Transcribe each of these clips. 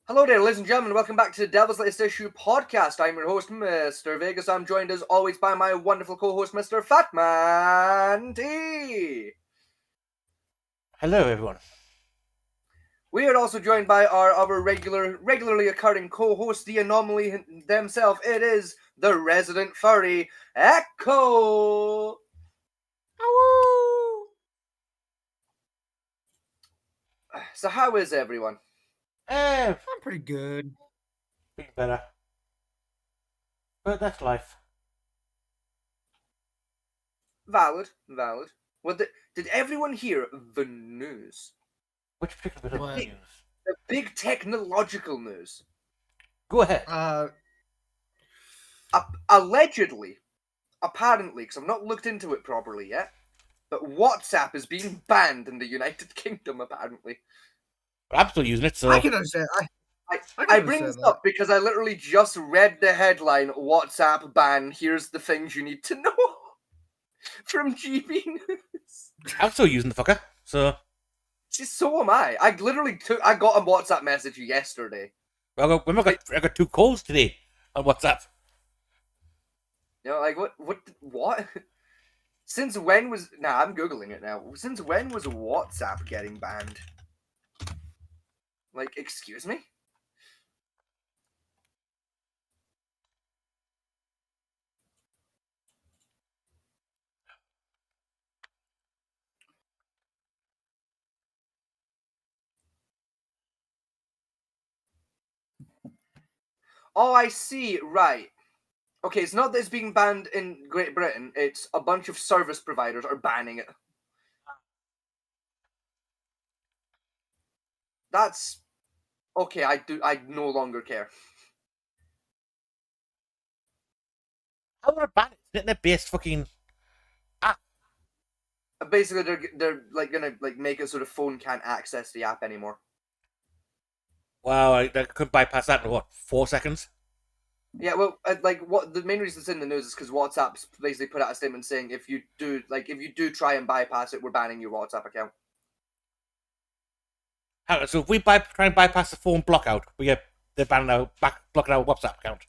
Hello there, ladies and gentlemen. Welcome back to the Devil's Latest Issue podcast. I'm your host, Mr. Vegas. I'm joined as always by my wonderful co-host, Mr. Fatman T. Hello, everyone. We are also joined by our regularly occurring co-host, the anomaly themselves. It is the resident furry, Echo. Ow! So how is everyone? I'm pretty good. being better. But that's life. Valid. Did everyone hear the news? Which particular bit of What? news? The big technological news. Go ahead. Allegedly, apparently, because I've not looked into it properly yet, but WhatsApp is being banned in the United Kingdom, apparently. I'm still using it, so... I can understand. I bring this up because I literally just read the headline, WhatsApp ban, here's the things you need to know, from GB News. I'm still using the fucker, so... So am I. I got a WhatsApp message yesterday. I got 2 calls today on WhatsApp. You know, like, what? Since when was... Nah, I'm Googling it now. Since when was WhatsApp getting banned? Like, excuse me? Oh, I see, right. Okay, it's not that it's being banned in Great Britain, it's a bunch of service providers are banning it. That's... Okay, I no longer care. How would I ban it? It's an internet-based fucking... Basically, they're like gonna like make it so the phone can't access the app anymore. Wow, I couldn't bypass that in, 4 seconds? Yeah, well, like what the main reason it's in the news is because WhatsApp's basically put out a statement saying if you do try and bypass it, we're banning your WhatsApp account. So if we try and bypass the phone blockout, they're blocking our WhatsApp account.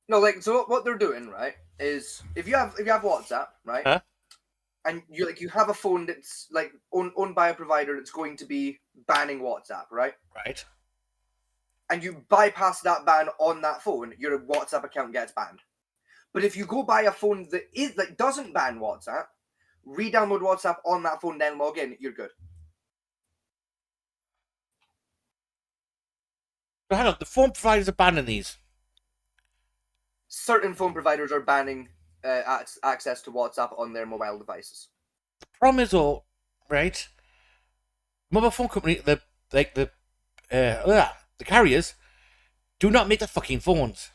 No, like, so what they're doing, right, is if you have WhatsApp, right, Huh? and you have a phone that's like owned by a provider that's going to be banning WhatsApp, right? Right. And you bypass that ban on that phone, your WhatsApp account gets banned. But if you go buy a phone that doesn't ban WhatsApp, re-download WhatsApp on that phone, then log in, you're good. So hang on, the phone providers are banning these. Certain phone providers are banning access to WhatsApp on their mobile devices. The problem is, right, mobile phone company, the carriers, do not make the fucking phones.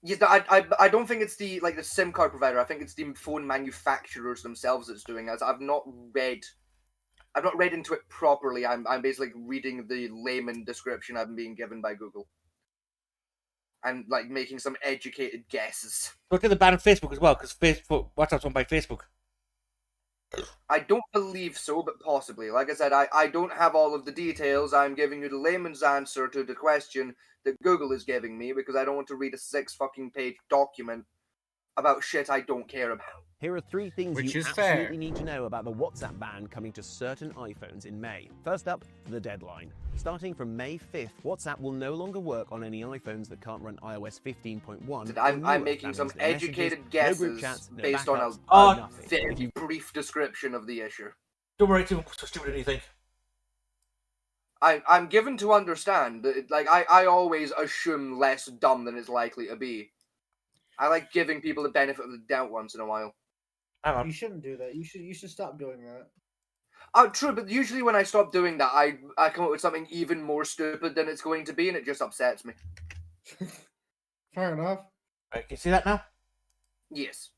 Yeah, I don't think it's the SIM card provider. I think it's the phone manufacturers themselves that's doing it. I've not read into it properly. I'm basically reading the layman description I'm being given by Google. And like making some educated guesses. Look at the ban on Facebook as well, because WhatsApp's owned by Facebook. I don't believe so, but possibly. Like I said, I don't have all of the details. I'm giving you the layman's answer to the question that Google is giving me because I don't want to read a 6 fucking page document about shit I don't care about. Here are 3 things you absolutely need to know about the WhatsApp ban coming to certain iPhones in May. First up, the deadline. Starting from May 5th, WhatsApp will no longer work on any iPhones that can't run iOS 15.1. I'm making some educated guesses based on a very brief description of the issue. Don't worry too stupid as you think. I'm given to understand that I always assume less dumb than it's likely to be. I like giving people the benefit of the doubt once in a while. You shouldn't do that. You should stop doing that. True, but usually when I stop doing that, I come up with something even more stupid than it's going to be, and it just upsets me. Fair enough. Right, can you see that now? Yes.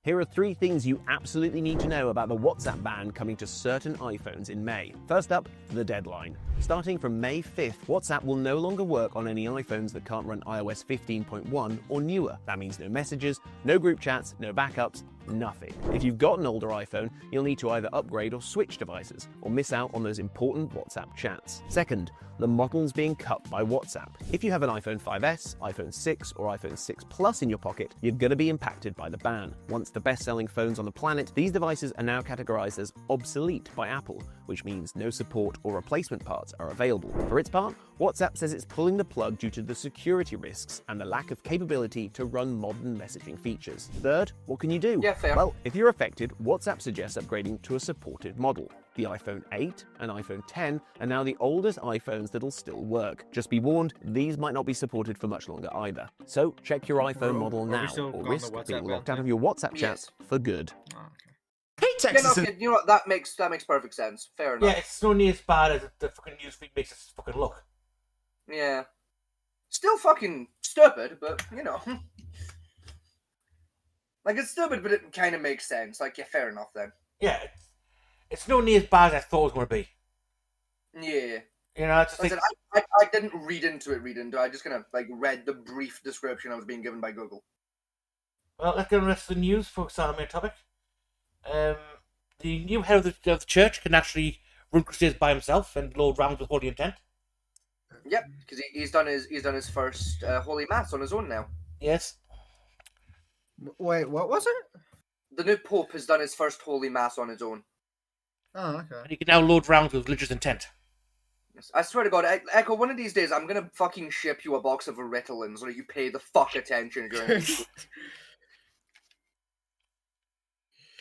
Here are 3 things you absolutely need to know about the WhatsApp ban coming to certain iPhones in May. First up, the deadline. Starting from May 5th, WhatsApp will no longer work on any iPhones that can't run iOS 15.1 or newer. That means no messages, no group chats, no backups, nothing. If you've got an older iPhone, you'll need to either upgrade or switch devices, or miss out on those important WhatsApp chats. Second, the models being cut by WhatsApp. If you have an iPhone 5S, iPhone 6, or iPhone 6 Plus in your pocket, you're going to be impacted by the ban. Once the best-selling phones on the planet, these devices are now categorized as obsolete by Apple, which means no support or replacement parts are available. For its part, WhatsApp says it's pulling the plug due to the security risks and the lack of capability to run modern messaging features. Third, what can you do? Yeah, fair. Well, if you're affected, WhatsApp suggests upgrading to a supported model. The iPhone 8 and iPhone 10 are now the oldest iPhones that'll still work. Just be warned, these might not be supported for much longer either. So check your iPhone model now, or risk being locked out of your WhatsApp chat for good. Oh, okay. Hey, Texas! You know what? That makes perfect sense. Fair enough. Yeah, it's not near as bad as the fucking newsfeed makes us fucking look. Yeah. Still fucking stupid, but you know. Like, it's stupid, but it kind of makes sense. Like, yeah, fair enough then. Yeah, it's not near as bad as I thought it was going to be. Yeah. You know, I just Like think... I said, I didn't read into it. I just kind of, like, read the brief description I was being given by Google. Well, let's get the rest of the news, focus on the main topic. The new head of the church can actually run crusades by himself and load rounds with holy intent. Yep, because he's done his first Holy Mass on his own now. Yes. Wait, what was it? The new Pope has done his first Holy Mass on his own. Oh, okay. And he can now load rounds with religious intent. Yes. I swear to God, Echo, one of these days I'm gonna fucking ship you a box of Ritalin so that you pay the fuck attention during this.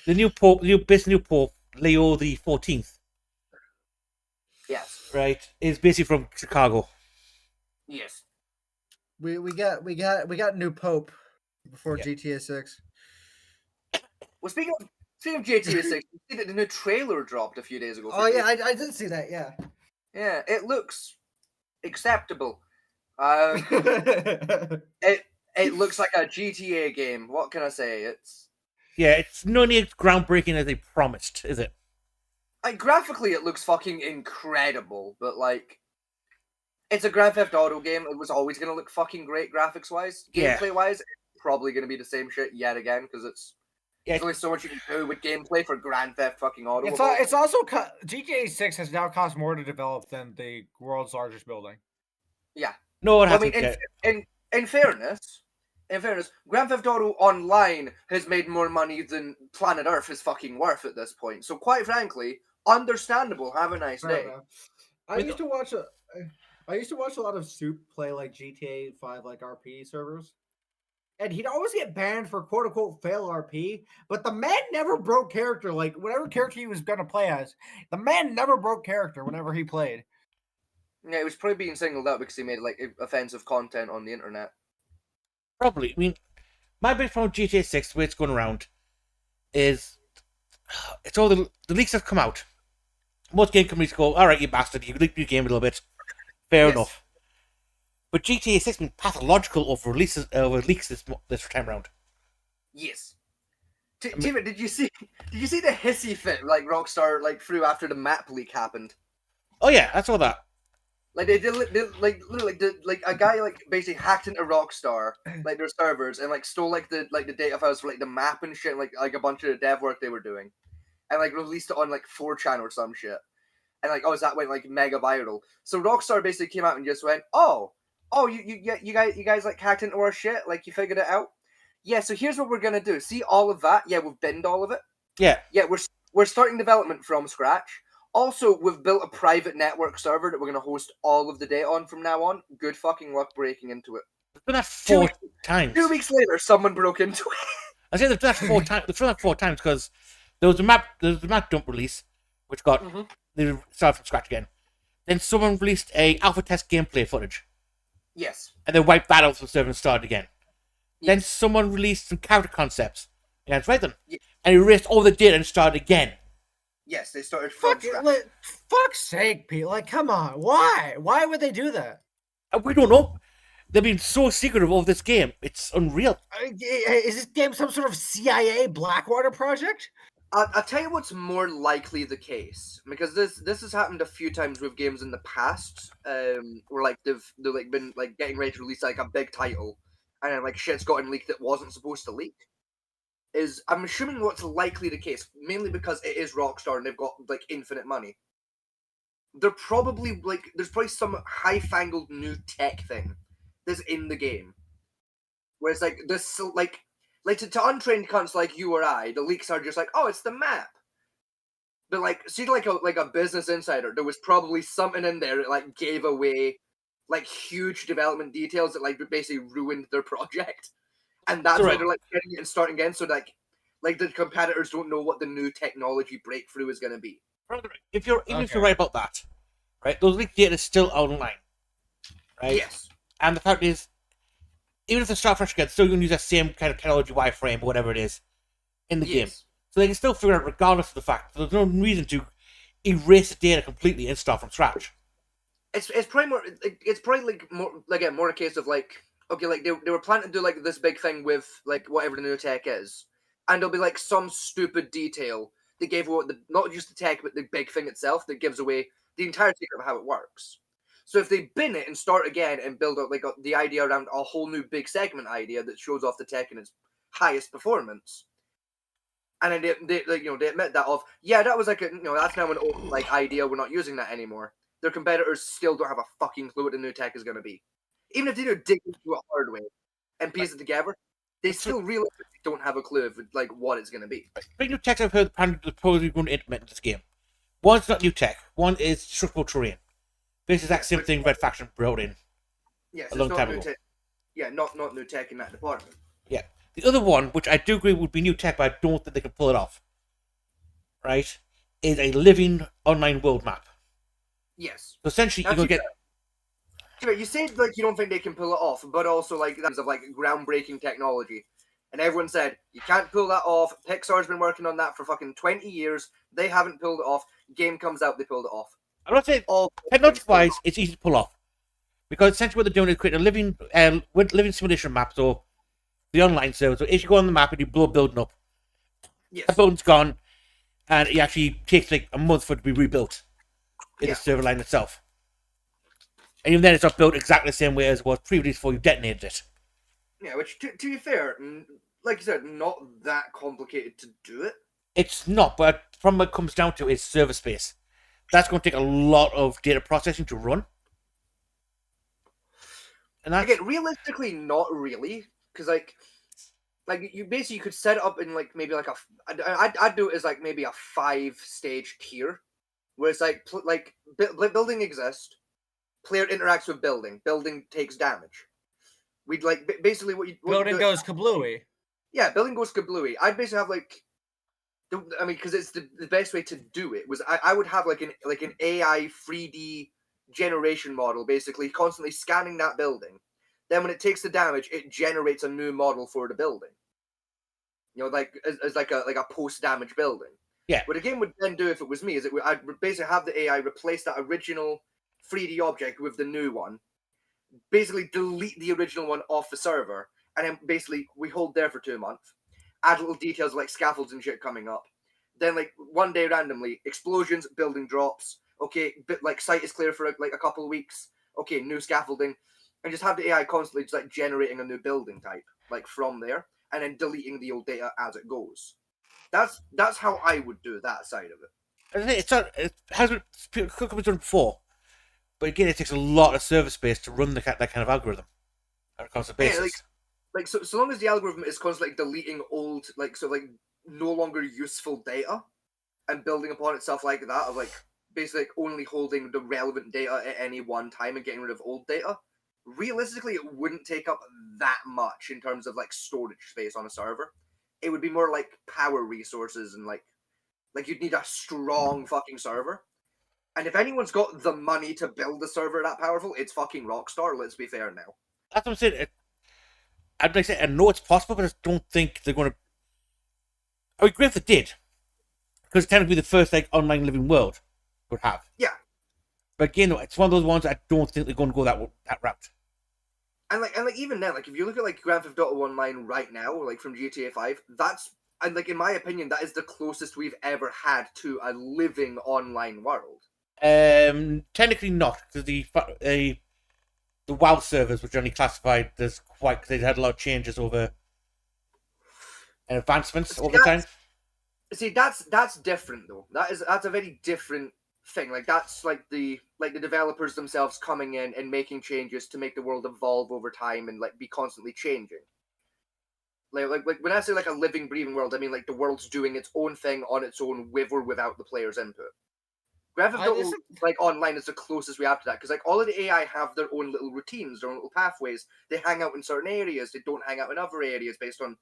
The new Pope, new Pope, Leo the 14th, Yes. right, is basically from Chicago. Yes. We got new Pope before GTA 6. Well, speaking of GTA 6, you see that the new trailer dropped a few days ago. Oh yeah, I did see that. Yeah. Yeah, it looks acceptable. It looks like a GTA game. What can I say? Yeah, it's not near groundbreaking as they promised, is it? Like, graphically, it looks fucking incredible, but like, it's a Grand Theft Auto game. It was always gonna look fucking great graphics-wise. Yeah. Gameplay-wise, it's probably gonna be the same shit yet again because there's only so much you can do with gameplay for Grand Theft fucking Auto. It's also GTA 6 has now cost more to develop than the world's largest building. Yeah. No, it I mean, hasn't. in fairness, Grand Theft Auto Online has made more money than Planet Earth is fucking worth at this point. So, quite frankly, understandable. Have a nice day. I used to watch a lot of Soup play like GTA 5 like RP servers. And he'd always get banned for quote unquote fail RP, but the man never broke character. Like whatever character he was gonna play as, the man never broke character whenever he played. Yeah, it was probably being singled out because he made like offensive content on the internet. Probably. I mean, my big problem with GTA 6, the way it's going around, is it's all the leaks have come out. Most game companies go, all right, you bastard, you leaked your game a little bit. Fair enough. But GTA 6 has been pathological over leaks this time around. Yes. Tima, did you see the hissy fit like Rockstar like threw after the map leak happened? Oh yeah, I saw that. Like they did like a guy like basically hacked into Rockstar like their servers and like stole like the data files for like the map and shit, like a bunch of the dev work they were doing, and like released it on like 4chan or some shit, and like that went like mega viral. So Rockstar basically came out and just went, oh you guys like hacked into our shit, like you figured it out. Yeah, so here's what we're gonna do. See all of that? Yeah, we've binned all of it. Yeah, we're starting development from scratch. Also, we've built a private network server that we're going to host all of the data on from now on. Good fucking luck breaking into it. They've done that 4 times. 2 weeks later, someone broke into it. I say they've done that 4 times. They've done that 4 times because there was a map dump release, which got they started from scratch again. Then someone released a alpha test gameplay footage. Yes. And then wiped that out from the server and started again. Yes. Then someone released some character concepts. Yeah, that's right then. Yeah. And erased all the data and started again. Yes, they started from scratch. Fuck's sake, Pete. Like, come on. Why? Why would they do that? We don't know. They've been so secretive of this game. It's unreal. Is this game some sort of CIA Blackwater project? I'll tell you what's more likely the case, because this has happened a few times with games in the past, where like they've like been like getting ready to release like a big title, and then like shit's gotten leaked that wasn't supposed to leak. is I'm assuming what's likely the case, mainly because it is Rockstar and they've got like infinite money. They're probably like there's probably some high-fangled new tech thing that's in the game, where it's like this like to untrained cunts like you or I, the leaks are just like, oh, it's the map. But like, see, like a business insider, there was probably something in there that like gave away like huge development details that like basically ruined their project, and that's why they're like getting it and starting again. So like the competitors don't know what the new technology breakthrough is going to be. If you're right about that, right? Those leaked data is still online, right? Yes. And the fact is, even if they start fresh again, still going to use that same kind of technology, wireframe, or whatever it is, in the game. So they can still figure out, regardless of the fact that there's no reason to erase the data completely and start from scratch. It's probably more. It's probably like more a case of like, okay, like they were planning to do like this big thing with like whatever the new tech is, and there'll be like some stupid detail that gave away not just the tech but the big thing itself that gives away the entire secret of how it works. So if they bin it and start again and build up like the idea around a whole new big segment idea that shows off the tech in its highest performance. And then they admit that that was like that's now an old like idea, we're not using that anymore. Their competitors still don't have a fucking clue what the new tech is going to be. Even if they do dig into it hard way and piece it together, they still realistically don't have a clue of like what it's going to be. Big new tech I've heard supposedly going to implement in this game. One's not new tech. One is destructible terrain. This is the exact same thing Red Faction brought in a long time ago. Not new tech in that department. Yeah. The other one, which I do agree would be new tech, but I don't think they can pull it off, right, is a living online world map. Yes. So essentially, you're going to get... You said like you don't think they can pull it off, but also like that of like groundbreaking technology. And everyone said, you can't pull that off. Pixar's been working on that for fucking 20 years. They haven't pulled it off. Game comes out, they pulled it off. I'm not saying technology-wise, it's easy to pull off. Because essentially what they're doing is creating a living simulation map, so the online server. So if you go on the map and you blow a building up, the building's gone, and it actually takes like a month for it to be rebuilt in the server line itself. And even then, it's not built exactly the same way as it was previously before you detonated it. Yeah, which, to be fair, like you said, not that complicated to do it. It's not, but from what it comes down to is server space. That's going to take a lot of data processing to run. And that's... Again, realistically, not really, because like you basically could set it up in like maybe like I'd do it as like maybe a 5-stage tier, where it's like building exists, player interacts with building takes damage. We'd like basically building goes kablooey. Yeah, building goes kablooey. I'd basically have like, because it's the best way to do it was I would have like an AI 3D generation model, basically constantly scanning that building. Then when it takes the damage, it generates a new model for the building. Like as like a post-damage building. Yeah. What a game would then do if it was me is I'd basically have the AI replace that original 3D object with the new one, basically delete the original one off the server, and then basically we hold there for 2 months, add little details like scaffolds and shit coming up. Then like one day randomly, explosions, building drops. Okay, like site is clear for like a couple of weeks. Okay, new scaffolding, and just have the AI constantly just like generating a new building type like from there, and then deleting the old data as it goes. That's how I would do that side of it. It hasn't been done before, but again, it takes a lot of server space to run that kind of algorithm on a constant basis. So long as the algorithm is constantly deleting old no longer useful data and building upon itself like that, of like basically only holding the relevant data at any one time and getting rid of old data, realistically it wouldn't take up that much in terms of like storage space on a server. It would be more like power resources and like you'd need a strong fucking server. And if anyone's got the money to build a server that powerful, it's fucking Rockstar, let's be fair now. That's what I'm saying. I know it's possible, but I just don't think they're going to... I would agree if they did. Because it's technically the first online living world would have. Yeah. But again, it's one of those ones I don't think they're going to go that route. And even then, if you look at Grand Theft Auto Online right now, from GTA 5, that's, and in my opinion, that is the closest we've ever had to a living online world. Technically not, because the WoW servers were generally classified as because they had a lot of changes over and advancements See, over time. See, that's different though. That's a very different thing. Like that's like the developers themselves coming in and making changes to make the world evolve over time and like be constantly changing. Like when I say like a living, breathing world, I mean like the world's doing its own thing on its own with or without the player's input. Grand Theft Auto like online is the closest we have to that because like all of the AI have their own little routines, their own little pathways. They hang out in certain areas. They don't hang out in other areas based on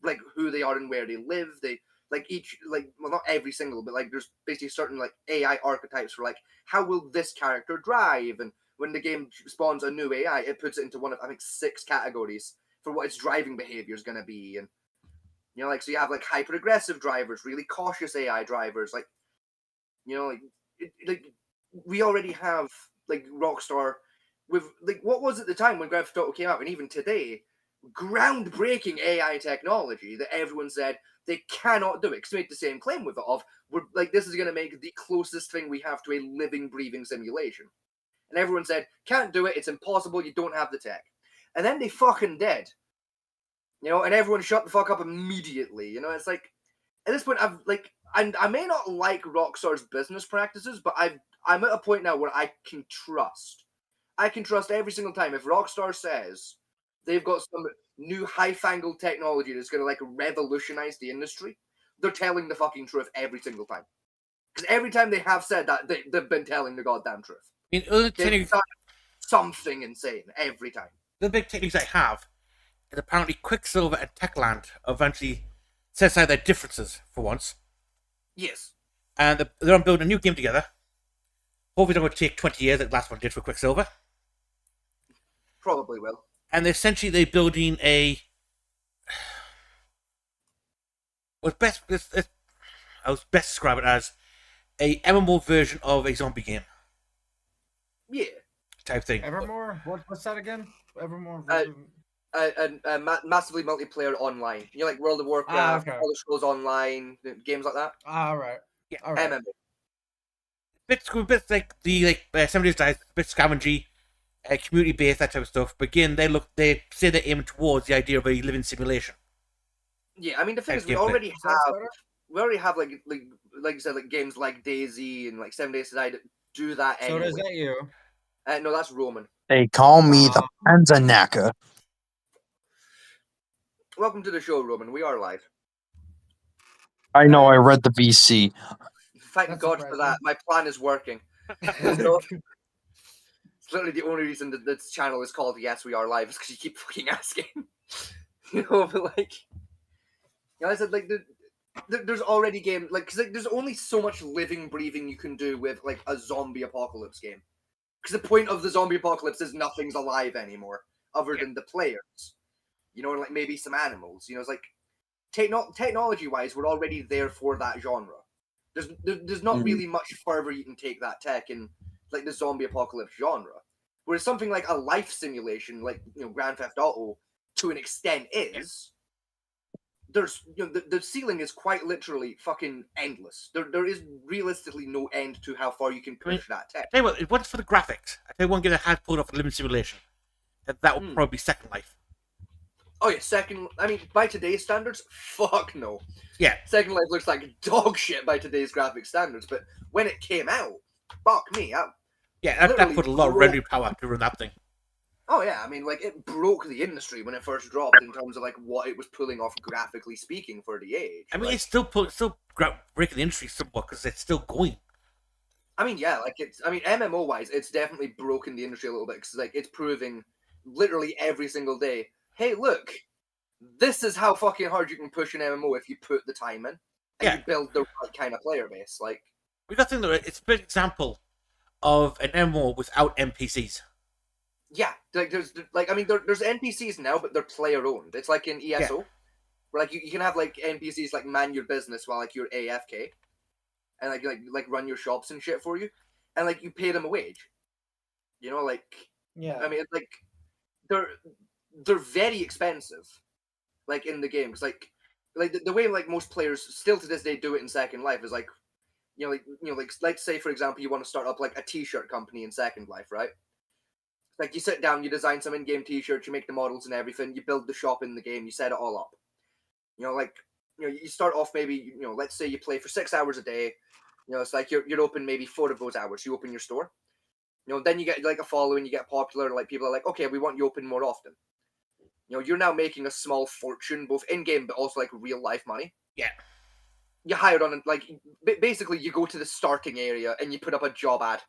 like who they are and where they live. They like each like well not every single but like there's basically certain like AI archetypes for like how will this character drive and when the game spawns a new AI it puts it into one of I think 6 categories for what its driving behavior is going to be and you know like so you have like hyper aggressive drivers, really cautious AI drivers like you know like we already have like Rockstar with like what was at the time when Grand Theft Auto came out and even today groundbreaking AI technology that everyone said they cannot do it because they made the same claim with it of we're like this is going to make the closest thing we have to a living breathing simulation and everyone said can't do it, it's impossible, you don't have the tech, and then they fucking did, you know, and everyone shut the fuck up immediately, you know. It's like at this point I've like I may not like Rockstar's business practices but I'm at a point now where I can trust every single time if Rockstar says they've got some new high-fangled technology that's going to like revolutionize the industry, they're telling the fucking truth every single time. Because every time they have said that, they've been telling the goddamn truth. I mean, They've done something insane every time. the big techniques I have is apparently Quicksilver and Techland eventually set aside their differences for once. Yes. And they're on building a new game together. Hopefully it's not going to take 20 years like the last one did for Quicksilver. Probably will. And they're building a... I was best describe it as a MMO version of a zombie game. Yeah. Type thing. Evermore? What's that again? Evermore. Massively multiplayer online. You know, like World of Warcraft, okay. Elder Scrolls Online, games like that. All right. Yeah. All right. MMO. Bit like the some of these bit scavengy, community based, that type of stuff. But again, they say they're aiming towards the idea of a living simulation. Yeah, I mean the thing is we Gameplay. already have like you said like games like DayZ and like 7 Days to Die that do that So anyway. is that you? No, that's Roman. They call me the Panzanaka. Welcome to the show, Roman. We are live. I know, I read the VC. Thank That's God for surprising. that. My plan is working. So, it's literally the only reason that this channel is called Yes We Are Live is because you keep fucking asking. You know, but like, you know, I said like there's already game like because like, there's only so much living, breathing you can do with like a zombie apocalypse game. Because the point of the zombie apocalypse is nothing's alive anymore other than the players. You know, and like maybe some animals. You know, it's like technology-wise, we're already there for that genre. There's not really much further you can take that tech in like the zombie apocalypse genre. Whereas something like a life simulation, like you know Grand Theft Auto, to an extent is. There's you know the ceiling is quite literally fucking endless. There is realistically no end to how far you can push that tech. I tell you what, it wasn't for the graphics. I tell you one game that had pulled off a living simulation. That would probably be Second Life. Oh yeah, I mean, by today's standards, fuck no. Yeah. Second Life looks like dog shit by today's graphic standards, but when it came out, fuck me. That put a lot of rendering power to run that thing. Oh yeah, I mean, like it broke the industry when it first dropped in terms of like what it was pulling off graphically speaking for the age. I mean, like, it's still breaking the industry somewhat because it's still going. I mean, yeah, like MMO wise, it's definitely broken the industry a little bit because like it's proving literally every single day. Hey, look, this is how fucking hard you can push an MMO if you put the time in and you build the right kind of player base. Like we got to think that it's a good example of an MMO without NPCs. Yeah, like there's NPCs now, but they're player owned. It's like in ESO, where like you can have like NPCs like man your business while like you're AFK, and like run your shops and shit for you, and like you pay them a wage. You know, like Yeah. I mean, it's like they're very expensive, like in the game, because like the way like most players still to this day do it in Second Life is like, like let's say for example you want to start up like a T-shirt company in Second Life, right? Like you sit down, you design some in-game T-shirts, you make the models and everything, you build the shop in the game, you set it all up. You know, like you start off maybe, let's say you play for 6 hours a day. It's like you're open maybe 4 of those hours. You open your store. Then you get like a following, you get popular. Like people are like, okay, we want you open more often. You're now making a small fortune, both in game but also like real life money. Yeah. You hire on like basically you go to the starting area and you put up a job ad,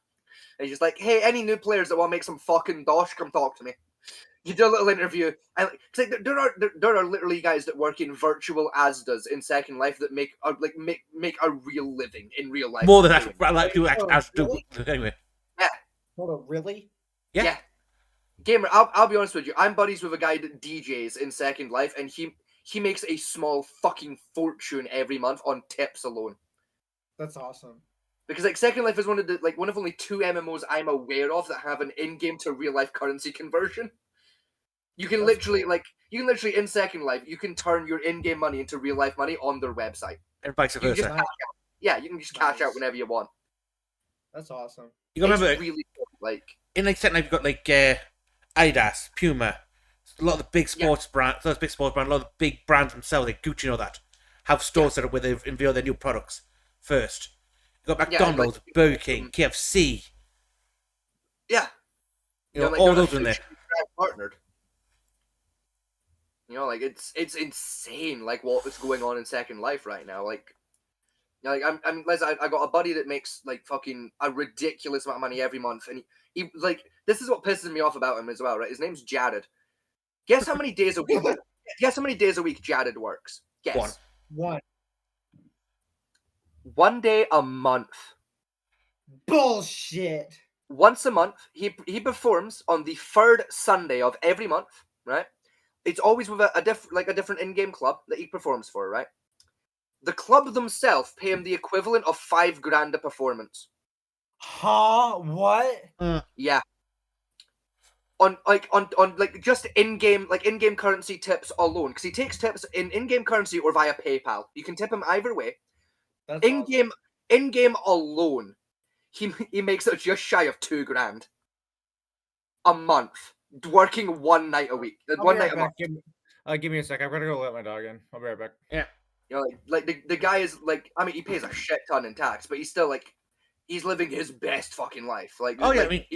and you're just like, hey, any new players that want to make some fucking dosh, come talk to me. You do a little interview, and like, there are literally guys that work in virtual Asdas in Second Life that make a real living in real life. More than that, like people Oh, actually do. really? Anyway. Hold on, really? Yeah. Gamer, I'll be honest with you. I'm buddies with a guy that DJs in Second Life, and he makes a small fucking fortune every month on tips alone. That's awesome. Because like Second Life is one of only 2 MMOs I'm aware of that have an in-game to real life currency conversion. You can That's literally in Second Life, you can turn your in-game money into real life money on their website. And vice You can just versa. cash out. Yeah, you can just cash out Nice. whenever you want. That's awesome. You gotta It's remember, really cool. Like, in like Second Life, you've got like Adidas, Puma, a lot of the big sports brands, a lot of the big brands themselves, like Gucci and all that, have stores set up where they unveil their new products first. You've got Yeah, McDonald's, like- Burger King, KFC, yeah, all they're those in there. officially partnered. Like it's insane, like what is going on in Second Life right now. Like, Les, I got a buddy that makes like fucking a ridiculous amount of money every month, and he like, this is what pisses me off about him as well, right? His name's Jared. Guess how many days a week? Guess how many days a week Jared works? Guess. One. One. 1 day a month. Bullshit. Once a month, he performs on the 3rd Sunday of every month, right? It's always with a different in-game club that he performs for, right? The club themselves pay him the equivalent of $5,000 a performance. Huh? What? Yeah. On just in-game currency tips alone, because he takes tips in-game currency or via PayPal. You can tip him either way. That's In-game alone, he makes it just shy of $2,000 a month, working 1 night a week. I'll One be night right a month. back. Give me a sec. I'm gonna go let my dog in. I'll be right back. The guy is like, I mean, he pays a shit ton in tax, but he's still like, he's living his best fucking life. Like, Oh, yeah, like, I mean-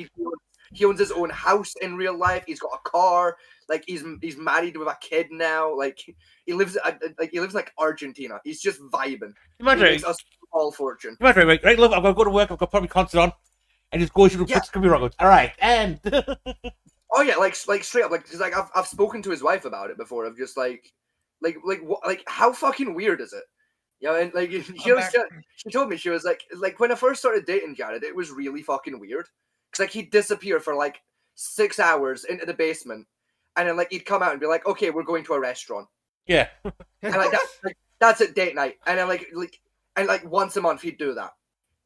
he owns his own house in real life. He's got a car. Like, he's married with a kid now. Like, he lives like Argentina. He's just vibing. He Imagine, makes a small fortune. right, look, I've got to go to work, I've got probably concert on, and just go through the Yeah. computer records. All right, and Oh yeah, like straight up, like, because like I've spoken to his wife about it before. Of just like what, like how fucking weird is it? And like she told me, she was like when I first started dating Jared, it was really fucking weird. Cause like he'd disappear for like 6 hours into the basement, and then like he'd come out and be like, okay, we're going to a restaurant, yeah, and like that's at date night, and then like once a month he'd do that.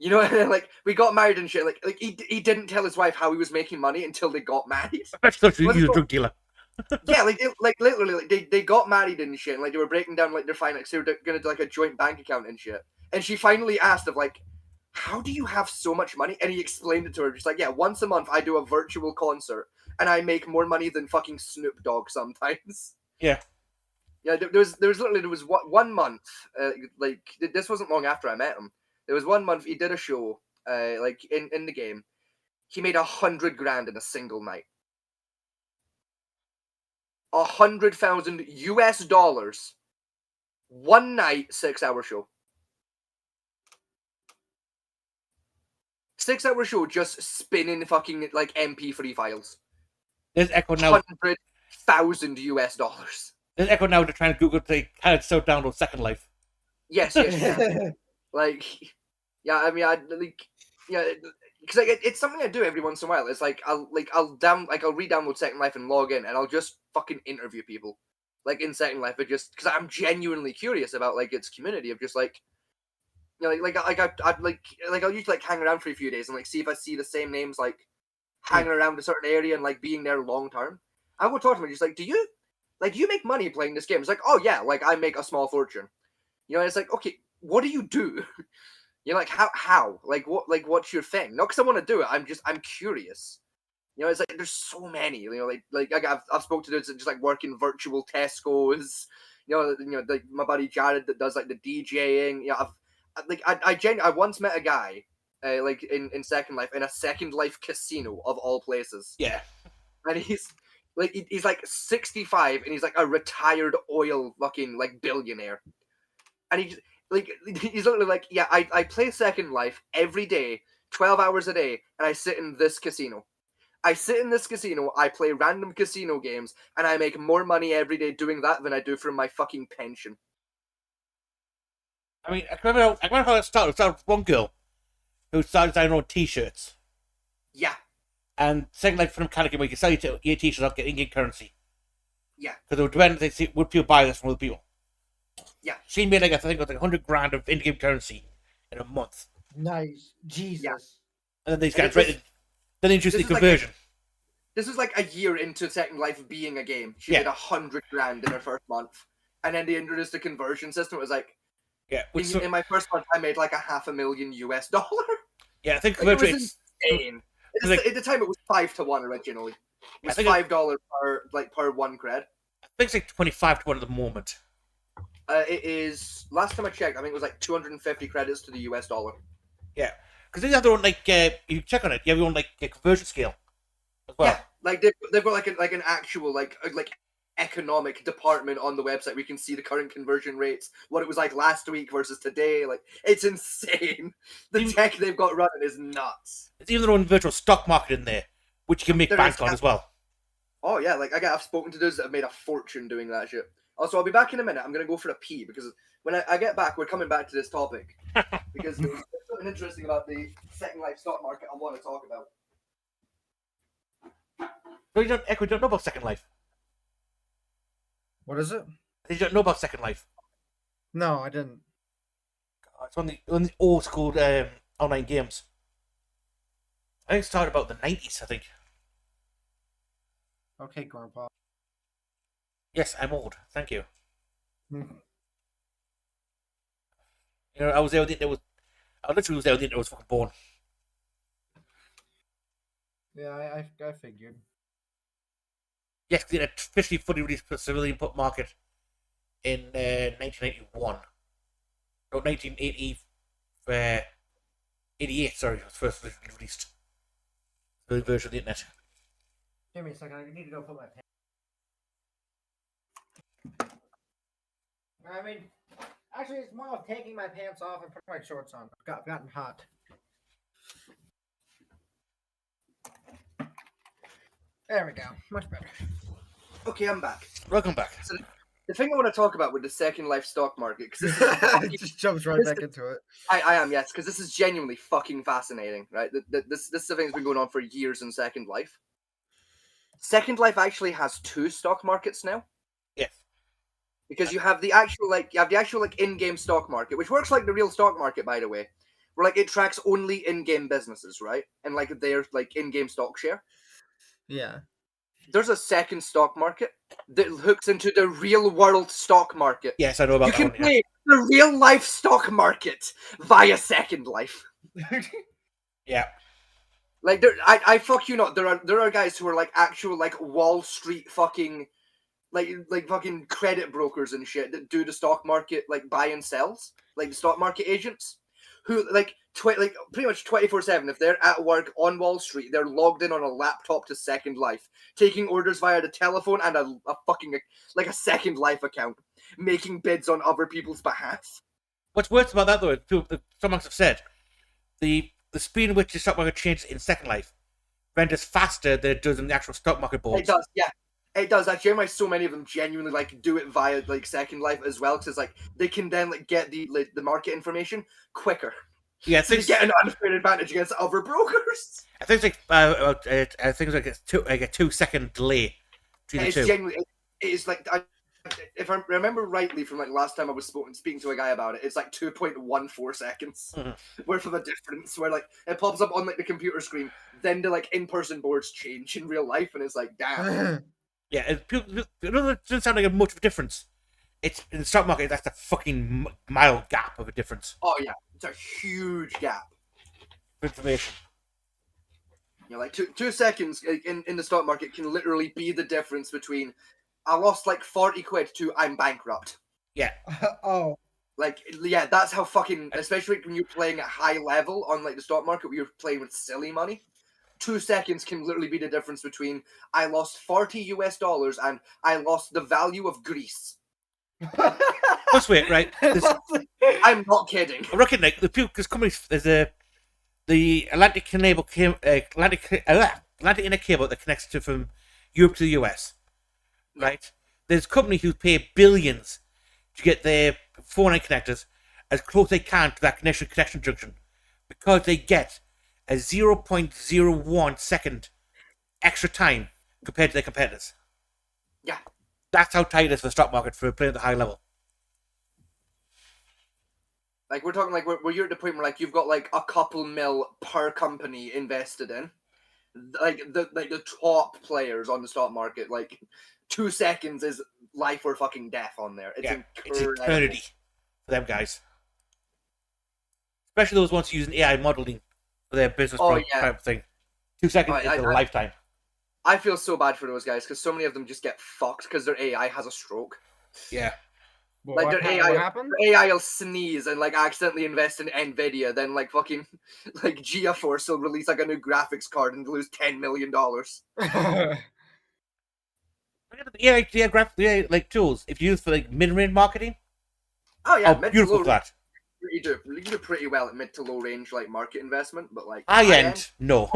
And then, like we got married and shit. Like he didn't tell his wife how he was making money until they got married. that's such a drug dealer. Yeah, literally, they got married and shit. And, like they were breaking down like their finances. They were gonna do like a joint bank account and shit. And she finally asked of like, how do you have so much money? And he explained it to her, just like, yeah, once a month I do a virtual concert and I make more money than fucking Snoop Dogg sometimes. Yeah. Yeah, there was 1 month, like this wasn't long after I met him. There was 1 month he did a show, like in the game. He made $100,000 in a single night. $100,000 1 night, 6-hour show. 6-hour show just spinning fucking like MP3 files. There's Echo now. $100,000. There's Echo now to try and Google how to download Second Life. Yes. Like, yeah, I mean, because like it's something I do every once in a while. It's like I'll re-download Second Life and log in, and I'll just fucking interview people, like in Second Life, but just because I'm genuinely curious about like its community of just like, I'll usually like hang around for a few days and like see if I see the same names like hanging around a certain area and like being there long term. I will talk to them just like, do you make money playing this game? It's like, oh yeah, like I make a small fortune. It's like, okay, what do you do? Like how? Like what's your thing? Not because I want to do it. I'm curious. It's like there's so many. I've spoken to dudes that just like work in virtual Tesco's. Like my buddy Jared that does like the DJing. I once met a guy, like in Second Life in a Second Life casino of all places, Yeah. and he's like 65 and he's like a retired oil fucking like billionaire, and he's literally like, yeah, I play Second Life every day, 12 hours a day, and I sit in this casino. I sit in this casino, I play random casino games, and I make more money every day doing that than I do from my fucking pension. I mean, I remember how it started. It started with one girl who started designing her own t-shirts. Yeah. And Second Life for mechanic where you can sell your t-shirts and get in-game currency. Yeah. Because it would depend, they see, would people buy this from other people. Yeah. She made, like, I think it was like 100 grand of in-game currency in a month. Nice. Jesus. Yeah. And then these guys rated, then they introduced the conversion. This was like a year into Second Life being a game. She made 100 grand in her first month. And then they introduced a conversion system. It was like, in my first month, I made like $500,000 US. Yeah, I think it was insane. At the time, it was 5-1 originally. It was $5 per 1 cred. I think it's like 25 to 1 at the moment. It is, last time I checked, I think it was like 250 credits to the US dollar. Yeah, because they have their own, like, you check on it, you have your own, like, conversion scale as well. Yeah, like they've got like an actual like economic department on the website. We can see the current conversion rates, what it was like last week versus today. Like, it's insane. The tech they've got running is nuts. There's even their own virtual stock market in there, which you can make bank on as well. Oh yeah, like I've spoken to those that have made a fortune doing that shit. Also, I'll be back in a minute. I'm gonna go for a pee because when I get back, we're coming back to this topic because there's something interesting about the Second Life stock market I want to talk about. No, you don't know about Second Life. What is it? You don't know about Second Life. No, I didn't. It's one of the old school online games. I think it started about the 90s, I think. Okay, Grandpa. Yes, I'm old. Thank you. Hmm. You know, I was there when the internet was... I literally was there when the internet was fucking born. Yeah, I figured. Yes, because it officially fully released for civilian input market in 1981. No, 1980... 88, sorry, it was first released. The version of the internet. Give me a second, I need to go put my pants. I mean, actually, it's more of taking my pants off and putting my shorts on. I've gotten hot. There we go. Much better. Okay, I'm back. Welcome back. So the thing I want to talk about with the Second Life stock market, because it just jumps right back into it. I am, yes, because this is genuinely fucking fascinating, right? This is the thing that's been going on for years in Second Life. Second Life actually has 2 stock markets now. Yes. Because you have the actual in-game stock market, which works like the real stock market, by the way, where like it tracks only in-game businesses, right? And like their like in-game stock share. Yeah. There's a second stock market that hooks into the real world stock market. Yes, I know about that. You can play the real life stock market via Second Life. Yeah. Like I fuck you not. There are guys who are like actual like Wall Street fucking like fucking credit brokers and shit that do the stock market like buy and sells, like the stock market agents who like pretty much 24/7. If they're at work on Wall Street, they're logged in on a laptop to Second Life, taking orders via the telephone and a fucking like a Second Life account, making bids on other people's behalf. What's worse about that though, some monks have said, the speed in which the stock market changes in Second Life renders faster than it does in the actual stock market boards. It does, yeah. It does. Actually, why so many of them genuinely like do it via like Second Life as well, because it's like they can then like get the market information quicker. Yeah, so they get an unfair advantage against other brokers. I think it's like I think it's like a 2-second delay between the two. Genuinely, it is like if I remember rightly from like last time I was speaking to a guy about it, it's like 2.14 seconds worth of a difference. Where like it pops up on like the computer screen, then the like in-person boards change in real life, and it's like damn. Yeah, it doesn't sound like a much of a difference. It's in the stock market. That's a fucking mile gap of a difference. Oh yeah, it's a huge gap. Information. You know, like 2 seconds in the stock market can literally be the difference between I lost like 40 quid to I'm bankrupt. Oh, Like, yeah, that's how fucking, especially when you're playing at high level on like the stock market where you're playing with silly money. 2 seconds can literally be the difference between I lost 40 US dollars and I lost the value of Greece. Plus, wait, right? I'm not kidding. I reckon like the people, because companies, there's the Atlantic cable, Atlantic Inner cable that connects to from Europe to the US, right? There's a company who pay billions to get their phone line connectors as close as they can to that connection junction, because they get a 0.01 second extra time compared to their competitors. Yeah. That's how tight it is for the stock market for playing at the high level. Like, we're talking like where you're at the point where like you've got like a couple mil per company invested in, like the top players on the stock market. Like 2 seconds is life or fucking death on there. It's It's incredible. eternity for them guys. Especially those ones using AI modeling for their business type of thing. 2 seconds is a lifetime. I feel so bad for those guys because so many of them just get fucked because their AI has a stroke. Yeah. Like what happened? Their AI will sneeze and like accidentally invest in Nvidia, then like fucking like GeForce will release like a new graphics card and lose $10 million. Yeah, like tools. If you use for like mid-range marketing, Oh yeah, beautiful for that. You do pretty well at mid to low range like market investment, but like High end, no.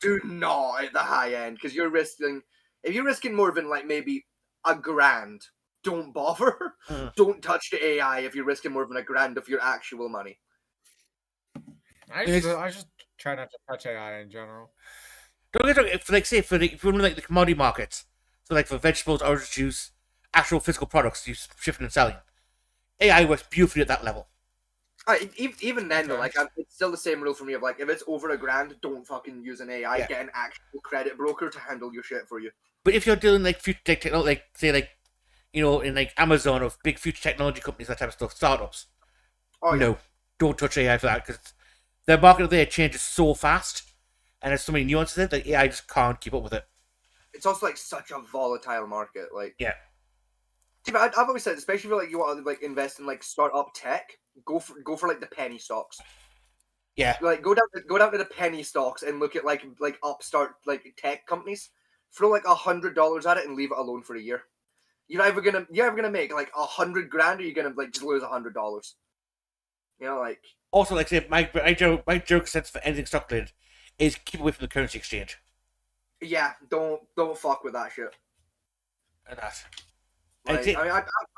do not at the high end because you're risking. If you're risking more than like maybe $1,000, don't bother. Don't touch the AI if you're risking more than $1,000 of your actual money. I just try not to touch AI in general. Don't get if like say for if you're in like the commodity markets, so like for vegetables, orange juice, actual physical products you shipping and selling, AI works beautifully at that level. Even then, though, like it's still the same rule for me of like if it's over $1,000, don't fucking use an AI. Yeah. Get an actual credit broker to handle your shit for you. But if you're dealing like future technology, like say like in like Amazon or big future technology companies, that type of stuff, startups, no, don't touch AI for that because the market there changes so fast, and there's so many nuances in it that AI just can't keep up with it. It's also like such a volatile market. Like yeah. I've always said, especially if like you want to like invest in like startup tech, go for like the penny stocks. Yeah. Like go down to the penny stocks and look at like upstart like tech companies. Throw like $100 at it and leave it alone for a year. You're either gonna make like $100 grand or you're gonna like just lose $100. You know, like also like say my joke sense for anything stock related is keep away from the currency exchange. Yeah, don't fuck with that shit. And that. Like, I mean,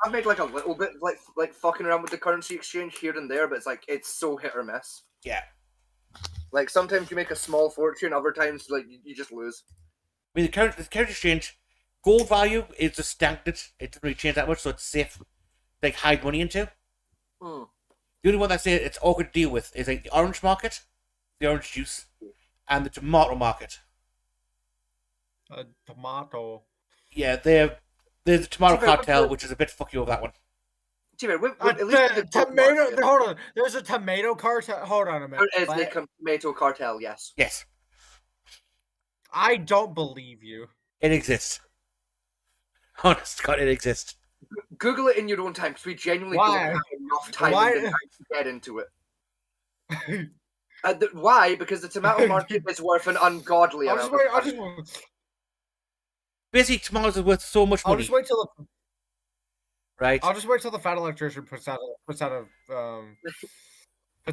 I've made like a little bit like fucking around with the currency exchange here and there, but it's so hit or miss. Yeah. Like sometimes you make a small fortune, other times like you just lose. I mean the currency exchange, gold value is just stagnant. It doesn't really change that much, so it's safe. Like hide money into. The only one that say it's awkward to deal with is like the orange market, the orange juice, and the tomato market. Tomato. Yeah, there's the tomato cartel, which is a bit fucky over that one. At least the tomato. Hold on. There's a tomato cartel. Hold on a minute. There is the tomato cartel. Yes. Yes. I don't believe you. It exists. Honest God, it exists. Google it in your own time because we genuinely don't have enough time to get into it. Why? Because the tomato market is worth an ungodly amount. Basically, tomatoes are worth so much money. I'll just wait till right. I'll just wait till the fat electrician puts out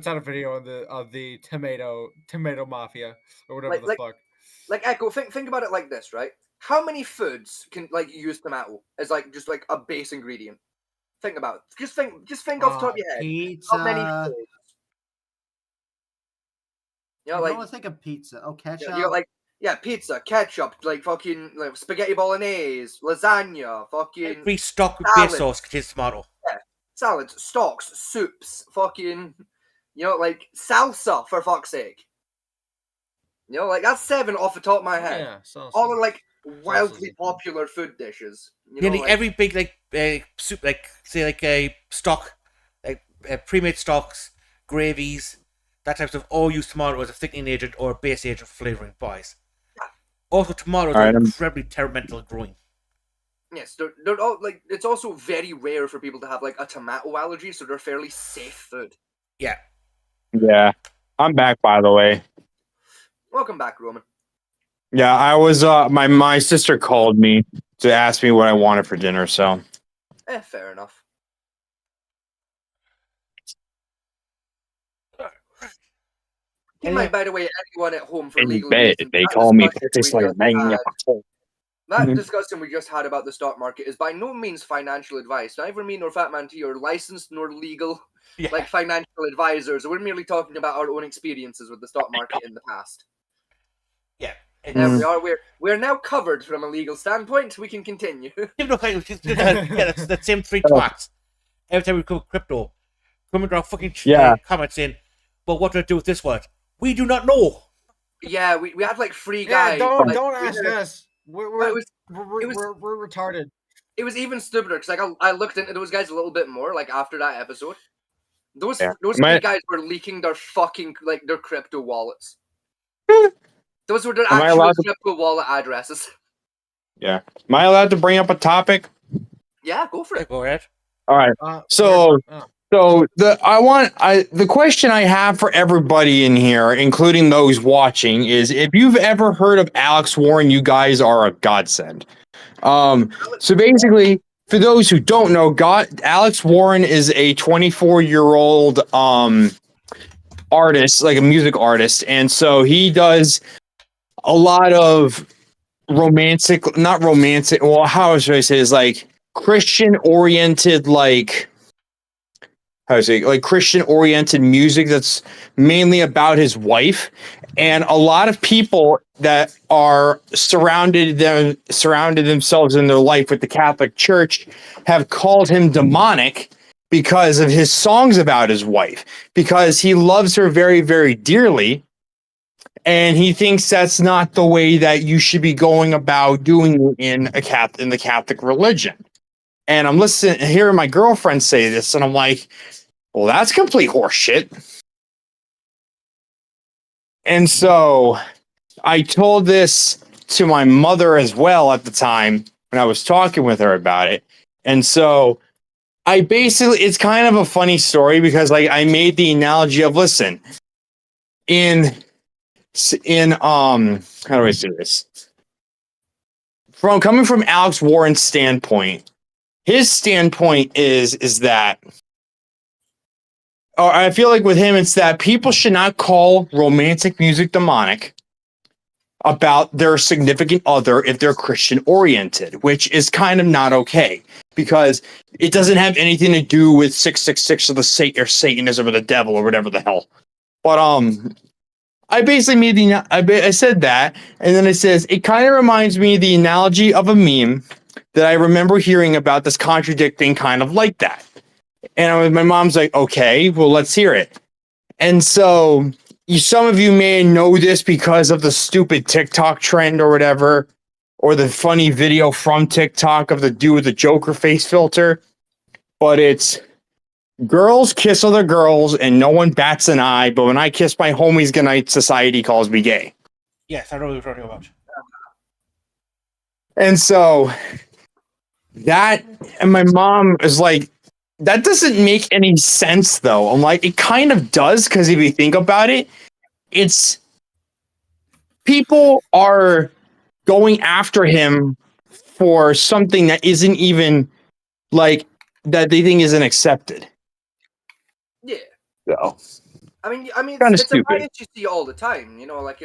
a video of the tomato mafia or whatever the fuck. Like Echo, think about it like this, right? How many foods can like use tomato as like just like a base ingredient? Think about it. Just think off the top of your head. Pizza. How many foods? You know, like I think of pizza. Oh, ketchup. You got pizza, ketchup, like fucking like spaghetti bolognese, lasagna, fucking. Every stock with base sauce contains tomato. Yeah, salads, stocks, soups, fucking. You know, like salsa for fuck's sake. You know, like that's 7 off the top of my head. Yeah, salsa. All are like wildly popular food dishes. You know, Nearly like, every big like soup, like say like a stock, like pre-made stocks, gravies, that type of stuff, all use tomato as a thickening agent or a base agent for flavoring pies. Also, tomatoes are incredibly temperamental growing. Yes, they're all like. It's also very rare for people to have like a tomato allergy, so they're fairly safe food. Yeah. Yeah. I'm back, by the way. Welcome back, Roman. Yeah, I was my sister called me to ask me what I wanted for dinner, so Fair enough. He might, by the way, anyone at home for in legal bed reasons. they that call me discussion we Patis like just banging had- up a hole. That Mhm. discussion we just had about the stock market is by no means financial advice. Neither me nor Fatman T are licensed nor legal Yeah. like financial advisors. We're merely talking about our own experiences with the stock market in the past. Yeah. There we are. We're now covered from a legal standpoint. We can continue. Even though that's the same three twats. Every time we cover crypto, coming to our fucking comments in, but what do I do with this word? We do not know. Yeah, we had like three Yeah, guys. don't like, ask us. We're was- retarded. It was even stupider because like I looked into those guys a little bit more like after that episode. Those three guys were leaking their fucking like their crypto wallets. Those were their actual crypto wallet addresses. Yeah. Am I allowed to bring up a topic? Yeah, go for it. Go ahead. All right. So the question I have for everybody in here, including those watching, is if you've ever heard of Alex Warren, you guys are a godsend. So basically, for those who don't know, Alex Warren is a 24-year-old artist, like a music artist, and so he does a lot of not romantic. Well, how should I say? Is like Christian-oriented, like. How to say, like Christian-oriented music that's mainly about his wife, and a lot of people that are surrounded themselves in their life with the Catholic Church have called him demonic because of his songs about his wife, because he loves her very, very dearly, and he thinks that's not the way that you should be going about doing in the Catholic religion. And I'm hearing my girlfriend say this, and I'm like, well, that's complete horseshit. And so I told this to my mother as well at the time when I was talking with her about it. And so it's kind of a funny story because like I made the analogy of, listen, in how do I say this? Coming from Alex Warren's standpoint, his standpoint is that, or I feel like with him, it's that people should not call romantic music demonic about their significant other if they're Christian oriented, which is kind of not okay because it doesn't have anything to do with 666 or or Satanism or the devil or whatever the hell. But I basically I said that, and then it says it kind of reminds me of the analogy of a meme that I remember hearing about this contradicting kind of like that. And my mom's like, okay, well, let's hear it. And so some of you may know this because of the stupid TikTok trend or whatever, or the funny video from TikTok of the dude with the Joker face filter. But it's girls kiss other girls and no one bats an eye. But when I kiss my homies goodnight, society calls me gay. Yes, I know what you're talking about. And so and my mom is like, that doesn't make any sense, though. I'm like, it kind of does, because if you think about it, it's people are going after him for something that isn't even like that they think isn't accepted. Yeah. So, I mean, kinda it's a stupid. bias you see all the time. You know, like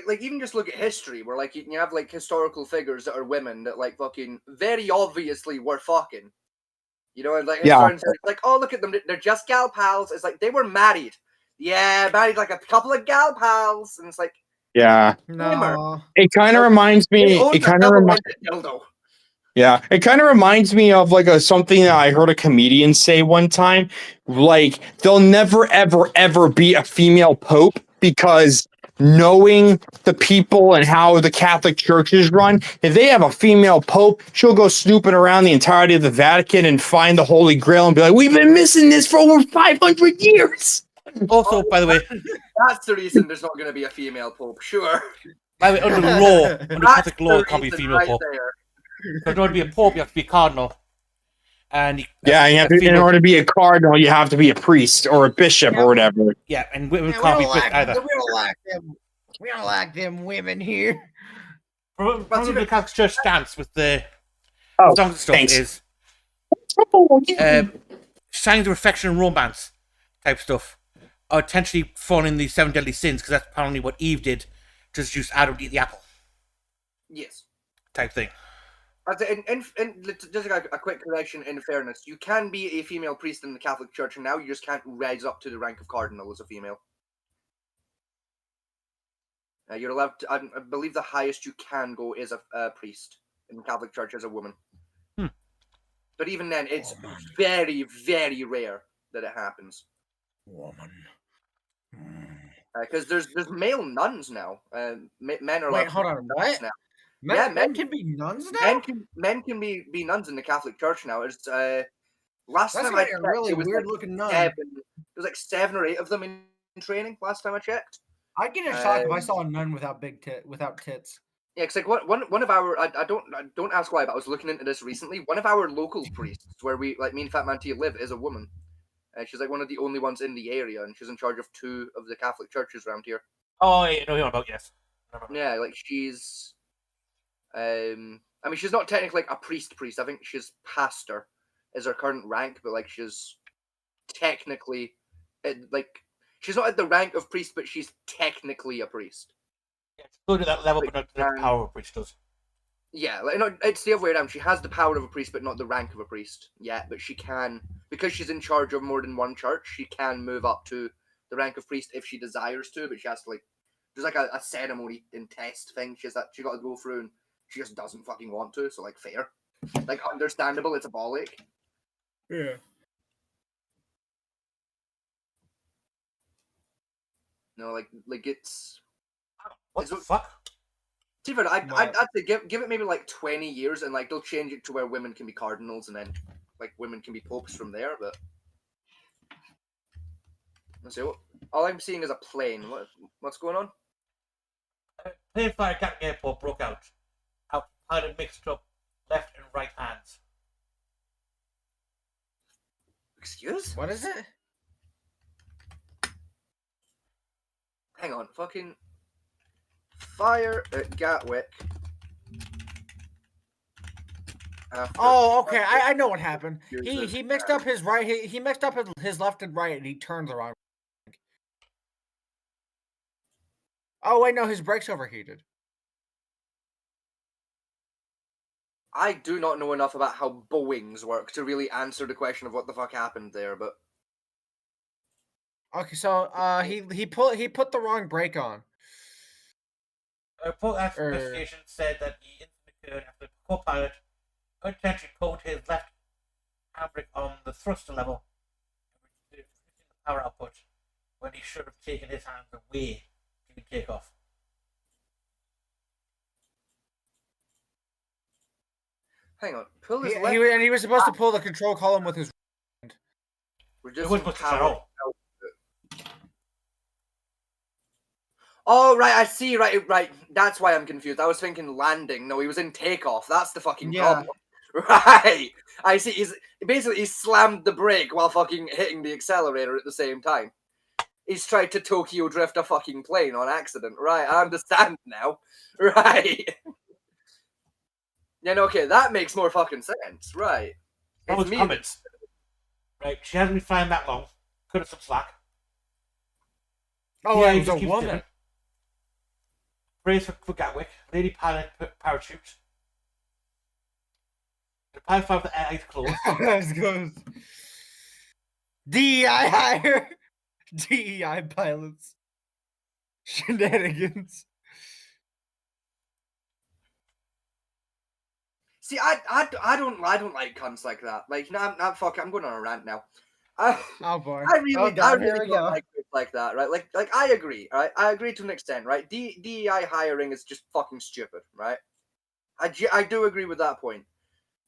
like even just look at history, where like you have like historical figures that are women that like fucking very obviously were fucking. You know, and like it's like, oh, look at them, they're just gal pals. It's like they were married. Yeah, married like a couple of gal pals, and it's like, yeah, No. it kind of reminds me. It kind of reminds. Yeah, it kind of reminds me of like something that I heard a comedian say one time. Like, there'll never, ever, ever be a female pope because knowing the people and how the Catholic Church is run, if they have a female pope, she'll go snooping around the entirety of the Vatican and find the Holy Grail and be like, we've been missing this for over 500 years. Also, by the way, that's the reason there's not going to be a female pope. Sure. By the way, under the law, under Catholic law, it can't be a female pope. in order to be a pope, you have to be a cardinal. And Yeah, you have to, in order to be a cardinal, you have to be a priest or a bishop or whatever. Yeah, and women Yeah, can't be either. We don't like them. We don't like them women here. From the Catholic Church stance with the Oh, songs and stuff thanks. is signs of affection and romance type stuff are potentially falling in the 7 deadly sins, because that's apparently what Eve did to seduce Adam to eat the apple Yes. type thing. Just a quick correction. In fairness, you can be a female priest in the Catholic Church now. You just can't rise up to the rank of cardinal as a female. You're allowed to, I believe the highest you can go is a priest in the Catholic Church as a woman. But even then, it's very, very rare that it happens. Woman. Because there's male nuns now. Men are Wait, allowed hold on. What? now. Men can be nuns now? Men can be nuns in the Catholic Church now. It's last That's time like I checked, a really it was weird like looking nun. There was like 7 or 8 of them in training last time I checked. I'd get a shock if I saw a nun without without tits. Yeah, it's like one of our I don't ask why, but I was looking into this recently. One of our local priests, where me and Fat Man Tia live, is a woman. She's like one of the only ones in the area, and she's in charge of 2 of the Catholic churches around here. Oh, yeah, no, you're about, yes. Yeah, like she's, I mean, she's not technically like a priest. I think she's pastor, is her current rank, but like she's technically, like she's not at the rank of priest, but she's technically a priest. Yeah, it's still to that level, but not to the power of a priest does. Yeah, like, no, it's the other way around. She has the power of a priest, but not the rank of a priest yet. But she can, because she's in charge of more than one church, she can move up to the rank of priest if she desires to. But she has to, like, there's like a ceremony and test thing she got to go through, and she just doesn't fucking want to. So like, fair, like understandable. It's a ball ache. Yeah. No, like it's. What the fuck? Stephen, I'd say give it maybe like 20 years, and like they'll change it to where women can be cardinals, and then like women can be popes from there. But let's see. All I'm seeing is a plane. What's going on? Plane fire at Gatwick Airport broke out. Pilot mixed up left and right hands. Excuse? What is it? Hang on, fucking fire at Gatwick. Oh, okay. I know what happened. He mixed up his right. He mixed up his left and right, and he turned the wrong. Oh wait, no, his brakes overheated. I do not know enough about how Boeings work to really answer the question of what the fuck happened there, but okay, so he put the wrong brake on. A report after the investigation said that the incident occurred after the co-pilot unintentionally pulled his left handbrake on the thruster level, reducing the power output when he should have taken his hands away to take off. hang on, pull his He was supposed to pull the control column with his hand. It was supposed to shut off. Oh, right, I see, right. That's why I'm confused. I was thinking landing. No, he was in takeoff. That's the fucking problem. Right. I see. He slammed the brake while fucking hitting the accelerator at the same time. He's tried to Tokyo drift a fucking plane on accident. Right, I understand now. Right. Yeah, no, okay, that makes more fucking sense. Right. It's me. Comments. Right, she hasn't been flying that long. Could have some slack. Oh, yeah, it was a woman. Brace for Gatwick. Lady pilot parachute. The pilot fire with the eyes closed. Eyes closed. DEI hire. DEI pilots. Shenanigans. See, I don't like cunts like that. Like, no, I'm going on a rant now. Oh boy! I really don't like that, right? Like I agree, right? I agree to an extent, right? DEI hiring is just fucking stupid, right? I do agree with that point.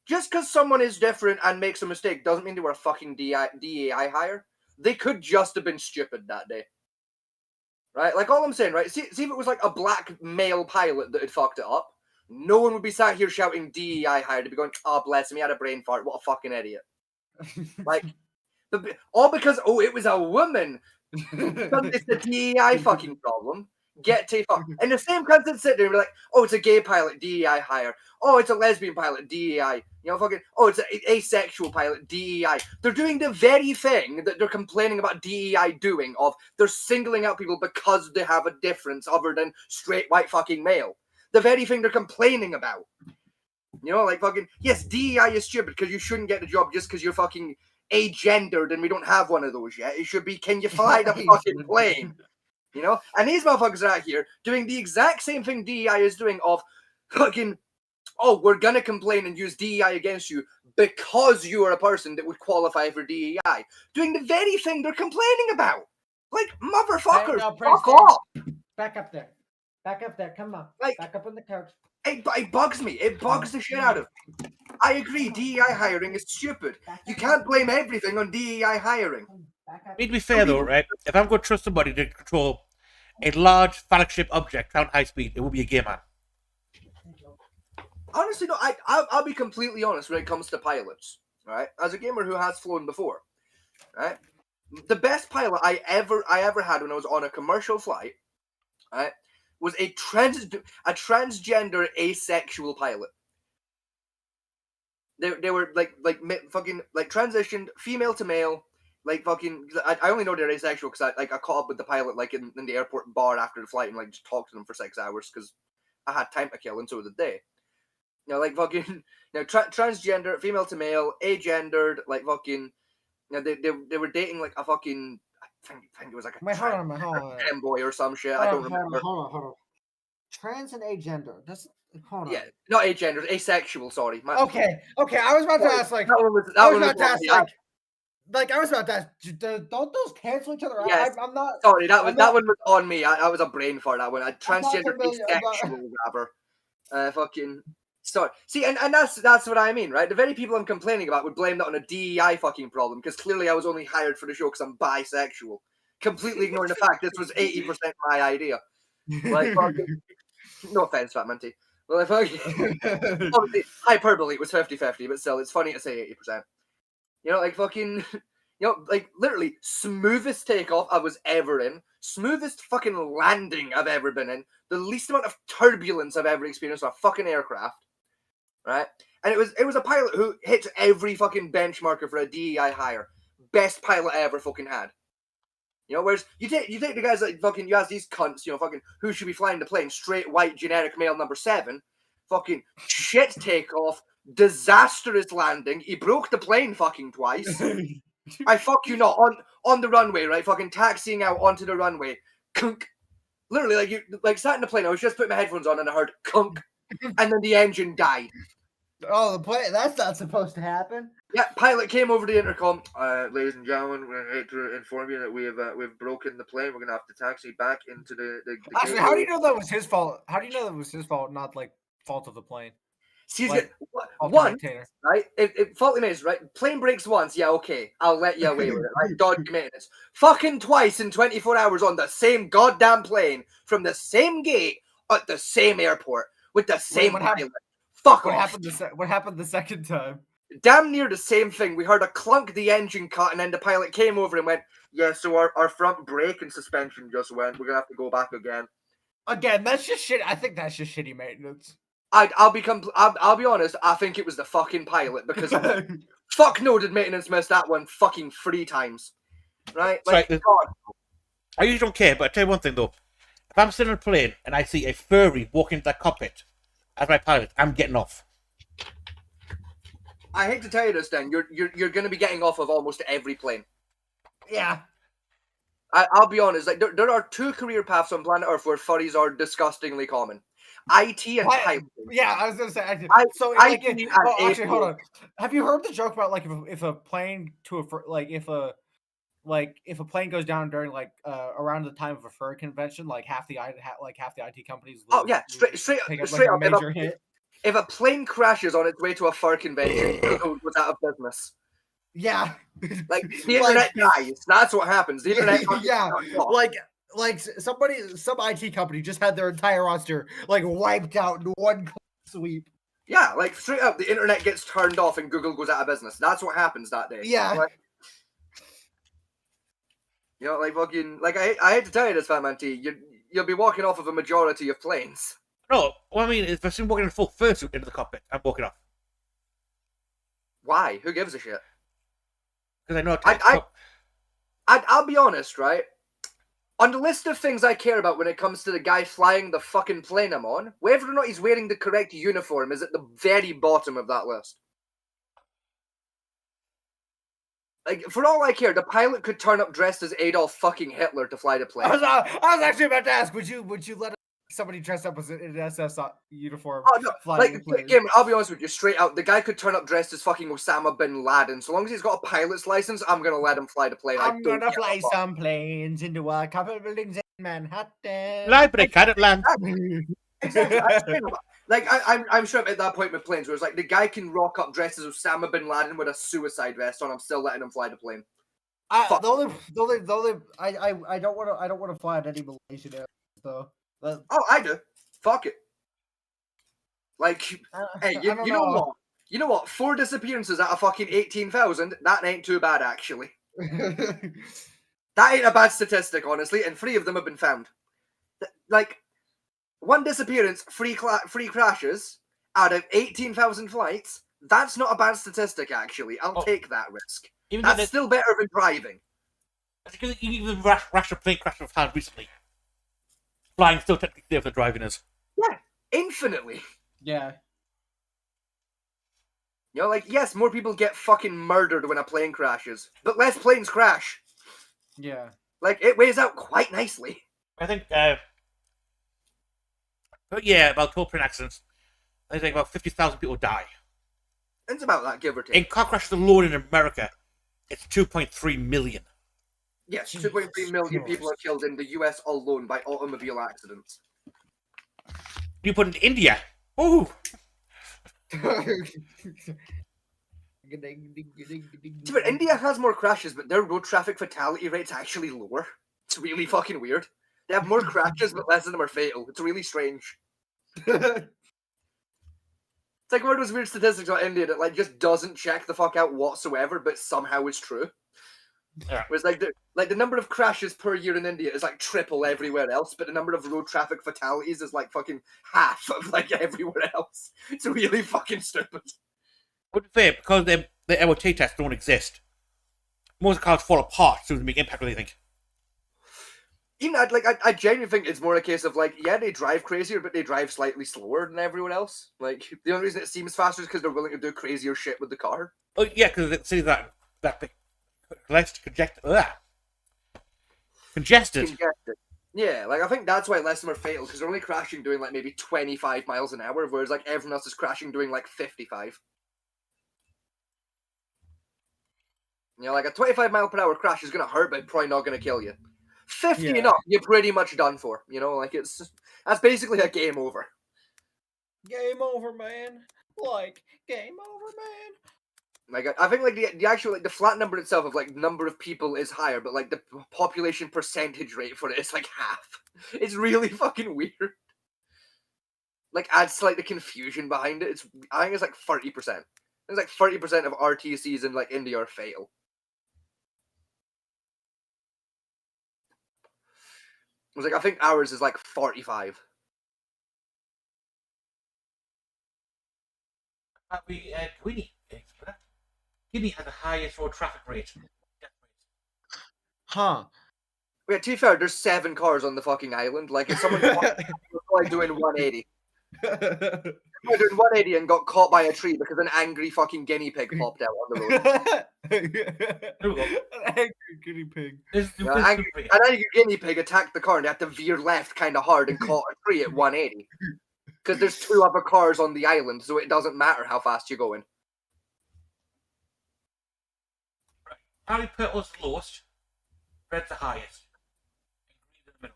Just because someone is different and makes a mistake doesn't mean they were a fucking DEI hire. They could just have been stupid that day, right? Like all I'm saying, right? See if it was like a black male pilot that had fucked it up. no one would be sat here shouting DEI hire. They'd be going, oh, bless him, he had a brain fart. What a fucking idiot. Like, all because, oh, it was a woman. It's the DEI fucking problem. Get to fuck. And the same content sit there and be like, oh, it's a gay pilot, DEI hire. Oh, it's a lesbian pilot, DEI. You know, fucking, oh, it's an asexual pilot, DEI. They're doing the very thing that they're complaining about DEI doing, of they're singling out people because they have a difference other than straight white fucking male. The very thing they're complaining about. You know, like fucking, yes, DEI is stupid because you shouldn't get the job just because you're fucking agendered and we don't have one of those yet. It should be, can you fly the fucking plane? You know? And these motherfuckers are out here doing the exact same thing DEI is doing of fucking, oh, we're gonna complain and use DEI against you because you are a person that would qualify for DEI. Doing the very thing they're complaining about. Like, motherfuckers, fuck off. Back up there. Back up there. Come on. Like, back up on the couch. It bugs me. It bugs the shit out of me. I agree, DEI hiring is stupid. You can't blame everything on DEI hiring. I mean, to be fair though, right? If I'm going to trust somebody to control a large flagship object at high speed, it will be a gay man. Honestly, no. I'll be completely honest when it comes to pilots. Right, as a gamer who has flown before, right, the best pilot I ever had when I was on a commercial flight, right, was a transgender asexual pilot. They were like fucking like transitioned female to male. Like fucking, I only know they're asexual because I caught up with the pilot like in the airport bar after the flight and like just talked to them for 6 hours because I had time to kill and so did they. You know, like fucking, you know, transgender, female to male, agendered, like fucking, you know, they were dating like a fucking, I think it was like a hold on. boy or some shit. I don't remember. Hold on. Trans and agender. Hold on. Yeah, not agender, asexual. Sorry. Okay. I was about to ask like. I was about to ask don't those cancel each other out? Yes. I'm not. Sorry, that one was on me. I was a brain for that one. I transgender asexual grabber. Fucking. Sorry. See, and that's what I mean, right? The very people I'm complaining about would blame that on a DEI fucking problem because clearly I was only hired for the show because I'm bisexual. Completely ignoring the fact this was 80% my idea. Like, fucking, no offense, Fat Minty. Well, if obviously, hyperbole, it was 50-50, but still, it's funny to say 80%. You know, like fucking, you know, like literally smoothest takeoff I was ever in, smoothest fucking landing I've ever been in, the least amount of turbulence I've ever experienced on a fucking aircraft, right? And it was a pilot who hits every fucking benchmarker for a DEI hire. Best pilot I ever fucking had. You know, whereas you take the guys like fucking, you ask these cunts, you know, fucking, who should be flying the plane? Straight white generic male number 7. Fucking shit takeoff, disastrous landing. He broke the plane fucking twice. I fuck you not on the runway, right? Fucking taxiing out onto the runway. Kunk. Literally, like you like sat in the plane. I was just putting my headphones on and I heard kunk, and then the engine died. Oh, the plane. That's not supposed to happen. Yeah, pilot came over the intercom. Ladies and gentlemen, we hate to inform you that we've broken the plane. We're gonna have to taxi back into the Actually, how do you know that was his fault? How do you know that was his fault, not like fault of the plane? See, like, one, right? If faulty maintenance, right? Plane breaks once, yeah, okay, I'll let you away with it. Right? Dodge maintenance. Fucking twice in 24 hours on the same goddamn plane from the same gate at the same airport with the same pilot. Fuck off. What happened the second time? Damn near the same thing. We heard a clunk, the engine cut, and then the pilot came over and went, yeah, so our front brake and suspension just went. We're going to have to go back again. Again, that's just shit. I think that's just shitty maintenance. I'll be honest, I think it was the fucking pilot because fuck no did maintenance miss that one fucking 3 times. Right? Like, God. I usually don't care, but I tell you one thing though. If I'm sitting on a plane and I see a furry walk into that cockpit as my pilot, I'm getting off. I hate to tell you this, then you're going to be getting off of almost every plane. Yeah, I'll be honest. Like there are 2 career paths on planet Earth where furries are disgustingly common: IT and piloting. Yeah, I was going to say. Actually, hold on. Have you heard the joke about like if a plane if a plane goes down during like around the time of a fur convention, like half the IT companies. Oh yeah, straight up. If a plane crashes on its way to a fur convention, it was out of business. Yeah. Like, the internet dies. That's what happens. The internet yeah. Like some IT company just had their entire roster, like, wiped out in one Sweep. Yeah, like straight up, the internet gets turned off and Google goes out of business. That's what happens that day. Yeah. Like, you know, like fucking, like I hate to tell you this, Fat Man T, you'll be walking off of a majority of planes. No, well, I mean, if I've seen walking in full fursuit into the cockpit, I'm walking off. Why? Who gives a shit? Because I know I'll be honest, right? On the list of things I care about when it comes to the guy flying the fucking plane I'm on, whether or not he's wearing the correct uniform is at the very bottom of that list. Like, for all I care, the pilot could turn up dressed as Adolf fucking Hitler to fly the plane. I was actually about to ask, would you let somebody dressed up as an SS uniform Oh, no. fly Like, the plane? Cameron, I'll be honest with you, straight out, the guy could turn up dressed as fucking Osama bin Laden. So long as he's got a pilot's license, I'm gonna let him fly the plane. I'm gonna fly some planes into our couple buildings in Manhattan. Fly, but I can't land. Like, I'm sure at that point with planes where it's like the guy can rock up dressed as Osama bin Laden with a suicide vest on. I'm still letting him fly the plane. I don't want to fly at any Malaysian airlines though. Oh, I do. Fuck it. Like, hey, you know what? You know what? 4 disappearances out of fucking 18,000. That ain't too bad, actually. That ain't a bad statistic, honestly, and 3 of them have been found. Like, 1 disappearance, 3 crashes out of 18,000 flights. That's not a bad statistic, actually. I'll take that risk. That's still better than driving. Even the Russia plane crash we've had recently. Flying still technically clear for driving is. Yeah, infinitely. Yeah. You know, like, yes, more people get fucking murdered when a plane crashes, but less planes crash. Yeah. Like, it weighs out quite nicely. I think, but yeah, about 12 plane accidents. I think about 50,000 people die. It's about that, give or take. In car crashes alone in America, it's 2.3 million. Yes, 2.3 million people are killed in the US alone by automobile accidents. You put in India. Oh, But India has more crashes, but their road traffic fatality rate's actually lower. It's really fucking weird. They have more crashes, but less of them are fatal. It's really strange. It's like one of those weird statistics about India that like just doesn't check the fuck out whatsoever, but somehow is true. Yeah. Whereas like the number of crashes per year in India is like triple everywhere else, but the number of road traffic fatalities is like fucking half of like everywhere else. It's really fucking stupid. but fair, because the MOT tests don't exist. Most cars fall apart as soon as they make impact with anything. Even I genuinely think it's more a case of like, yeah, they drive crazier, but they drive slightly slower than everyone else. Like the only reason it seems faster is because they're willing to do crazier shit with the car. Oh yeah, because it says that big. Congested. Yeah, like I think that's why less of them are fatal because they're only crashing doing like maybe 25 miles an hour, whereas like everyone else is crashing doing like 55. You know, like a 25 mile per hour crash is gonna hurt, but probably not gonna kill you. 50 and up, you're pretty much done for. You know, like that's basically a game over. Game over, man. Like game over, man. Like I think like the actual like the flat number itself of like number of people is higher, but like the population percentage rate for it is like half. It's really fucking weird. Like adds to like the confusion behind it. I think it's like 30%. It's like 30% of RTCs in like India are fatal. It was like I think ours is like 45. Guinea has the highest road traffic rate. Huh. Yeah, to be fair, there's 7 cars on the fucking island. Like if someone was doing 180. Doing 180 and got caught by a tree because an angry fucking guinea pig popped out on the road. Angry guinea pig. An angry guinea pig attacked the car and they had to veer left kind of hard and caught a tree at 180. Because there's 2 other cars on the island, so it doesn't matter how fast you're going. Harry Potter's the lowest, Red's the highest, and Green's in the middle.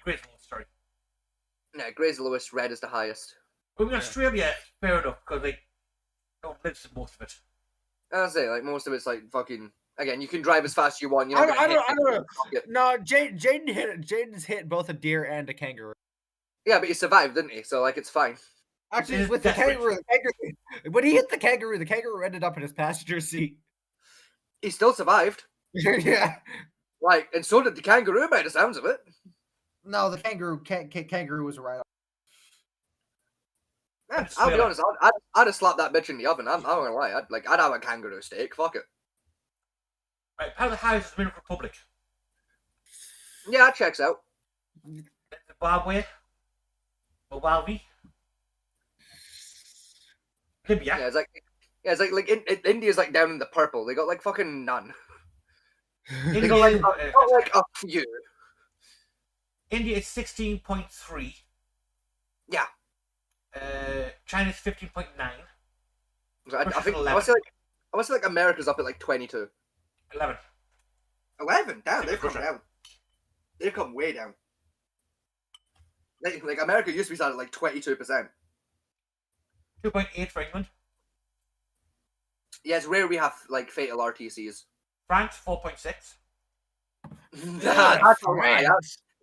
Grey's the lowest, sorry. Yeah, Grey's the lowest, Red is the highest. But in Australia, fair enough, because they don't listen to most of it. I'll say, like, most of it's like fucking. Again, you can drive as fast as you want. I don't know. No, Jaden's hit both a deer and a kangaroo. Yeah, but he survived, didn't he? So, like, it's fine. Actually, It is with the desperate. kangaroo, when he hit the kangaroo ended up in his passenger seat. He still survived. Yeah. Like, and so did the kangaroo by the sounds of it. No, the kangaroo was right. Yeah, I'll be honest, I'd have slapped that bitch in the oven. I'm not gonna lie. I'd have a kangaroo steak. Fuck it. Right, how the hell is the Dominican Republic? Yeah, that checks out. Zimbabwe, Malawi, Libya. Yeah, it's like India's like down in the purple. They got like fucking none. They India, got like a few. India is 16.3. Yeah. China's 15.9. I think 11. I would say like America's up at like 22. 11. 11? Damn, they've come Russia. down. They've come way down. Like America used to be started at like 22%. 2.8 for England. Yeah, it's rare we have like fatal RTCs. France 4.6. That's a lie.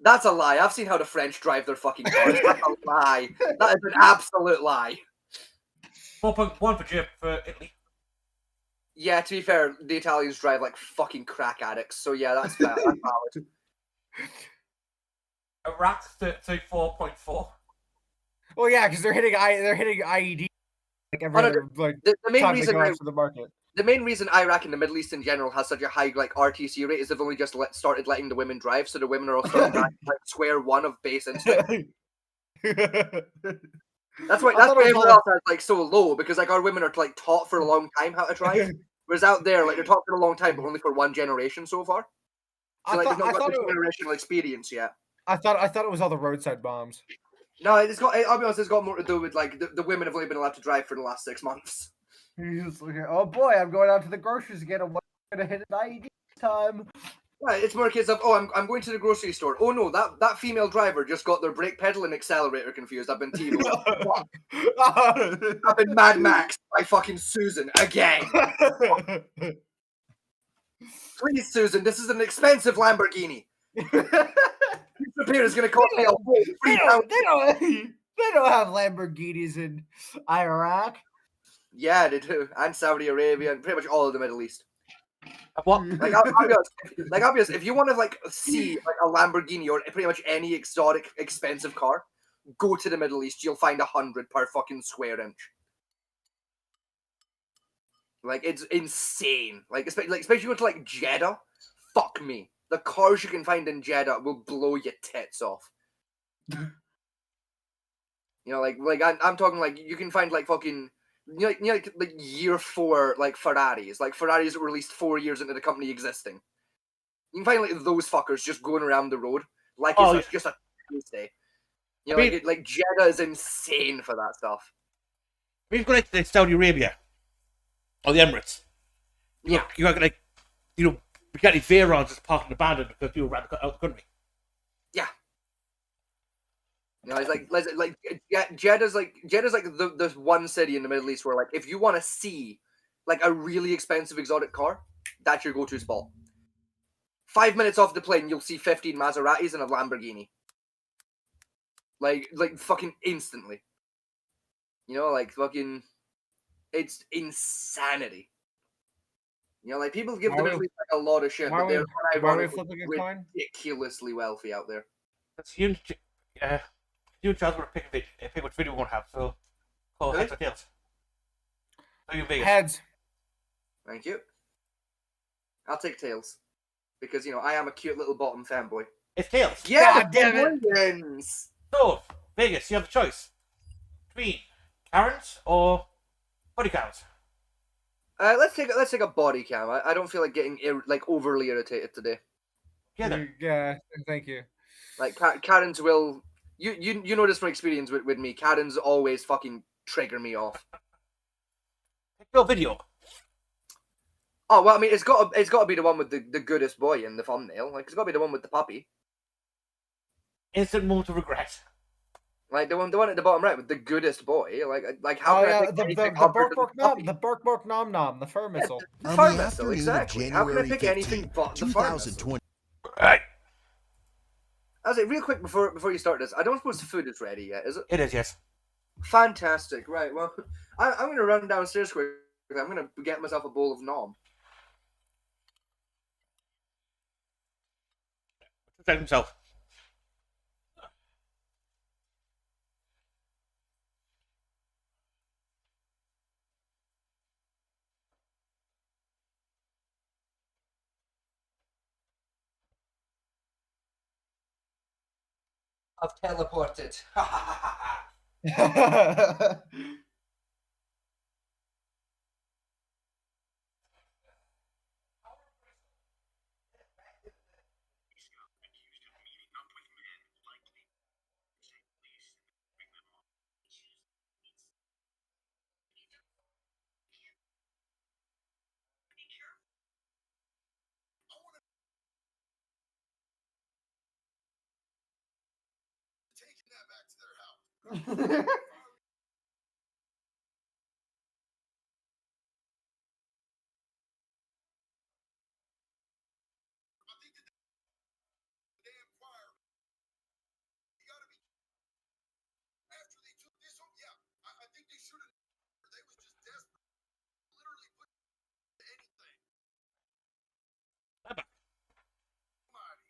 That's a lie. I've seen how the French drive their fucking cars. That's a lie. That is an absolute lie. 4.1 for Italy. Yeah, to be fair, the Italians drive like fucking crack addicts. So yeah, that's fair. That's valid. Iraq 34.4. Well, yeah, because they're hitting IED like every other like The main time they reason go out to the market. the main reason Iraq and the Middle East in general has such a high like RTC rate is they've only just started letting the women drive, so the women are all starting back to, like square one of base instinct. That's why everyone else is like so low, because like our women are like taught for a long time how to drive, whereas out there like they're taught for a long time but only for one generation so far. So like they've not got the generational experience yet. I thought it was all the roadside bombs. No, I'll be honest, it's got more to do with like the women have only been allowed to drive for the last 6 months. He's like, oh boy, I'm going out to the groceries again. I'm gonna hit an IED time. Right, it's more a case of, oh, I'm going to the grocery store. Oh no, that female driver just got their brake pedal and accelerator confused. I've been T-boned. I've been Mad Max by fucking Susan again. Please, Susan, this is an expensive Lamborghini. Repair is going to cost me a whole they don't have Lamborghinis in Iraq. Yeah, they do, and Saudi Arabia, and pretty much all of the Middle East. What? Like, I'll be honest, if you want to like see like a Lamborghini or pretty much any exotic, expensive car, go to the Middle East. You'll find 100 per fucking square inch. Like, it's insane. Like especially go to like Jeddah. Fuck me. The cars you can find in Jeddah will blow your tits off. You know, like I'm talking like you can find like fucking like year 4 like Ferraris that were released 4 years into the company existing. You can find like those fuckers just going around the road like it's just a Tuesday. You know, like Jeddah is insane for that stuff. We've got like Saudi Arabia or the Emirates. Yeah, you got like we got these Veyrons just parked and abandoned because people ran out of the country. Yeah. You know, it's like Jeddah's like the one city in the Middle East where like if you want to see like a really expensive exotic car, that's your go-to spot. 5 minutes off the plane, you'll see 15 Maseratis and a Lamborghini. Like fucking instantly. You know, like fucking, it's insanity. You know, like people give the Middle East like a lot of shit, but they're ridiculously wealthy out there. That's you and Charles were pick which video we want to have. So, call heads or tails. So you Vegas. Heads. Thank you. I'll take tails because I am a cute little bottom fanboy. It's tails. Yeah, God damn it. So Vegas, you have a choice between Karens or body cams. Let's take a body cam. I don't feel like getting overly irritated today. Yeah, thank you. Like Karens will. You know this from experience with me. Karens always fucking trigger me off. Your video. Oh well, I mean, it's got to be the one with the goodest boy in the thumbnail. Like, it's got to be the one with the puppy. Instant moment of regret. Like the one at the bottom right with the goodest boy. Like how can I pick anything other than the puppy? The Bork Nom Nom, the fur missile. The fur missile, exactly. How can I pick anything but the fur missile? Right. I was like, real quick before you start this, I don't suppose the food is ready yet, is it? It is, yes. Fantastic. Right. Well, I'm going to run downstairs quick. I'm going to get myself a bowl of nom. Protect himself. I've teleported.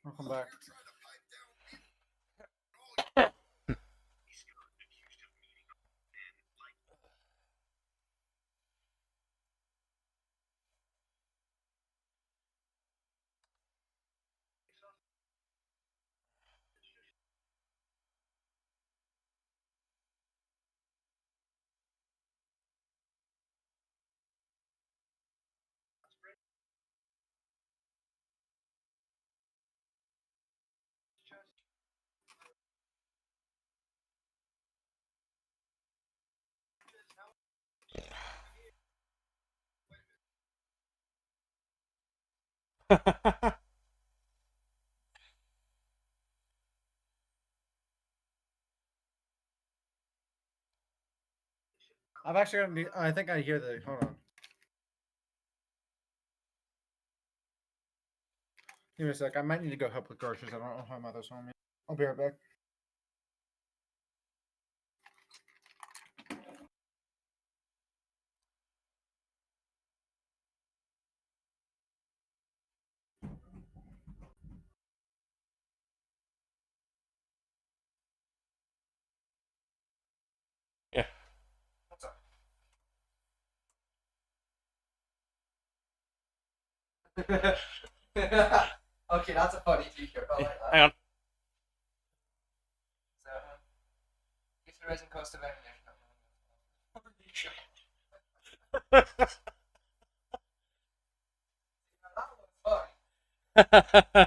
Welcome back. I've actually gonna be. I think I hear the. Hold on. Give me a sec. I might need to go help with groceries. I don't know how my mother's home yet. I'll be right back. Yeah. What's up? Okay, that's a funny t-shirt. I like that. Hang on. So, use the resin cost of ammunition. That was fun.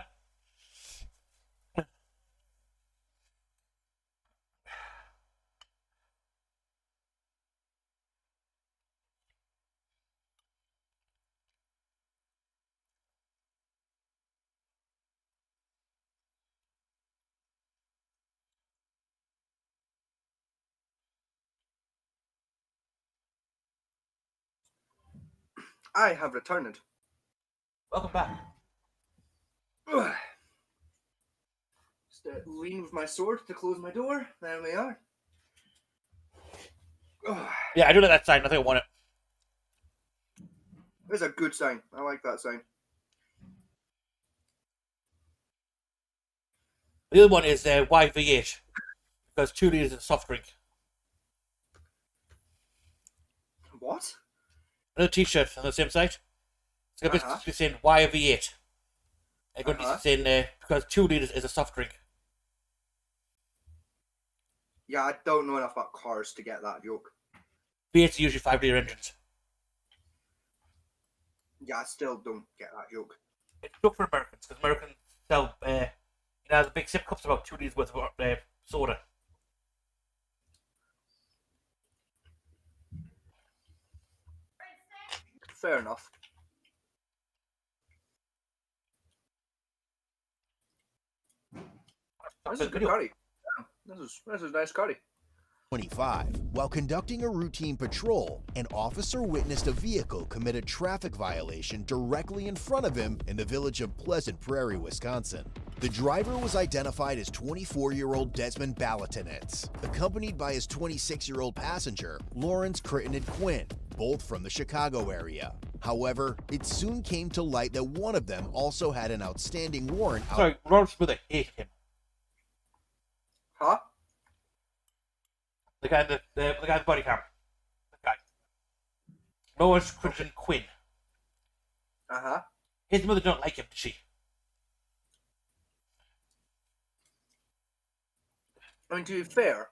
I have returned. Welcome back. Just lean with my sword to close my door. There we are. Yeah, I do like that sign. I think I want it. It's a good sign. I like that sign. The other one is YV8 because 2 liters is a soft drink. What? Another T-shirt on the same site. It's going to Uh-huh. be saying YV8. I'm going to Uh-huh. be saying because 2 liters is a soft drink. Yeah, I don't know enough about cars to get that joke. V8's are usually 5-liter engines. Yeah, I still don't get that joke. It's a joke for Americans because Americans sell the big sip cups about 2 liters worth of soda. Fair enough. This is good curry. Yeah, this is nice curry. 25. While conducting a routine patrol, an officer witnessed a vehicle commit a traffic violation directly in front of him in the village of Pleasant Prairie, Wisconsin. The driver was identified as 24-year-old Desmond Balatinitz, accompanied by his 26-year-old passenger, Lawrence Crittenden Quinn, both from the Chicago area. However, it soon came to light that one of them also had an outstanding warrant out. Sorry, Lawrence Smith, I hate him. Huh? The guy in the body cam. The guy. Lawrence Crittenden Quinn. Uh-huh. His mother don't like him, does she? I mean, to be fair,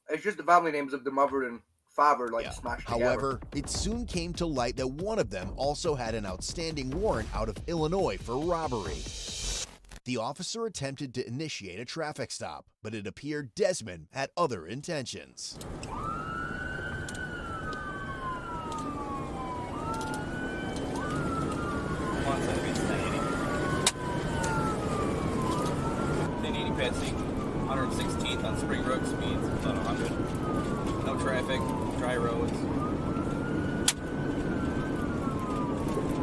it's just the family names of the mother and father, like, smashed together. However, it soon came to light that one of them also had an outstanding warrant out of Illinois for robbery. The officer attempted to initiate a traffic stop, but it appeared Desmond had other intentions. Patsy, 116th on Springbrook, speeds about 100. No traffic, dry roads.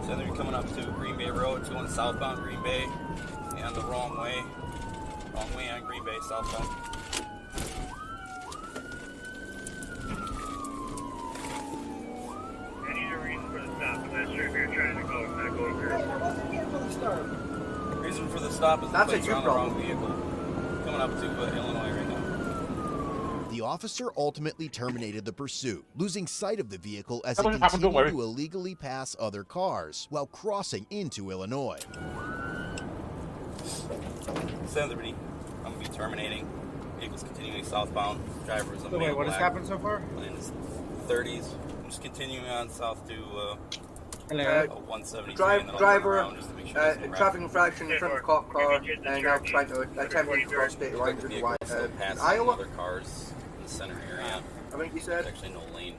So they're coming up to Green Bay Road, going southbound Green Bay, and the wrong way on Green Bay southbound. I need a reason for the stop. I'm not sure if you're trying to go here. Reason for the stop is the That's a plates you are on the wrong problem. vehicle. Coming up to Illinois right now. The officer ultimately terminated the pursuit, losing sight of the vehicle as it That doesn't happen, don't continued worry. to illegally pass other cars while crossing into Illinois. Send Liberty. I'm going to be terminating. Vehicle's continuing southbound. Driver is a So male wait, what has black, happened so far? in his 30s. I'm just continuing on south to Hello. 173. Drive, and then I'll turn driver, around just to make sure there's no traffic infraction in front of a cop car, and now trying to attempt to cross state The lines in vehicle is still passing Iowa. other cars in the center area. I think he There's said. actually no lane.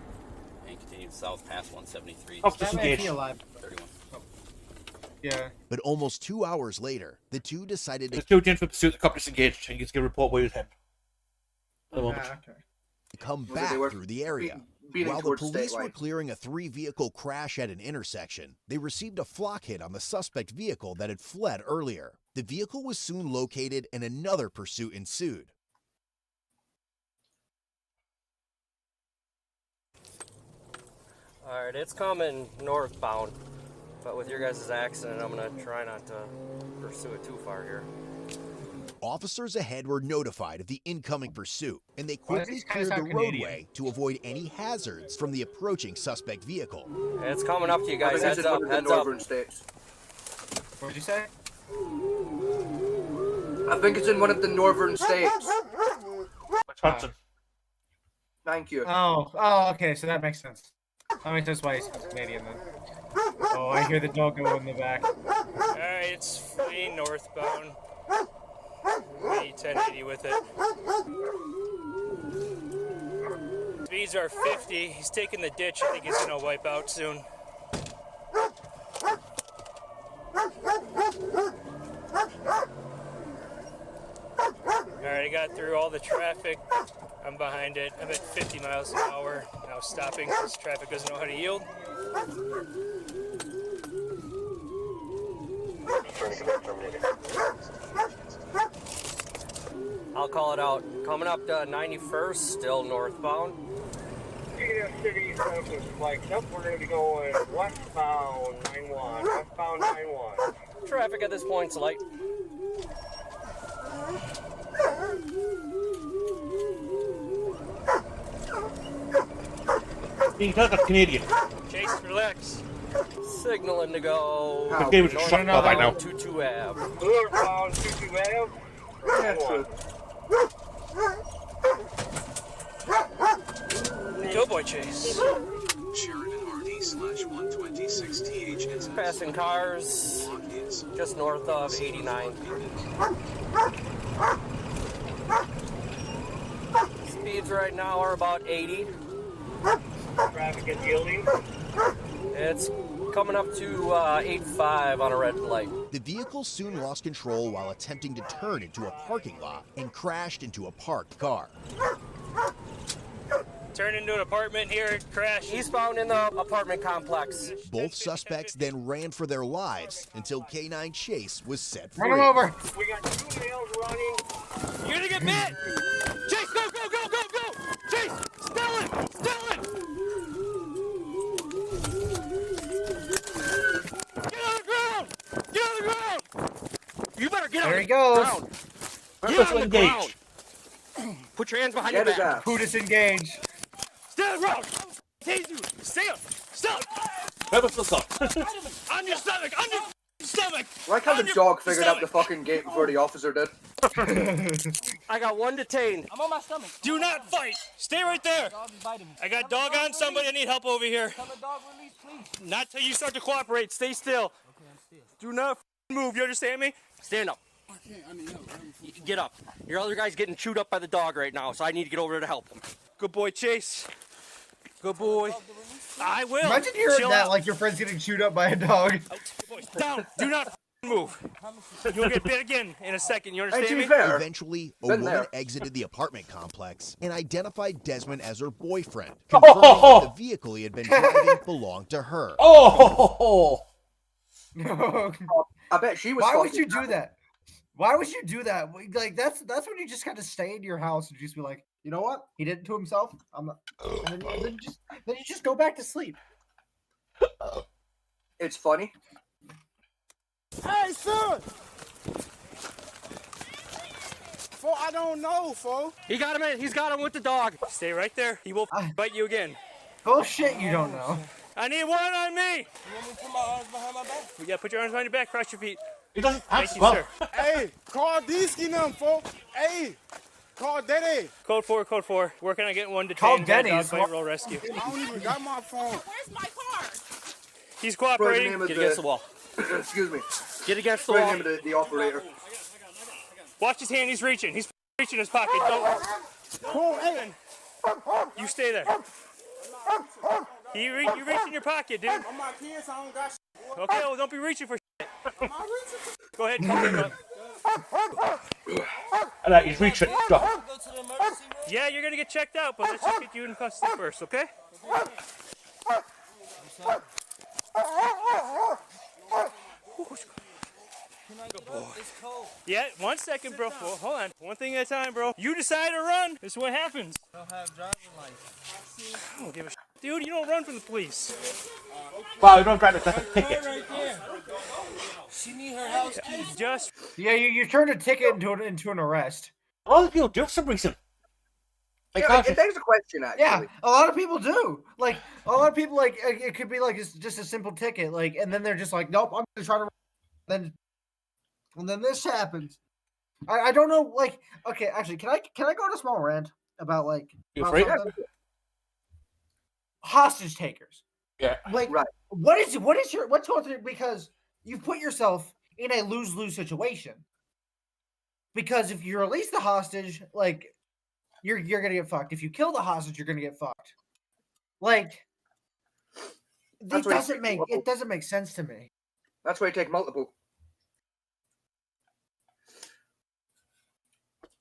And continue south past 173. Oh, That disengage. makes me alive. 31. Yeah. But almost 2 hours later, the two decided to There's two gents with pursuit. The cop disengaged, and you just get a report where he was heading. At the moment. Okay. come Well, back they were through the area. Beating While the towards police state were line. clearing a 3-vehicle crash at an intersection, they received a flock hit on the suspect vehicle that had fled earlier. The vehicle was soon located and another pursuit ensued. Alright, it's coming northbound, but with your guys' accident, I'm gonna try not to pursue it too far here. Officers ahead were notified of the incoming pursuit, and they Why does quickly these guys cleared the sound Canadian? roadway to avoid any hazards from the approaching suspect vehicle. It's coming up to you I guys, think heads it's up, one of the heads up. northern states. What'd you say? I think it's in one of the northern states. Wisconsin. Thank you. Oh, okay, so that makes sense. That makes sense why he's Canadian then. Oh, I hear the dog go in the back. Alright, it's fleeing northbound. Maybe 1080 with it. Speeds are 50. He's taking the ditch. I think he's gonna wipe out soon. Alright, I got through all the traffic. I'm behind it. I'm at 50 miles an hour. Now stopping because traffic doesn't know how to yield. I'll call it out. Coming up to 91st, still northbound. City Services flags up. We're going to be going westbound 91. Westbound 91. Traffic at this point's light. Being told that's Canadian. Chase, relax. Signaling to go. How? They would just shut up by now. 22 Ave. Northbound 22 Ave. Yeah, true. Doughboy Chase. Sheridan RD/126TH. Passing cars just north of 89. Speeds right now are about 80. Traffic is yielding. It's coming up to 85 on a red light. The vehicle soon lost control while attempting to turn into a parking lot and crashed into a parked car. turned into an apartment here, crashed. Eastbound in the apartment complex. Both suspects then ran for their lives until K9 Chase was set free. Run him over. We got 2 males running. You're gonna get bit! Chase, go, go, go, go, go! Chase, still it! Still it! Get on the ground! Get on the ground! You better get on There the he goes. ground! Get Purpose on the engaged. ground! Put your hands behind Get your his back. ass. Who disengage? Stay on the ground! Tase you! Stay up! Stop! Purpose assault. On your stomach! On your stomach! Like how On the your dog figured out the stomach. fucking gate before the officer did. I got 1 detained. I'm on my stomach. Do not fight. Stay right there. I got dog on somebody. I need help over here. Not till you start to cooperate. Stay still. Do not move. You understand me? Stand up. Get up. Your other guy's getting chewed up by the dog right now, so I need to get over there to help him. Good boy, Chase. Good boy. I will. Imagine hearing Chill that out. like your friend's getting chewed up by a dog. Down. Do not move. You'll get bit again in a second. You And to understand be me? fair, Eventually, a Been woman there. exited the apartment complex and identified Desmond as her boyfriend, confirming that the vehicle he had been driving belonged to her. Oh! I bet she was. Why would fucking you do that? Why would you do that? Like that's when you just kind of stay in your house and just be like, you know what? He did it to himself. I'm not. And then you just go back to sleep. It's funny. Hey, son! Fo, I don't know, fo. He got him in. He's got him with the dog. Stay right there. He will bite you again. Bullshit, you don't know. I need one on me. You want me to put my arms behind my back? Yeah, put your arms behind your back. Cross your feet. He doesn't have Thank you, well, sir. Hey, call Deesky them, fo. Hey, call Daddy. Code 4, code 4. Working on getting one Call detained. Got a Denny's. dog bite roll rescue. I don't even got my phone. Where's my car? He's What's the cooperating. name of Get against the wall. Excuse me. Get against the What's the wall. name of the operator? Watch his hand. He's reaching. He's reaching his pocket. Don't. Fo, hey. You stay there. You reach in your pocket, dude. On my kids, I don't got shit. Okay, well, don't be reaching for shit. Am I reaching? Go ahead. Call him up. he's reaching. Stop. Yeah, you're gonna get checked out, but let's just get you in custody first, okay? Yeah, 1 second, bro. Well, hold on. One thing at a time, bro. You decide to run. This is what happens. I don't have driving license. I don't give a shit. Dude, you don't run from the police. Wow, you don't drive the ticket. She need her house keys. Just Yeah, you turned a ticket into an arrest. A lot of people do for some reason. Like, Yeah, it begs a question, actually. Yeah, a lot of people do. Like a lot of people, like it could be like it's just a simple ticket, like, and then they're just like, nope, I'm gonna try to. And then this happens. I don't know. Like, okay, actually, can I go on a small rant about like You about afraid? something? Hostage takers? Yeah. Like, Right. what's going through? Because you've put yourself in a lose-lose situation. Because if you release the hostage, like, you're gonna get fucked. If you kill the hostage, you're gonna get fucked. Like, That's why you it doesn't make sense to me. That's why you take multiple.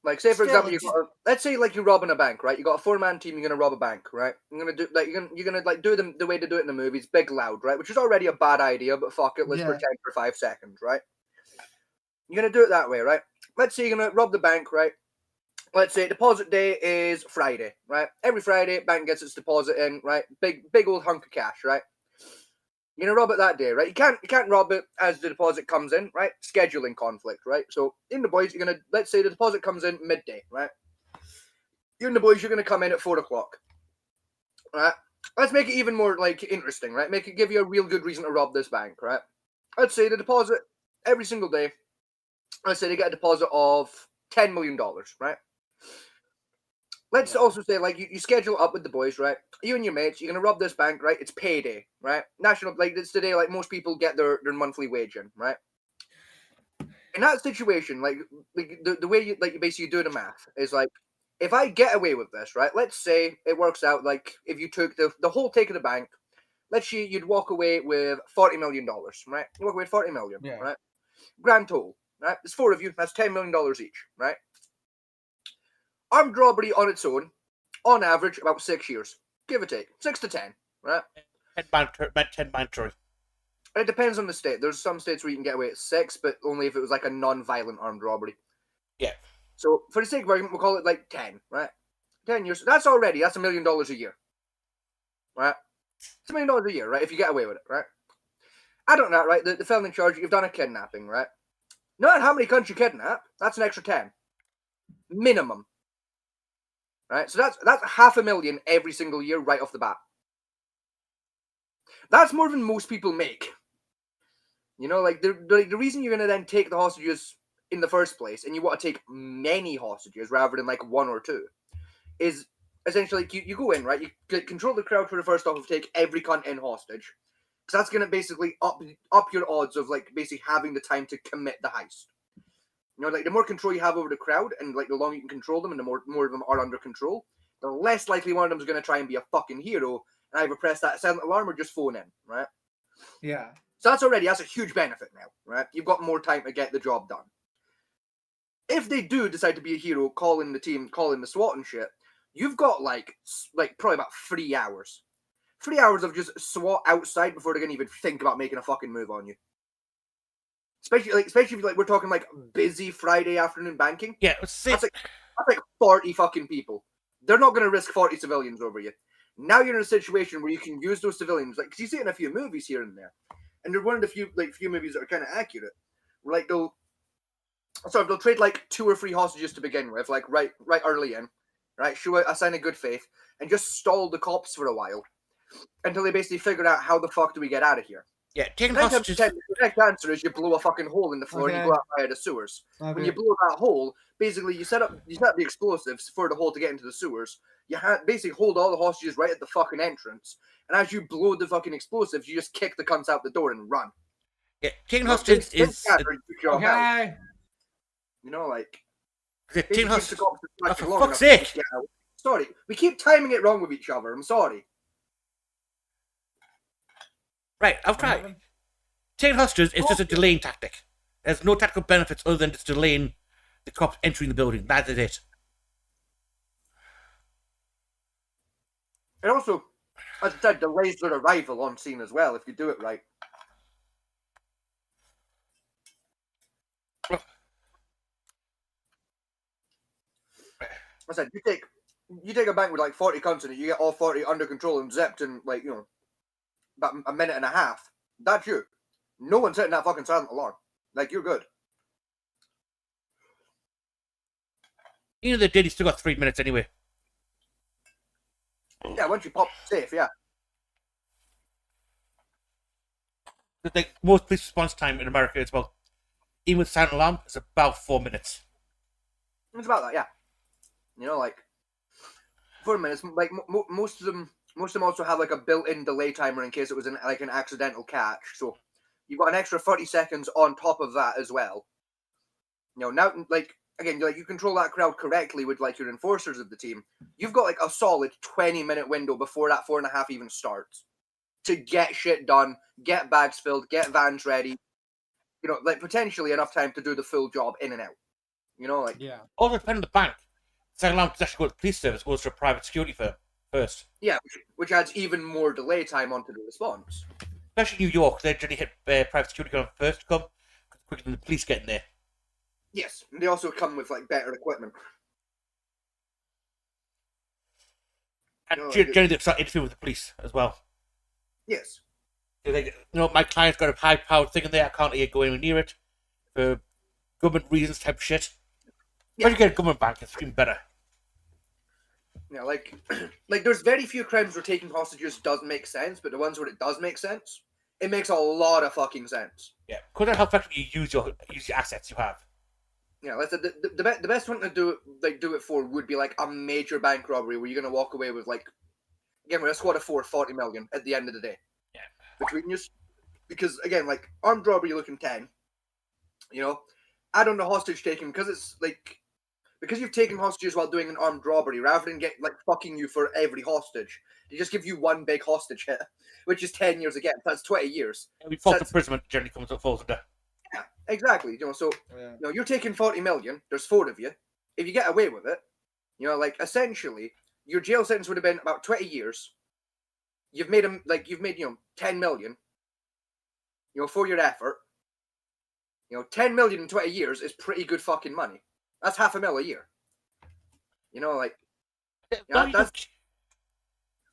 Like, say for Still, example, let's say like you're robbing a bank, right? You got a 4-man team. You're gonna rob a bank, right? You're gonna do like you're gonna like do them the way to do it in the movies, big loud, right? Which is already a bad idea, but fuck it, let's Yeah. pretend for 5 seconds, right? You're gonna do it that way, right? Let's say you're gonna rob the bank, right? Let's say deposit day is Friday, right? Every Friday, bank gets its deposit in, right? Big old hunk of cash, right? You're gonna rob it that day, right? You can't rob it as the deposit comes in, right? Scheduling conflict, right? So in the boys, let's say the deposit comes in midday, right? You and the boys, you're gonna come in at 4 o'clock, right? Let's make it even more like interesting, right? Give you a real good reason to rob this bank, right? Let's say the deposit every single day. Let's say they get a deposit of $10 million, right? Let's also say, like, you schedule up with the boys, right? You and your mates, you're going to rob this bank, right? It's payday, right? It's today, like, most people get their monthly wage in, right? In that situation, like the way you basically do the math is, like, if I get away with this, right? Let's say it works out, like, if you took the whole take of the bank, let's say you'd walk away with $40 million, right? You walk away with $40 million, Yeah. right? Grand total, right? There's 4 of you, that's $10 million each, right? Armed robbery on its own, on average, about 6 years, give or take, 6 to 10, right? 10 mandatory. It depends on the state. There's some states where you can get away at 6, but only if it was like a non-violent armed robbery. Yeah. So for the sake of argument, we'll call it like 10, right? 10 years. That's $1 million a year, right? It's $1 million a year, right? If you get away with it, right? Add on that, right? The felony charge, you've done a kidnapping, right? No matter how many cunts you kidnap, that's an extra 10. Minimum. Right? So that's $500,000 every single year right off the bat. That's more than most people make. You know, like the reason you're going to then take the hostages in the first place, and you want to take many hostages rather than like 1 or 2, is essentially you go in, right? You control the crowd for the first off of take every cunt in hostage. Because that's going to basically up your odds of like basically having the time to commit the heist. You know, like the more control you have over the crowd, and like the longer you can control them, and the more of them are under control, the less likely one of them is going to try and be a fucking hero and either press that silent alarm or just phone in, right? Yeah. So that's a huge benefit now, right? You've got more time to get the job done. If they do decide to be a hero, calling the team, calling the SWAT and shit, you've got like probably about 3 hours. 3 hours of just SWAT outside before they're gonna even think about making a fucking move on you. Especially if like we're talking like busy Friday afternoon banking. Yeah, that's like 40 fucking people. They're not gonna risk 40 civilians over you. Now you're in a situation where you can use those civilians, like, because you see it in a few movies here and there, and they're one of the few movies that are kind of accurate. Where, like they'll trade like 2 or 3 hostages to begin with, like right early in, right? Show a sign of good faith, and just stall the cops for a while until they basically figure out how the fuck do we get out of here. Yeah, taking hostages. The correct answer is you blow a fucking hole in the floor and you go out via the sewers. Okay. When you blow that hole, basically you set up the explosives for the hole to get into the sewers. You basically hold all the hostages right at the fucking entrance, and as you blow the fucking explosives, you just kick the cunts out the door and run. Yeah, taking hostages is okay. You know, like taking hostages. For fuck's sake! Sorry, we keep timing it wrong with each other. I'm sorry. Right, I'll try. Taking hostages is just a delaying tactic. There's no tactical benefits other than just delaying the cops entering the building. That is it. And also, as I said, delays their arrival on scene as well if you do it right. I said, you take a bank with like 40 cunts in it, you get all 40 under control and zipped in like, you know, about a minute and a half. That's you. No one's hitting that fucking silent alarm. Like, you're good. You know, they did. He still got 3 minutes anyway. Yeah, once you pop safe, yeah. Like most police response time in America, it's about, even with silent alarm, it's about 4 minutes. It's about that, yeah. You know, like 4 minutes. Like most of them also have like a built-in delay timer in case it was an accidental catch. So you've got an extra 30 seconds on top of that as well. You know, now like again, like you control that crowd correctly with like your enforcers of the team. You've got like a solid 20-minute window before that 4.5 even starts to get shit done, get bags filled, get vans ready. You know, like potentially enough time to do the full job in and out. You know, like yeah. Also, depending on the bank, silent alarm does actually go to the police service, goes to a private security firm first. Yeah, which adds even more delay time onto the response. Especially New York, they generally hit private security firm first to come, quicker than the police getting there. Yes, and they also come with like better equipment. And generally they start interviewing with the police as well. Yes. Like, you know, my client's got a high-powered thing in there, I can't go anywhere near it for government reasons type of shit. When you get a government bank, it's even better. Yeah, like there's very few crimes where taking hostages doesn't make sense, but the ones where it does make sense, it makes a lot of fucking sense. Yeah, because of how effectively you use your assets you have. Yeah, like the best one to do it for would be like a major bank robbery where you're gonna walk away with like, again, with a squad of 40 million at the end of the day. Yeah. Between you, because again, like armed robbery, you're looking 10. You know, add on the hostage taking because it's like. Because you've taken hostages while doing an armed robbery, rather than get like fucking you for every hostage, they just give you one big hostage hit, which is 10 years again. That's 20 years. False imprisonment generally falls under. Yeah, exactly. You know, so you know, you're taking 40 million. There's 4 of you. If you get away with it, you know, like essentially, your jail sentence would have been about 20 years. You've made 10 million, for your effort. 10 million in 20 years is pretty good fucking money. That's $500,000 a year. As long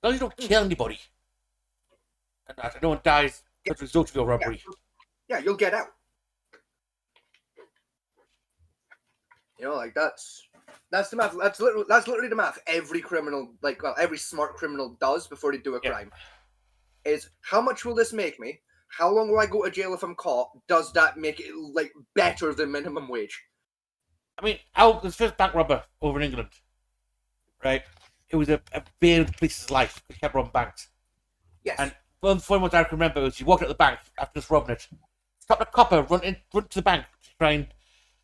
as you don't kill anybody. And that no one dies as a result of your robbery. Yeah, you'll get out. That's the math. That's literally the math. Every criminal, every smart criminal does before they do a crime. Is how much will this make me? How long will I go to jail if I'm caught? Does that make it better than minimum wage? I mean, the first bank robber over in England, right? It was a bane of the police's life. He kept robbing banks. Yes. And one of the funny ones I can remember was he walked out the bank after just robbing it. Stopped a copper, run to the bank to try and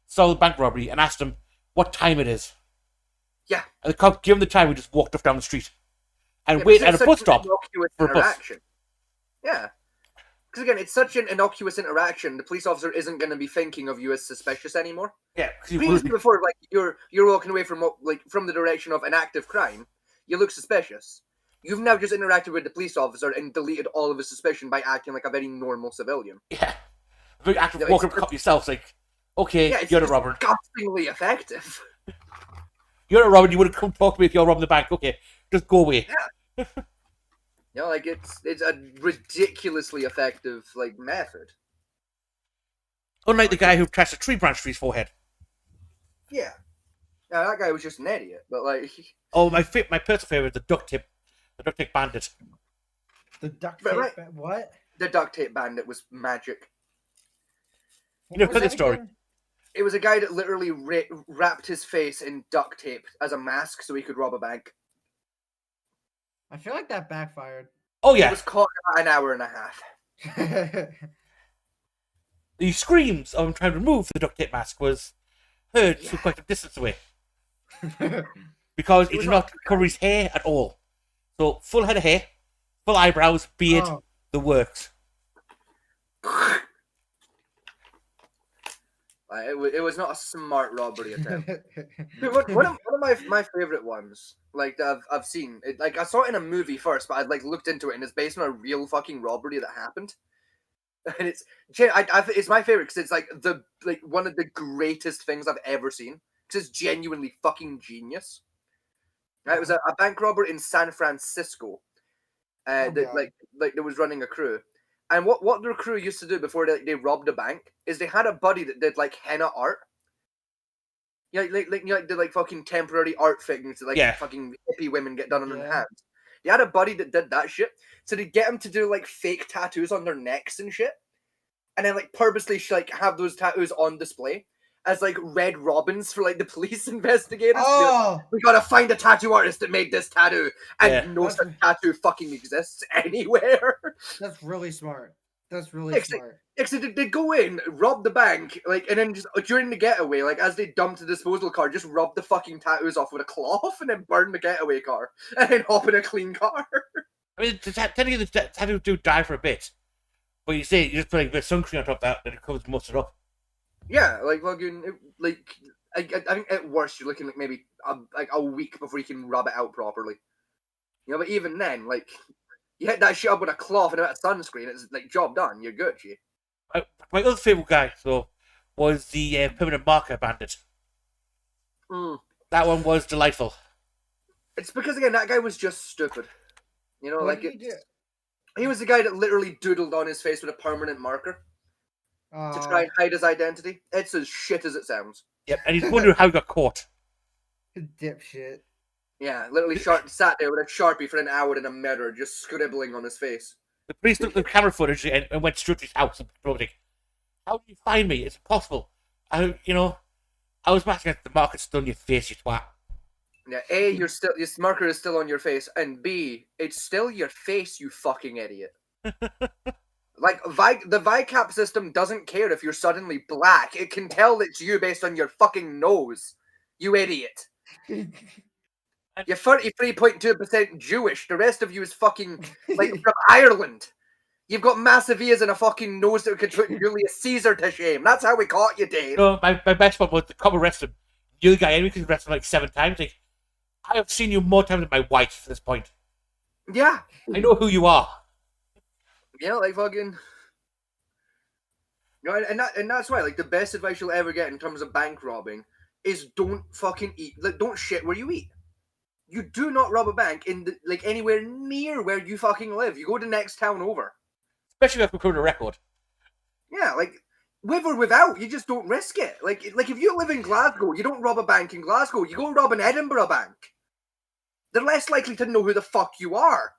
solve the bank robbery, and asked him what time it is. Yeah. And the cop gave him the time. He just walked off down the street and waited at a bus stop for a bus. Yeah. Because again, it's such an innocuous interaction. The police officer isn't going to be thinking of you as suspicious anymore. Yeah. Previously, before, you're walking away from from the direction of an active crime, you look suspicious. You've now just interacted with the police officer and deleted all of his suspicion by acting like a very normal civilian. Yeah. Very active walking up to cop yourself, like, okay, you're the robber. Disgustingly effective. You're a robber. You would have come talk to me if you're robbing the bank. Okay, just go away. Yeah. It's a ridiculously effective method. Unlike the guy who attached a tree branch to his forehead. Yeah. Yeah, that guy was just an idiot. But oh, my personal favorite, the duct tape bandit. The duct tape what? The duct tape bandit was magic. You know, because the story. It was a guy that literally wrapped his face in duct tape as a mask so he could rob a bank. I feel like that backfired. Oh, yeah. It was caught in about an hour and a half. The screams of him trying to remove the duct tape mask was heard from quite a distance away. Because he did not cover his hair at all. So, full head of hair, full eyebrows, beard, the works. It was not a smart robbery attempt. one of my favorite ones, that I've seen. I saw it in a movie first, but I looked into it, and it's based on a real fucking robbery that happened. And it's my favorite because it's one of the greatest things I've ever seen. Because it's genuinely fucking genius. It was a bank robber in San Francisco. That was running a crew. And what their crew used to do before they robbed a bank is they had a buddy that did henna art. Did fucking temporary art things that fucking hippie women get done on their hands. They had a buddy that did that shit, so they'd get him to do fake tattoos on their necks and shit, and then purposely have those tattoos on display as red robins for the police investigators. Oh, we gotta find a tattoo artist that made this tattoo, and no such tattoo fucking exists anywhere. That's really smart. That's really smart. They'd go in, rob the bank, and then just during the getaway, as they dumped the disposal car, just rub the fucking tattoos off with a cloth and then burn the getaway car and then hop in a clean car. I mean, technically the tattoos do die for a bit, but you just put a bit of sunscreen on top of that, then it covers most of it up. Yeah, I think at worst you're looking maybe a week before you can rub it out properly. But even then, you hit that shit up with a cloth and a bit of sunscreen, it's job done. You're good, G. My other favourite guy, was the permanent marker bandit. That one was delightful. It's because, again, that guy was just stupid. He was the guy that literally doodled on his face with a permanent marker to try and hide his identity. It's as shit as it sounds. Yep, and he's wondering how he got caught. Dipshit. Yeah, literally sat there with a Sharpie for an hour in a mirror, just scribbling on his face. The police looked at the camera footage and went straight to his house and probably, how did you find me? It's impossible. I was asking if the marker's still on your face, you twat. Yeah, A, your marker is still on your face, and B, it's still your face, you fucking idiot. The VICAP system doesn't care if you're suddenly black. It can tell it's you based on your fucking nose. You idiot. You're 33.2% Jewish. The rest of you is fucking, from Ireland. You've got massive ears and a fucking nose that could put Julius Caesar to shame. That's how we caught you, Dave. No, my best one was the cop arrested him. The other guy, anyway, because he arrested him 7 times. I have seen you more times than my wife at this point. Yeah. I know who you are. Yeah, like fucking. You know, and that's why, like, the best advice you'll ever get in terms of bank robbing is don't fucking eat, like, don't shit where you eat. You do not rob a bank in like anywhere near where you fucking live. You go to the next town over. Especially if we come to a record. Yeah, like with or without, you just don't risk it. Like if you live in Glasgow, you don't rob a bank in Glasgow. You go rob an Edinburgh bank. They're less likely to know who the fuck you are.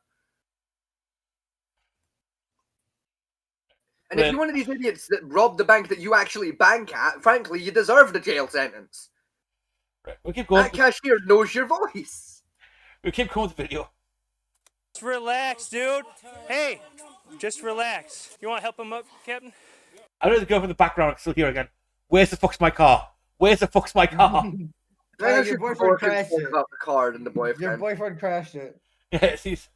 And if you're one of these idiots that robbed the bank that you actually bank at, frankly, you deserve the jail sentence. Right, we'll keep going. That cashier knows your voice. We keep going with the video. Just relax, dude. Hey, just relax. You want to help him up, Captain? I know the girl from the background. I can still hear again. Where's the fuck's my car? Where's the fuck's my car? Your boyfriend crashed it. About the card and the boyfriend. Your boyfriend crashed it. Yes, he's.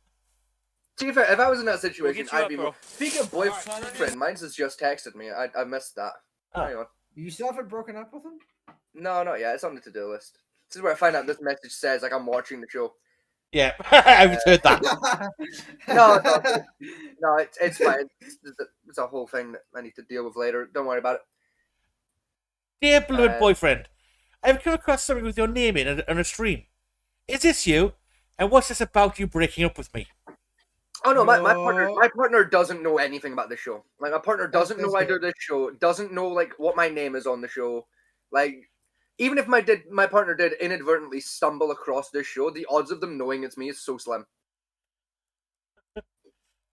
See, if I was in that situation, We'll I'd be. Speaking of boyfriend, mine's has just texted me. I missed that. Hang on. You still haven't broken up with him? No, not yet. It's on the to-do list. This is where I find out this message says like I'm watching the show. Yeah, I haven't heard that. No, it's fine. It's a whole thing that I need to deal with later. Don't worry about it. Dear beloved boyfriend, I've come across something with your name in on a stream. Is this you? And what's this about you breaking up with me? Oh no, my partner doesn't know anything about the show. Like my partner doesn't know I do this show, doesn't know like what my name is on the show. Like even if my partner did inadvertently stumble across this show, the odds of them knowing it's me is so slim.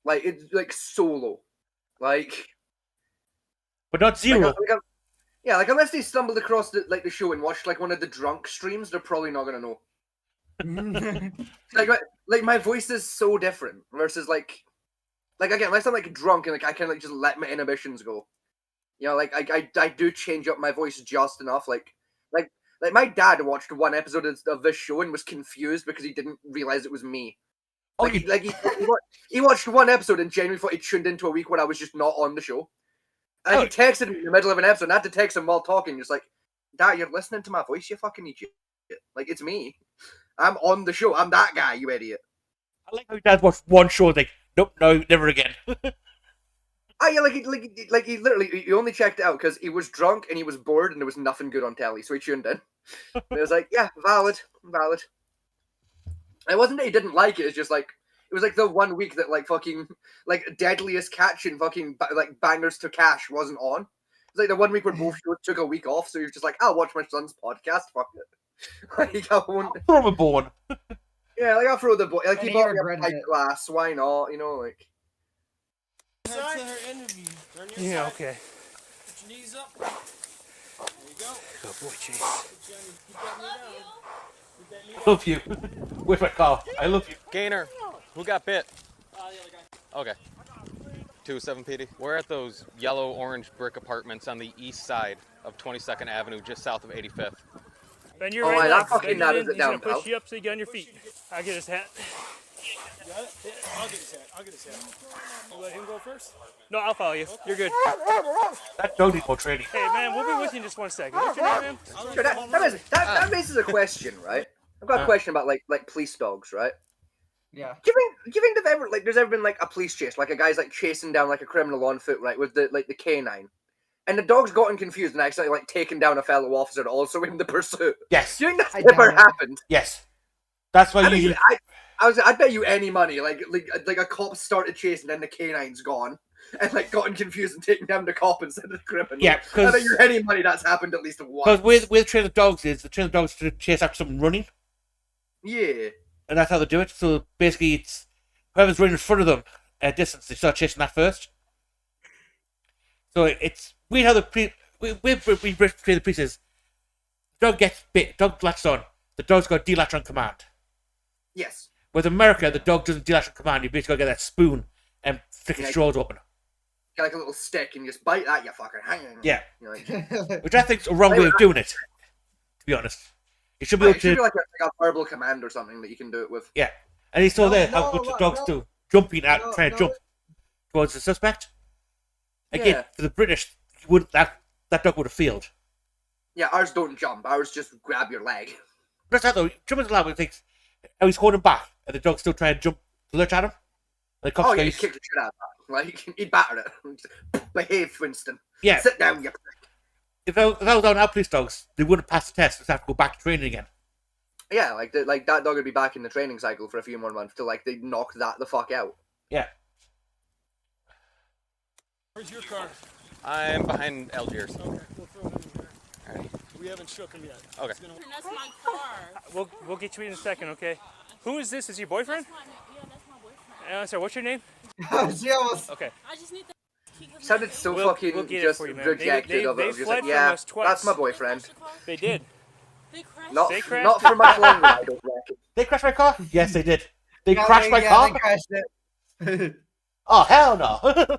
Like it's like so low. Like but not zero. Yeah, like unless they stumbled across the show and watched like one of the drunk streams, they're probably not gonna know. like my voice is so different versus like again, unless I'm like drunk and like I can like just let my inhibitions go. You know, like I do change up my voice just enough. Like my dad watched one episode of this show and was confused because he didn't realize it was me. He watched one episode and genuinely thought he tuned into a week when I was just not on the show. And he texted me in the middle of an episode and I had to text him while talking, just like, Dad, you're listening to my voice, you fucking idiot. Like, it's me. I'm on the show. I'm that guy, you idiot. I like how your dad watched one show and like, nope, no, never again. Oh yeah, like he literally he only checked it out because he was drunk and he was bored and there was nothing good on telly, so he tuned in. And it was like, yeah, valid. It wasn't that he didn't like it. It's just like it was like the 1 week that like fucking like Deadliest Catch and fucking like Bangers to Cash wasn't on. It's like the 1 week where both shows took a week off, so he was just like, I'll watch my son's podcast. Fuck it. Like I won't. Throw a bone. Yeah, like I'll throw the boy. Like he And bought he me a regretted pint it. glass. Why not? You know, like. To her interview. Yeah, okay. Put your knees up. There you go. Good boy, Chase. I love you. Where's my car? I love you. Gainer, who got bit? Okay. 2-7 PD. We're at those yellow-orange brick apartments on the east side of 22nd Avenue, just south of 85th. Ben, you're Oh, right. that fucking Ben, natters it he's down, gonna push pal. you up so you get on your feet. I'll get his hat. You got it? I'll get his hat. I'll get his hat. You let him go first? No, I'll follow you. You're good. That dog needs more training. Hey, man, we'll be with you in just 1 second. What's your name, man? Sure, that raises a question, right? I've got a question about like police dogs, right? Yeah. Do you think there's ever been like a police chase, like a guy's like chasing down like a criminal on foot, right, with the canine, and the dog's gotten confused and accidentally like taken down a fellow officer also in the pursuit? Yes. Do you think that's I ever doubt it. happened? Yes. That's why I you. mean, I'd bet you any money, like a cop started chasing and then the canine's gone, and like gotten confused and taken down the cop instead of the criminal. Yeah, I because bet you any money that's happened at least once. with train of dogs is the train of dogs to chase after something running, Yeah. and that's how they do it. So basically, it's whoever's running in front of them at a distance, they start chasing that first. So it's weird how we the police is. Dog gets bit, dog latches on. The dog's got to delatch on command. Yes. With America, the dog doesn't delatch on command. You basically got to get that spoon and flick its jaws open. Get like a little stick and you just bite that, you fucking hang. Yeah. You know, like, Which I think's a wrong way of doing it, to be honest. You should be able it should to. be like a verbal command or something that you can do it with. Yeah. And he's still there. No, How much the dogs do? Jumping out, trying to jump towards the suspect. Again, Yeah. for the British, that dog would have failed. Yeah, ours don't jump. Ours just grab your leg. But that's that though. Jumping's allowed. It takes Now he's holding back, and the dog's still trying to jump to lurch at him. And the cop's Oh yeah, he goes, kicked the shit out of that. Like he battered it. Behave, Winston. Yeah. Sit down, you prick. if I was on our police dogs, they wouldn't pass the test. They'd have to go back to training again. Yeah, like that dog would be back in the training cycle for a few more months till like they knock that the fuck out. Yeah. Where's your car? I'm behind Algiers. Okay, we'll throw it in there. Alright. We haven't shook him yet. Okay. That's my car. We'll get you in a second, okay? Who is this? Is your boyfriend? That's my boyfriend. Sorry, what's your name? She almost. Okay. I just need to. Sounded so We'll fucking get it just for you, man. rejected of it. They Just fled like, from yeah, us twice. that's my boyfriend. They did. They crashed. Not, They crashed not it. for much longer, I don't reckon. They crashed my car? Yes, they did. They Yeah, crashed my yeah, car? They crashed it. Oh, hell no.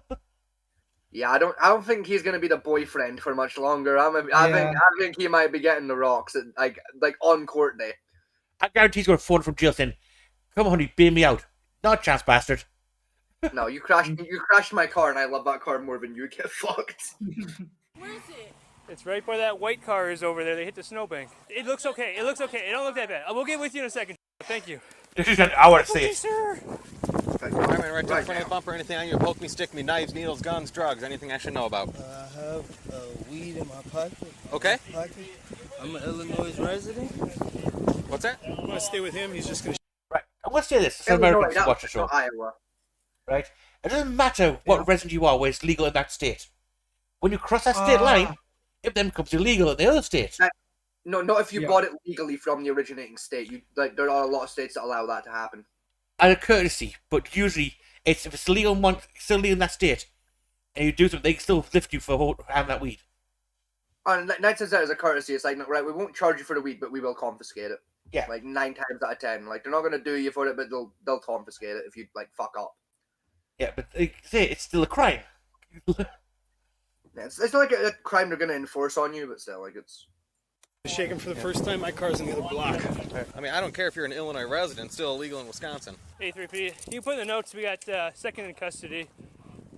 Yeah, I don't think he's gonna be the boyfriend for much longer. I think he might be getting the rocks at, like on court day. I guarantee he's going to phone from jail saying, come on, honey, bail me out. Not a chance, bastard. No, you crashed my car, and I love that car more than you. Get fucked. Where is it? It's right where that white car is over there. They hit the snowbank. It looks okay. It looks okay. It don't look that bad. We'll get with you in a second. Thank you. This is an hour to say Okay, it. sir. Fireman, right to the front of the bumper. Anything on you? Poke me, stick me, knives, needles, guns, drugs. Anything I should know about? I have weed in my pocket. Okay. I'm an Illinois resident. What's that? I'm gonna stay with him. He's just gonna. Right, I'm going to say this. Some Illinois, Americans that watch the was show. not Iowa. Right? It doesn't matter what resident you are, where it's legal in that state. When you cross that state line, it then becomes illegal in the other state. No, not if you bought it legally from the originating state. There are a lot of states that allow that to happen. Out of courtesy, but usually if it's illegal in one, still legal in that state, and you do something, they can still lift you for having that weed. And 9 times out as a courtesy, it's like, no, right, we won't charge you for the weed, but we will confiscate it. Yeah. Like 9 times out of 10, like they're not gonna do you for it, but they'll confiscate it if you like fuck up. Yeah, but like I say, it's still a crime. Yeah, it's not like a crime they're gonna enforce on you, but still, like it's. Shaking for the first time. My car's in the other block. I mean, I don't care if you're an Illinois resident, still illegal in Wisconsin. A3P. You put in the notes. We got second in custody.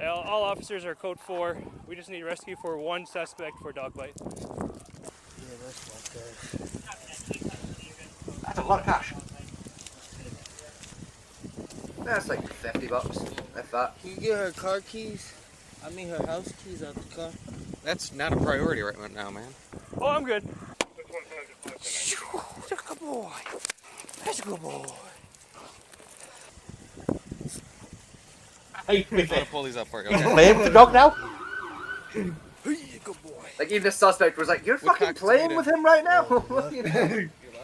All officers are code 4. We just need rescue for one suspect for dog bite. Yeah, that's okay. That's a lot of cash. That's like $50, if that. Can you get her car keys? I mean her house keys out the car. That's not a priority right now, man. Oh, I'm good. That's a good boy. That's a good boy. Hey, I'm gonna pull these up for you. You Okay. playing with the dog now? Good boy. Like even the suspect was like, "You're What fucking cock's playing needed? with him right now."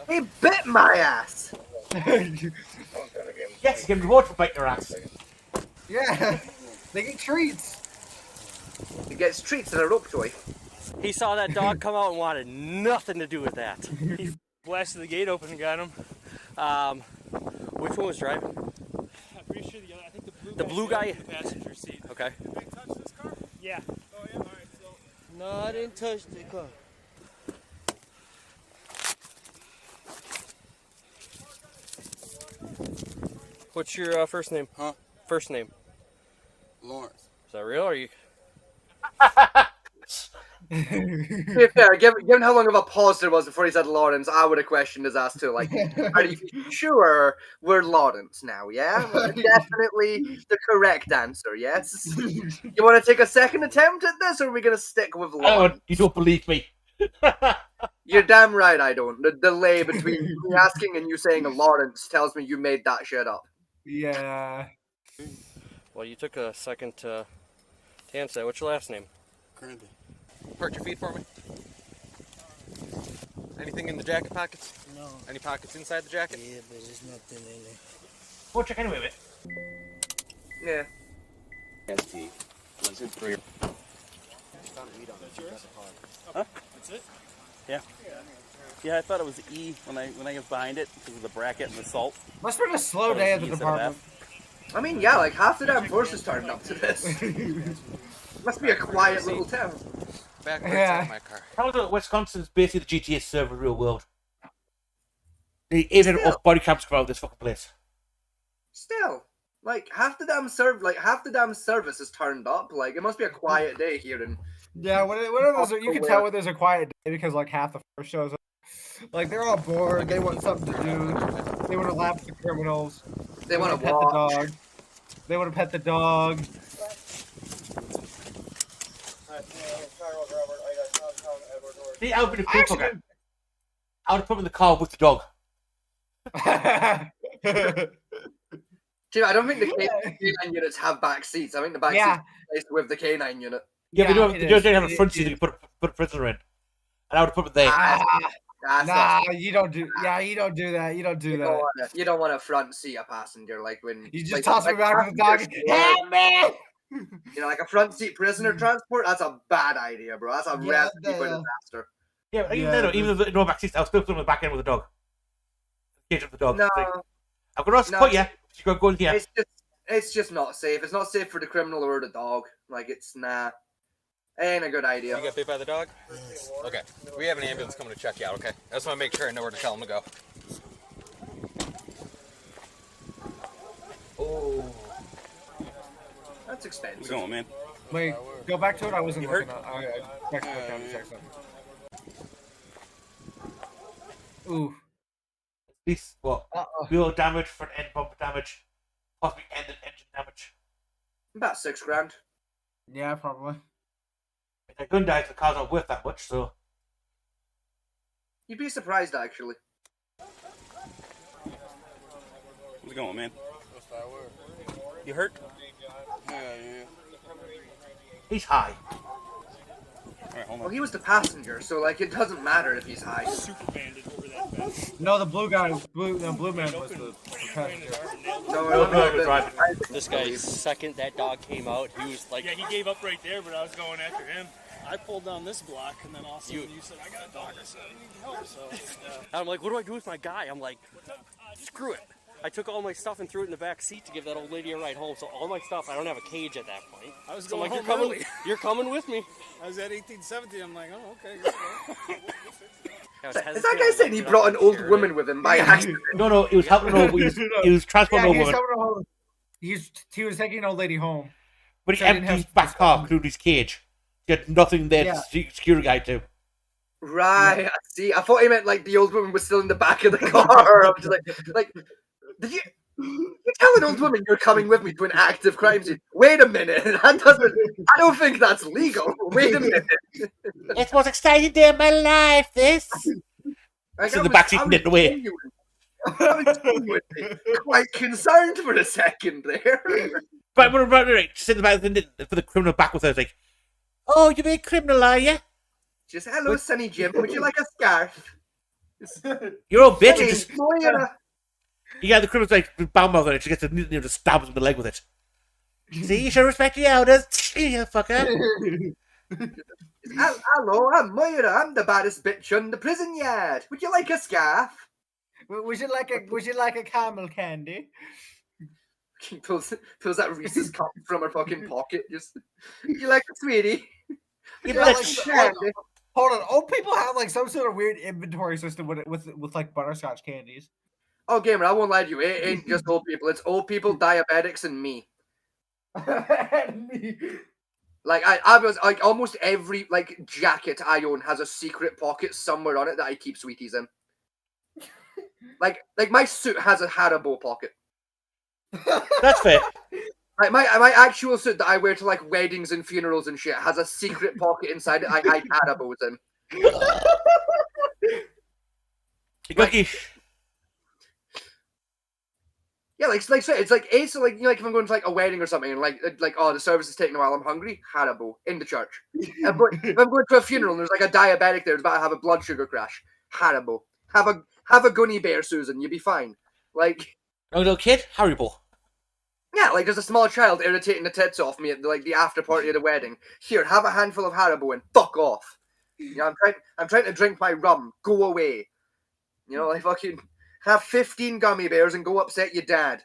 He bit my ass. Yes, give him reward for biting your ass. Yeah, they get treats. He gets treats and a rope toy. He saw that dog come out and wanted nothing to do with that. He blasted the gate open and got him. Which one was driving? I'm pretty sure I think The blue guy. in the passenger seat. Okay. Yeah. Oh yeah. All right. So. No, I didn't touch the car. What's your first name? Huh? First name. Lawrence. Is that real? Or are you? To be fair, given how long of a pause there was before he said Lawrence, I would have questioned his ass too. Like, are you sure we're Lawrence now? Yeah, definitely the correct answer. Yes. You want to take a second attempt at this, or are we gonna stick with Lawrence? You don't believe me. You're damn right I don't. The delay between me asking and you saying Lawrence tells me you made that shit up. Yeah. Well, you took a second to answer that. What's your last name? Grundy. Hurt your feet for me. Anything in the jacket pockets? No. Any pockets inside the jacket? Yeah, but there's nothing in there. Go check anyway, mate. Yeah. ST. 123. Huh? That's it. Yeah. Yeah, I thought it was E when I was behind it because of the bracket and the salt. Must have been a slow day at the department. I mean, yeah, like half the damn force is turned up to this. Must be a quiet little town. Backwards Yeah. on my car. How about Wisconsin's basically the GTA server real world? They even off body cams come out of this fucking place. Still, like half the damn service is turned up. Like it must be a quiet day here in. Yeah, you can tell when there's a quiet day because like half the force shows up. Like they're all bored. They want something to do. They would have laughed at the criminals. They want to pet the dog. They would have pet the dog. See, I would be the cool fucker. I would have put him in the car with the dog. Dude, I don't think the K9 units have back seats. I think the back seats are placed with the K9 unit. Yeah, but they don't have a front seat you can put a prisoner in. And I would have put it there. You don't do. Yeah, you don't do that. You don't do that. You don't want a front seat a passenger like when you just toss me back with the dog. Hey man! You know, like a front seat prisoner transport. That's a bad idea, bro. That's a recipe for disaster. Yeah, even if no back seats, I'll still put him in the back end with the dog. Cage up the dog. No, I'm gonna also put you. You go in here. It's just not safe. It's not safe for the criminal or the dog. Like it's ain't a good idea. You got bit by the dog? Okay. We have an ambulance coming to check you out, okay? I just want to make sure I know where to tell them to go. Oh. That's expensive. What's going on, man? Wait, go back to it. I wasn't hurt. I back down to check something. Ooh. At least, what? Wheel damage, front end bumper damage, possibly engine damage. About $6,000. Yeah, probably. If a gun dies, the car's not worth that much, so. You'd be surprised, actually. What's going on, man? You hurt? Yeah. He's high. Alright, hold on. Well, he was the passenger, so like it doesn't matter if he's high. No, the blue guy, blue man was the passenger. This guy, second that dog came out, he was like... Yeah, he gave up right there, but I was going after him. I pulled down this block, and then all of a sudden you said, I got a dog, I said, I need help, so... Yeah. I'm like, what do I do with my guy? I'm like, screw it. I took all my stuff and threw it in the back seat to give that old lady a ride home. So all my stuff, I don't have a cage at that point. I was so going like, home early. You're coming with me. I was at 1870. I'm like, oh, okay. Let's go. Is that guy saying he brought an old woman with him by accident? No, he was helping an old woman. He was transporting an old woman. He was taking an old lady home. But he emptied his back car, including his cage. He had nothing there to secure the guy to. Right, I see. I thought he meant like the old woman was still in the back of the car. I was like, did you tell an old woman you're coming with me to an active crime scene? Wait a minute, I don't think that's legal. Wait a minute. It was exciting day of my life. This. It's in the backseat knitting away. I was quite concerned for a second there. Right. Just in the back for the criminal back with her, like, oh, you a criminal, are you? Just hello, Sonny Jim. Would you like a scarf? You're all bitch. Sonny, Just... Yeah, the criminal's like bound mouth on it. She gets to just stabs him in the leg with it. See, you should respect your elders. You fucker. Hello, I'm Moira. I'm the baddest bitch on the prison yard. Would you like a scarf? Would you like a camel candy? He pulls that Reese's cup from her fucking pocket. Just, you like it, sweetie? You like candy? Hold on. Old people have like some sort of weird inventory system with like butterscotch candies. Oh, Gamer, I won't lie to you. It ain't just old people. It's old people, diabetics, and me. Like I was like almost every like jacket I own has a secret pocket somewhere on it that I keep sweeties in. like my suit has a Haribo pocket. That's fair. Like my actual suit that I wear to like weddings and funerals and shit has a secret pocket inside it I hide Haribos in. Yeah, like so it's like so like you know, like if I'm going to like a wedding or something and like oh the service is taking a while, I'm hungry, Haribo in the church. If I'm going to a funeral and there's like a diabetic there who's about to have a blood sugar crash, Haribo. Have a gunny bear, Susan, you'll be fine. Like a little kid, Haribo. Yeah, like there's a small child irritating the tits off me at the after party at the wedding. Here, have a handful of Haribo and fuck off. You know, I'm trying to drink my rum. Go away. You know, like fucking have 15 gummy bears and go upset your dad.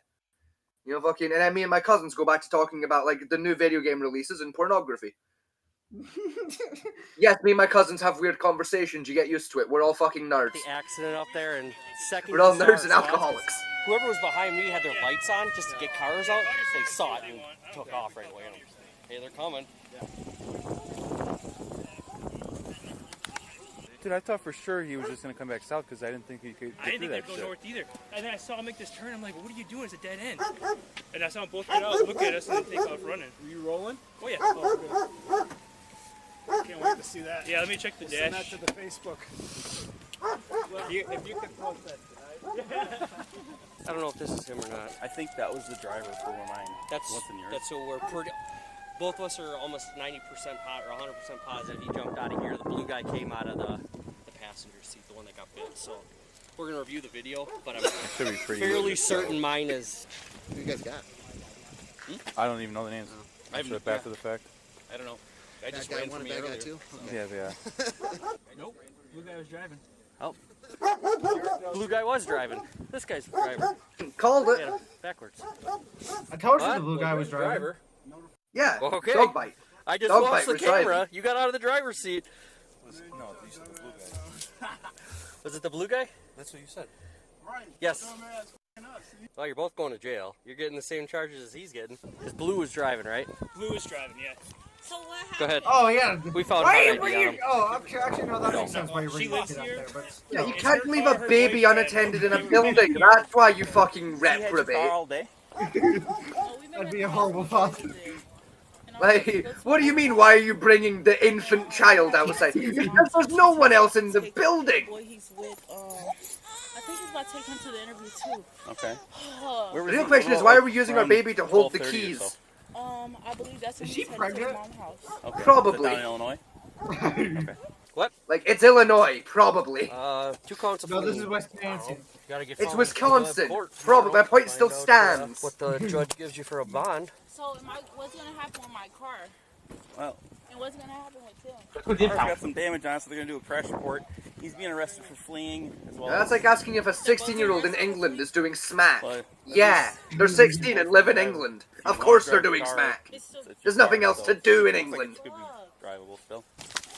You know, fucking, and then me and my cousins go back to talking about like the new video game releases and pornography. Yes, me and my cousins have weird conversations. You get used to it. We're all fucking nerds. The accident up there and second. We're all nerds and alcoholics. Whoever was behind me had their lights on just to get cars out. So they saw it and took off right away. Hey, they're coming. Dude, I thought for sure he was just gonna come back south because I didn't think he could. I didn't think that they'd go shit. north either. And then I saw him make this turn. I'm like, what are you doing? It's a dead end. And I saw them both get out, look at us, and then take off running. Were you rolling? Oh, yeah. Can't wait to see that. Yeah, let me check the Send dash. that to the Facebook. If you could post that tonight. I don't know if this is him or not. I think that was the driver for mine. That's What's in yours? That's so we're pretty. Both of us are almost 90% hot or 100% positive. He jumped out of here. The blue guy came out of the passenger seat, the one that got bit. So we're gonna review the video, but I'm Should be pretty fairly good. certain mine is. Who you guys got? I don't even know the names. I have After the fact. I don't know. I just That guy ran won from a me bad guy earlier. too? Yeah. Nope. Blue guy was driving. Oh. Blue guy was driving. This guy's the driver. Called it. Yeah, backwards. I told you What? the blue guy was driving. Yeah. Okay. Dog bite. I just Dog watched bite the was camera. driving. You got out of the driver's seat. No, you said the blue guy. Was it the blue guy? That's what you said. Yes. Well, you're both going to jail. You're getting the same charges as he's getting. Because Blue was driving, right? Blue was driving, yeah. So what happened? Go ahead. Oh yeah. We found Why hot are you ID on bringing? him. Oh, actually, no, that makes sense. Why you're She bringing lives it up here. there, but Yeah, you It's can't her leave car, a her baby boyfriend. unattended in a building. That's why you fucking You had your car reprobate. all day? that'd be a horrible thought. Like, what do you mean? Why are you bringing the infant child outside? Because there's no one else in the building. Boy, he's with, I think he's about to take him to the interview too. Okay. The real question is, why are we using our baby to hold the keys? I believe that's when Is he's she headed to his pregnant? mom's house. Okay. Probably. Is it down in Illinois? Okay. What? Like, it's Illinois, probably. 2 counts of No, this fleeing. is Wisconsin. Gotta get It's found Wisconsin. in court Probably. tomorrow. My point still Find out, stands. what the judge gives you for a bond. So what's gonna happen with my car? Well, And what's gonna happen with him? the car's got some damage on it, so they're going to do a crash report. He's being arrested for fleeing as well. That's like asking if a 16-year-old in England is doing smack. But Yeah, they're 16 and live in England. Of course they're doing smack. There's nothing else to do in England. Could be drivable still.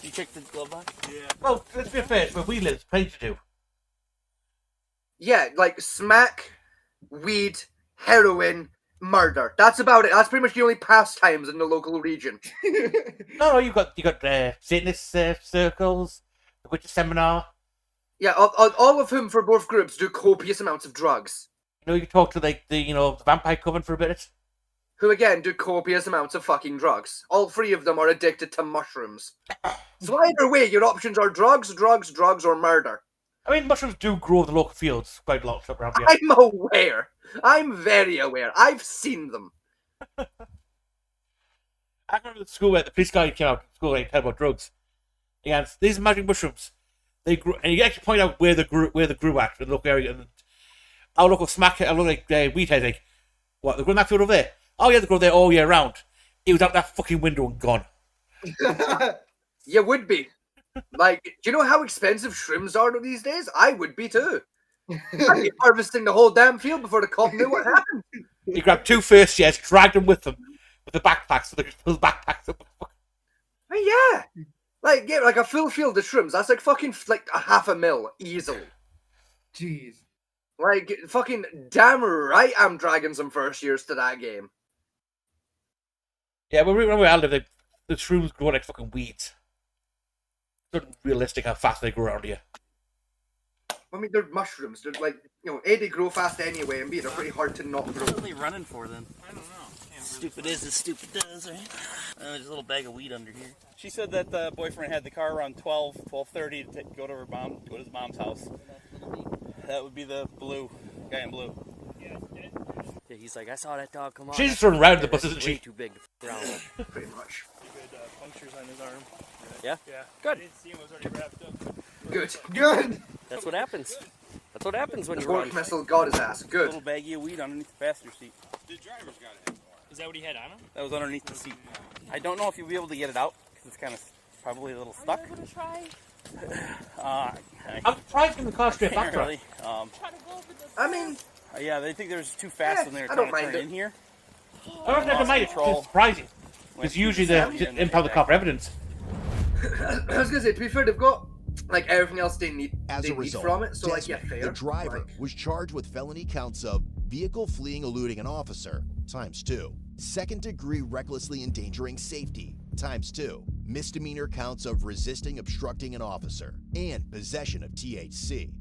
You checked the glove box? Yeah. Well, let's be fair, but we live, plenty to do. Yeah, like smack, weed, heroin, murder. That's about it. That's pretty much the only pastimes in the local region. No, you got Satanist circles, the Witcher Seminar. Yeah, all of whom for both groups do copious amounts of drugs. You know, you can talk to like the Vampire Coven for a bit. Who again do copious amounts of fucking drugs. All 3 of them are addicted to mushrooms. So either way, your options are drugs, or murder. I mean, mushrooms do grow in the local fields quite a lot around here. I'm aware. I'm very aware. I've seen them. I remember at school where the police guy came out to school and tell about drugs. And these magic mushrooms, they grew, and you actually point out where they grew at in the local area. And our local weed head, like, what, they grow in that field over there? Oh yeah, they grow there all year round. He was out that fucking window and gone. You would be. Like, do you know how expensive shrooms are these days? I would be too. I'd be harvesting the whole damn field before the cop knew what happened. He grabbed 2 first shares, dragged them with them, with the backpacks, so they could fill the backpacks up. Yeah. Like, yeah, like a full field of shrooms, that's like fucking, like, $500,000, easily. Jeez. Like, fucking damn right I'm dragging some first years to that game. Yeah, but where I live, the shrooms grow like fucking weeds. It's not realistic how fast they grow around here. I mean, they're mushrooms. They're like, A, they grow fast anyway, and B, they're pretty hard to not grow. What are they running for then? I don't know. Stupid is as stupid does, right? There's a little bag of weed under here. She said that the boyfriend had the car around 12:30 to go to his mom's house. That would be the guy in blue. Yeah, he's like, I saw that dog come on. She's just running around the bus, isn't Way she? too big to f around with. Pretty much. Good punctures on his arm. Yeah? Yeah. Good. I didn't see him. It was already wrapped up. Good. Good. That's what happens. That's what happens when The you run. torch missile got his ass. A Good. little baggie of weed underneath the passenger seat. The driver's got it. Is that what he had on him? That was underneath the seat. I don't know if you'll be able to get it out because it's kind of probably a little stuck. Are you able to try? I'm surprised in the car straight back. Really. Try to go over the. I mean, Yeah, they think there's too fast when they were I trying don't to mind turn it. in here. I don't know, Lost it's control. surprising. Went It's through usually the the sound and impound the back. car for evidence. I was gonna say, to be fair, they've got, like, everything else they need, As a result, from it, so, like, yeah, Desmond, fair. the driver, Like, was charged with felony counts of vehicle fleeing eluding an officer, ×2, second-degree recklessly endangering safety, ×2, misdemeanor counts of resisting obstructing an officer, and possession of THC.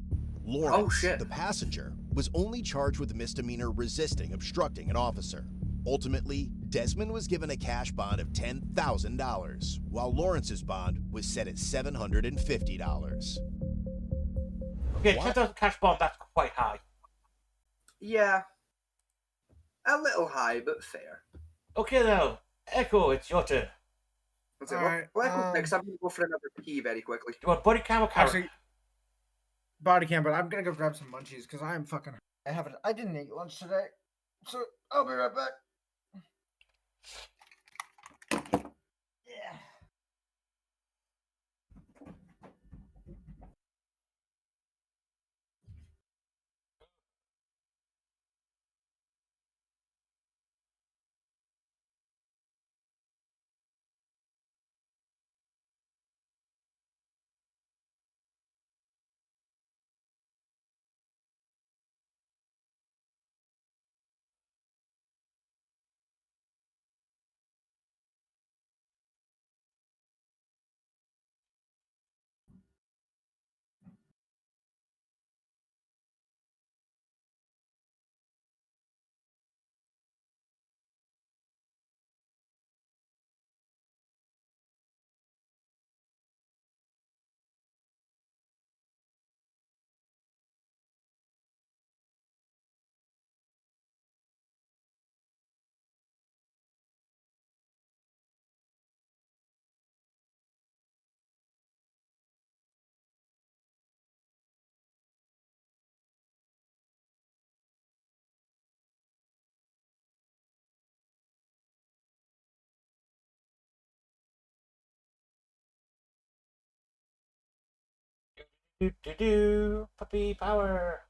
Lawrence, the passenger, was only charged with misdemeanor resisting obstructing an officer. Ultimately, Desmond was given a cash bond of $10,000, while Lawrence's bond was set at $750. Okay, 10,000 cash bond, that's quite high. Yeah. A little high, but fair. Okay, now, Echo, it's your turn. Let's next. I'm going to go for another pee very quickly. Do you want body cam or carrot? Actually, body cam, but I'm gonna go grab some munchies because I'm fucking. I didn't eat lunch today, so I'll be right back. Yeah. Puppy power.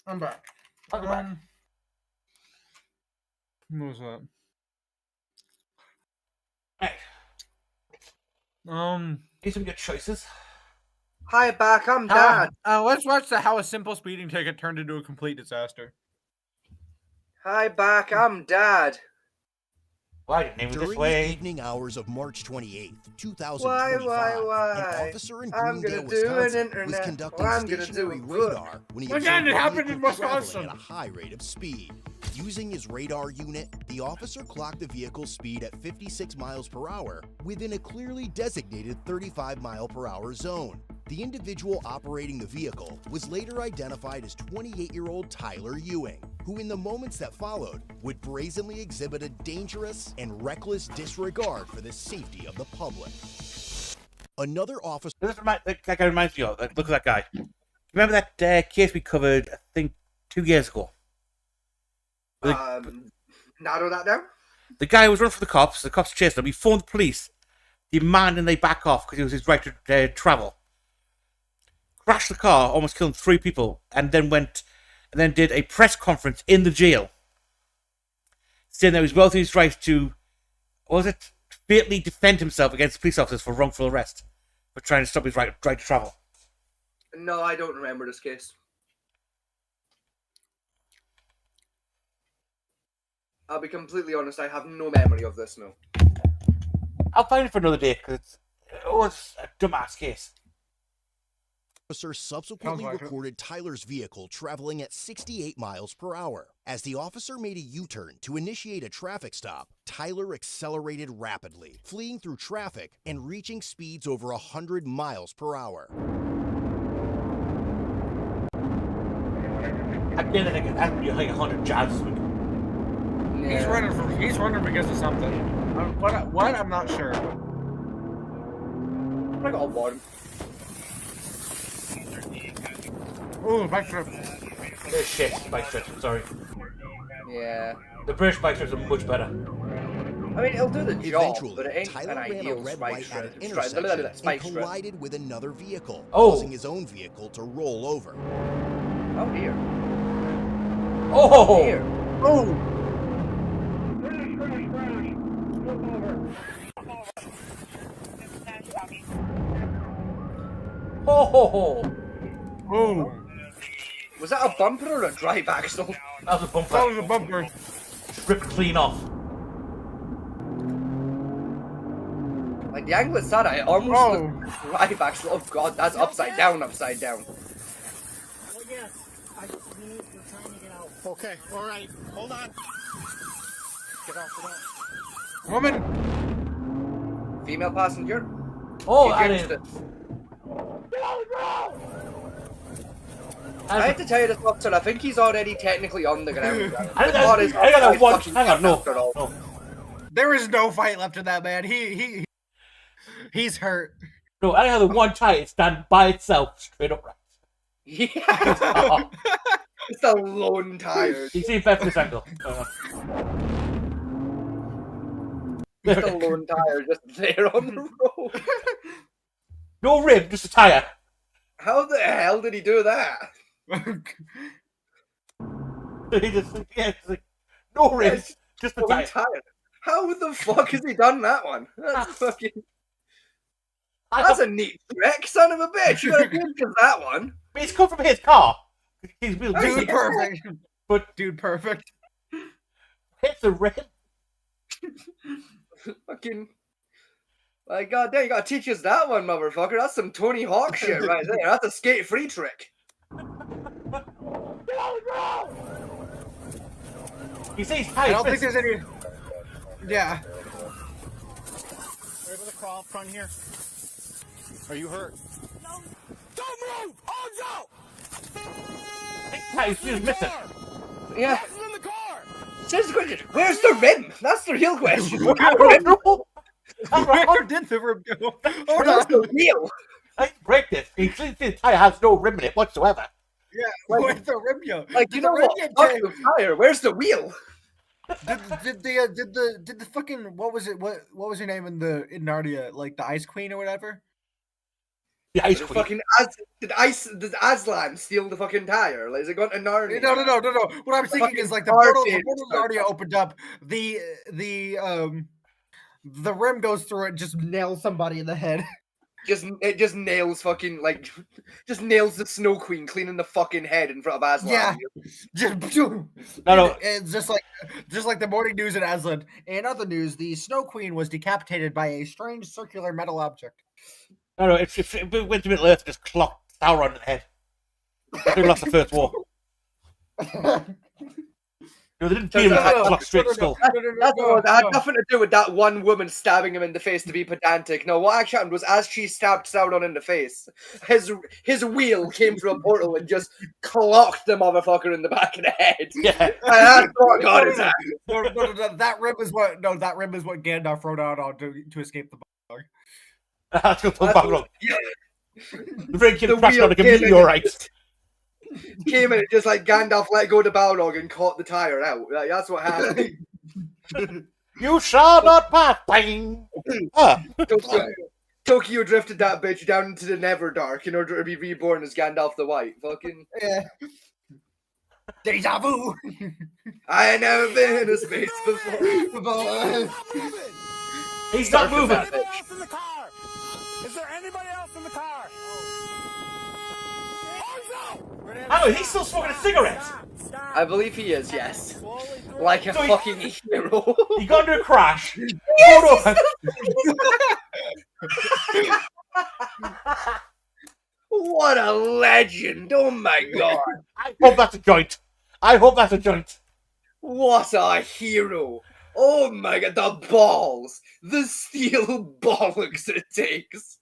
I'm back. Welcome back. What was that? Hey. These some good choices. Hi, back. I'm Dad. Let's watch how a simple speeding ticket turned into a complete disaster. Hi, back. I'm Dad. Why didn't name it this way? During the evening hours of March 28th, 2025, an officer in Greendale, Wisconsin, was conducting stationary radar when he observed it happened a in vehicle traveling Wisconsin. at a high rate of speed. Using his radar unit, the officer clocked the vehicle's speed at 56 miles per hour within a clearly designated 35-mile-per-hour zone. The individual operating the vehicle was later identified as 28-year-old Tyler Ewing, who in the moments that followed would brazenly exhibit a dangerous and reckless disregard for the safety of the public. Another officer... That guy reminds me of, look at that guy. Remember that case we covered, I think, 2 years ago? Narrow that down? The guy was running for the cops chased him, he phoned the police, demanding they back off because it was his right to travel. Crashed the car, almost killing 3 people, and then did a press conference in the jail, saying that he was well within his right to, fatally defend himself against police officers for wrongful arrest, for trying to stop his right to travel. No, I don't remember this case. I'll be completely honest, I have no memory of this, no. I'll find it for another day, because it was a dumbass case. Officer subsequently recorded Tyler's vehicle traveling at 68 miles per hour. As the officer made a U-turn to initiate a traffic stop, Tyler accelerated rapidly, fleeing through traffic and reaching speeds over 100 miles per hour. Again, I think it has to be like 100 jobs. He's running because of something. What? I'm not sure. I got one. Ooh, bike trip. Shit, bike trip, sorry. Yeah. The British spike strips are much better. I mean, it'll do the job, but it ain't Tyler an ran a ideal red spike light at an strip. intersection and Spike strip. collided with another vehicle, Oh. causing his own vehicle to roll over. Oh dear. Oh! Dear. Oh! Ho ho ho! Oh! Was that a bumper or a drive axle? That was a bumper. That was a bumper. Ripped clean off. Like the angle it's at, it almost looks like a drive axle. Oh god, that's upside down, upside down. Well, yes. We're trying to get out. Okay, all right. Hold on. Get out. Woman! Female passenger? Oh, You I jinxed didn't. it. I have to tell you this, officer, I think he's already technically on the ground. I got a one. Hang on, no. There is no fight left in that man. He's hurt. No, I have the one tire stand by itself, straight upright. Yeah. It's a lone tire. You see Beth this angle. Just a lone tire just there on the road. No rim, just a tire. How the hell did he do that? He just, yeah, it's like, no rim, Yes, just a lone tire. How the fuck has he done that one? That's fucking... That's a neat trick, son of a bitch. You gotta give us that one. But it's come from his car. He's Dude, perfect. But dude, perfect. Hits the rim. Fucking... My god damn, you gotta teach us that one, motherfucker. That's some Tony Hawk shit right there. That's a skate-free trick. You say he's I tight. don't think there's any... Yeah. We're able to crawl up front here. Are you hurt? No. Don't move! Arms out! He's just missing. Yeah. In the car! Says the question, where's the rim? That's the real question. Where's I the don't rim? know. Where did the rim go? Where's the wheel? I can break this. The tire has no rim in it whatsoever. Yeah, where's the rim go? Like, you know what? Fuck the tire. Where's the wheel? Did the fucking what was it? What was her name in Narnia? Like the Ice Queen or whatever? The Ice Queen. Did Aslan steal the fucking tire? Like, is it going to Narnia? No. What I'm thinking is like the portal of Narnia opened up. The rim goes through it, and just nails somebody in the head. It just nails fucking just nails the Snow Queen cleaning the fucking head in front of Aslan. Yeah, just No. It's just like the morning news in Aslan. In other news, the Snow Queen was decapitated by a strange circular metal object. No, it went to Middle Earth and just clocked Sauron in the head. They lost the First War. No, they didn't beat him with that clock straight skull. That had nothing to do with that one woman stabbing him in the face to be pedantic. No, what actually happened was as she stabbed Sauron in the face, his wheel came through a portal and just clocked the motherfucker in the back of the head. Yeah. And that's what got his ass. No, that rim is what Gandalf rode out on to escape the bog. That's good. The ring kid crashed wheel on a came in meteorite. Came in and just like Gandalf let go the Balrog and caught the tire out. Like, that's what happened. You shall not pass. Bang. Tokyo drifted that bitch down into the Neverdark in order to be reborn as Gandalf the White. Fucking yeah. Deja vu. I ain't never been in space before. He's not moving. Is there anybody else in the car? Oh, he's still smoking a cigarette. I believe he is, yes. Like a fucking hero. He got into a crash. Yes, what a legend! Oh my god! I hope that's a joint. What a hero! Oh my god, the balls! The steel bollocks it takes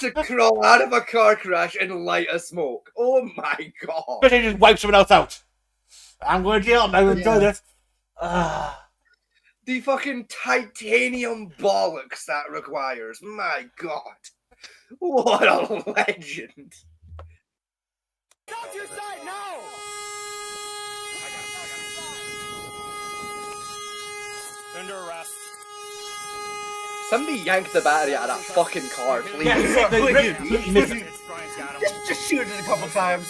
to crawl out of a car crash and light a smoke. Oh my god! But he just wipes someone else out. I'm going to jail. I'm not going to enjoy this. The fucking titanium bollocks that requires. My god. What a legend. Get off your side now! You're under arrest. Somebody yank the battery out of that fucking car, please. Just shoot it a couple times.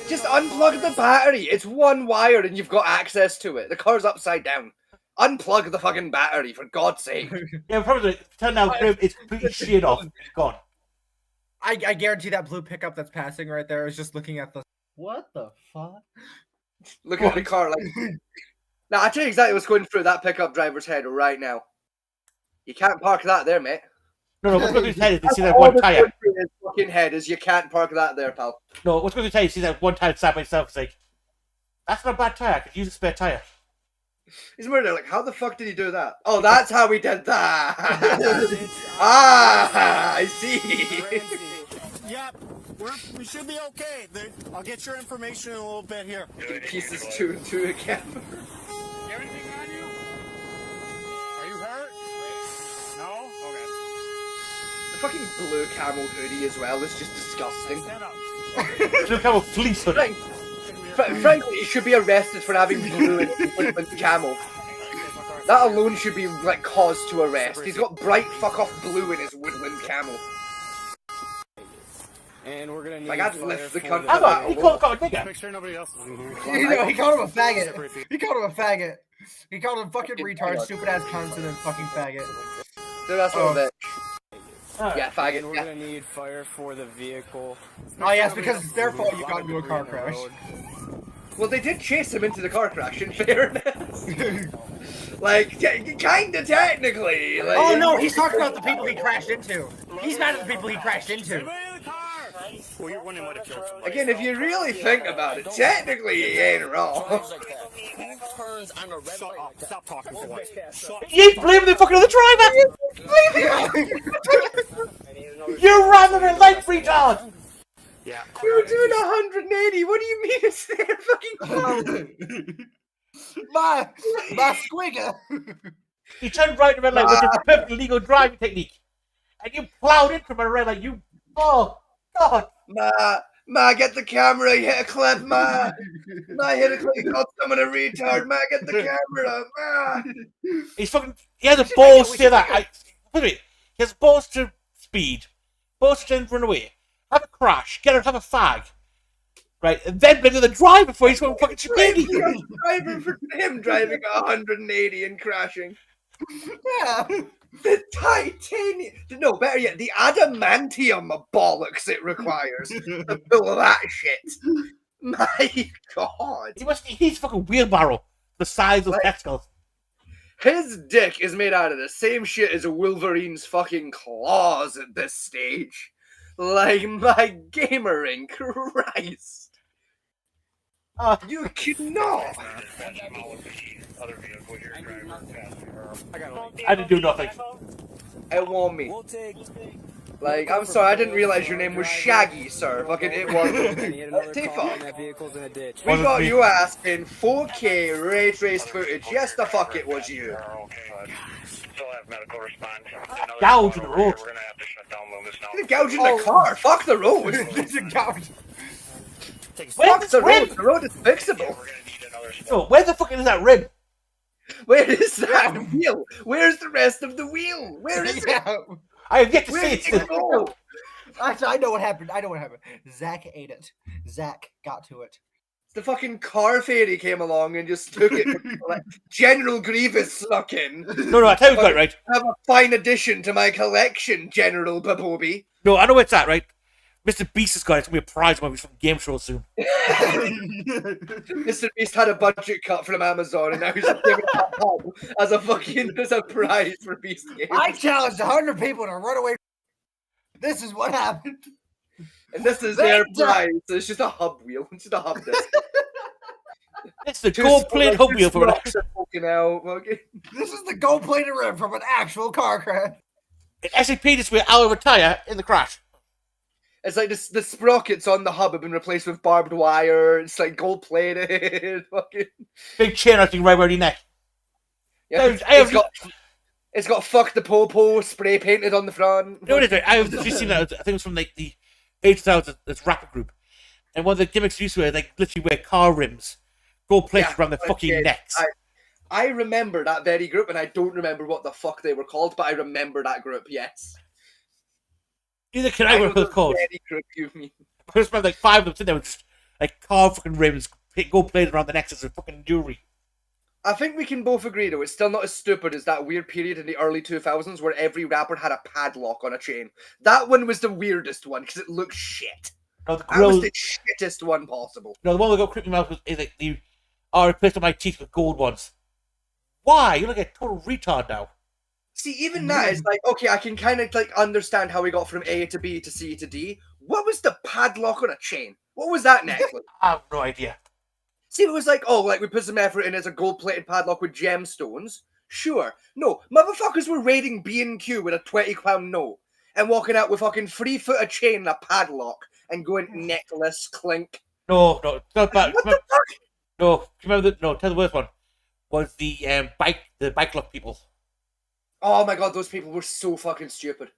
Just unplug the battery. It's one wire and you've got access to it. The car's upside down. Unplug the fucking battery, for God's sake. Yeah, probably. Turn out it's completely sheared off. It's gone. I guarantee that blue pickup that's passing right there is just looking at the. What the fuck? Looking at the car like. Now, I'll tell you exactly what's going through that pickup driver's head right now. You can't park that there, mate. No, what's going through his head is you see that one tyre. His fucking head is you can't park that there, pal. No, what's going through his head is you see that one tyre side by itself. It's like, that's not a bad tyre. I could use a spare tyre. He's murdered. Like, how the fuck did he do that? Oh, that's how he did that. Ah, I see. Yep, we should be okay. I'll get your information in a little bit here. Pieces 2 and 2 again. Everything on you? Are you hurt? No? Okay. The fucking blue camel hoodie as well is just disgusting. Blue camel fleece hoodie. Frankly, he should be arrested for having blue and camel. That alone should be like cause to arrest. He's got bright fuck off blue in his woodland camel. And we're gonna need like I'd lift the cunt. He called a nigga. Make sure nobody else is in here. He called him a faggot. He called him a faggot. He called him fucking retard, stupid ass cunts, and then fucking faggot. Dude, that's a little bit. Yeah, faggot. And we're gonna need fire for the vehicle. Oh yes, because it's their fault you got into a car crash. Well, they did chase him into the car crash, in fairness. Like, kinda technically. Like, oh no, he's talking about the people he crashed into. He's mad at the people he crashed into. Well, your one might have killed somebody. Again, if you really think about it, technically he ain't wrong. Stop talking for once. You ain't blaming the fucking other driver! You ran the red light, retard! Yeah. We were doing 180. What do you mean it's there fucking My squigger. You turned right in the red light, which is a perfectly legal driving technique. And you plowed into him at a red light. You. Oh, God. Ma, get the camera. You hit a clip, ma. Ma, hit a clip. You called someone a retard. Ma, get the camera. Ma. He's fucking. He has a balls to say that. He has balls to speed. Balls to run away. Have a crash. Get out, have a fag. Right, and then blame the driver for he's going fucking stupidity. Driver for him driving 180 and crashing. Yeah. The titanium. No, better yet, the adamantium bollocks it requires to pull that shit. My God. He needs fucking wheelbarrow the size of testicles. His dick is made out of the same shit as a Wolverine's fucking claws at this stage. Like, my gamering Christ. You cannot. I didn't do nothing. It won't me. Like, I'm sorry, I didn't realize your name was Shaggy, sir. Fucking it was. We got you asking 4K ray traced footage. Yes, the fuck it was you. Gouge in the road. Gouge in the car. Fuck the road. Fuck the road. The road is fixable. Oh, where the fuck is that rim? Where is that wheel? Where's the rest of the wheel? Where is it? I have yet to Where see did it go? Actually, I know what happened. Zach ate it. Zach got to it. The fucking car fairy came along and just took it. Like, General Grievous snuck in. No, I tell you what, right? Have a fine addition to my collection, General Babobi. No, I know where it's at, right? Mr. Beast has got it. It's going to be a prize when we from game show soon. Mr. Beast had a budget cut from Amazon and now he's just giving it up as a prize for Beast Games. I challenged 100 people to run away. This is what happened. And this is their prize. So it's just a hub wheel. It's just a hub disc. It's the gold-plated hub wheel for an This is the gold-plated rim from an actual car crash. It actually paid its way out of a tire in the crash. It's like the sprockets on the hub have been replaced with barbed wire. It's like gold-plated. Fucking big chain I think right around your neck. Yeah, it's got fuck the popo spray painted on the front. No, it is right. I have just seen that. I think it was from like the 8000 this rapper group, and one of the gimmicks used to wear like literally wear car rims, gold plated around their fucking necks. I remember that very group, and I don't remember what the fuck they were called, but I remember that group, yes. Neither can I remember what it's called. Very group you mean. I just remember like 5 of them sitting there with just, like carved fucking rims, gold plated around the necks of fucking jewelry. I think we can both agree, though, it's still not as stupid as that weird period in the early 2000s where every rapper had a padlock on a chain. That one was the weirdest one, because it looked shit. No, the That was the shittest one possible. No, the one that got creepy mouth was like the I replaced my teeth with gold ones. Why? You're like a total retard now. See, even that is like, okay, I can kind of like understand how we got from A to B to C to D. What was the padlock on a chain? What was that necklace? I have no idea. See, it was like, oh, like we put some effort in as a gold-plated padlock with gemstones. Sure. No, motherfuckers were raiding B&Q with a £20 note and walking out with fucking 3 foot of chain and a padlock and going necklace clink. No, not bad. What the fuck? No, do you remember tell the worst one. Was the bike lock people. Oh my god, those people were so fucking stupid.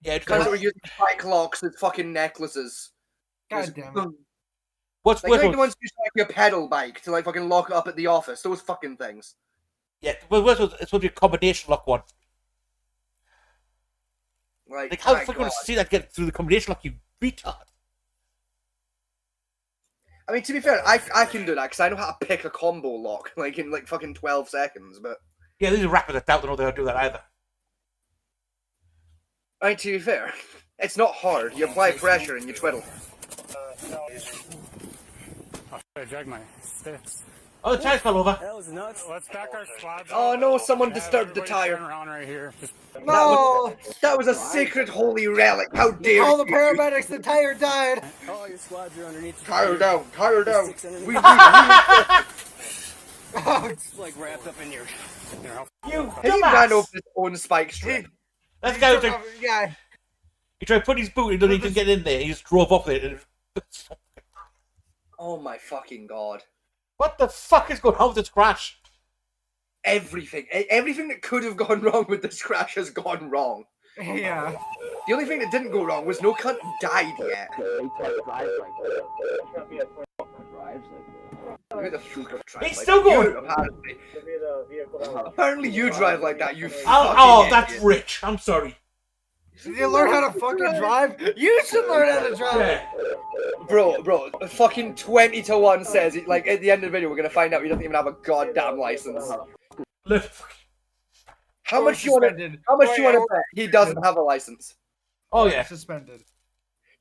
Yeah, because they were using bike locks as fucking necklaces. God damn it. What's like the ones who use like a pedal bike to like fucking lock it up at the office. Those fucking things. Yeah, well, it's supposed to be a combination lock one. Like how the fuck are you going to see that get through the combination lock, you retard? I mean, to be fair, I can do that because I know how to pick a combo lock like in like fucking 12 seconds. But yeah, these are rappers that don't know how to do that either. I mean, to be fair, it's not hard. You apply pressure and you twiddle. I dragged my sticks. Oh, the tires fell over. That was nuts. Let's back our squads. Oh no, someone disturbed the tire. Around right here. No! That was a sacred holy relic. How dare All the you. paramedics, the tire died. Oh, your squads are underneath. Tire down, tire down. It's like wrapped up in your. He ran over his own spike strip. That's the guy who's like, yeah. He tried to put his boot in and he didn't get in there. He just drove up it. Oh my fucking god. What the fuck is going on with this crash? Everything that could have gone wrong with this crash has gone wrong. Yeah. The only thing that didn't go wrong was no cunt died yet. Who the fuck drives He's like still that? going. You, apparently you drive like that, you Oh, fucking that's idiot. rich. I'm sorry. Did you learn how to fucking drive? You should learn how to drive. Yeah. Bro, fucking 20-1 says, like, at the end of the video, we're gonna find out he doesn't even have a goddamn license. Look. How much you want to bet he doesn't have a license? Oh, yeah. Suspended.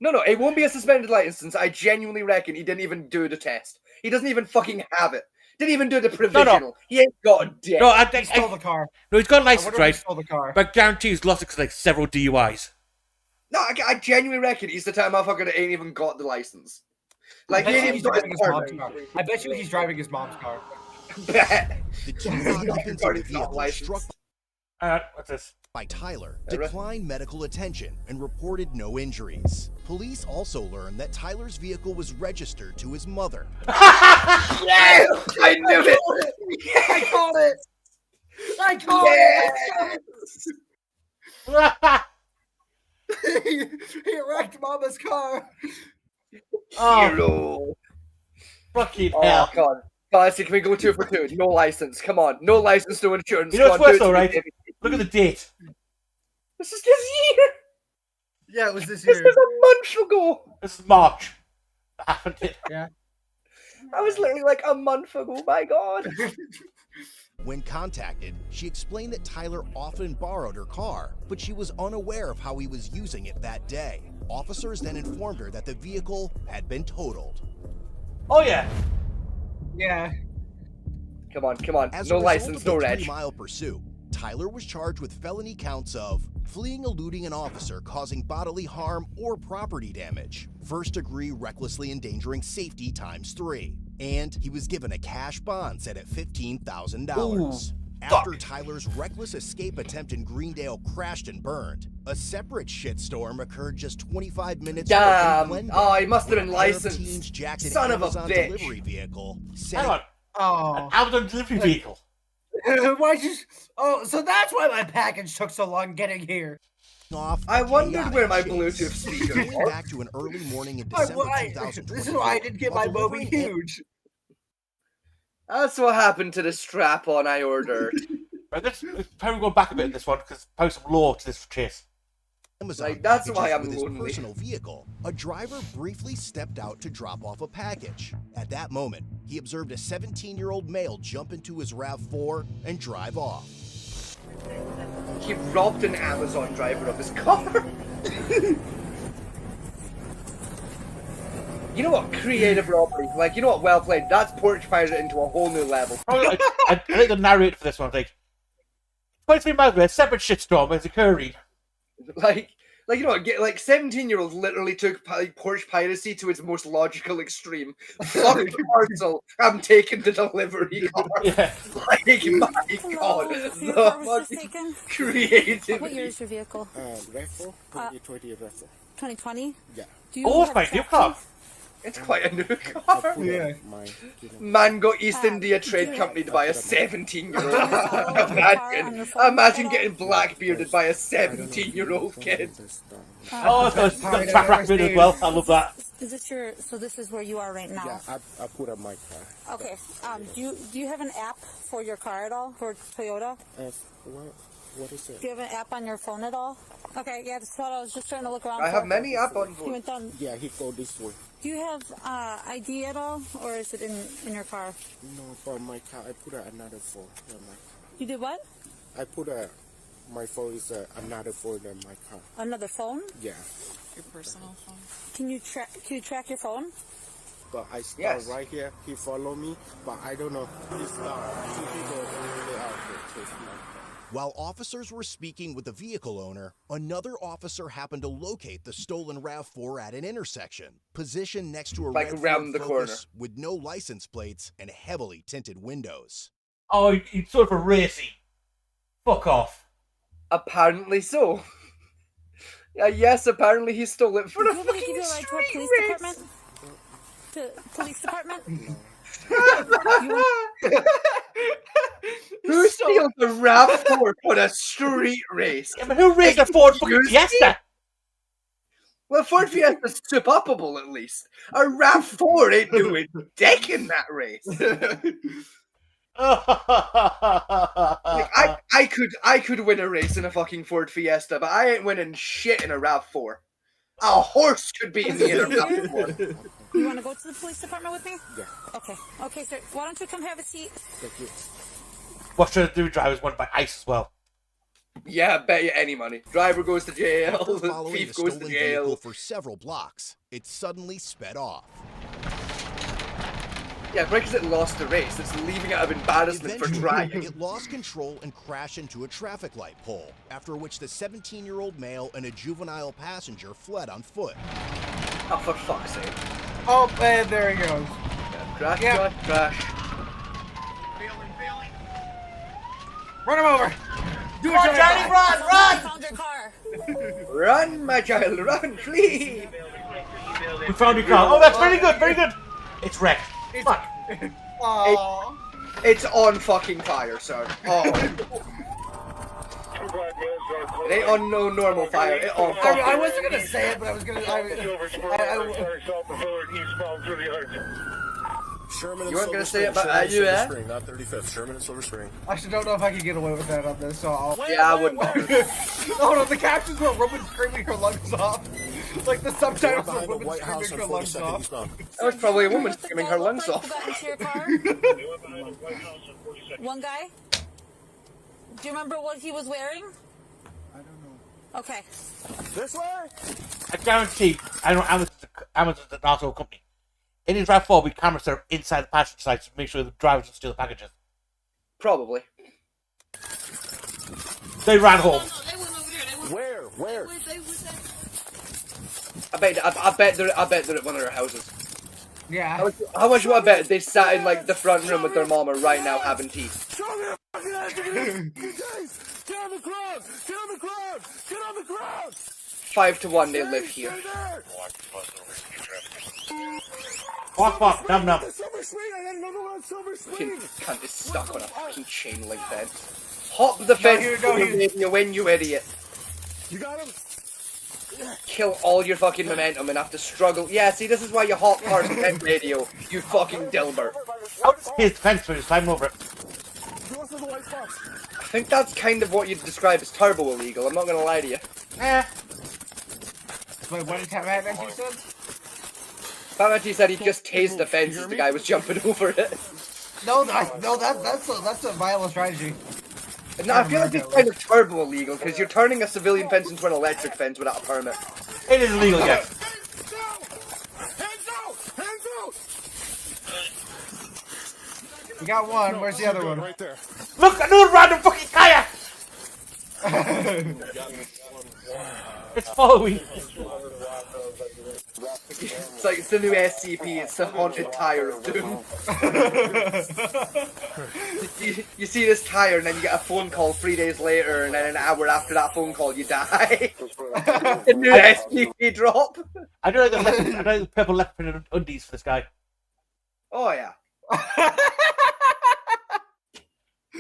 No, it won't be a suspended license. I genuinely reckon he didn't even do the test. He doesn't even fucking have it. Didn't even do the provisional. No. He ain't got a dick. No, I think He stole the car. No, he's got a I license, wonder if he right? stole the car. But I guarantee he's lost it 'cause, like several DUIs. No, I genuinely reckon he's the type of motherfucker that ain't even got the license. Like, he I bet ain't you even he's got driving his his car. mom's car. I bet you he's driving his mom's car. Bet. The two occupants of the vehicle struck What's this? by Tyler declined medical attention and reported no injuries. Police also learned that Tyler's vehicle was registered to his mother. Yes! I knew it! I called it! I called it! He wrecked Mama's car. Hero. Fucking Oh, hell. God. Honestly, can we go 2 for 2? No license. Come on. No license, no insurance. You know what's Come on, worse do it though, to me, right? baby. Look at the date. This is this year. Yeah, it was this This year. was a month ago. This is March. That happened. Yeah. That was literally like a month ago. My God. When contacted, she explained that Tyler often borrowed her car, but she was unaware of how he was using it that day. Officers then informed her that the vehicle had been totaled. Oh, yeah. Yeah. Come on. As No a result license, of no the reg. 3-mile pursuit, Tyler was charged with felony counts of fleeing, eluding an officer, causing bodily harm or property damage, first-degree recklessly endangering safety ×3, and he was given a cash bond set at $15,000. After Tyler's reckless escape attempt in Greendale crashed and burned, a separate shitstorm occurred just 25 minutes away Damn. in Glendale. Oh, he must have been when a pair of licensed. teens jacked an Son of a Amazon bitch. delivery vehicle. Hang on. Oh. An Amazon delivery vehicle. Why'd you? Oh, so that's why my package took so long getting here. Off I wondered chaotic where my chase. Bluetooth speaker Going was. back to an early morning in Why- December why- 2024. This is why I didn't get my while Moby delivering Huge. That's what happened to the strap-on I ordered. Right, let's probably go back a bit in this one because probably some lore to this chase. Amazon Like, that's why packages I'm with his lonely. personal vehicle, a driver briefly stepped out to drop off a package. At that moment, he observed a 17-year-old male jump into his RAV4 and drive off. He robbed an Amazon driver of his car. You know what? Creative robbery. Like, you know what? Well played. That's Porch Pirate into a whole new level. I like the narrator for this one. Like, 23 miles away, a separate shitstorm is occurring. Like you know what? 17-year-olds literally took porch piracy to its most logical extreme. Fuck the parcel. I'm taking the delivery car. Yeah. Like, my God, the fucking creativity. What year is your vehicle? RAV4, 2020 RAV4. 2020? Yeah. Do you Oh, it's have my new car. traction? It's quite a new car. Yeah. Man got East India Trade Company by a 17-year-old. Imagine getting blackbearded by a 17-year-old kid. Oh, so it's got track record as well. I love that. Is this your? So this is where you are right now. Yeah, I put up my car. Okay. Do you have an app for your car at all for Toyota? What is it? Do you have an app on your phone at all? Okay. Yeah, that's what I was just trying to look around. I for. have many app on He went down. Yeah, he go this way. Do you have ID at all, or is it in your car? No, for my car, I put another phone in my car. You did what? I put my phone is another phone than my car. Another phone? Yeah. Your personal phone. Can you track your phone? But I start right here. He follow me, but I don't know. He start. Two people really out there chasing my car. While officers were speaking with the vehicle owner, another officer happened to locate the stolen RAV4 at an intersection, positioned next to a Like red around Ford the Focus corner. with no license plates and heavily tinted windows. Oh, you sort of a racing. Fuck off. Apparently so. Yes, apparently he stole it for Do a you want me to give fucking you a ride to a street police race. department? To police department? Who steals the RAV4 for a street race? Yeah, but who raced a Ford fucking Fiesta? Well, Ford Fiesta's soup-upable at least. A RAV4 ain't doing dick in that race. Like, I could win a race in a fucking Ford Fiesta, but I ain't winning shit in a RAV4. A horse could beat me in a RAV4. You want to go to the police department with me? Yeah. Okay. Okay, sir. Why don't you come have a seat? Thank you. What should I do? Drivers wanted by ICE as well. Yeah, bet you any money. Driver goes to jail. After following Thief the goes to stolen vehicle jail. for several blocks, it suddenly sped off. Yeah, because it lost the race. It's leaving it out of embarrassment for driving. It lost control and crashed into a traffic light pole, after which the 17-year-old male and a juvenile passenger fled on foot. Oh, for fuck's sake. Oh, and there he goes. Crash, Yeah. crash. Run him over. Do Come on, Johnny, run, run! Found your car. Run, my child, run, flee! We found your car. Oh, that's very good, very good. It's wrecked. Fuck. It's on fucking fire, sir. Oh. It ain't on no normal fire. It on fucking. I wasn't gonna say it, but I was gonna. Sherman and You weren't gonna Silver say it, Spring, but Sherman and you, Silver eh? Spring, not 35th. Sherman and Silver Spring. I actually don't know if I can get away with that on this, so I'll. Yeah, I wouldn't. Oh no, the captions were women screaming her lungs off. Like the subtitles were Behind the women White House screaming on her lungs 42nd off. eastbound. That was probably a woman screaming her lungs Who off. got into your car? One guy? Do you remember what he was wearing? I don't know. Okay. This way? I guarantee, I know Amazon's an auto company. In his RAV4, we cameras that are inside the passenger side to make sure the drivers don't steal the packages. Probably. They ran home. Where? I bet they're at one of their houses. Yeah. How much would I bet they sat in like the front room with their mama right now having tea? Get on the ground! Get on the ground! Get on the ground! 5-1 they live here. Fuck, num. Silver Spring! I got another one on Silver Fucking Spring! cunt is stuck on a fucking chain link fence. Hop the fence, you win, you idiot. You got him? kill all your fucking momentum and have to struggle. Yeah, see, this is why you hot cars and radio, you fucking Dilbert. How does his fence when he's climbing over it? I think that's kind of what you'd describe as turbo illegal, I'm not gonna lie to you. Eh. Wait, what did Batman said? Batman said he just tased the fence as the guy was jumping over it. No, that's a violent strategy. No, I feel like it's kind of turbo illegal, because you're turning a civilian fence into an electric fence without a permit. It is illegal, yes. You got one, where's the other one? Right there. Look, another random fucking tire! It's following. It's like, it's the new SCP, it's the haunted tire of doom. you see this tire and then you get a phone call 3 days later and then an hour after that phone call you die. The new SCP drop. I don't like the purple leopard undies for this guy. Oh yeah.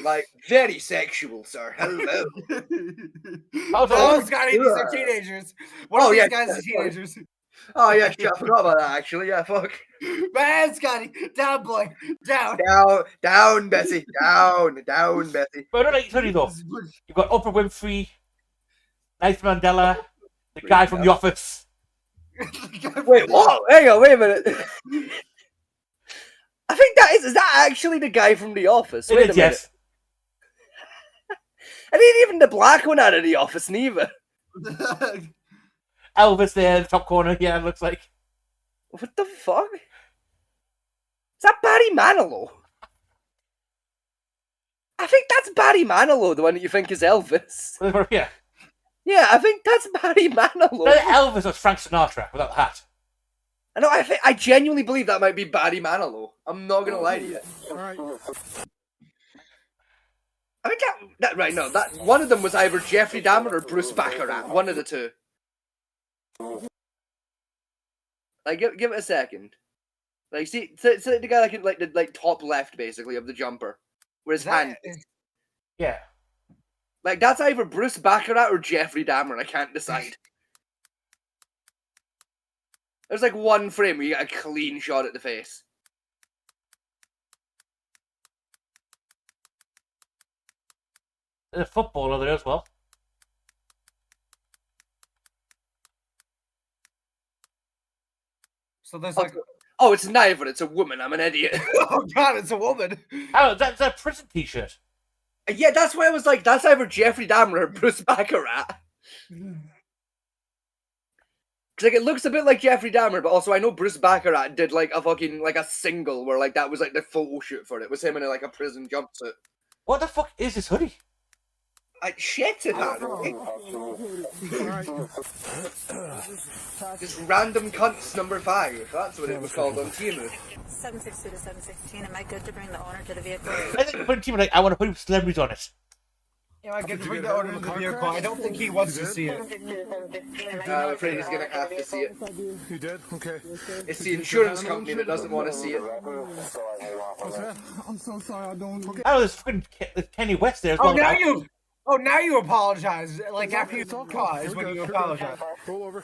Like, very sexual, sir. Hello. Oh, Scotty, these are teenagers. One of these guys are teenagers. Oh yeah, shit, I forgot about that actually, yeah, fuck. Man, Scotty, down boy, down. Down, Bessie, down, Bessie. But I don't like it's funny though. You've got Oprah Winfrey, Nelson Mandela, the guy from The Office. Wait, what? Hang on, wait a minute. I think is that actually the guy from The Office? Wait a minute. Yes. I ain't even the black one out of The Office, neither. Elvis there in the top corner, yeah, it looks like. What the fuck? Is that Barry Manilow? I think that's Barry Manilow, the one that you think is Elvis. Yeah. Yeah, I think that's Barry Manilow. Elvis was Frank Sinatra without the hat. I know, I genuinely believe that might be Barry Manilow. I'm not gonna lie to you. Alright. I think that right, no, that one of them was either Jeffrey Dahmer or Bruce Baccarat. One of the two. Like, give it a second. Like, see the guy like the top left basically of the jumper, where his hand is. Yeah. Like, that's either Bruce Baccarat or Jeffrey Dahmer. I can't decide. There's like one frame where you get a clean shot at the face. There's a footballer there as well. So there's like... Oh, it's neither. It's a woman. I'm an idiot. Oh god, it's a woman. Oh, that's a prison t-shirt. Yeah, that's why I was like, that's either Jeffrey Dahmer or Bruce Baccarat. Because like, it looks a bit like Jeffrey Dahmer, but also I know Bruce Baccarat did like a fucking, like a single where like that was like the photo shoot for it. It was him in like a prison jumpsuit. What the fuck is this hoodie? Shit in that. Just random cunts number 5. That's what it was called on Timu. 762 to 716. Am I good to bring the owner to the vehicle? I think put Timu like I want to put celebrities on it. Yeah, I get to bring the owner to the vehicle. I don't think he wants to see it. I'm afraid he's gonna have to see it. You did? Okay. It's the insurance company that doesn't want to see it. I'm so sorry, I don't. Okay. Oh, there's fucking Kenny West there as well. Now you apologize. Like after you caught is when you apologize. Roll over.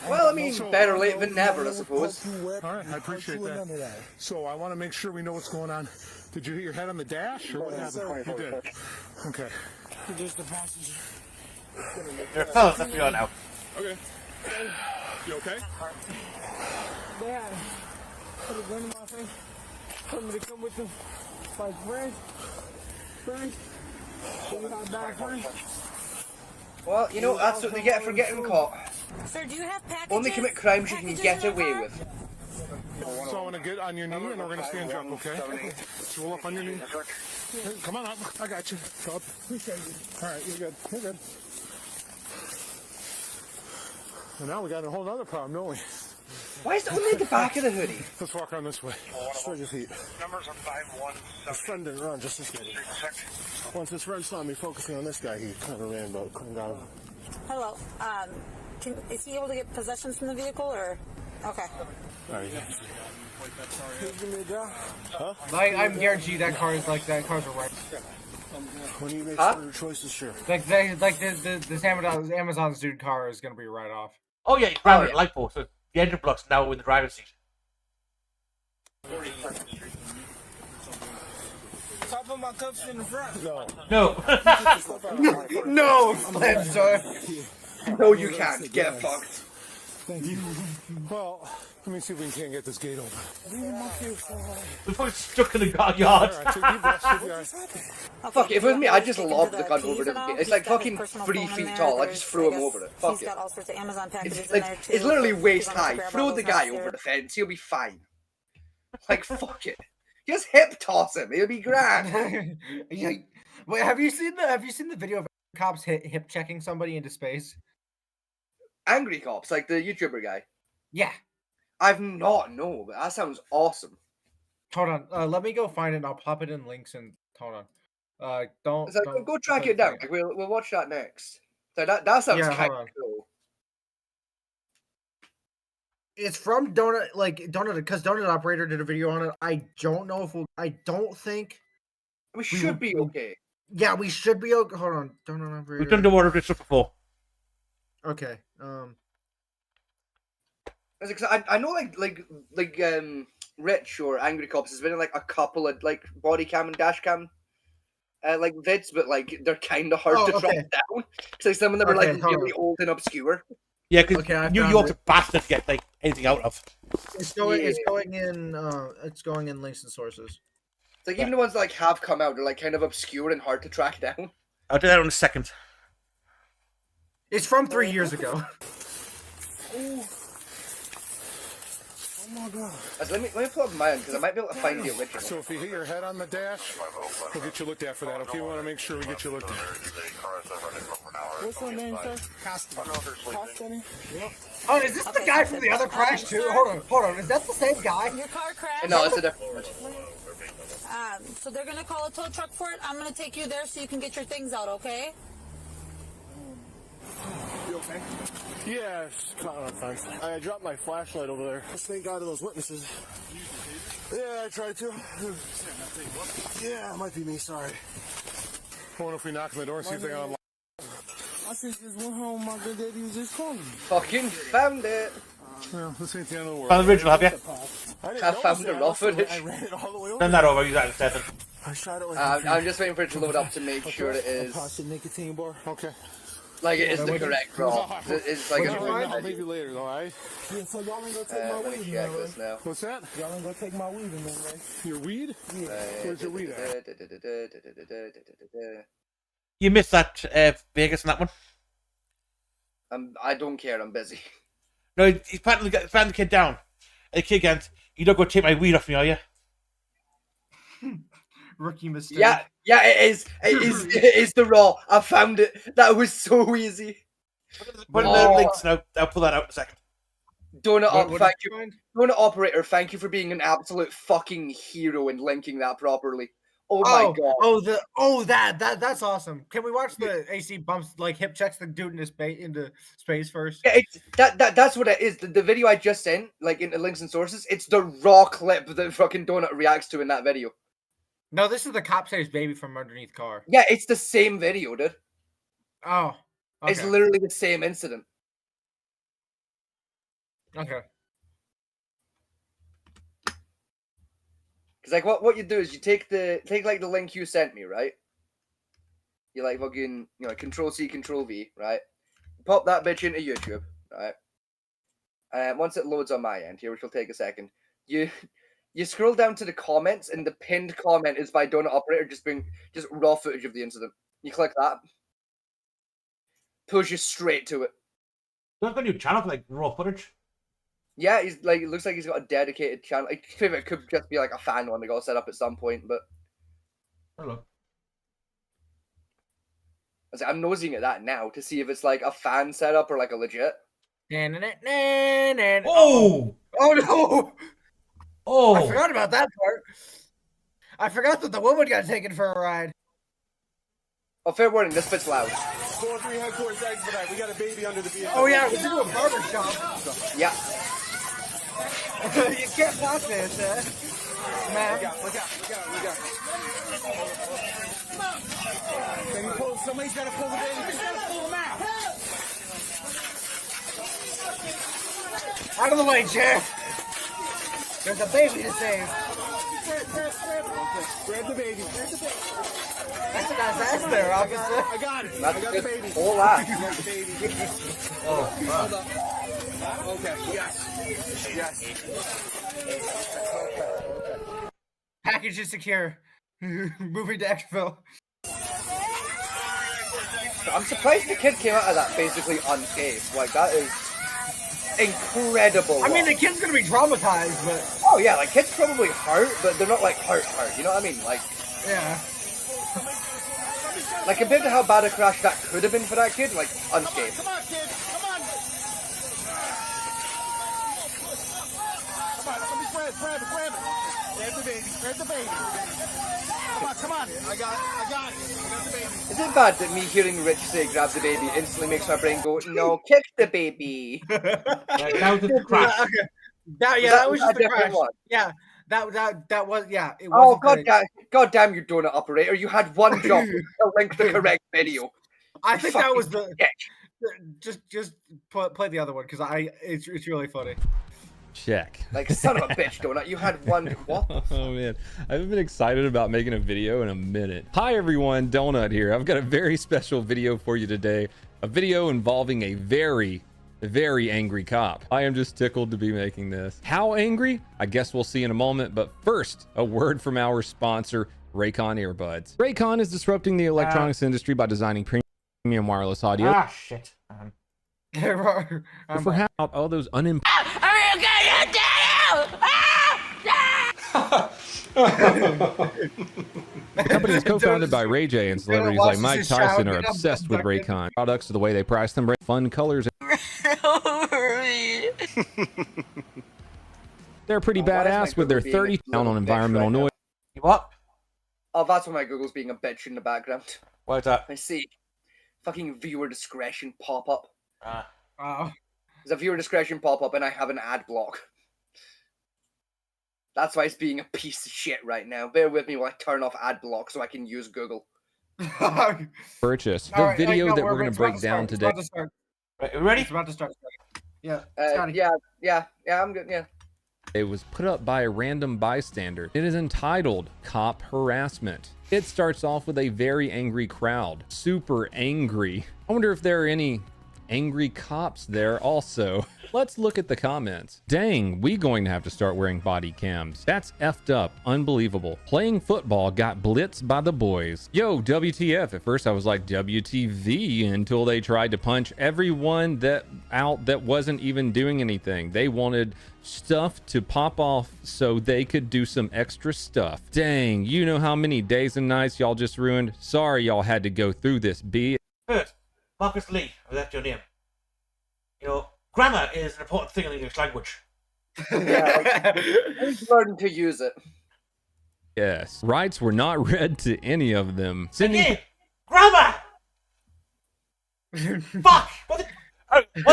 Well, I mean, better late than never, I suppose. Alright, I appreciate that. So I want to make sure we know what's going on. Did you hit your head on the dash or what happened? You did. Okay. Just the passenger. There are fellas left me on now. Okay. You okay? Dad, put a gun in my face. Told me to come with them. My friends. Well, you know, that's what they get for getting caught. Sir, do you have packages? Only commit crimes you can get away with. So I want to get on your knee and we're going to stand you up, okay? So roll up on your knee. Come on up. I got you. Go up. Appreciate you. All right, you're good. You're good. And now we got a whole other problem, don't we? Why is it only at the back of the hoodie? Let's walk around this way. Spread your feet. Numbers are 517. His friend didn't run, just this guy. Once his friend saw me focusing on this guy, he kind of ran, but couldn't got him. Hello. Is he able to get possessions from the vehicle or? Okay. All right. I'm guaranteed that car's a right. When you make Huh? sure your choices, sure. Like this Amazon's dude car is gonna be right off. Oh yeah, you grab it at light post. So the engine block's now in the driver's seat. Top of my cups in the front. No. No. No, Spencer. No, you can't. Get fucked. Thank you. Well, let me see if we can't get this gate open. We're probably stuck in the yard. All right, take deep breaths, take your eyes. Fuck, if it was me, I'd just lob the gun over the gate. It's like fucking 3 feet tall. I'd just throw him over it. Fuck He's it. got all sorts of Amazon packages It's, in like, there too. it's literally so if waist you wanna high. grab all Throw those the guy next over year. the fence. He'll be fine. Like, fuck it. Just hip toss him. He'll be grand. Yeah. Wait, have you seen the video of cops hip checking somebody into space? Angry Cops, like the YouTuber guy. Yeah. I've not, no, but that sounds awesome. Hold on. Let me go find it and I'll pop it in links and hold on. Don't. It's like, don't go track don't it down. forget. Like, we'll watch that next. So that sounds Yeah, kind hold of on. cool. It's from Donut, because Donut Operator did a video on it. I don't know if I don't think We should be okay. Yeah, we should be okay. Hold on, Donut Operator. We've done the water this stuff before. Okay. Because I know like Rich or Angry Cops has been in like a couple of like body cam and dash cam like vids, but like they're kind of hard Oh, to track okay. down. So some of them are like Okay, hold really old and obscure. Yeah, because Okay, I New found York's it. a bastard to get like anything out of. It's going. Yeah. It's going in links and sources. It's like even the ones that like have come out, they're like kind of obscure and hard to track down. I'll do that in a second. It's from 3 years ago. Oh my god. Let me pull up mine because I might be able to find the original. So if you hit your head on the dash, we'll get you looked at for that, okay? We want to make sure we get you looked at. What's your name, sir? Costner. Yep. Oh, is this the guy from the other crash too? Hold on. Is that the same guy? Your car crashed. No, it's a different one. So they're gonna call a tow truck for it. I'm gonna take you there so you can get your things out, okay? You okay? Yeah, it's caught on fence. I dropped my flashlight over there. Just thank God to those witnesses. Yeah, I tried to. Yeah, it might be me, sorry. I wonder if we knock on the door and see if they got unlocked. I just went home. My good daddy was just calling me. Fucking found it. Well, this ain't the end of the world. Found the original, have you? I found the raw footage. I ran it all the way over. Send that over. Use that instead. I shot it like I'm just waiting for it to load up to make sure it is nicotine bar. Okay. like it is the correct raw. It's like I'll leave you later, though, alright? Yeah, so y'all ain't gonna take my let me weed, check man, this now. What's that? Y'all ain't gonna take my weed in there, right? Your weed? Where's your weed at? You missed that Vegas in that one. I don't care. I'm busy. No, he's patting the kid down. And the kid goes, "You don't go take my weed off me, are you?" Rookie mistake. Yeah, it is. It is the raw. I found it. That was so easy. Put in the links and I'll pull that out in a second. Thank you. Donut Operator, thank you for being an absolute fucking hero and linking that properly. Oh my god. That's awesome. Can we watch the AC bumps like hip checks the dude into space first? Yeah, that's what it is. The video I just sent, like in the links and sources, it's the raw clip that fucking Donut reacts to in that video. No, this is the cop saves baby from underneath car. Yeah, it's the same video, dude. Oh. Okay. It's literally the same incident. Okay. Because like what you do is you take like the link you sent me, right? You like fucking Control C, Control V, right? Pop that bitch into YouTube, right? And once it loads on my end here, which will take a second, you scroll down to the comments, and the pinned comment is by Donut Operator, just raw footage of the incident. You click that, pulls you straight to it. Don't have a new channel for like raw footage. Yeah, he's like, it looks like he's got a dedicated channel. It could just be like a fan one that got set up at some point, but Hello. I'm nosing at that now to see if it's like a fan setup or like a legit. Oh! Oh no! Oh! I forgot about that part. I forgot that the woman got taken for a ride. Oh, fair warning, this bit's loud. 4-3 headquarters expedite. We got a baby under the vehicle. Oh yeah, we're doing a barber shop. Yeah. You can't block this, man. Look out. Somebody's got to pull the baby. Somebody's got to pull him out. Out of the way, Chair. There's a baby to save. Grab the baby. That's a nice ass there, officer. I got it. That's I got the baby. All that. I got the baby. Oh, Hold up. Okay. Yes. Yes. Package is secure. Moving to Exville. I'm surprised the kid came out of that basically unscathed. Like, that is incredible. I mean, the kid's gonna be traumatized, but... Oh, yeah, like, kids probably hurt, but they're not, like, hurt. You know what I mean? Like... Yeah. Like, compared to how bad a crash that could have been for that kid, like, unscathed. Come on, kid. Come on. Come on. Somebody grab it. Grab the baby. Grab the baby. Come on. I got it. I got the baby. Is it bad that me hearing Rich say grab the baby instantly makes my brain go, no, kick the baby? That was a crash. Okay. That was just a the different crash. one? Yeah, that was, yeah. It Oh, wasn't god damn you donut operator. You had one job to link the correct video. I think that was the... Fucking Just play the other one, because it's really funny. Check. Like, son of a bitch, donut. You had one... What? Oh, man. I haven't been excited about making a video in a minute. Hi, everyone. Donut here. I've got a very special video for you today. A video involving a very angry cop. I am just tickled to be making this. How angry? I guess we'll see in a moment. But first, a word from our sponsor, Raycon Earbuds. Raycon is disrupting the electronics industry by designing premium wireless audio. Ah, shit. For how all those The company is co-founded by Ray J, and celebrities like Mike Tyson are obsessed with Raycon products. The way they price them, fun colors. They're pretty badass with their 30 down on environmental noise. What? Oh, that's why my Google's being a bitch in the background. What's that? I see. Fucking viewer discretion pop-up. Wow. There's a viewer discretion pop-up and I have an ad block. That's why it's being a piece of shit right now. Bear with me while I turn off ad block so I can use Google. Purchase. The video that we're going to break down today. Right, ready? It's about to start. Yeah. Yeah, I'm good, yeah. It was put up by a random bystander. It is entitled Cop Harassment. It starts off with a very angry crowd. Super angry. I wonder if there are any angry cops there also. Let's look at the comments. Dang, we going to have to start wearing body cams. That's effed up. Unbelievable. Playing football got blitzed by the boys. Yo, WTF. At first I was like WTV until they tried to punch everyone that wasn't even doing anything. They wanted stuff to pop off so they could do some extra stuff. Dang, you know how many days and nights y'all just ruined? Sorry y'all had to go through this, B. First, Marcus Lee, if that's your name. You know, grammar is an important thing in the English language. Yeah, like, learn to use it. Yes, rights were not read to any of them. Again, grammar! Fuck! What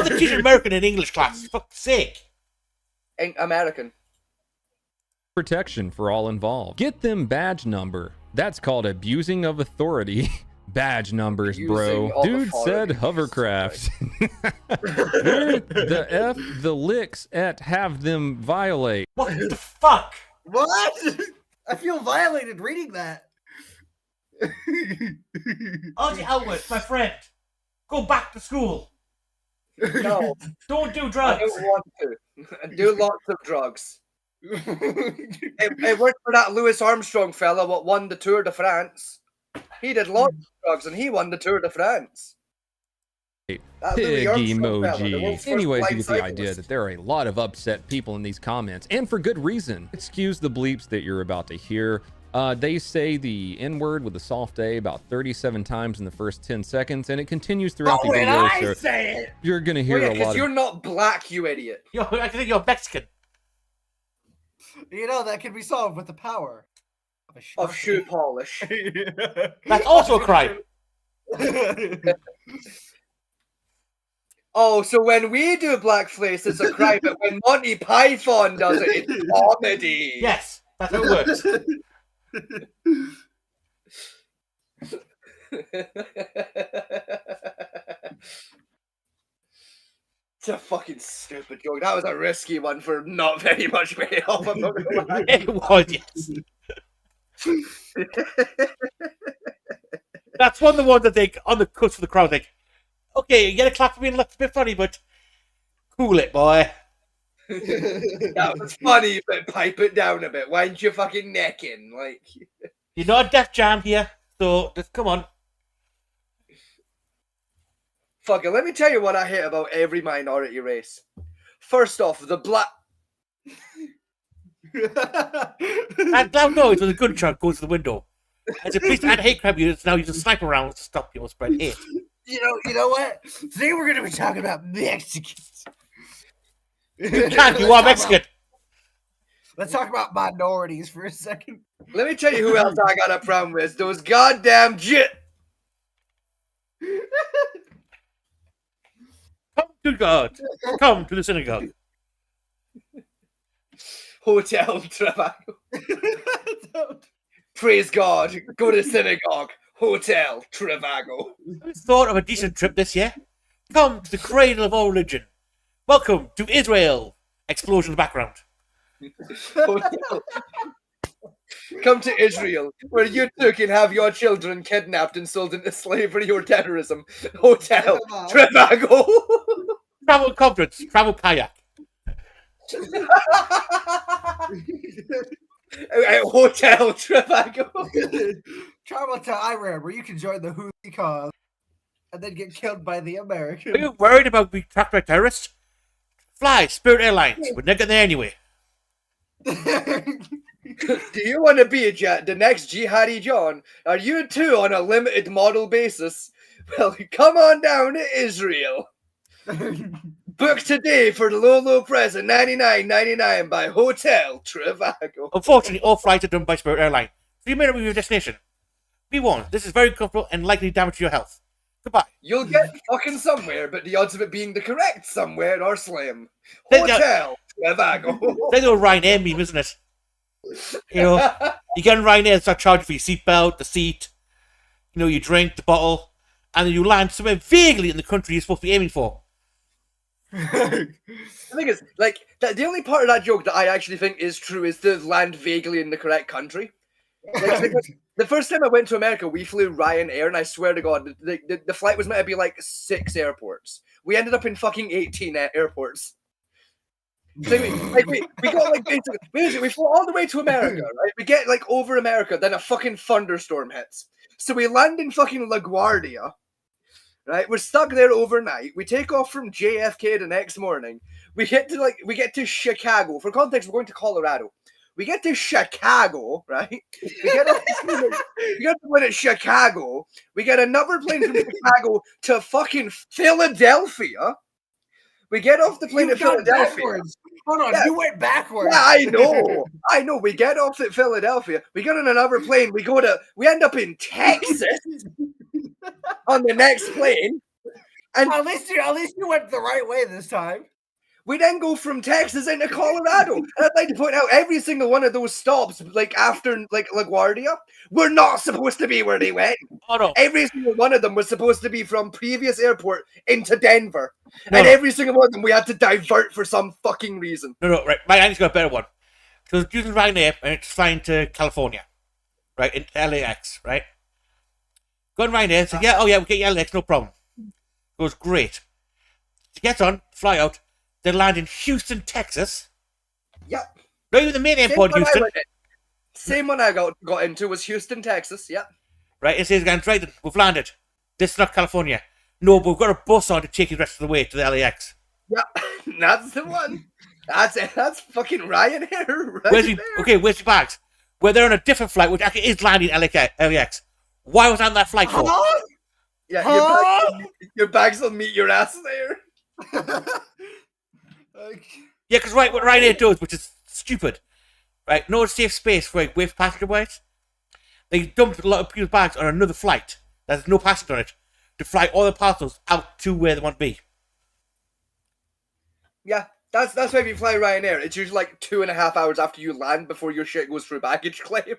the teacher American in English class? For fuck's sake. American. Protection for all involved. Get them badge number. That's called abusing of authority. Badge numbers, bro. Dude said hovercraft. The licks at have them violate. What the fuck? What? I feel violated reading that. Auntie Elwood, my friend, go back to school. No. Don't do drugs. I don't want to. Do lots of drugs. it worked for that Louis Armstrong fella what won the Tour de France. He did lots of drugs and he won the Tour de France. Pig emoji. Anyways, you get the idea that there are a lot of upset people in these comments, and for good reason. Excuse the bleeps that you're about to hear. They say the N-word with a soft A about 37 times in the first 10 seconds, and it continues throughout the video. So say it? You're gonna hear a lot of... You're not black, you idiot. I think you're Mexican. You know, that can be solved with the power of shoe polish. That's also a crime. Oh, so when we do blackface, it's a crime, but when Monty Python does it, it's comedy. Yes, that's how it works. It's a fucking stupid joke. That was a risky one for not very much payoff. I'm not gonna lie. It was, yes. That's one of the ones that they, on the cuts for the crowd, like, okay, you get a clap for being a bit funny, but cool it, boy. That was funny, but pipe it down a bit. Wind your fucking neck in, like. You're not a Def Jam here, so just come on. Fuck it, let me tell you what I hate about every minority race. First off, the black. That loud noise with a gunshot goes to the window. As a police and hate crime units now use a sniper round to stop people spread hate. You know what? Today we're gonna be talking about Mexicans. You can't, you are Mexican. Let's talk about minorities for a second. Let me tell you who else I got a problem with. Those goddamn Come to God. Come to the synagogue. Hotel Trivago. Praise God. Go to synagogue. Hotel Trivago. Thought of a decent trip this year? Come to the cradle of all religion. Welcome to Israel. Explosion in the background. Come to Israel, where you too can have your children kidnapped and sold into slavery or terrorism. Hotel Trivago. Travel conference. Travel kayak. Hotel Trivago. Travel to Iran, where you can join the Houthi cause and then get killed by the Americans. Are you worried about being tracked by terrorists? Fly Spirit Airlines. We're not getting there anyway. Do you want to be the next Jihadi John? Are you too on a limited model basis? Well, come on down to Israel. Book today for the low price of $99.99 by Hotel Trivago. Unfortunately, all flights are done by Spirit Airlines, so you may not be your destination. Be warned, this is very comfortable and likely to damage your health. Goodbye. You'll get fucking somewhere, but the odds of it being the correct somewhere are slim. Hotel Trivago. They know Ryanair meme, isn't it? You know, you get on Ryanair and start charging for your seatbelt, the seat, you know, you drink, the bottle, and then you land somewhere vaguely in the country you're supposed to be aiming for. The thing is, like, the only part of that joke that I actually think is true is to land vaguely in the correct country. Like, the first time I went to America, we flew Ryanair, and I swear to God, the flight was meant to be like 6 airports. We ended up in fucking 18 airports. So we got like basically we flew all the way to America, right? We get like over America, then a fucking thunderstorm hits. So we land in fucking LaGuardia, right? We're stuck there overnight. We take off from JFK the next morning. We get to Chicago. For context, we're going to Colorado. We get to Chicago, right? We get to plane at Chicago. We get another plane from Chicago to fucking Philadelphia. We get off the plane at Philadelphia. Backwards. Hold on, you went backwards. Yeah, I know. We get off at Philadelphia. We get on another plane. We end up in Texas on the next plane. And at least you went the right way this time. We then go from Texas into Colorado. And I'd like to point out every single one of those stops, like after like LaGuardia, were not supposed to be where they went. Oh no. Every single one of them was supposed to be from previous airport into Denver. And every single one of them we had to divert for some fucking reason. No, right. My auntie's got a better one. So it's using Ryanair and it's flying to California. Right, in LAX, right? Go on Ryanair, so yeah, we'll get you LAX, no problem. Goes great. She gets on, fly out. They land in Houston, Texas. Yep. Not even the main airport, Houston. Same one I got into was Houston, Texas. Yep. Right, it says, guys, right, we've landed. This is not California. No, but we've got a bus on to take you the rest of the way to the LAX. Yep, that's the one. That's it. That's fucking Ryanair. Where's your bags? Well, they're on a different flight, which actually is landing in LAX. Why was I on that flight for? Yeah, your bags will meet your ass there. Yeah, because what Ryanair does, which is stupid, right? No safe space for with passenger bags. They dump a lot of people's bags on another flight that has no passenger on it to fly all the parcels out to where they want to be. Yeah, that's why if you fly Ryanair, it's usually like 2.5 hours after you land before your shit goes through baggage claim.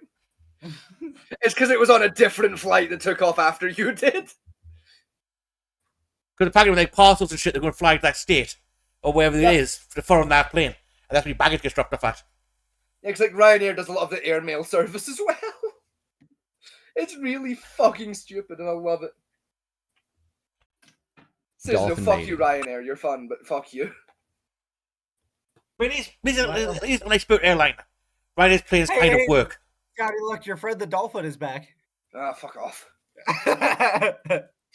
It's because it was on a different flight that took off after you did. Because apparently with like parcels and shit, they're going to fly to that state or wherever it is to follow that plane, and that's where your baggage gets dropped off at. Yeah, because like Ryanair does a lot of the airmail service as well. It's really fucking stupid, and I love it. Says no, Dolphin fuck Navy. you, Ryanair. You're fun, but fuck you. I mean, he's an Spirit airline. Ryanair's planes kind of work. Scotty, look, your friend the dolphin is back. Ah, fuck off.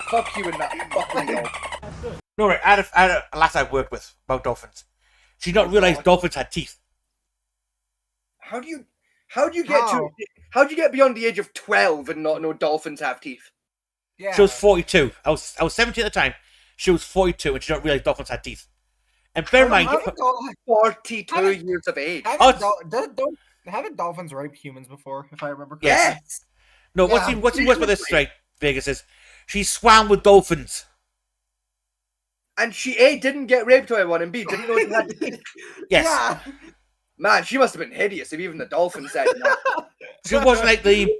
Fuck you and that fucking dolphin. No, right. I had a lass I worked with about dolphins. She did not realize dolphins had teeth. How'd you get beyond the age of 12 and not know dolphins have teeth? Yeah. She was 42. I was 17 at the time. She was 42, and she didn't realize dolphins had teeth. And bear in mind, 42 years of age. Haven't dolphins raped humans before, if I remember correctly? Yes. No, what's even worse about this, right, Vegas, is she swam with dolphins. And she A, didn't get raped by one, and B, didn't know she had teeth. Yes. Yeah. Man, she must have been hideous if even the dolphin said that. She wasn't like the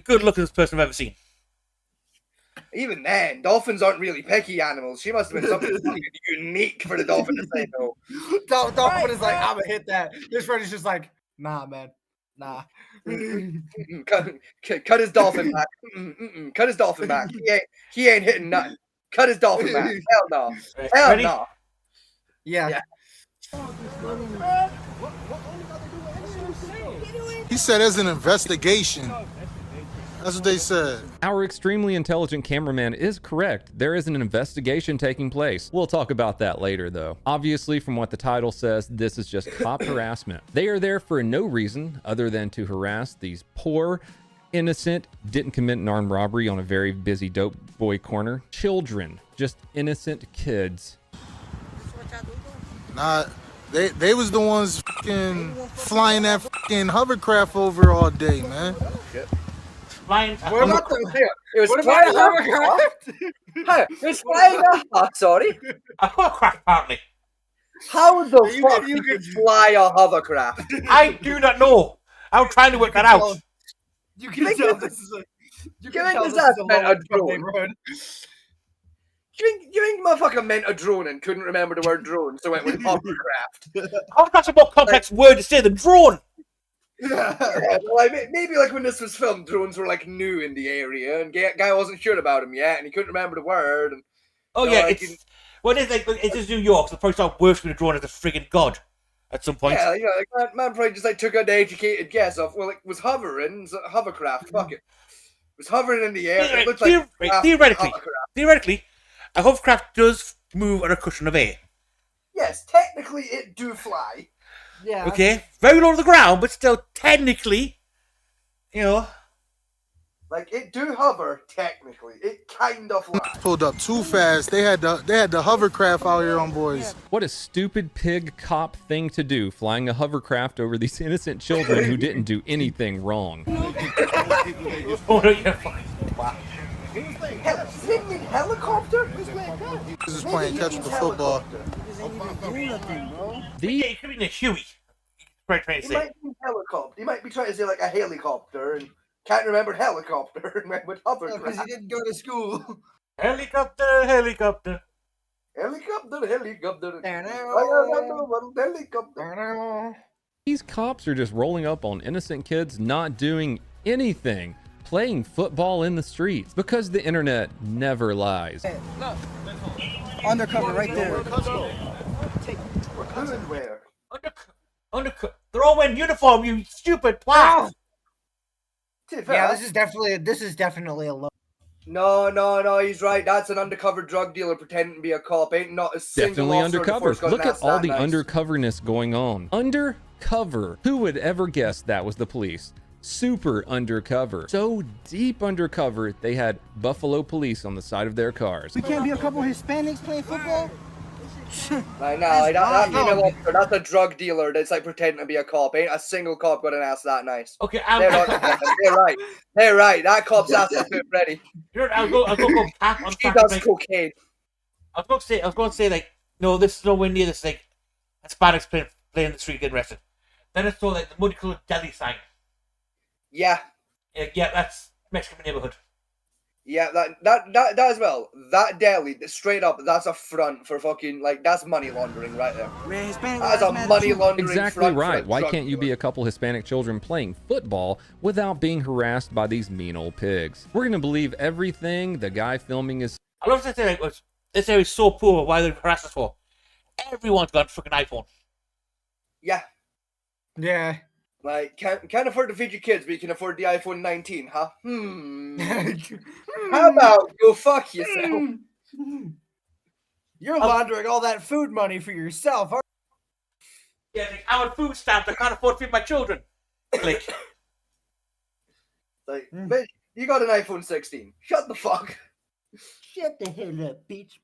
good looking person I've ever seen. Even then, dolphins aren't really picky animals. She must have been something fucking unique for the dolphin to say no. Dolphin is like, I'm gonna hit that. This friend is just like, nah, man. Nah. Cut his dolphin back. Cut his dolphin back. He ain't hitting nothing. Cut his dolphin back. Hell no. Hell no. Yeah. He said there's an investigation. That's what they said. Our extremely intelligent cameraman is correct. There is an investigation taking place. We'll talk about that later, though. Obviously, from what the title says, this is just cop harassment. They are there for no reason other than to harass these poor, innocent, didn't commit an armed robbery on a very busy dope boy corner. Children, just innocent kids. Nah, they was the ones fucking flying that fucking hovercraft over all day, man. Flying. What about it was flying a hovercraft. It was flying a sorry. A hovercraft, apparently. How the fuck you could fly a hovercraft? I do not know. I'm trying to work that out. You can tell this is a. You can can tell this this is a meant a low-income drone. neighborhood. You think motherfucker meant a drone and couldn't remember the word drone, so went with hovercraft? Hovercraft's a more complex word to say than drone. Yeah, well, maybe like when this was filmed, drones were like new in the area, and guy wasn't sure about them yet, and he couldn't remember the word. And Oh yeah, it's well, it's like it's just New York, so they probably start worshipping a drone as a friggin' god at some point. yeah, you know, like man probably just like took an educated guess of well, it was hovering, so hovercraft. Fuck it, was hovering in the air. It looked like Theoretically, a hovercraft does move on a cushion of air. Yes, technically it do fly. Yeah. Okay, very low to the ground, but still technically, you know. Like it do hover technically. It kind of flies. Pulled up too fast. They had the hovercraft out here on boys. What a stupid pig cop thing to do, flying a hovercraft over these innocent children who didn't do anything wrong. Oh no, you're fine. Wow. Helicopter? This is playing catch with the football. It could be a Huey. Right, trying to He say. might be helicopter. He might be trying to say like a helicopter and can't remember helicopter and went with hovercraft. Because he didn't go to school. Helicopter, helicopter. Helicopter, helicopter. Helicopter. These cops are just rolling up on innocent kids not doing anything, playing football in the streets, because the internet never lies. Look, undercover right there. Where? They're all wearing uniform, you stupid twat. Yeah, this is definitely a low. No, he's right. That's an undercover drug dealer pretending to be a cop. Ain't not a single Definitely officer in the undercover. force gonna Look at ask all that the nice. undercoverness going on. Undercover. Who would ever guess that was the police? Super undercover. So deep undercover, they had Buffalo police on the side of their cars. We can't be a couple Hispanics playing football? I know, like that female officer, that's a drug dealer that's like pretending to be a cop. Ain't a single cop got an ass that nice. Okay, they're right. They're right. That cop's ass is ready. I'll go tap on She does cocaine. I was going to say like, no, this is nowhere near this like Hispanics playing in the street getting arrested. Then I saw like the multicolored deli sign. Yeah. Yeah, that's Mexican neighborhood. Yeah, that as well. That deli, straight up, that's a front for fucking, like, that's money laundering right there. That's a money laundering Exactly front. right. For Why drug can't you be a couple Hispanic children playing football without being harassed by these mean old pigs? We're gonna believe everything the guy filming is. I love this thing. This area is so poor. Why are they harassing us for? Everyone's got a freaking iPhone. Yeah. Yeah. Like, can't afford to feed your kids, but you can afford the iPhone 19, huh? How about go fuck yourself? You're laundering all that food money for yourself, aren't Yeah, like, I'm on food stamps. I can't afford to feed my children. Click. Like, bitch, you got an iPhone 16. Shut the fuck. Shut the hell up, bitch.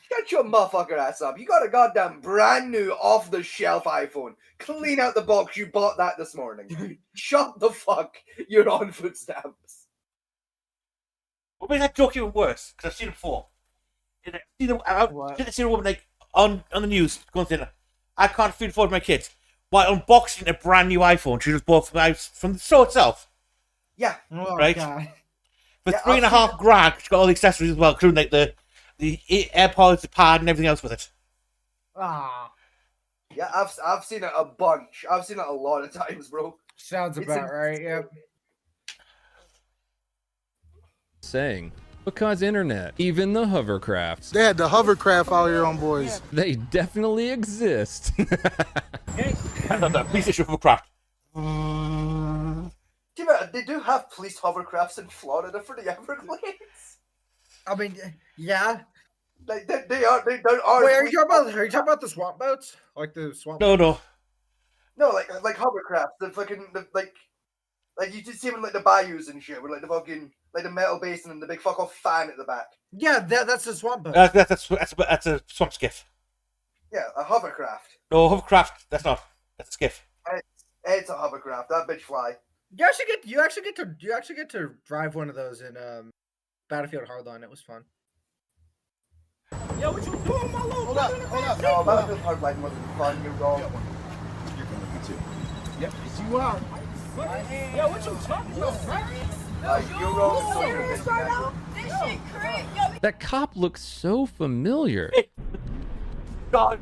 Shut your motherfucker ass up. You got a goddamn brand new off-the-shelf iPhone. Clean out the box. You bought that this morning. Shut the fuck. You're on food stamps. What makes that joke even worse? Because I've seen it before. I've seen a woman like on the news going saying, I can't afford my kids. While unboxing a brand new iPhone she just bought from the store itself. Yeah. Right? God. For $3.5 grand, she got all the accessories as well, including like the AirPods, the pad, and everything else with it. Ah. Yeah, I've seen it a bunch. I've seen it a lot of times, bro. Sounds about right, yep. Saying. Because internet, even the hovercrafts. They had the hovercraft out here on boys. They definitely exist. The police issue hovercraft. They do have police hovercrafts in Florida for the Everglades. I mean, yeah. Like they are. Wait, are you talking about the swamp boats? Like the swamp? No. No, like hovercraft. Like you just see them in like the bayous and shit, with like the fucking like the metal basin and the big fuck off fan at the back. Yeah, that's the swamp boat. That's a swamp skiff. Yeah, a hovercraft. No, hovercraft. That's not. That's a skiff. It's a hovercraft. That bitch fly. You actually get to drive one of those in Battlefield Hardline. It was fun. Yo, what you doing, my little brother? Hold up. No, Battlefield Hardline wasn't fun. You're wrong. You're gonna too. Yep, yes you are. Yo, what you talking about? You're wrong. This shit crazy. That cop looks so familiar. God,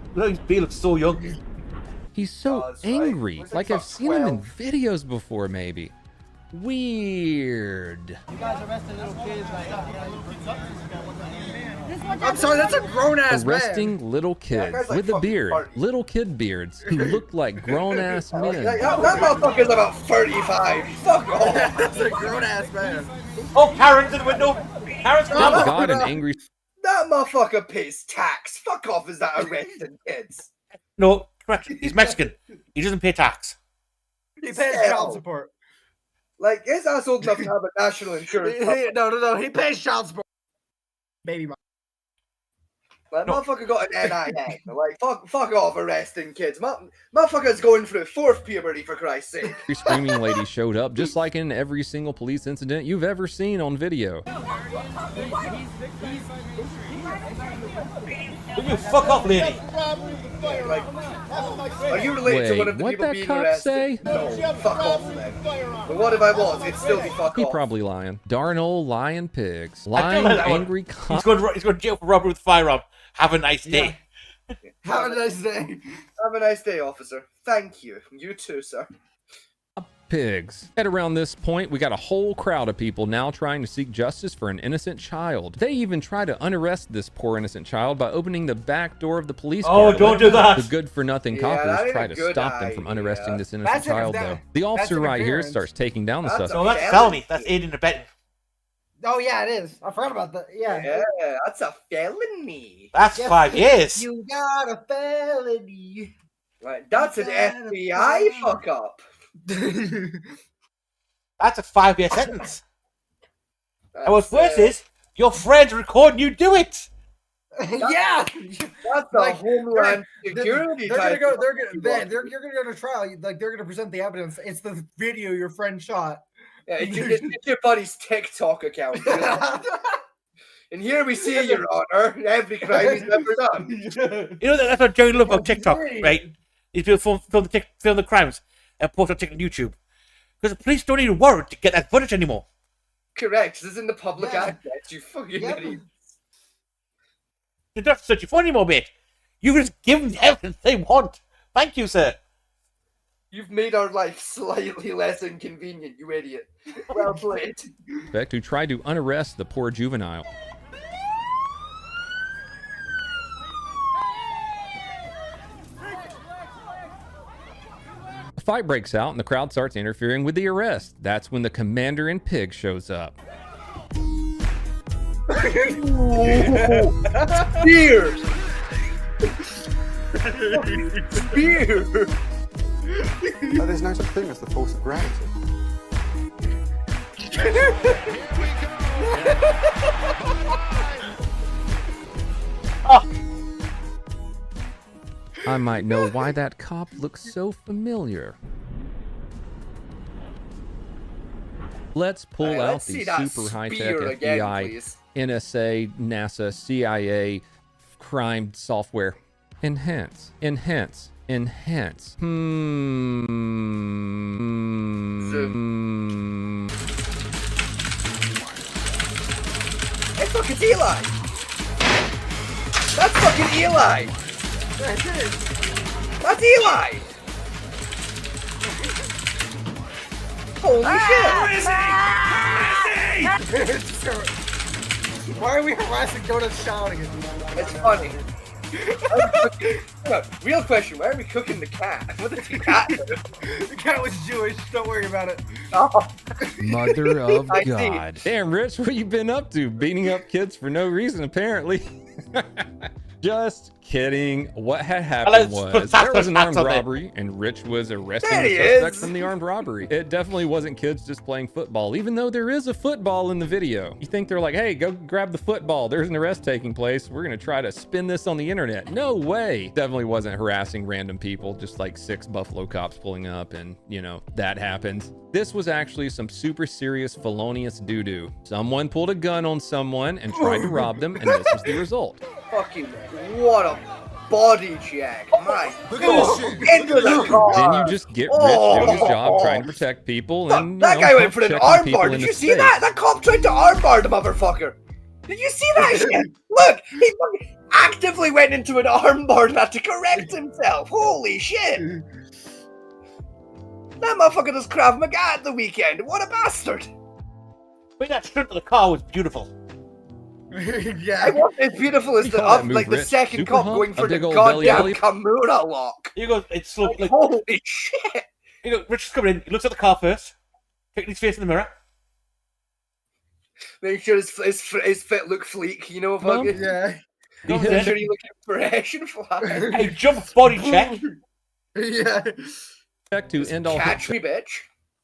he looks so young. He's so angry. Like I've seen him in videos before, maybe. Weird. You guys arrested little kids I'm sorry, that's a grown-ass man. Arresting little kids with a beard. Little kid beards who look like grown-ass men. That motherfucker's about 35. Fuck off. That's a grown-ass man. Oh, Karen's in the window. Karen's Oh God, an angry... That motherfucker pays tax. Fuck off, is that arresting kids? No, correct. He's Mexican. He doesn't pay tax. He pays child support. Like, his ass old enough to have a national insurance. No. He pays child support. Baby mom. Like, motherfucker got an NIN. Like, fuck off arresting kids. Motherfucker's going through fourth puberty, for Christ's sake. Every screaming lady showed up, just like in every single police incident you've ever seen on video. Will you fuck off, lady? Like, are you related to one of the what people that being cop arrested? say? No, fuck off then. But what if I was? It'd still be fuck He off. probably lying. Darn old lying pigs. Lying angry cops. He's going to jail for robbery with a firearm. Have a nice day. Have a nice day. Have a nice day, officer. Thank you. You too, sir. Pigs. At around this point, we got a whole crowd of people now trying to seek justice for an innocent child. They even try to unarrest this poor innocent child by opening the back door of the police car. Oh, don't do that. The good-for-nothing Yeah, that coppers ain't try a to good stop them from idea. unarresting this innocent That's child, though. The officer an right here interference. starts taking down the That's suspect. No, that's felony. That's aiding and abetting. Oh yeah, it is. I forgot about that. Yeah. Yeah, that's a felony. That's 5 years. You got a felony. Right, that's an FBI fuck up. That's a 5-year sentence. And what's worse is, your friends recording you do it. Yeah. That's a Homeland Security They're gonna type go. of- You're gonna go to trial. Like they're gonna present the evidence. It's the video your friend shot. Yeah, it's your buddy's TikTok account. And here we see, Your Honor, every crime he's ever done. You know, that's what Joey love about TikTok, right? These people film the crimes and post on TikTok and YouTube. Because the police don't need a warrant to get that footage anymore. Correct. This is in the public Yeah. access, you fucking Yeah, idiot. They don't have to search your phone anymore, mate. You just give them the evidence they want. Thank you, sir. You've made our life slightly less inconvenient, you idiot. Well played. Suspect who tried to unarrest the poor juvenile. A fight breaks out and the crowd starts interfering with the arrest. That's when the commander in pig shows up. Spears! Spear! But there's no such thing as the force of gravity. I might know why that cop looks so familiar. Let's pull Alright, out let's see the that super high-tech spear again, FBI, please. NSA, NASA, CIA crime software. Enhance. Enhance. Enhance. It's fucking Eli! That's fucking Eli! That's Eli! Holy shit! Why are we harassing Donuts shouting? It's funny. Real question, why are we cooking the cat? What did the cat do? The cat was Jewish, don't worry about it. Oh. Mother of I see. God. Damn, Rich, what you been up to? Beating up kids for no reason, apparently. Just kidding. What had happened was there was an armed robbery, and Rich was arresting There the he suspect is. from the armed robbery. It definitely wasn't kids just playing football, even though there is a football in the video. You think they're like, hey, go grab the football. There's an arrest taking place. We're going to try to spin this on the internet. No way. Definitely wasn't harassing random people, just like 6 Buffalo cops pulling up, and, you know, that happens. This was actually some super serious felonious doo-doo. Someone pulled a gun on someone and tried to rob them, and this was the result. Fucking, what a body check. My God. Into the car. Then you just get Rich doing his job, trying to protect people, and you That know, guy went for an checking armbar. people Did in you the see face. that? That cop tried to armbar the motherfucker. Did you see that shit? Look, he fucking actively went into an armbar and had to correct himself. Holy shit. That motherfucker does Krav Maga at the weekend. What a bastard. Wait, that strip of the car was beautiful. Yeah. What's as beautiful as You the call that move, like the Rich? second Super cop hump? going A for the big old belly goddamn belly? Kimura lock. You go, it's slow. Like, Holy shit. you go, Rich is coming in. He looks at the car first. Taking his face in the mirror. Make sure his fit look fleek, you know, Well, fucking. Yeah. He Make hit sure he look fresh and fly. Hey, jump body check. Yeah. Check to end all Catch me, bitch.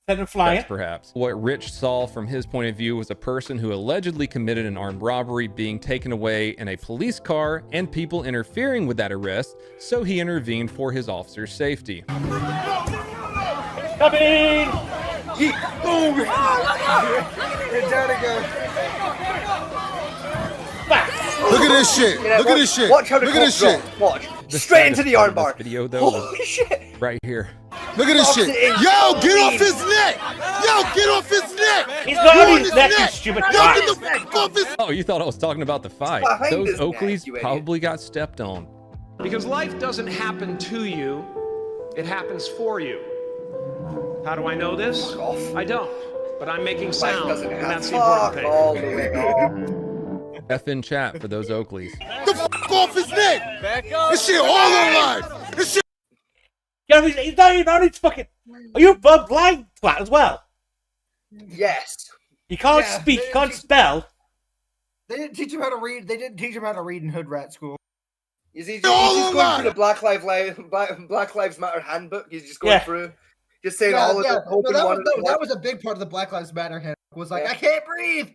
Send him flying. That's perhaps. What Rich saw from his point of view was a person who allegedly committed an armed robbery being taken away in a police car and people interfering with that arrest, so he intervened for his officer's safety. Coming! Boom! Get down again. Look at this shit. Yeah, Look at this shit. Watch how the Look at this cop shit. drops. Watch. The Straight into saddest the part of armbar. this video, though, was Holy shit. right here. Look at this Box shit. it in. Yo, get off his neck. Yo, get off his neck. He's not You're on his neck, you stupid Yo, twat. get the fuck off his. Oh, you thought I was talking about the fight. behind Those his neck, Oakleys you idiot. probably got stepped on. Because life doesn't happen to you, it happens for you. How do I know this? Fuck off. I don't, but I'm making Life sound, doesn't and have that's the fuck important all thing. the way off. F in chat for those Oakleys. The fuck off his neck. This shit all online. This shit. Yeah, he's not even on his fucking. Are you a blind twat as well? Yes. You can't Yeah, speak, you can't spell. They didn't teach him how to read. They didn't teach him how to read in Hood Rat School. He's just all going online. through the Black Lives Matter handbook. He's just going Yeah. through. Just saying Yeah, all of yeah. the No, open that, one. was, no, that was a big part of the Black Lives Matter handbook. Was like, Yeah. I can't breathe.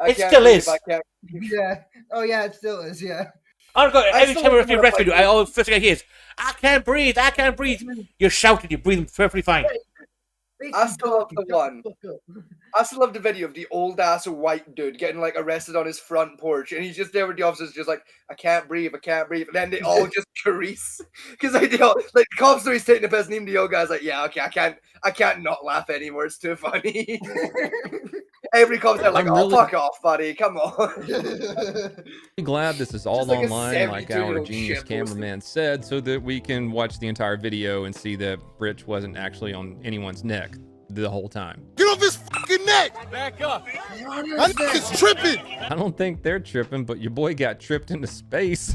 I It can't still believe is. I can't- Yeah. Oh yeah, it still is. Yeah. I've got I every still time I don't do a wanna rescue, fight I always first thing I hear is, I can't breathe, I can't breathe. You're shouting, you're breathing perfectly fine. I still have the one. I still love the video of the old ass white dude getting like arrested on his front porch, and he's just there with the officers, just like, I can't breathe, and then they all just crease because like the cops know he's taking the piss, and even the old guy's like, yeah, okay, I can't not laugh anymore. It's too funny. Every cop's there like, oh, fuck off, buddy, come on. I'm glad this is all Just like a online, like our 72-year-old genius shitpost. cameraman said, so that we can watch the entire video and see that Rich wasn't actually on anyone's neck the whole time. Get off his fucking neck! Back up. I think it's tripping. I don't think they're tripping, but your boy got tripped into space.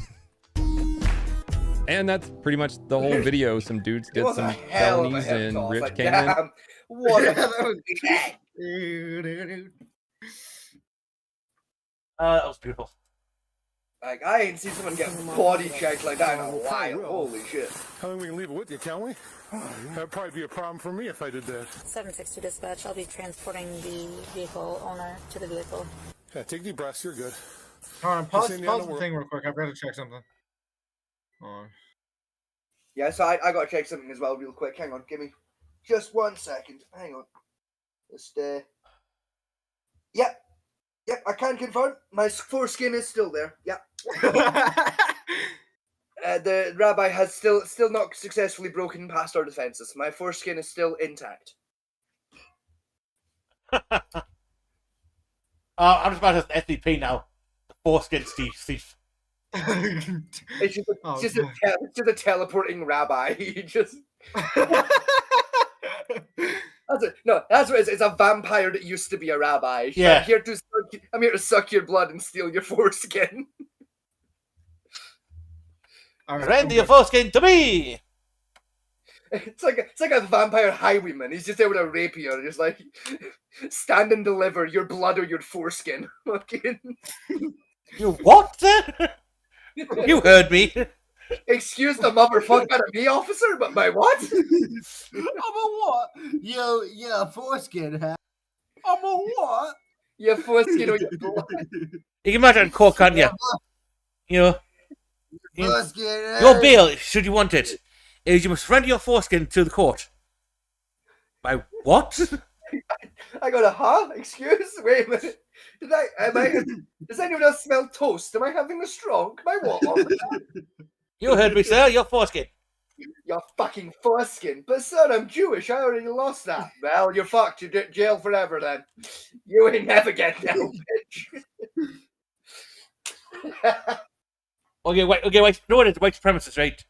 And that's pretty much the whole video. Some dudes It did was some a hell of a felonies hip and toss, Rich like, came in. damn, what a That was beautiful. like, I ain't seen someone get body checked like that in a while. Holy shit. I think we can leave it with you, can't we? That'd probably be a problem for me if I did that. 762 dispatch. I'll be transporting the vehicle owner to the vehicle. Yeah, take deep breaths. You're good. Hold on, Just pause in the the underworld. thing real quick. I've got to check something. Hold on. Yeah, so I gotta check something as well real quick. Hang on, give me just 1 second. Hang on. Just Yep, I can confirm. My foreskin is still there. Yep. The rabbi has still not successfully broken past our defenses. My foreskin is still intact. I'm just about to SCP now. The foreskin thief. It's just a teleporting rabbi. He just that's it. No, that's what it is. It's a vampire that used to be a rabbi. Yeah. I'm here to suck your blood and steal your foreskin. Render your foreskin to me! It's like a vampire highwayman. He's just there with a rapier, just like stand and deliver your blood or your foreskin. Fucking. You what? You heard me. Excuse the motherfucker out of me, officer, but my what? I'm a what? Yeah, foreskin, huh? I'm a what? Your foreskin or your blood. You can imagine court, can't you? Foreskin, Your bail, should you want it, is you must render your foreskin to the court. By what? I got a excuse? Wait a minute. Does anyone else smell toast? Am I having a stroke? My what? You heard me, sir. Your foreskin. Your fucking foreskin. But sir, I'm Jewish. I already lost that. Well, you're fucked. You're jail forever then. You ain't never getting out, bitch. Okay, wait. You know what it is? White supremacists, right?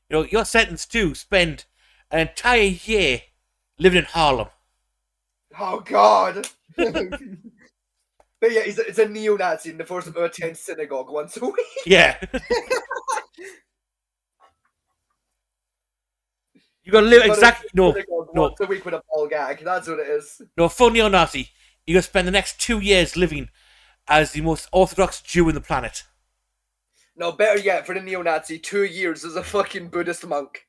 You're sentenced to spend an entire year living in Harlem. Oh God. But yeah, it's a neo-Nazi and they force him to attend synagogue once a week. Yeah. You gotta live exactly. No. Once a week with a ball gag. That's what it is. No, full neo-Nazi. You gotta spend the next 2 years living as the most orthodox Jew in the planet. No, better yet, for the neo-Nazi, 2 years as a fucking Buddhist monk.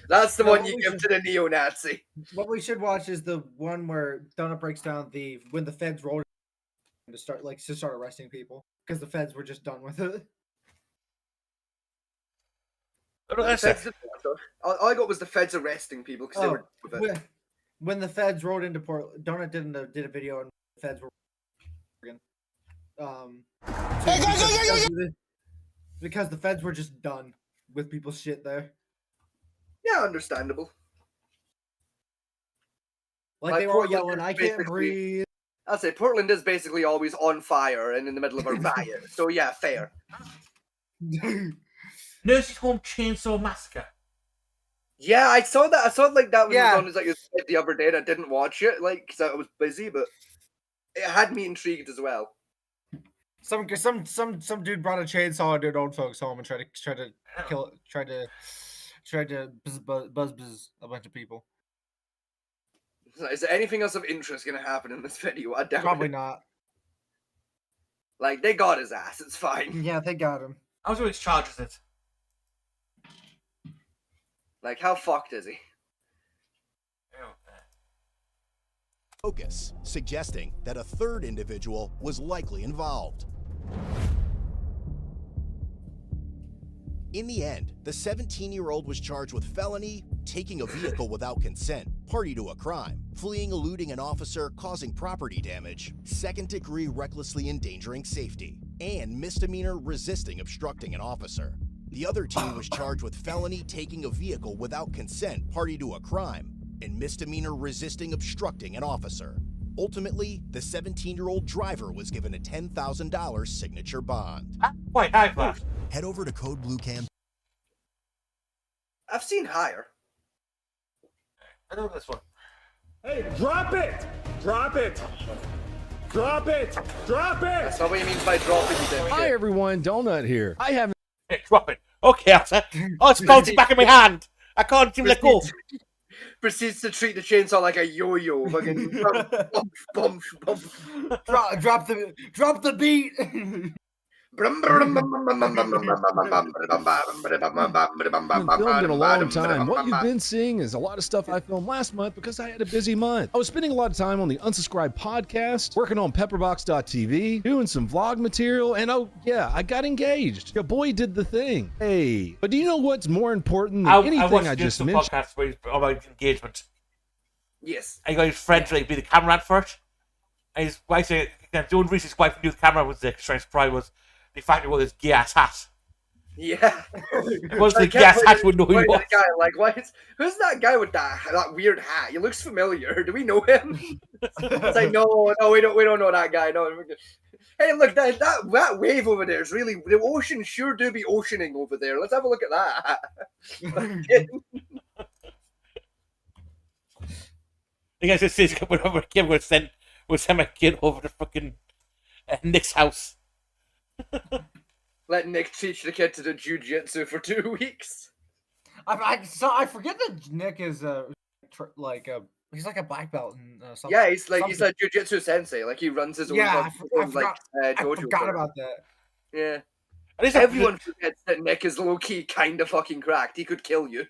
That's the one you give to the neo-Nazi. What we should watch is the one where Donut breaks down when the feds rolled to start arresting people because the feds were just done with it. All I got was the feds arresting people because they were done with it. When the feds rolled into Portland, Donut did a video and the feds were because the feds were just done with people's shit there. Yeah, understandable. Like they were all yelling, "I can't breathe." I'll say Portland is basically always on fire and in the middle of a riot. So yeah, fair. Nursing Home Chainsaw Massacre. Yeah, I saw that. I saw like that was on as like the other day, and I didn't watch it because I was busy, but it had me intrigued as well. Some dude brought a chainsaw into an old folks' home and tried to buzz a bunch of people. Is there anything else of interest going to happen in this video? I doubt Probably it. not. Like, they got his ass. It's fine. Yeah, they got him. How much charges it? Like, how fucked is he? Focus, suggesting that a third individual was likely involved. In the end, the 17-year-old was charged with felony, taking a vehicle without consent, party to a crime, fleeing, eluding an officer, causing property damage, second-degree recklessly endangering safety, and misdemeanor resisting obstructing an officer. The other team was charged with felony taking a vehicle without consent, party to a crime, and misdemeanor resisting obstructing an officer. Ultimately, the 17-year-old driver was given a $10,000 signature bond. Quite high for that. Head over to Code Blue Cam. I've seen higher. I know this one. Hey, drop it! Drop it! Drop it! Drop it! That's not what you mean by dropping them. Hi everyone, Donut here. I haven't. Hey, drop it. Okay, Arthur. Oh, it's bouncing back in my hand. I can't even let go. Proceeds to treat the chainsaw like a yo-yo. Fucking bump, bump, bump. Drop the beat. Haven't filmed in a long time. What you've been seeing is a lot of stuff I filmed last month because I had a busy month. I was spending a lot of time on the Unsubscribed podcast, working on Pepperbox.tv, doing some vlog material, and oh yeah, I got engaged. Your boy did the thing. Hey, but do you know what's more important than anything I just mentioned? Podcast where he's about engagement. Yes. And he got his friend to be the cameraman for it. And his wife said, the only reason his wife knew the camera was the surprise was the fact he wore this gay ass hat. Yeah. It was the gay ass hat would know who he was. Guy, like, who's that guy with that weird hat? He looks familiar. Do we know him? It's like, no, we don't know that guy. No. Hey, look, that wave over there is really, the ocean sure do be oceaning over there. Let's have a look at that. The guy says, whenever Kim would send my kid over to fucking Nick's house. Let Nick teach the kid to do jiu-jitsu for 2 weeks. I forget that Nick is he's like a black belt in something. Yeah, he's a jiu-jitsu sensei. Like he runs his own. I dojo. forgot about that. Yeah. Everyone forgets that Nick is low-key kind of fucking cracked. He could kill you.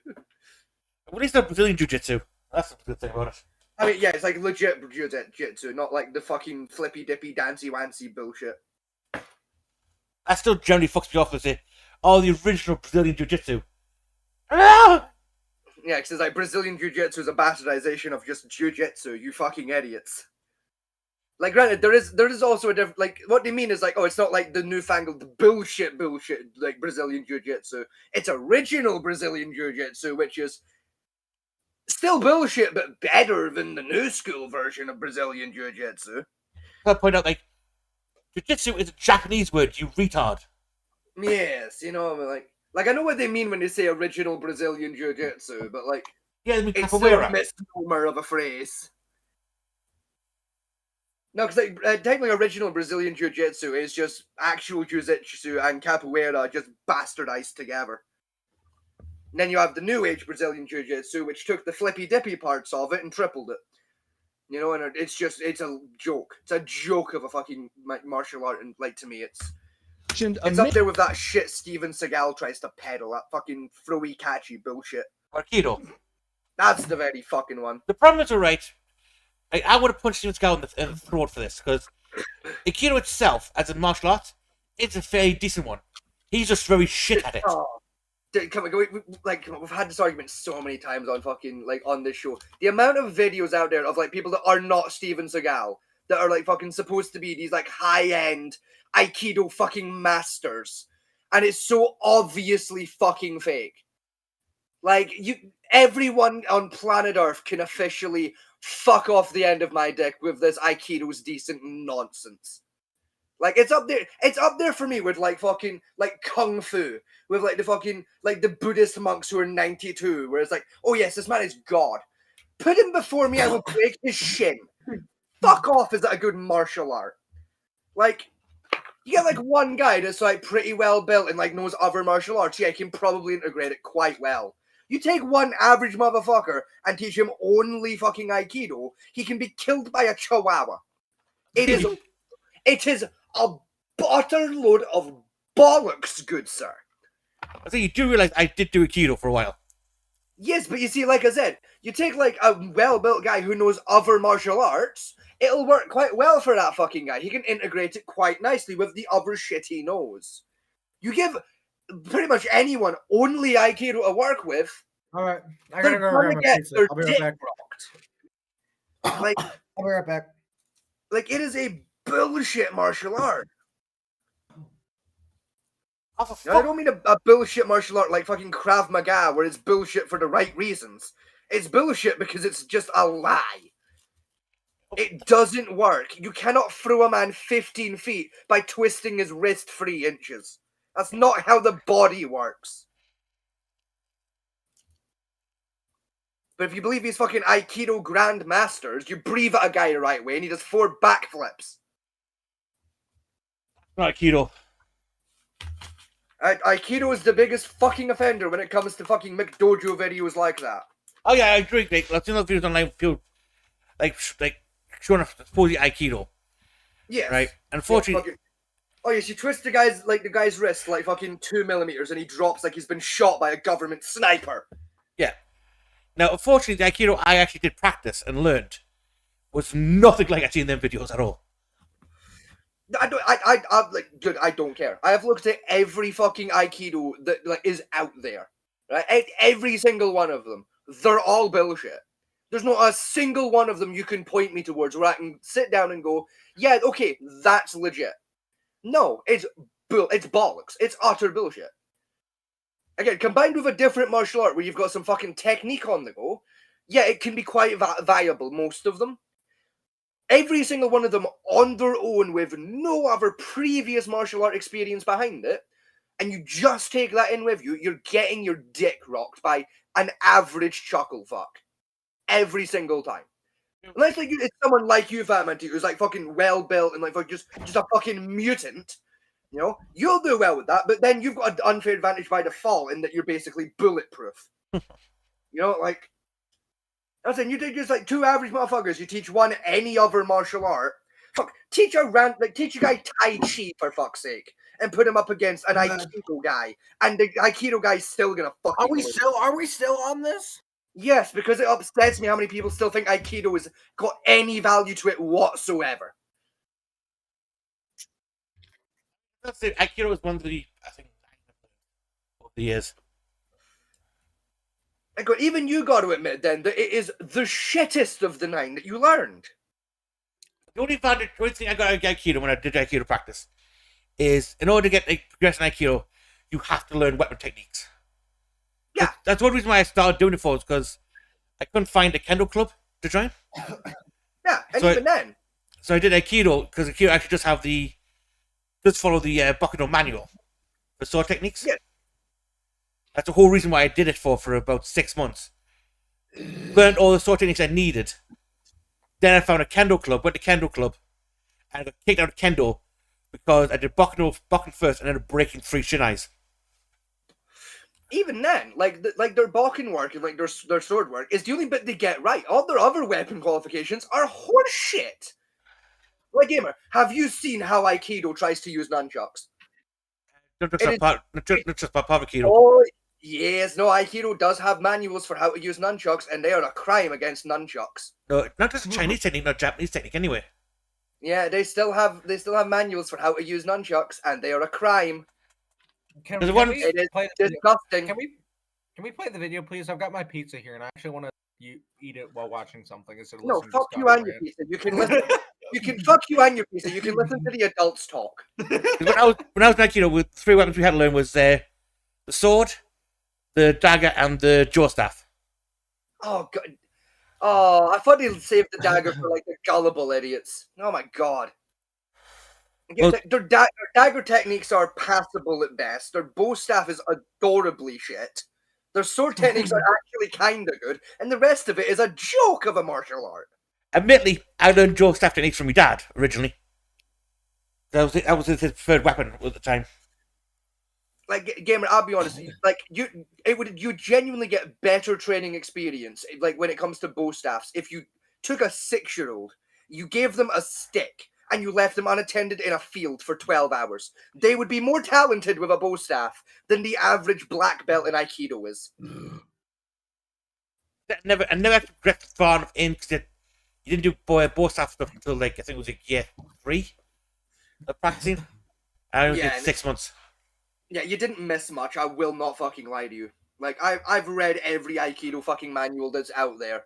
What is the Brazilian jiu-jitsu? That's the good thing about it. I mean, yeah, it's like legit jiu-jitsu, not like the fucking flippy-dippy, dancy-wancy bullshit. That still generally fucks me off with it. Oh, the original Brazilian jiu-jitsu. Ah! Yeah, because it's like Brazilian jiu-jitsu is a bastardization of just jiu-jitsu, you fucking idiots. Like, granted, there is also a different, like, what they mean is like, oh, it's not like the newfangled bullshit, like Brazilian jiu-jitsu. It's original Brazilian jiu-jitsu, which is still bullshit, but better than the new school version of Brazilian jiu-jitsu. I'll point out, like, jiu-jitsu is a Japanese word, you retard. Yes, you know, like I know what they mean when they say original Brazilian jiu-jitsu, but like, yeah, I mean, it's still a misnomer of a phrase. No, because like, technically original Brazilian jiu-jitsu is just actual jiu-jitsu and capoeira just bastardized together. And then you have the new age Brazilian jiu-jitsu, which took the flippy-dippy parts of it and tripled it. You know, and it's a joke. It's a joke of a fucking martial art, and like, to me, it's up there with that shit Steven Seagal tries to peddle, that fucking throwy catchy bullshit. Aikido. That's the very fucking one. The problem is, alright, I would have punched Steven Seagal in the throat for this, because Aikido itself, as a martial art, it's a fairly decent one. He's just very shit at it. Oh. Come on, we've had this argument so many times on fucking, like, on this show. The amount of videos out there of, like, people that are not Steven Seagal, that are, like, fucking supposed to be these, like, high-end Aikido fucking masters. And it's so obviously fucking fake. Like, everyone on planet Earth can officially fuck off the end of my dick with this Aikido's decent nonsense. Like, it's up there for me with, like, fucking, like, Kung Fu. With, like, the fucking, like, the Buddhist monks who are 92. Where it's like, oh, yes, this man is God. Put him before me, I will break his shin. Fuck off, is that a good martial art? Like, you get, like, one guy that's, like, pretty well built and, like, knows other martial arts. Yeah, he can probably integrate it quite well. You take one average motherfucker and teach him only fucking Aikido, he can be killed by a chihuahua. It is a butterload of bollocks, good sir. I think you do realize I did do Aikido for a while. Yes, but you see, like I said, you take like a well-built guy who knows other martial arts, it'll work quite well for that fucking guy. He can integrate it quite nicely with the other shit he knows. You give pretty much anyone only Aikido to work with, all right, I they're gotta go gonna get their I'll be right dick back. rocked. Like, I'll be right back. Like, it is a bullshit martial art. Now, I don't mean a bullshit martial art like fucking Krav Maga, where it's bullshit for the right reasons. It's bullshit because it's just a lie. It doesn't work. You cannot throw a man 15 feet by twisting his wrist 3 inches. That's not how the body works. But if you believe these fucking Aikido grandmasters, you breathe at a guy the right way and he does 4 backflips. Not Aikido. Aikido is the biggest fucking offender when it comes to fucking McDojo videos like that. Oh yeah, I agree. Like, I've seen those videos online, people like showing off supposedly Aikido. Yes. Right. Unfortunately, oh yes, you twist the guy's wrist like fucking 2 millimeters, and he drops like he's been shot by a government sniper. yeah. Now, unfortunately, the Aikido I actually did practice and learned was nothing like I seen in them videos at all. I don't care. I have looked at every fucking Aikido that like is out there, right? Every single one of them. They're all bullshit. There's not a single one of them you can point me towards where I can sit down and go, yeah, okay, that's legit. No, it's bollocks. It's utter bullshit. Again, combined with a different martial art where you've got some fucking technique on the go, yeah, it can be quite viable, most of them. Every single one of them on their own with no other previous martial art experience behind it, and you just take that in with you, you're getting your dick rocked by an average chuckle fuck. Every single time. Unless like it's someone like you, Fatman, who's like fucking well built and like just a fucking mutant, you know, you'll do well with that, but then you've got an unfair advantage by default in that you're basically bulletproof. You know, like I'm saying, you take just like 2 average motherfuckers, you teach one any other martial art. Fuck, teach a guy Tai Chi for fuck's sake, and put him up against an Aikido guy, and the Aikido guy's still gonna fuck. Are we still on this? Yes, because it upsets me how many people still think Aikido has got any value to it whatsoever. That's it. Aikido is one of the, I think, over the years. Even you got to admit then that it is the shittest of the 9 that you learned. The only thing I got out of Aikido when I did Aikido practice is in order to get progress in Aikido, you have to learn weapon techniques. Yeah. That's one reason why I started doing it for, is because I couldn't find a kendo club to join. Yeah, and even then. So I did Aikido, because Aikido actually just follow the Bokuno manual for sword techniques. Yeah. That's the whole reason why I did it for about 6 months. Learned all the sword techniques I needed. Then I found a kendo club, went to kendo club, and I got kicked out of kendo because I did Bokuno first and ended up breaking 3 shinais. Even then, like their Bokken work and like their sword work is the only bit they get right. All their other weapon qualifications are horseshit. Like, gamer, have you seen how Aikido tries to use nunchucks? Not just part of Aikido. Oh, yes, no, Aikido does have manuals for how to use nunchucks, and they are a crime against nunchucks. No, not just Chinese technique, not Japanese technique anyway. Yeah, they still have manuals for how to use nunchucks, and they are a crime. Can It we is play the disgusting. Can we play the video, please? I've got my pizza here, and I actually want to eat it while watching something instead of No, listening fuck to you Scott and your rant. pizza. You can listen. You can fuck you and your pizza. You can listen to the adults talk. When I was in Aikido, with 3 weapons we had to learn was the sword, the dagger, and the jaw staff. Oh god. Oh, I thought they'd save the dagger for like the gullible idiots. Oh my god. Well, Their dagger techniques are passable at best. Their bow staff is adorably shit. Their sword techniques are actually kind of good, and the rest of it is a joke of a martial art. Admittedly, I learned jaw staff techniques from my dad originally. That was his preferred weapon at the time. Like, gamer, I'll be honest. Like, you genuinely get better training experience, like when it comes to bow staffs, if you took a 6-year-old, you gave them a stick, and you left them unattended in a field for 12 hours. They would be more talented with a bow staff than the average black belt in Aikido is. I never had to progress far enough in because you didn't do bow staff stuff until like I think it was like year 3 of practicing. I only did 6 months. Yeah, you didn't miss much. I will not fucking lie to you. Like, I've read every Aikido fucking manual that's out there.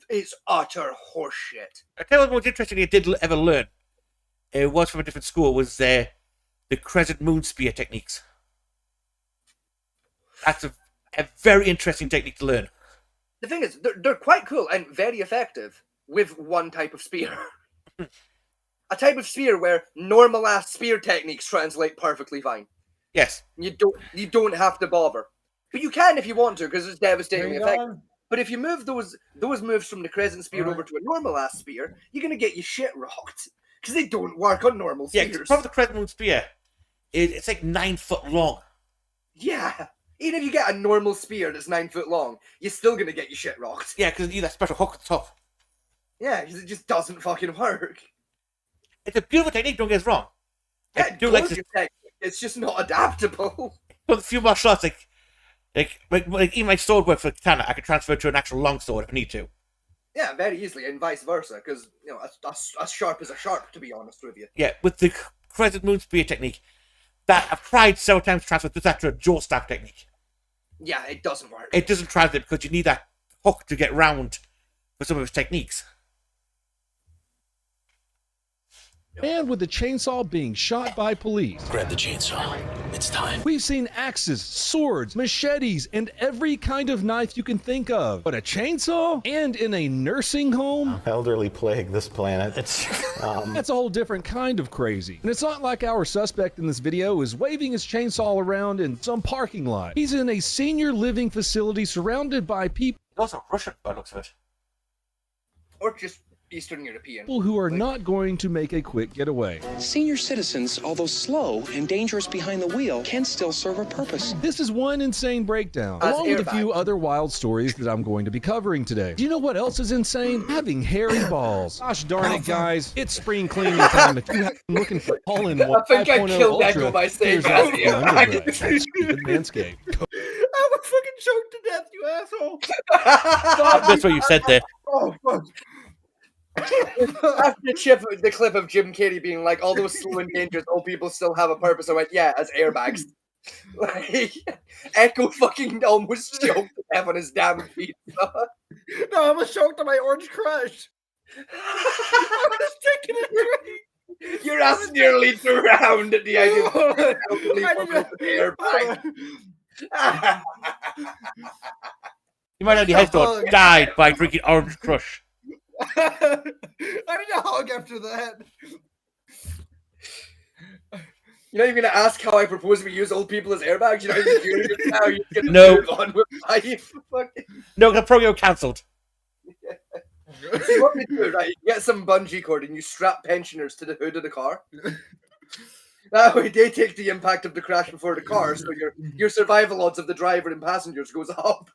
It's utter horseshit. I tell you what most interesting I did ever learn. It was from a different school. Was the crescent moon spear techniques. That's a very interesting technique to learn. The thing is, they're quite cool and very effective with one type of spear. A type of spear where normal ass spear techniques translate perfectly fine. Yes. You don't have to bother. But you can if you want to, because it's devastatingly There you effective. go. But if you move those moves from the crescent spear over to a normal ass spear, you're gonna get your shit rocked. Because they don't work on normal Yeah, spears. from the crescent moon spear, it's like 9 foot long. Yeah. Even if you get a normal spear that's 9 foot long, you're still gonna get your shit rocked. Yeah, because you need that special hook at the top. Yeah, because it just doesn't fucking work. It's a beautiful technique, don't get us wrong. Yeah, it's just not adaptable. But a few martial arts, like even my sword work for katana, I can transfer to an actual long sword if I need to. Yeah, very easily, and vice versa, because, as sharp as a sharp, to be honest with you. Yeah, with the crescent moon spear technique, that I've tried several times to transfer that to a jaw stack technique. Yeah, it doesn't work. It doesn't translate because you need that hook to get round for some of his techniques. And with the chainsaw being shot by police. Grab the chainsaw. It's time. We've seen axes, swords, machetes, and every kind of knife you can think of. But a chainsaw? And in a nursing home? Elderly plague this planet. It's That's a whole different kind of crazy. And it's not like our suspect in this video is waving his chainsaw around in some parking lot. He's in a senior living facility surrounded by people. He's also Russian by the looks of it. Or just Eastern European. People who are not going to make a quick getaway. Senior citizens, although slow and dangerous behind the wheel, can still serve a purpose. This is one insane breakdown, As along with a airbag. few other wild stories that I'm going to be covering today. Do you know what else is insane? Having hairy balls. Gosh darn it, guys. It's spring cleaning time. If you have been looking for all-in-one I think I 5.0 killed Ultra, Echo by saying here's that. Ultra Underground. That's stupid Manscaped. I was fucking choked to death, you asshole. That's what you said there. Oh, fuck. After the clip of Jim Carrey being like, all those slow and dangerous old people still have a purpose, I went, yeah, as airbags. Like, Echo fucking almost choked to death on his damn feet. No, I was choked on my Orange Crush. I was taking a drink. Your ass nearly drowned at the idea of airbag. You might have your head thought died by drinking Orange Crush. I need a hug after that. You're not even gonna ask how I propose we use old people as airbags. You're not even curious now. You're gonna No. move on with life. Fucking- No, the program cancelled. See what we do, right? You get some bungee cord and you strap pensioners to the hood of the car. That way they take the impact of the crash before the car, so your survival odds of the driver and passengers goes up.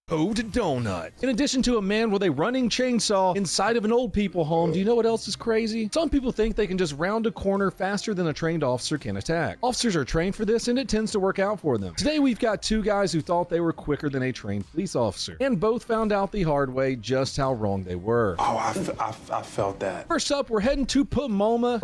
Ode Donut. In addition to a man with a running chainsaw inside of an old people home, do you know what else is crazy? Some people think they can just round a corner faster than a trained officer can attack. Officers are trained for this and it tends to work out for them. Today we've got two guys who thought they were quicker than a trained police officer, and both found out the hard way just how wrong they were. Oh, I felt that. First up, we're heading to Pomona.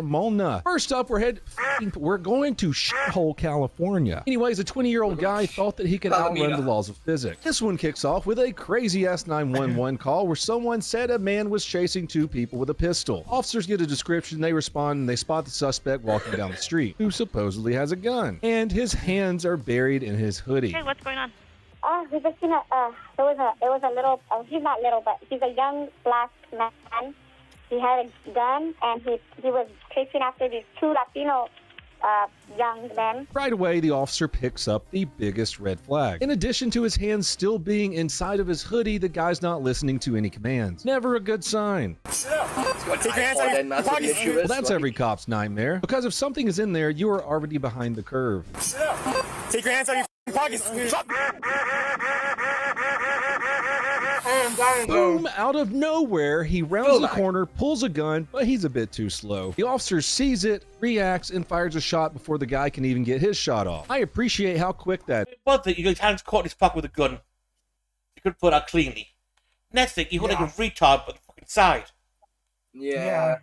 First up, we're going to shithole California. Anyways, a 20-year-old guy thought that he could outrun the laws of physics. This one kicks off with a crazy ass 911 call where someone said a man was chasing two people with a pistol. Officers get a description, they respond, and they spot the suspect walking down the street, who supposedly has a gun, and his hands are buried in his hoodie. Hey, what's going on? Oh, we just seen it was a little, he's not little, but he's a young black man. He had a gun, and he was chasing after these two Latino young men. Right away, the officer picks up the biggest red flag. In addition to his hands still being inside of his hoodie, the guy's not listening to any commands. Never a good sign. Well, that's every cop's nightmare, because if something is in there, you are already behind the curve. Take your hands out of your pockets. Boom! Out of nowhere, he rounds the corner, pulls a gun, but he's a bit too slow. The officer sees it, reacts, and fires a shot before the guy can even get his shot off. I appreciate how quick that. One thing, you got his hands caught in his pocket with a gun. You could put out cleanly. Next thing, you hold like a retard but the fucking side. Yeah.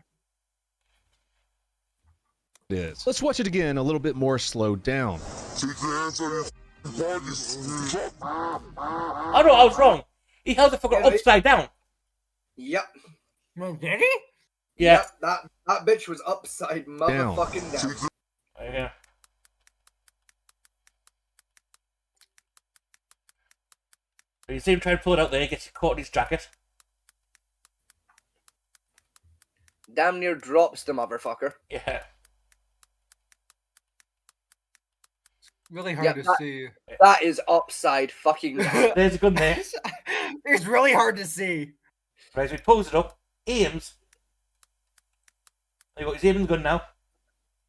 It is. Let's watch it again, a little bit more slowed down. Oh no, I was wrong. He held the fucker upside down. Yep. No, did he? Yeah. Yep, that bitch was upside motherfucking down. Yeah. You see him try to pull it out there, he gets caught in his jacket. Damn near drops the motherfucker. Yeah. Really hard to that, see. That is upside fucking down. There's a gun there. It's really hard to see. Right, so he pulls it up, aims. He's aiming the gun now.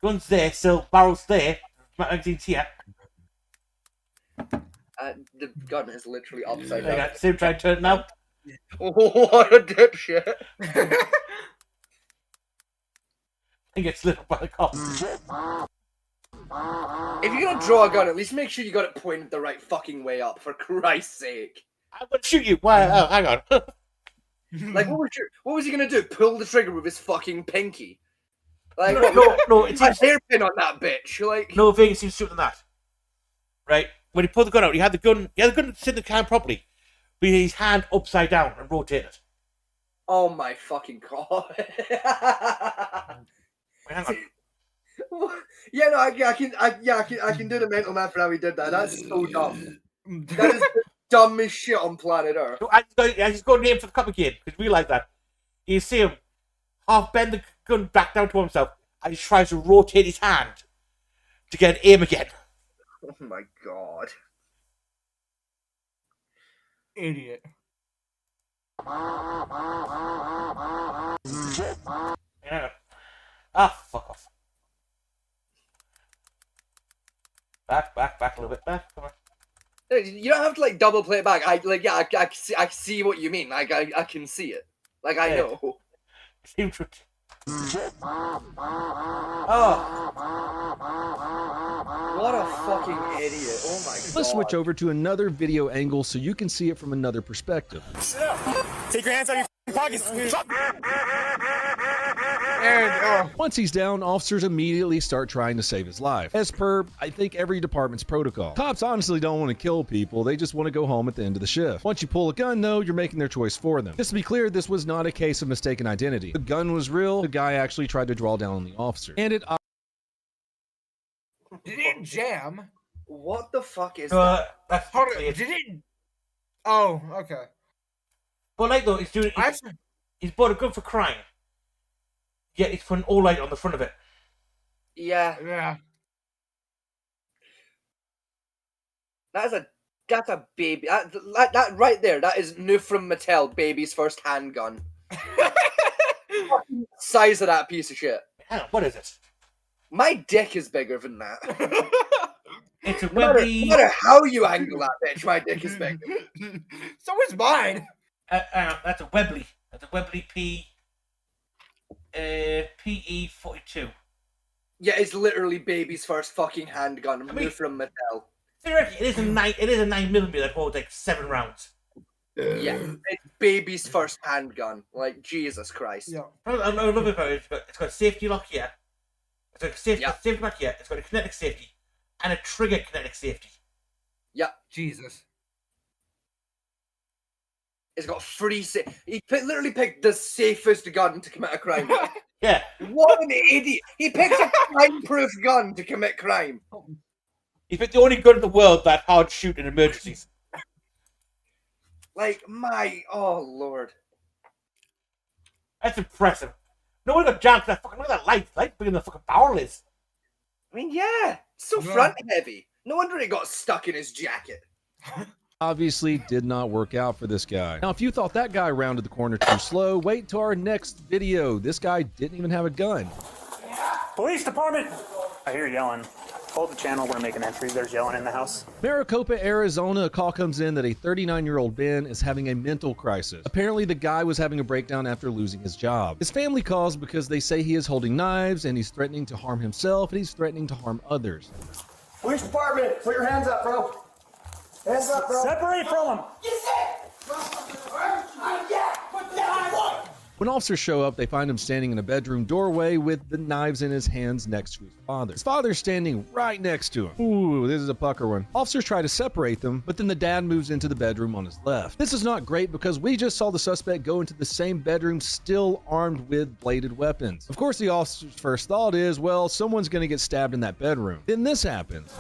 Gun's there, still, barrel's there. Magazine's here. The gun is literally upside Hang down. on, see him try to turn it now. What a dipshit. He gets lit up by the cops. If you're gonna draw a gun, at least make sure you got it pointed the right fucking way up, for Christ's sake. I'm gonna shoot you. Why? Oh, hang on. Like, what was he gonna do? Pull the trigger with his fucking pinky? Like, no, it's a hairpin on that bitch. Like, no thing seems shooter than that. Right? When he pulled the gun out, he had the gun sitting in the can properly, with his hand upside down and rotated. oh my fucking god. Wait, hang on. Yeah, no, I can do the mental math for how he did that. That's so dumb. That is the dumbest shit on planet Earth. I just got a name for the cop again, because we like that. You see him half bend the gun back down to himself, and he tries to rotate his hand to get an aim again. Oh my god. Idiot. Yeah. Ah, fuck off. Back a little bit. Back, come on. You don't have to like double play it back. I see what you mean. Like I can see it. Like I know. Oh. What a fucking idiot. Oh my god. Let's switch over to another video angle so you can see it from another perspective. Take your hands out of your pockets. Once he's down, officers immediately start trying to save his life. As per, I think, every department's protocol. Cops honestly don't want to kill people, they just want to go home at the end of the shift. Once you pull a gun, though, you're making their choice for them. Just to be clear, this was not a case of mistaken identity. The gun was real, the guy actually tried to draw down on the officer. And it Did it jam? What the fuck is that? Hold on, did it? Oh, okay. But like though, he's bought a gun for crime. Yet he's putting all light on the front of it. Yeah. Yeah. That's a baby. That right there. That is new from Mattel. Baby's first handgun. Size of that piece of shit. Hang on, what is it? My dick is bigger than that. It's a Webley. No matter how you angle that bitch, my dick is bigger. So is mine. That's a Webley. That's a Webley PE-42. Yeah, it's literally baby's first fucking handgun. New from Mattel. Theoretically, it is a 9mm that holds like 7 rounds. Yeah, it's baby's first handgun. Like, Jesus Christ. Yeah. I love it about it. It's got a safety lock here. It's got a safety back here. It's got a kinetic safety. And a trigger kinetic safety. Yeah. Jesus. It's got 3 He literally picked the safest gun to commit a crime with. Yeah. What an idiot. He picked a crime-proof gun to commit crime. He picked the only gun in the world that hard shoot in emergencies. Like, oh lord. That's impressive. No one got jammed to that fucking, look at that light. Light bigger than the fucking barrel is. I mean, yeah. It's so front heavy. No wonder it got stuck in his jacket. obviously did not work out for this guy. Now, if you thought that guy rounded the corner too slow, wait till our next video. This guy didn't even have a gun. Police department! I hear yelling. Hold the channel, we're making entry. There's yelling in the house. Maricopa, Arizona, a call comes in that a 39-year-old Ben is having a mental crisis. Apparently, the guy was having a breakdown after losing his job. His family calls because they say he is holding knives and he's threatening to harm himself and he's threatening to harm others. Police department, put your hands up, bro. Hands up, bro. Separate from him. When officers show up, they find him standing in a bedroom doorway with the knives in his hands next to his father. His father's standing right next to him. Ooh, this is a pucker one. Officers try to separate them, but then the dad moves into the bedroom on his left. This is not great because we just saw the suspect go into the same bedroom still armed with bladed weapons. Of course, the officer's first thought is, well, someone's going to get stabbed in that bedroom. Then this happens.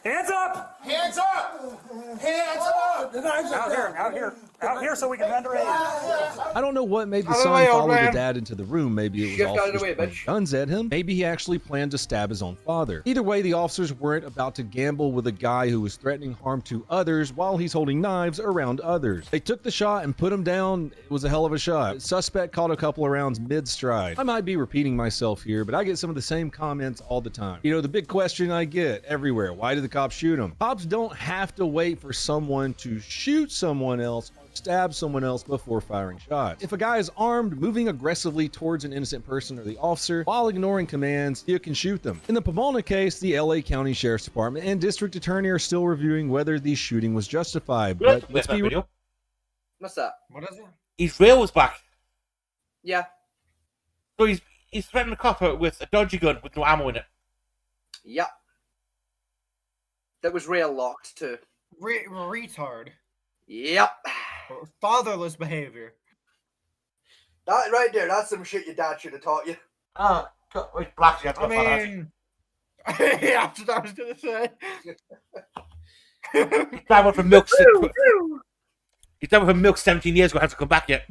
Hands up! Hands up! Hands up! The knives are Out here so we can render it. I don't know what made the Out of the son way, old follow the man. dad into the room. Maybe it was Shift out of the officers way, pointing bitch. guns at him. Maybe he actually planned to stab his own father. Either way, the officers weren't about to gamble with a guy who was threatening harm to others while he's holding knives around others. They took the shot and put him down. It was a hell of a shot. Suspect caught a couple of rounds mid-stride. I might be repeating myself here, but I get some of the same comments all the time. You know, the big question I get everywhere, why did the cops shoot him? Cops don't have to wait for someone to shoot someone else or stab someone else before firing shots. If a guy is armed, moving aggressively towards an innocent person or the officer while ignoring commands, you can shoot them. In the Pomona case, the LA County Sheriff's Department and District Attorney are still reviewing whether the shooting was justified. But let's be real. What's that? What is it? Israel was back. Yeah. So he's threatening a cop with a dodgy gun with no ammo in it. Yep. That was rail locked too. Retard. Yep. Fatherless behavior. That right there, that's some shit your dad should have taught you. Ah, wait, black. You have to I go for that. mean, yeah, that's what I was gonna say. His dad went from milk. His dad went from milk 17 years ago. Hasn't come back yet.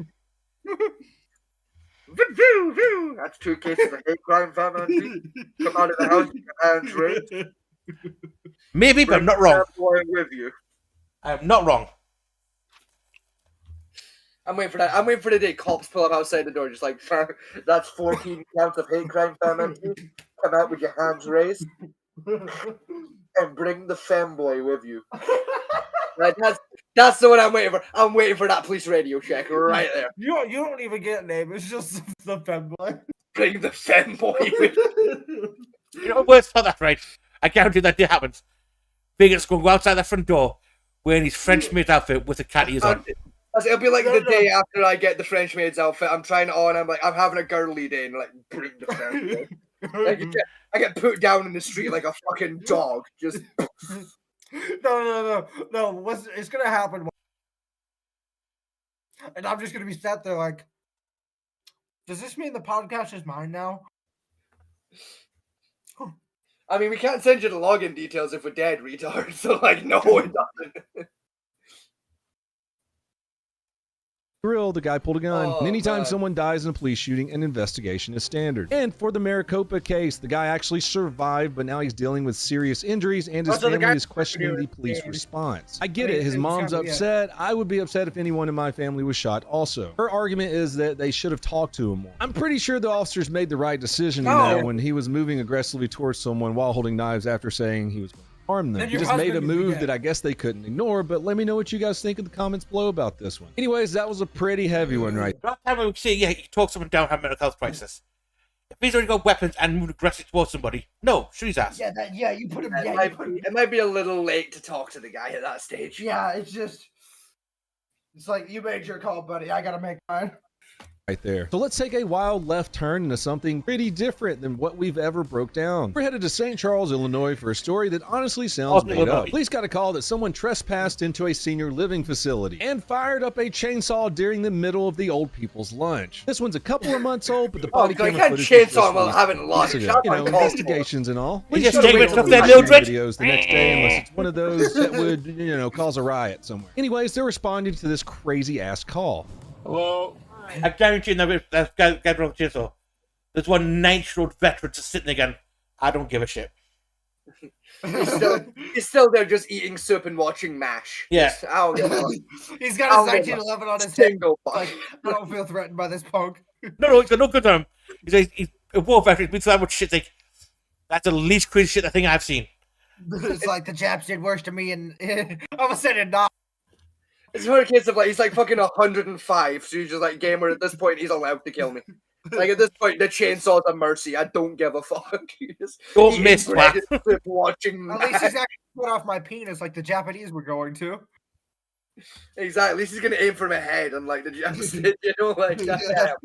That's 2 cases of hate crime, family. Come out of the house with your hands raised. Maybe, but I'm not wrong. With you. I'm not wrong. I'm waiting for that. I'm waiting for the day cops pull up outside the door, just like, that's 14 counts of hate crime, family. Come out with your hands raised and bring the femboy with you. Right, that's the one I'm waiting for. I'm waiting for that police radio check right there. You don't even get a name. It's just the femboy. Bring the femboy with you. You know, worse for that, right? I guarantee that day happens. Vegas going to go outside the front door wearing his French maid outfit with the cat ears on. It'll be like the day after I get the French maid's outfit. I'm trying it on. I'm like, I'm having a girly day, and like, bring the femboy. I get put down in the street like a fucking dog. Just No. It's gonna happen, and I'm just gonna be sat there like, does this mean the podcast is mine now? I mean, we can't send you the login details if we're dead, retard. So, like, no, it doesn't. Real, the guy pulled a gun. Oh, and anytime man. someone dies in a police shooting, an investigation is standard. And for the Maricopa case, the guy actually survived, but now he's dealing with serious injuries, and his Also, the family guy- is questioning the police response. I get I mean, it, his it's mom's kinda- yeah. upset. I would be upset if anyone in my family was shot also. Her argument is that they should have talked to him more. I'm pretty sure the officers made the right decision in No. that when he was moving aggressively towards someone while holding knives after saying he was going to harm them. Then He your just made a husband would be move dead. that I guess they couldn't ignore, but let me know what you guys think in the comments below about this one. Anyways, that was a pretty heavy one right Last time we see, yeah, he talks someone down, have a mental health crisis. If he's already got weapons and moved aggressive towards somebody, no, shoot his ass. Yeah, you put him. It might be a little late to talk to the guy at that stage. Yeah, it's like you made your call, buddy. I gotta make mine. right there. So let's take a wild left turn into something pretty different than what we've ever broke down. We're headed to St. Charles, Illinois for a story that honestly sounds made up. Police got a call that someone trespassed into a senior living facility and fired up a chainsaw during the middle of the old people's lunch. This one's a couple of months old, but the body God, you camera can't footage was chainsaw just while released having lunch. weeks That's ago. You know, uncalled for. investigations and all. We We just should take wait it till to we that release Mildred. videos the next day unless it's one of those that would, you know, cause a riot somewhere. Anyways, they're responding to this crazy ass call. Hello? I guarantee you that guy broke the chainsaw. There's one 9-year-old veteran just sitting again. I don't give a shit. He's still there just eating soup and watching MASH. Yeah. Just, I don't give a fuck. He's got I'll his give a 1911 on his head. single fuck. Like, I don't feel threatened by this punk. No, it's got no good on him. He's a war veteran. He's been through that much shit. Like, that's the least crazy shit I think I've seen. It's like the Japs did worse to me, and I'm a saying not. It's one of the case of like he's like fucking 105, so he's just like gamer at this point. He's allowed to kill me. Like at this point, the chainsaw's a mercy. I don't give a fuck. Don't miss, man. Watching. At least he's not gonna cut off my penis like the Japanese were going to. Exactly. At least he's gonna aim for my head, unlike the Japs did. You know, like that.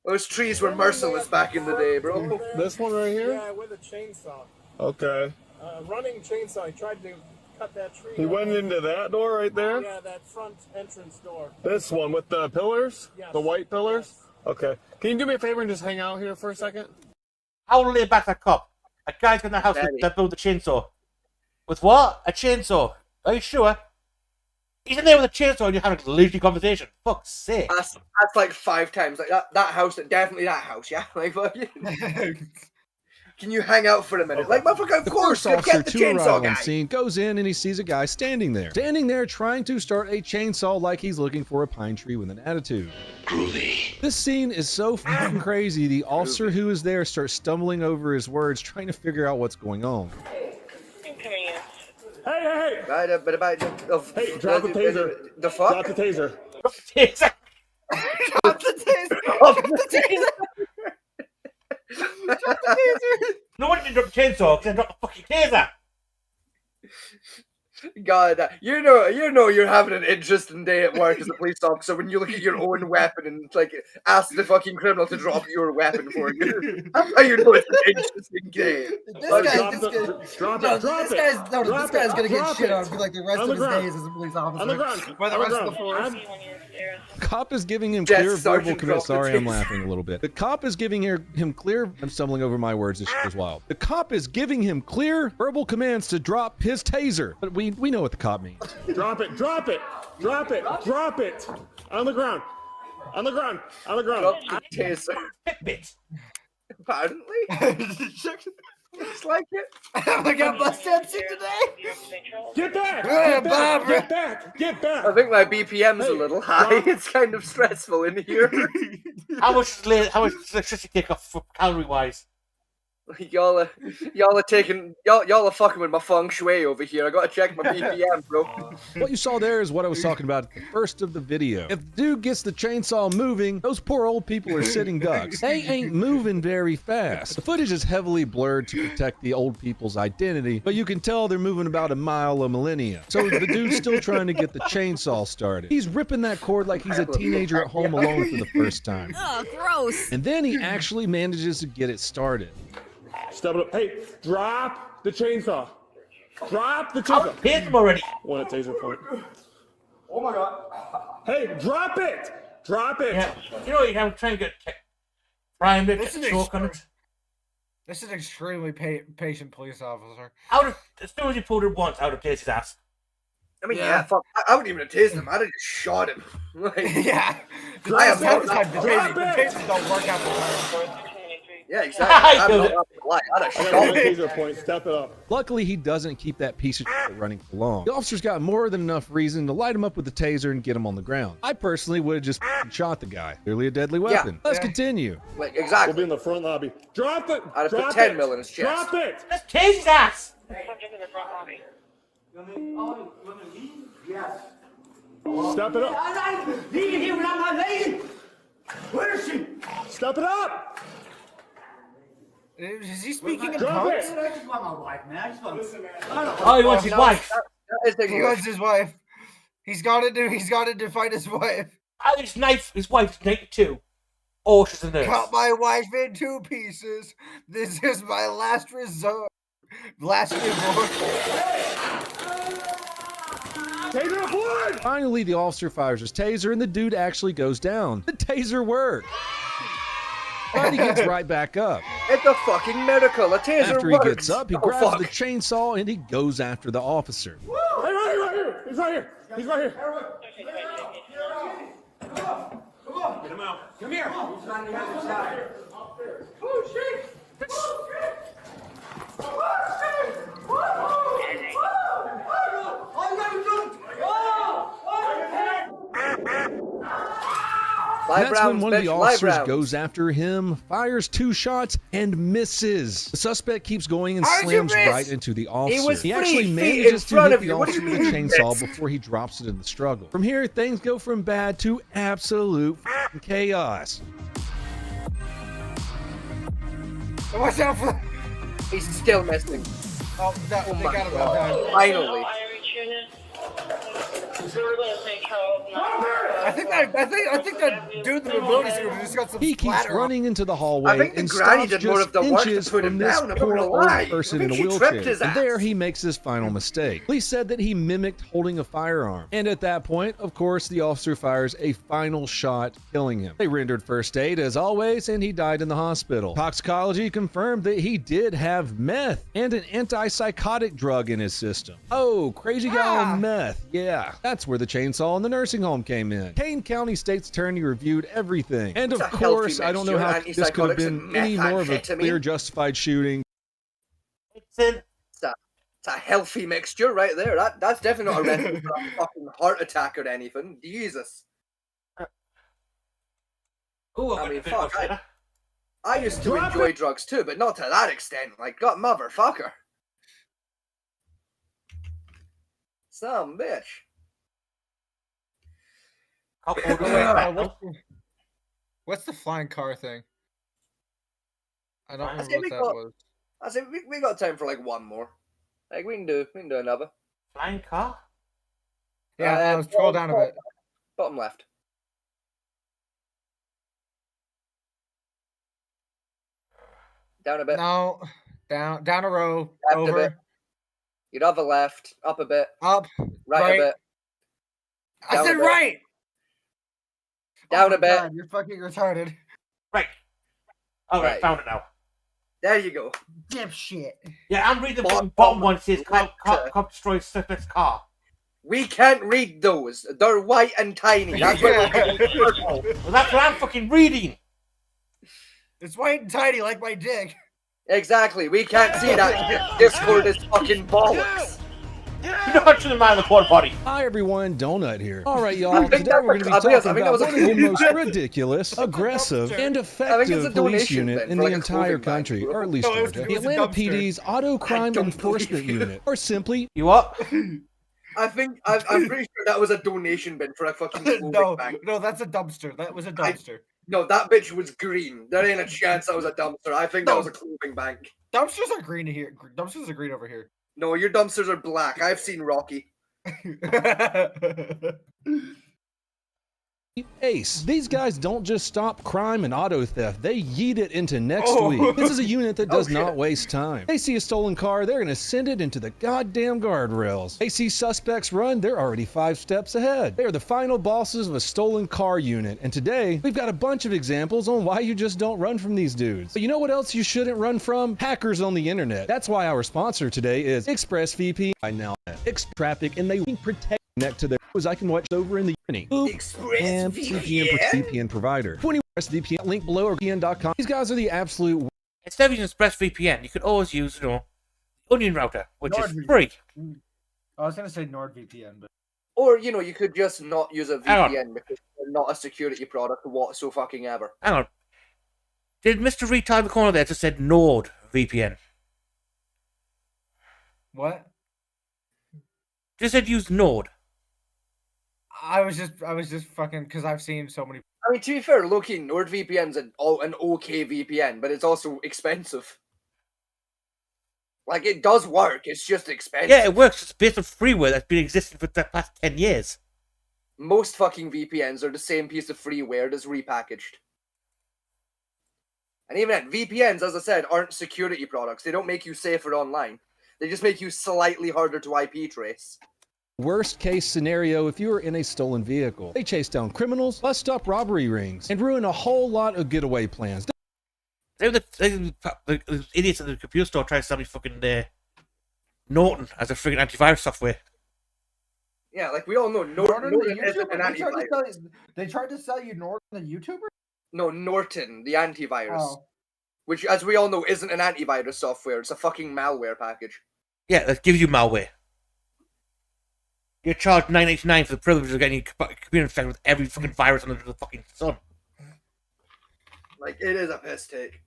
Those trees were merciless back in the day, bro. This one right here? Yeah, with a chainsaw. Okay. Running chainsaw. He tried to cut that tree. He went into that door right there? Yeah, that front entrance door. This one with the pillars? Yes. The white pillars? Okay. Can you do me a favor and just hang out here for a second? How will lay back that cop? A guy's in the house that built a chainsaw. With what? A chainsaw. Are you sure? He's in there with a chainsaw and you're having a leisurely conversation. Fuck's sake. That's like 5 times. Like that house, definitely that house, yeah? Like, can you hang out for a minute? Like, motherfucker, of course, First officer get the to chainsaw arrive guy. on scene goes in and he sees a guy standing there trying to start a chainsaw like he's looking for a pine tree with an attitude. Groovy. This scene is so fucking crazy. The officer who is there starts stumbling over his words, trying to figure out what's going on. Hey! Right, but about hey, drop the taser. The fuck? Drop the taser. Drop the taser. Drop the taser. Drop the taser. Drop the taser. No one did drop the chainsaw because I dropped the fucking taser. God, you know you're having an interesting day at work as a police officer when you look at your own weapon and like ask the fucking criminal to drop your weapon for you. That's how you know it's an interesting day. This guy's gonna get shit on for like the rest of his days as a police officer. For the rest of the force. Cop is giving him Yes, clear verbal Sergeant, command. drop the Sorry, I'm taser. laughing a little bit. The cop is giving him clear. I'm stumbling over my words. This shit is wild. The cop is giving him clear verbal commands to drop his taser. But we know what the cop means. Drop it, drop it, drop it, drop it. On the ground. On the ground. On the ground. Drop the taser. Apparently. Looks like it. I got bus dancing today. Get back! Get back! Get back! Get back! I think my BPM's a little high. It's kind of stressful in here. How much electricity take off calorie wise? Y'all are taking y'all are fucking with my feng shui over here. I gotta check my BPM, bro. What you saw there is what I was talking about at the first of the video. If the dude gets the chainsaw moving, those poor old people are sitting ducks. They ain't moving very fast. The footage is heavily blurred to protect the old people's identity, but you can tell they're moving about a mile a millennia. So the dude's still trying to get the chainsaw started. He's ripping that cord like he's a teenager at home alone for the first time. Oh, gross. And then he actually manages to get it started. Step it up. Hey, drop the chainsaw. Drop the chainsaw. Hit him already. One at taser point. Oh my god. Hey, drop it! Drop it! Yeah. You know, I'm trying to get primed it, choke on it. This is an extremely patient police officer. As soon as he pulled it once, I would have tased his ass. I mean, yeah, fuck. I wouldn't even have tased him. I'd have just shot him. Like, yeah. I am not. The tasers don't work out the time. Yeah, exactly. I'm not gonna lie. I'd have I shot got a him. taser point. Step it up. Luckily, he doesn't keep that piece of shit running for long. The officer's got more than enough reason to light him up with the taser and get him on the ground. I personally would have just shot the guy. Clearly a deadly weapon. Let's continue. Like, exactly. We'll be in the front lobby. Drop it! I'd have Drop put 10 it! mil in his chest. Drop it! Let's tase his ass. Step it up. I'm not leaving here without my lady. Where is she? Step it up! Is he speaking in Drop tongues? it! I just want my wife, man. I just want. Oh, he wants his wife. He wants his wife. He's got to fight his wife. Oh, his wife's naked too. Oh, she's a nurse. Cut my wife in 2 pieces. This is my last resort. Last resort. Taser up one! Finally, the officer fires his taser and the dude actually goes down. The taser worked. But he gets right back up. It's a fucking miracle. A taser After he works. gets up, he Oh, grabs fuck. the chainsaw and he goes after the officer. Hey, right here! He's right here! He's right here! Get him out. Come here. He's trying to get inside. Oh shit! That's when one of the officers goes after him, fires 2 shots, and misses. The suspect keeps going and How'd you slams miss? right into the officer. was He 3 actually feet manages in to front hit of the you. What do officer you with a mean chainsaw miss? before he drops it in the struggle. From here, things go from bad to absolute chaos. Watch out for that. He's still missing. Oh, that, Oh they my got him God. that time. Finally. I think that dude in the mobility scooter just got some He keeps splatter on. running into the I hallway think the and granny stops did more just of the work to inches put him from this down, I'm not poor gonna old lie. person I in a think she wheelchair. tripped his And there ass. he makes his final mistake. Police said that he mimicked holding a firearm. And at that point, of course, the officer fires a final shot, killing him. They rendered first aid as always, and he died in the hospital. Toxicology confirmed that he did have meth and an antipsychotic drug in his system. Oh, crazy guy on meth. Yeah, that's where the chainsaw in the nursing home came in. Kane County State's attorney reviewed everything. And of It's a healthy course, I don't know mixture how of this could have antipsychotics been and any more of a methamphetamine. clear justified shooting. It's a healthy mixture right there. That's definitely not a recipe for a fucking heart attack or anything. Jesus. I mean, fuck. I used to enjoy drugs too, but not to that extent. Like, God, motherfucker. Some bitch. What's the flying car thing? I don't I remember say what we that got- was. I say we got time for like one more. Like we can do another. Flying car? Yeah, scroll down a bit. Bottom left. Down a bit. No, down a row, Left a over, bit. You'd have a left. Up a bit. up, Right, a bit. I Down a said bit. right. Down Oh my a bit. God, you're fucking retarded. Right. All right, Right. found it now. There you go. Dipshit. Yeah, I'm reading the bottom one. It says cop destroys suspect's car. We can't read those. They're white and tiny. That's what Well, that's what I'm fucking reading. It's white and tiny like my dick. Exactly. We can't see that. Discord is fucking bollocks. You're not touching the man in the porta potty. Hi everyone, Donut here. All right, I y'all. think Today that we're was- going to be I think talking that was about a- one of the most ridiculous, aggressive, and it's a effective police donation unit bin in for the like a entire clothing bag, country, bro. or at least No, it was- Georgia. it The was a Atlanta dumpster. PD's Auto Crime don't Enforcement believe Unit, or simply You what? I'm pretty sure that was a donation bin for a fucking clothing No, bag. no, that's a dumpster. That was a dumpster. No, that bitch was green. There ain't a chance that was a dumpster. I think that was a clothing bank. Dumpsters are green here. Dumpsters are green over here. No, your dumpsters are black. I've seen Rocky. Ace. These guys don't just stop crime and auto theft, they yeet it into next Oh. week. This is a unit that does Oh, not shit. waste time. They see a stolen car, they're going to send it into the goddamn guardrails. They see suspects run, they're already 5 steps ahead. They are the final bosses of a stolen car unit, and today we've got a bunch of examples on why you just don't run from these dudes. But you know what else you shouldn't run from? Hackers on the internet. That's why our sponsor today is ExpressVPN. I now traffic, and they protect connect to their I can watch over in the Unity. And VPN provider. 20 ExpressVPN link below or VPN.com. These guys are the absolute. Instead of using ExpressVPN, you could always use, Onion Router, which is NordVPN. free. I was gonna say NordVPN, but Or, you could just not use a Hang on. VPN because they're not a security product whatsoever. Hang on. Did Mr. Retard in the corner there just said NordVPN? what? Just said use Nord. I was just fucking because I've seen so many. I mean, to be fair, low-key, NordVPN's an okay VPN, but it's also expensive. Like, it does work, it's just expensive. Yeah, it works. It's based on freeware that's been existing for the past 10 years. Most fucking VPNs are the same piece of freeware that's repackaged. And even then, VPNs, as I said, aren't security products. They don't make you safer online. They just make you slightly harder to IP trace. Worst case scenario if you are in a stolen vehicle. They chase down criminals, bust up robbery rings, and ruin a whole lot of getaway plans. The idiots at the computer store trying to sell me fucking Norton as a freaking antivirus software. Yeah, like we all know, Norton, Norton the isn't an YouTuber? antivirus. They tried to sell you Norton, the YouTuber? No, Norton, the antivirus. Oh. Which, as we all know, isn't an antivirus software. It's a fucking malware package. Yeah, that gives you malware. You're charged $9.89 for the privilege of getting your computer infected with every fucking virus under the fucking sun. Like, it is a piss take.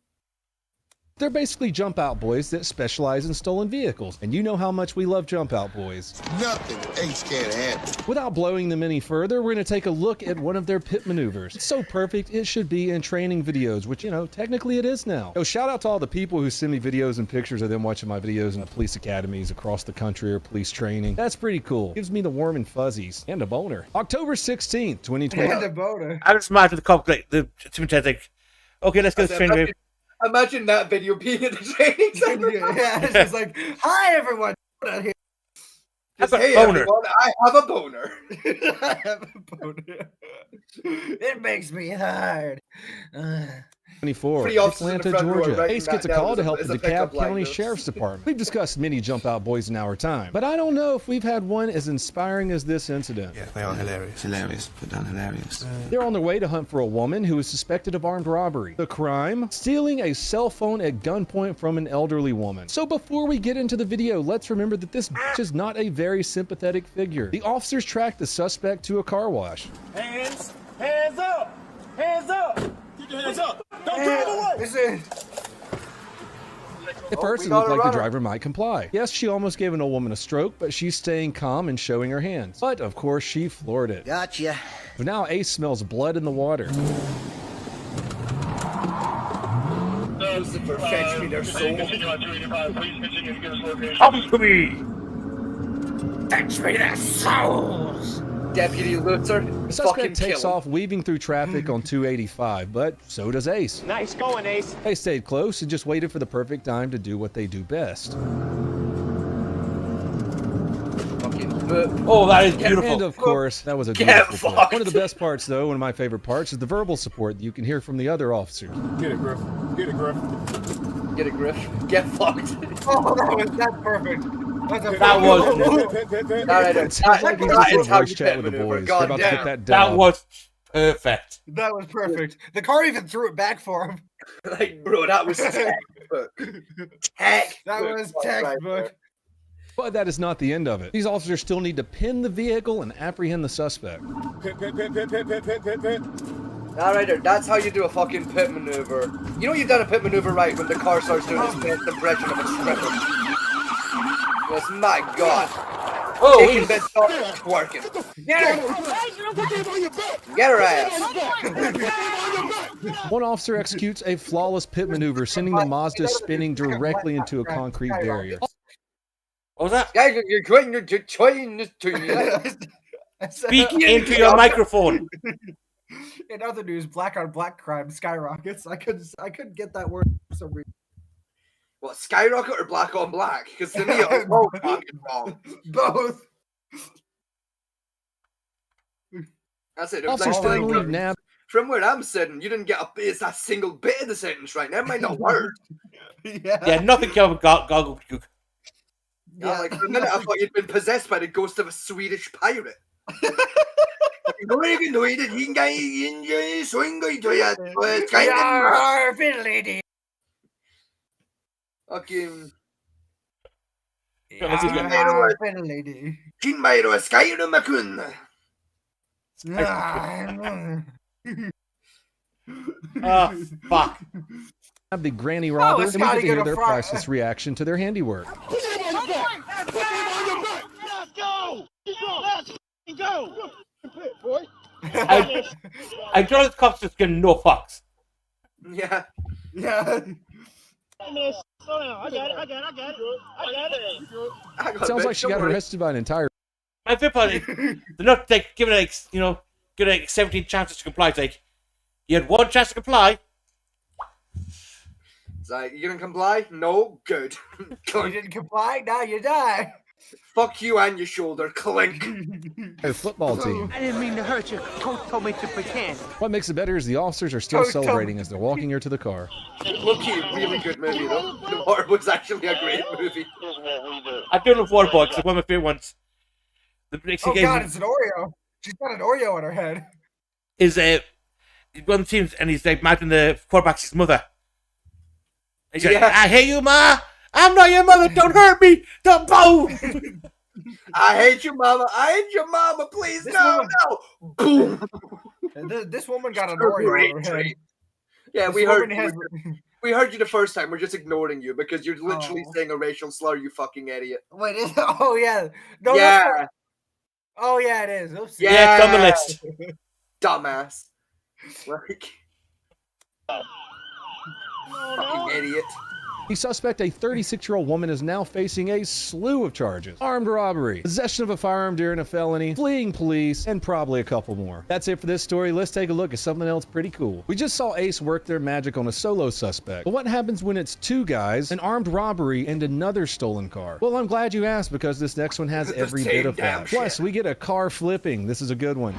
They're basically Jump Out Boys that specialize in stolen vehicles, and you know how much we love Jump Out Boys. Nothing Ace can't handle. Without blowing them any further, we're going to take a look at one of their pit maneuvers. It's so perfect, it should be in training videos, which, you know, technically it is now. So shout out to all the people who send me videos and pictures of them watching my videos in the police academies across the country or police training. That's pretty cool. Gives me the warm and fuzzies. And a boner. October 16th, 2020. And a boner. I was smart to the cop, like, the like, okay, let's go to training. Imagine that video being at the training center. Yeah, it's just like, hi everyone. Hey everyone, I have a boner. I have a boner. It makes me hard. 24, Atlanta, Georgia. Ace gets a call to help the DeKalb County Sheriff's Department. We've discussed many Jump Out Boys in our time, but I don't know if we've had one as inspiring as this incident. Yeah, they are hilarious. Hilarious. Put down hilarious. They're on their way to hunt for a woman who is suspected of armed robbery. The crime? Stealing a cell phone at gunpoint from an elderly woman. So before we get into the video, let's remember that this bitch is not a very sympathetic figure. The officers tracked the suspect to a car wash. Hands up! Hands up! Keep your hands up! Don't drive away! At first, it looked like the driver might comply. Yes, she almost gave an old woman a stroke, but she's staying calm and showing her hands. But, of course, she floored it. Gotcha. But now Ace smells blood in the water. Lucifer, fetch me their soul. Come to me! Fetch me their souls! Deputy Luther, The suspect takes off weaving through traffic on 285, but so does Ace. Nice going, Ace. They stayed close and just waited for the perfect time to do what they do best. Oh, that is beautiful. And of course, that was a Get beautiful clip. fucked. One of the best parts, though, one of my favorite parts, is the verbal support that you can hear from the other officers. Get it, Griff. Get it, Griff. Get it, Griff. Get fucked. Oh, that's perfect. That was. That is how you chat with the boys. They're about to get that down. That was perfect. That was perfect. The car even threw it back for him. Like, bro, that was textbook. That was textbook. But that is not the end of it. These officers still need to pin the vehicle and apprehend the suspect. Pit, pit, pit, pit, pit, pit, pit, pit, pit. Alright, that's how you do a fucking pit maneuver. You know you've done a pit maneuver right when the car starts doing its best impression of a stripper. Yes, my god. Oh, taking bed twerking. Get her! Get her ass! One officer executes a flawless pit maneuver, sending the Mazda spinning directly into a concrete barrier. What was that? You're trying to Speak into your microphone. In other news, black on black crime skyrockets. I couldn't get that word for some reason. What, skyrocket or black on black? Because to me, it's both fucking wrong. Both. That's it. Officers finally nabbed. From where I'm sitting, you didn't get a single bit of the sentence right. Never mind the word. Yeah, nothing came up goggle. Yeah, like for a minute I thought you'd been possessed by the ghost of a Swedish pirate. Fucking. Oh, fuck. The granny robber, and we get to hear their fry. priceless reaction to their handiwork. Let's go! Let's go! Boy. I draw this cops just getting no fucks. Yeah. Yeah. I got it. Sounds like she got arrested by an entire. My favorite part is they're not like giving like give like 17 chances to comply. It's like you had one chance to comply. It's like, you gonna comply? No? Good. You didn't comply? Now you die. Fuck you and your shoulder. Clink. A football team. I didn't mean to hurt you. Coach told me to pretend. What makes it better is the officers are still celebrating as they're walking her to the car. Look-y, really good movie though. The Water was actually a great movie. I don't love Waterboy because it's one of my favorite ones. The Oh god, it's an Oreo. She's got an Oreo on her head. Is one of the teams, and he's like mad when the quarterback's his mother. He's like, I hate you, ma. I'm not your mother. Don't hurt me. Don't boom. I hate you, mama. I hate your mama. Please, no. Boom. This woman got an Oreo on her head. Yeah, This we heard. woman We heard you the first time. We're just ignoring you because you're literally saying a racial slur. You fucking idiot. Wait, is it? Oh yeah. No, Yeah. that's for- Oh yeah, it is. Oops. Yeah, it's on the list. Dumbass. Like, fucking idiot. The suspect, a 36-year-old woman, is now facing a slew of charges. Armed robbery, possession of a firearm during a felony, fleeing police, and probably a couple more. That's it for this story. Let's take a look at something else pretty cool. We just saw Ace work their magic on a solo suspect. But what happens when it's two guys, an armed robbery, and another stolen car? Well, I'm glad you asked because this next one has every bit of that. Plus, we get a car flipping. This is a good one.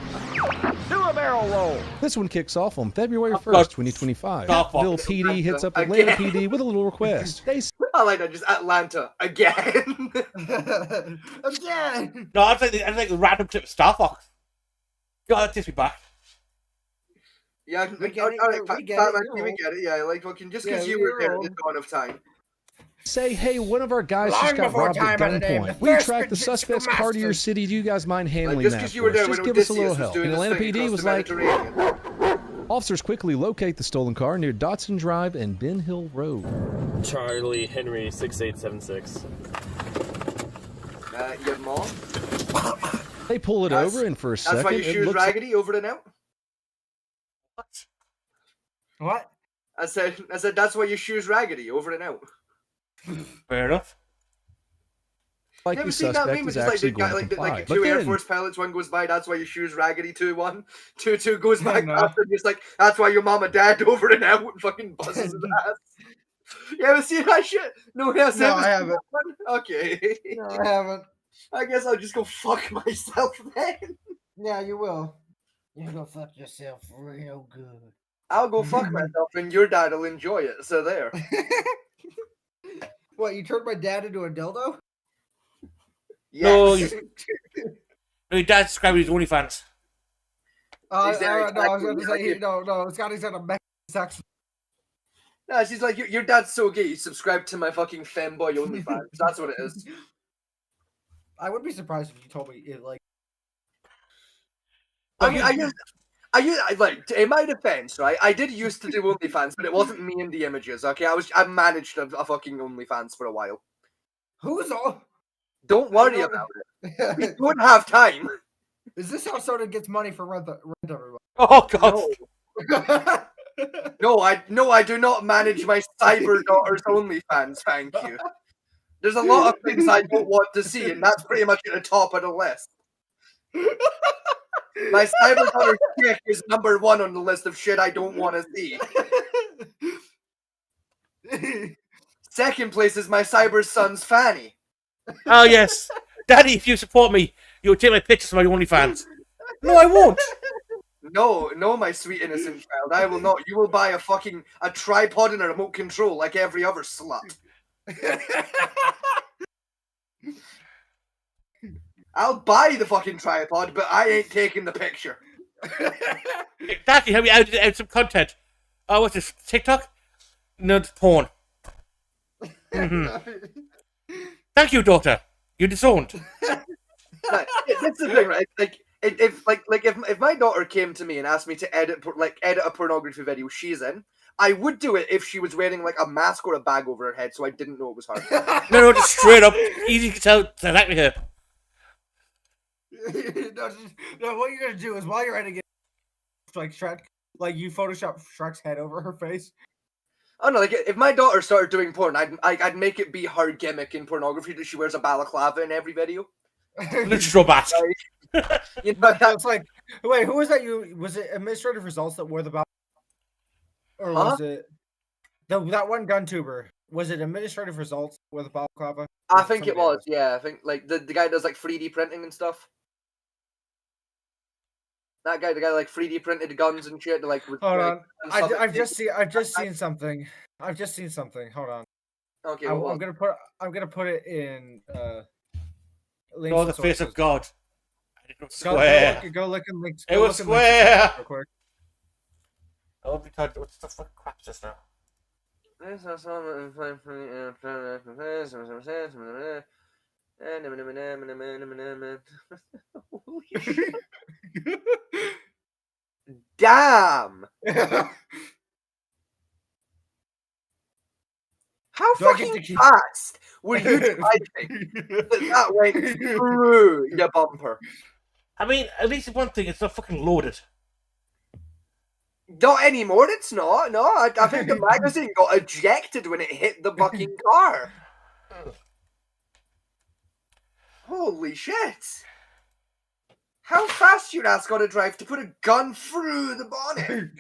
Do a barrel roll. This one kicks off on February 1st, 2025. Bill PD hits up Atlanta PD with a little request. I like that. Just Atlanta again. Again. No, I'd like the random clip of Star Fox. God, that takes me back. Yeah, We get it, alright, we get Batman, it, we get it. Yeah, like fucking just because Yeah, you we were there at roll. the dawn of time. Say, hey, one of our guys Long just got before robbed at time of the day, gunpoint. the We first tracked the Francisco suspect's car to your Masters. city. Do you guys mind handling just that 'cause you for were there us? when Just give us a little Odysseus was help. doing And his Atlanta thing PD across was the like, Mediterranean. officers quickly locate the stolen car near Dotson Drive and Ben Hill Road. Charlie Henry 6876. Your mom? They pull it over, and for a second, That's why you it choose looks Raggedy over and out? What? I said that's why you choose Raggedy over and out. Fair enough. like Never the seen that suspect meme? is It's just actually like, going to comply. like But two Air then, Force pilots, one goes by, that's why you choose Raggedy 2-1. 2-2 goes back No. after, just like, that's why your mom and dad over and out and fucking buzzes his ass. You ever seen that shit? No, yes, No, ever I seen haven't. that one? Okay. No, I haven't. I guess I'll just go fuck myself then. Yeah, you will. You're gonna fuck yourself real good. I'll go fuck myself and your dad will enjoy it, so there. What, you turned my dad into a dildo? No, Yes. No, your dad subscribed to his OnlyFans. Is there No, I was going to exactly- say, no, Scotty's on a Mexican sex. No, she's like, your dad's so gay, you subscribe to my fucking femboy OnlyFans. That's what it is. I would be surprised if you told me it, like. I mean, I like, in my defense, right? I did used to do OnlyFans, but it wasn't me in the images. Okay, I managed a fucking OnlyFans for a while. Who's all? Don't worry about it. We don't have time. Is this how Soda gets money for rent, everybody? Oh god. No, I do not manage my cyber daughter's OnlyFans. Thank you. There's a lot of things I don't want to see, and that's pretty much at the top of the list. My cyber daughter's chick is number 1 on the list of shit I don't want to see. Second place is my cyber son's fanny. Oh yes, Daddy, if you support me, you'll take my pictures of my OnlyFans. No, I won't. No, my sweet innocent child, I will not. You will buy a tripod and a remote control like every other slut. I'll buy the fucking tripod, but I ain't taking the picture. Daddy, help me add some content. Oh, what's this? TikTok? No, it's porn. Mhm. Thank you, daughter. You're disowned. Like, that's the thing, right? Like, if my daughter came to me and asked me to edit a pornography video she's in, I would do it if she was wearing like a mask or a bag over her head, so I didn't know it was her. No, just straight up. Easy to tell. It's exactly her. No, what you're gonna do is while you're editing it, like Shrek, like you Photoshop Shrek's head over her face. Oh no! Like if my daughter started doing porn, I'd make it be her gimmick in pornography that she wears a balaclava in every video. Let's draw back. You know, That's like, wait, who was that? Was it Administrative Results that wore the balaclava, or was it that one gun tuber? Was it Administrative Results with the balaclava? I think it was. Yeah, I think like the guy does like 3D printing and stuff. That guy, the guy like 3D printed guns and shit. Like, Hold on, I've just seen something. Hold on. Okay, I'm gonna put it in. Links Oh, and the face sources. of God. Square. Go look in links. It go was look in links and square. sources real quick. Oh, because what's the fuck crap is this now? Damn! How Do I get fucking to keep- fast were you driving that went through your bumper? I mean, at least one thing, it's not fucking loaded. Not anymore, it's not. No, I think the magazine got ejected when it hit the fucking car. Holy shit. How fast your ass got to drive to put a gun through the bonnet?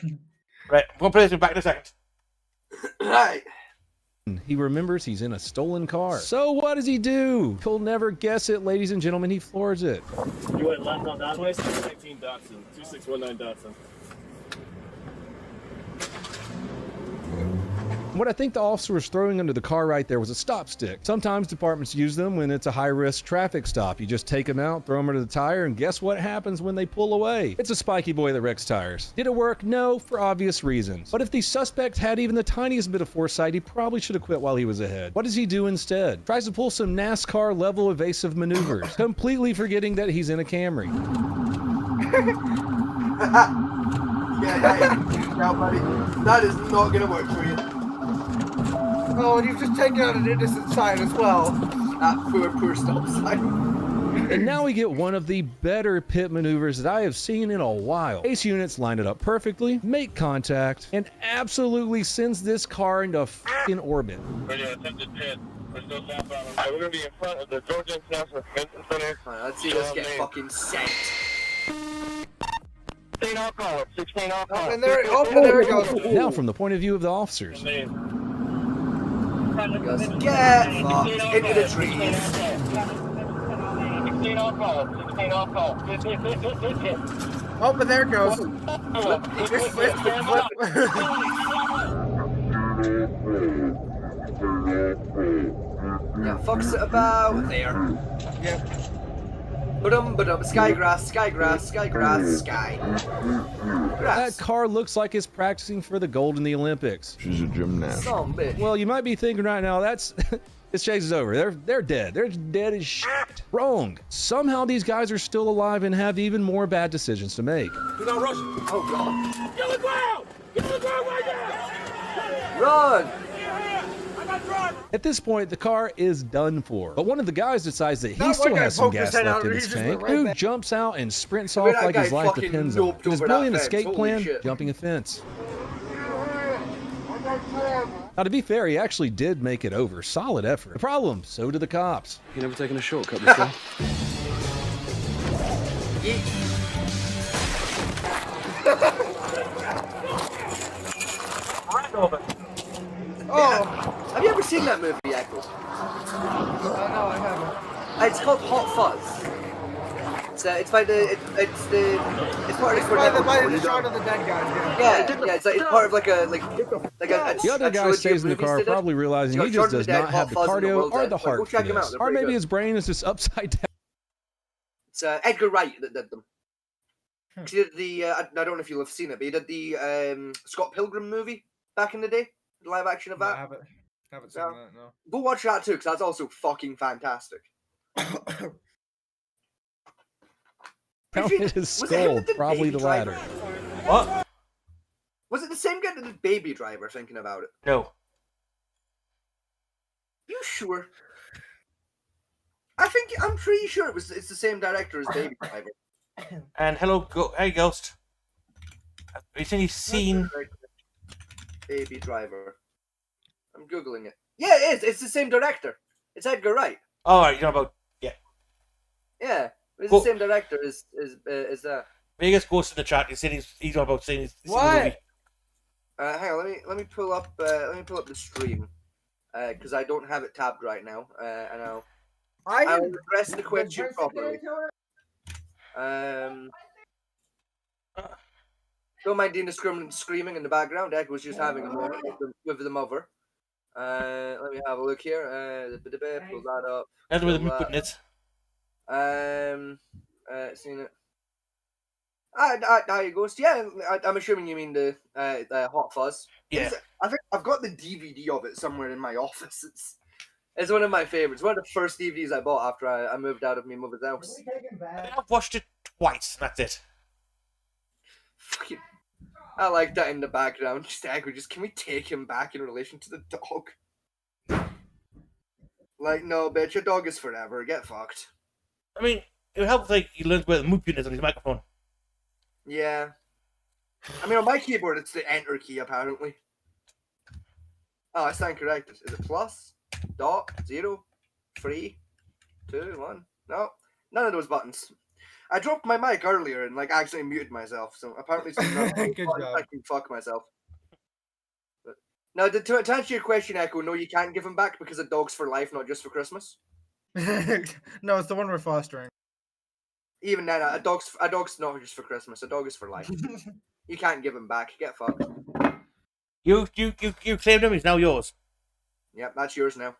Right, I'm going to play this back in a second. Right. He remembers he's in a stolen car. So what does he do? You'll never guess it, ladies and gentlemen. He floors it. You went left on Datsun? 2619 Datsun. 2619 Datsun. What I think the officer was throwing under the car right there was a stop stick. Sometimes departments use them when it's a high-risk traffic stop. You just take them out, throw them under the tire, and guess what happens when they pull away? It's a spiky boy that wrecks tires. Did it work? No, for obvious reasons. But if the suspect had even the tiniest bit of foresight, he probably should have quit while he was ahead. What does he do instead? Tries to pull some NASCAR-level evasive maneuvers, completely forgetting that he's in a Camry. Yeah, buddy. That is not going to work for you. Oh, and you've just taken out an innocent sign as well. That poor stop sign. And now we get one of the better pit maneuvers that I have seen in a while. Ace units line it up perfectly, make contact, and absolutely sends this car into f***ing orbit. Radio attempted pit. We're still southbound. We're going to be in front of the Georgia International Convention Center. Alright, let's see this get fucking sent. 16 alcohol. 16 alcohol. And there it goes. Now from the point of view of the officers. Just get fucked into the trees. 16 alcohol. 16 alcohol. Oh, but there it goes. Yeah, fucks it about there. Yep. Ba-dum, sky grass, sky. Grass. That car looks like it's practicing for the gold in the Olympics. She's a gymnast. Some bitch. Well, you might be thinking right now, that's this chase is over. They're dead. They're dead as shit. Wrong. Somehow these guys are still alive and have even more bad decisions to make. Do not rush. Oh god. Get on the ground! Get on the ground right now! Run! At this point, the car is done for. But one of the guys decides that he That still one guy has some poked his gas head left out in and his he just tank. went right Dude back. jumps out and sprints I off mean, that like his guy life fucking depends on it. noped His over that brilliant fence. escape Holy plan, shit. jumping a fence. Now, to be fair, he actually did make it over. Solid effort. The problem, so did the cops. You never taken a shortcut before? Oh, have you ever seen that movie, Echo? No, I haven't. It's called Hot Fuzz. It's by the it's part of the By the Shaun of the Dead guys. yeah, it's part of like a The other guy stays in the car, probably realizing he just does not have the cardio or the heart for this. Or maybe his brain is just upside down. It's Edgar Wright that did them. He did the I don't know if you'll have seen it, but he did the Scott Pilgrim movie back in the day, the live action of that. I haven't seen that, no. Go watch that too, because that's also fucking fantastic. Pounded his skull, probably the latter. What? Was it the same guy that did Baby Driver? Thinking about it. No. You sure? I'm pretty sure it's the same director as Baby Driver. And hello, hey Ghost. Have you seen Baby Driver? I'm googling it. Yeah, it is. It's the same director. It's Edgar Wright. Oh, right, you know about Yeah, it's Cool. the same director as that. Vegas Ghost in the chat. He's saying he's on about saying he's seen the What? movie. Hang on, let me pull up the stream because I don't have it tabbed right now, and I'll address the question properly. Don't mind Dina screaming in the background. Egg was just having a moment with the mother. Let me have a look here. Pull that up. That's where Pull they're putting it. Seen it. There you go. Yeah, I'm assuming you mean the Hot Fuzz. Yeah. I think I've got the DVD of it somewhere in my office. It's one of my favorites. One of the first DVDs I bought after I moved out of my mother's house. I've watched it twice. That's it. Fucking, I like that in the background. Just can we take him back in relation to the dog? Like, no, bitch, a dog is forever. Get fucked. I mean, it would help if he learns where the mute button is on his microphone. Yeah. I mean, on my keyboard, it's the enter key, apparently. Oh, I stand corrected. Is it plus, dot, 0, 3, 2, 1? No, none of those buttons. I dropped my mic earlier and, like, accidentally muted myself, so apparently Good job. I can fuck myself. But, now, to answer your question, Echo, no, you can't give him back because a dog's for life, not just for Christmas. No, it's the one we're fostering. Even then, a dog's not just for Christmas. A dog is for life. You can't give him back. Get fucked. You claimed him. He's now yours. Yep, that's yours now.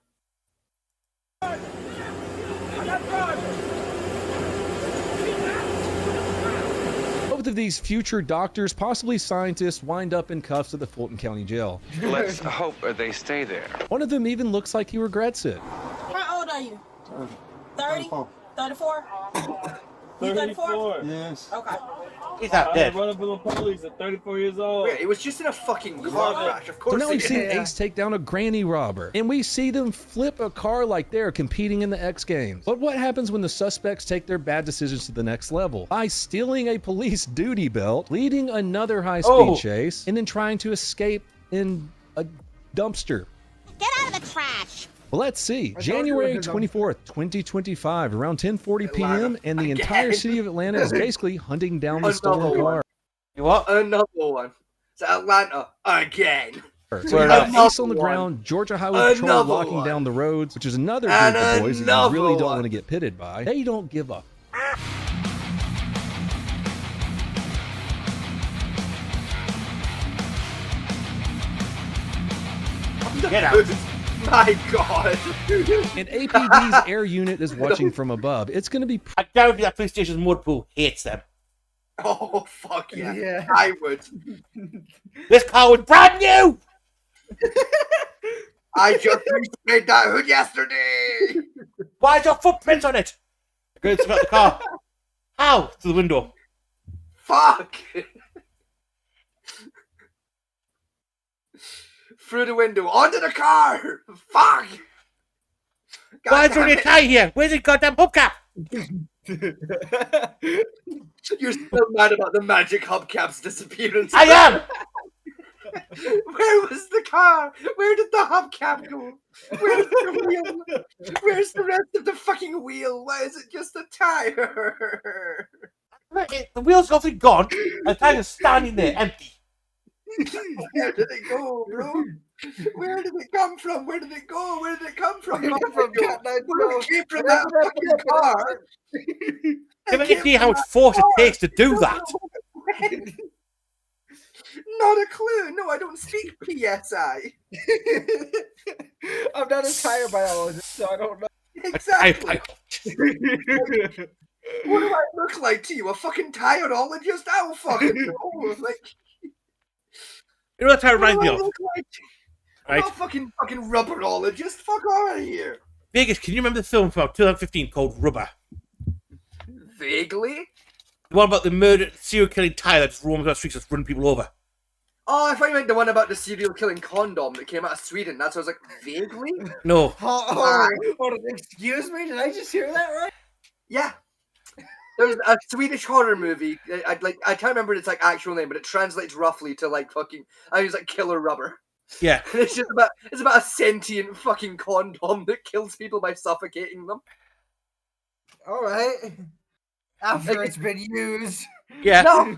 Both of these future doctors, possibly scientists, wind up in cuffs at the Fulton County Jail. Let's hope they stay there. One of them even looks like he regrets it. How old are you? 30? 34? You 34? Yes. Okay. He's not dead. I run up with the police at 34 years old. Wait, it was just in a fucking car crash. Of course. So now we've it seen is. Ace take down a granny robber, and we see them flip a car like they're competing in the X Games. But what happens when the suspects take their bad decisions to the next level? By stealing a police duty belt, leading another high-speed chase, and then trying to escape in a dumpster. Get out of the trash! Well, let's see. January 24th, 2025, around 10:40 p.m., and the entire city of Atlanta is basically hunting down the stolen car. You what? Another one. It's Atlanta again. So we have Ace on the ground, Georgia Highway Patrol Another locking one. down the roads, which is another And group of boys that you another really don't one. want to get pitted by. They don't give up. Get out. My God. And APD's air unit is watching from above. It's going to be... I guarantee that police station's mud pool hates them. Oh, fuck yeah. Yeah. I would. This car was brand new! I just made that hood yesterday. Why is your footprint on it? I go about the car. How? Through the window. Fuck. Through the window, onto the car. Fuck. Why is there only a tie here? Where's the goddamn hubcap? You're still mad about the magic hubcap's disappearance. I am! Where was the car? Where did the hubcap go? Where's the wheel? Where's the rest of the fucking wheel? Why is it just a tire? The wheel's obviously gone, and the tire's standing there, empty. Where did it go, bro? Where did it come from? Where did it go? Where did it come from? Where it came from that fucking car? Give me an idea how much force it takes to do that. Not a clue. No, I don't speak PSI. I'm not a tire biologist, so I don't know. Exactly. What do I look like to you? A fucking tireologist? I don't fucking know. Like, You know what tire what reminds do me I of? look like? I'm Right? not fucking rubberologist. Fuck out of here. Vegas, can you remember the film from 2015 called Rubber? Vaguely. The one about the murder, serial killing tire that just roams around the streets just running people over. Oh, I thought you meant the one about the serial killing condom that came out of Sweden. That's what I was like, vaguely? No. Hold on, excuse me? Did I just hear that right? Yeah. There's a Swedish horror movie. I can't remember its like actual name, but it translates roughly to like fucking. I was like Killer Rubber. Yeah. And it's about a sentient fucking condom that kills people by suffocating them. All right. After Like, it's been used. Yeah.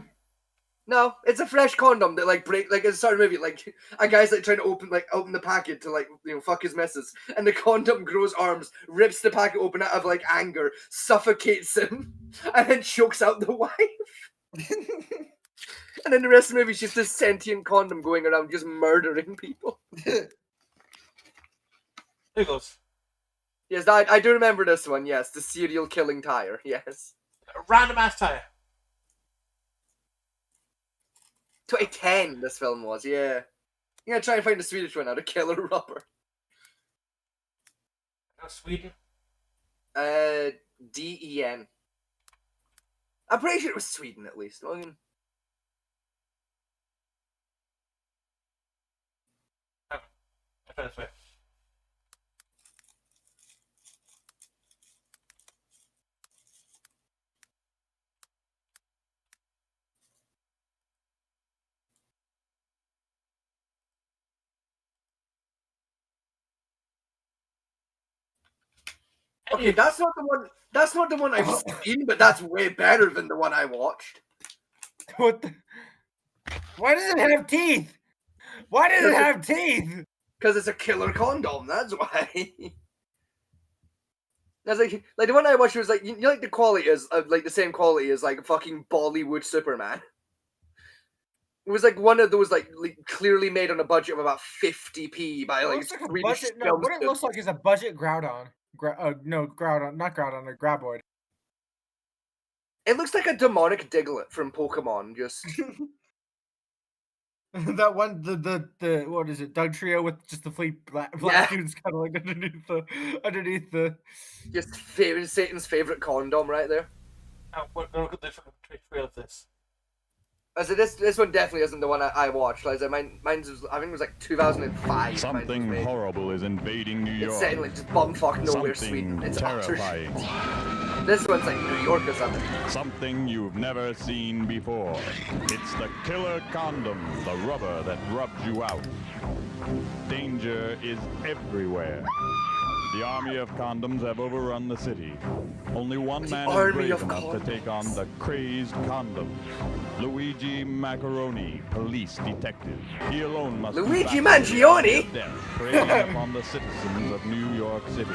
No, it's a fresh condom that like break like it's a certain movie like a guy's like trying to open the packet to like fuck his missus, and the condom grows arms, rips the packet open out of like anger, suffocates him, and then chokes out the wife. And then the rest of the movie is just this sentient condom going around just murdering people. There it goes. Yes, I do remember this one. Yes, the serial killing tire. Yes, A random ass tire. 2010. This film was. Yeah, I'm gonna try and find the Swedish one now. The Killer Rubber. Sweden. DEN. I'm pretty sure it was Sweden at least. I mean, Okay, that's not the one. That's not the one I've seen, but that's way better than the one I watched. What the? Why does it have teeth? Why does it have teeth? Because it's a killer condom. That's why. That's like the one I watched was like you know, like the quality is like the same quality as like fucking Bollywood Superman. It was like one of those like clearly made on a budget of about 50p by like Like a Swedish budget, no, film what it studios. looks like is a budget Groudon. No, Groudon, not Groudon, a Graboid. It looks like a demonic Diglett from Pokemon. Just That one, the what is it? Doug Trio with just the fleet black dudes cuddling underneath the. just Satan's favorite condom right there. Look at the trail of this. So this one definitely isn't the one I watched. Like mine's was, I think it was like 2005. Something horrible is invading New York. It's set in like just bumfuck nowhere, Something Sweden. It's utter terrifying. shit. This one's like New York or something. Something you've never seen before. It's the killer condom, the rubber that rubs you out. Danger is everywhere. The army of condoms have overrun the city. Only one man is brave enough to take on the crazed condom. Luigi Macaroni, police detective. He alone must Luigi Mangione? death, preying upon the citizens of New York City.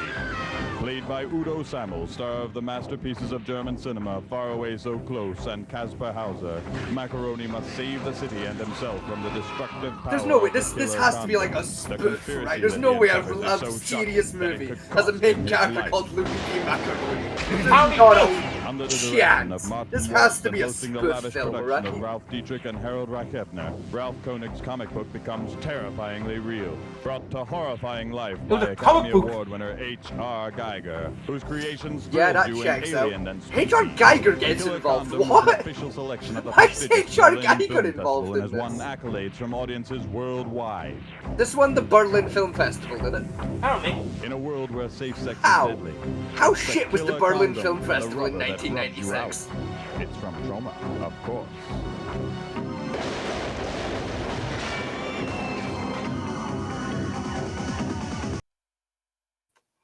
Played by Udo Sammel, star of the masterpieces of German cinema, Far Away So Close and Caspar Hauser, Macaroni must save the city and himself from the destructive power. There's no way. of the This killer has to be like a condom. The spoof, conspiracy right? There's that no he way a uncovers is so serious shocking that it movie could has a cost main him his character life. called Luigi Macaroni. How There's not Under a the direction chance. of Martin This has to Wolf be a and hosting the spoof lavish film, production right? of Ralph Dietrich and Harold Rackeffner, Ralph Koenig's comic book becomes terrifyingly real, brought to horrifying life was by a Academy comic book. Award winner H.R. Geiger, whose creations Yeah, thrilled that you in checks out. Alien and H.R. Species. Geiger The gets Killer involved. Condom was What? an official selection of the Why is prestigious H.R. Berlin Geiger Film involved Festival in and has won this? accolades from audiences worldwide. This won the Berlin Film Festival, did it? In a world where safe sex How? is deadly. How the shit was the killer Berlin condom, Film the Festival in rubber that rubs you 1996? out. It's from Trauma, of course.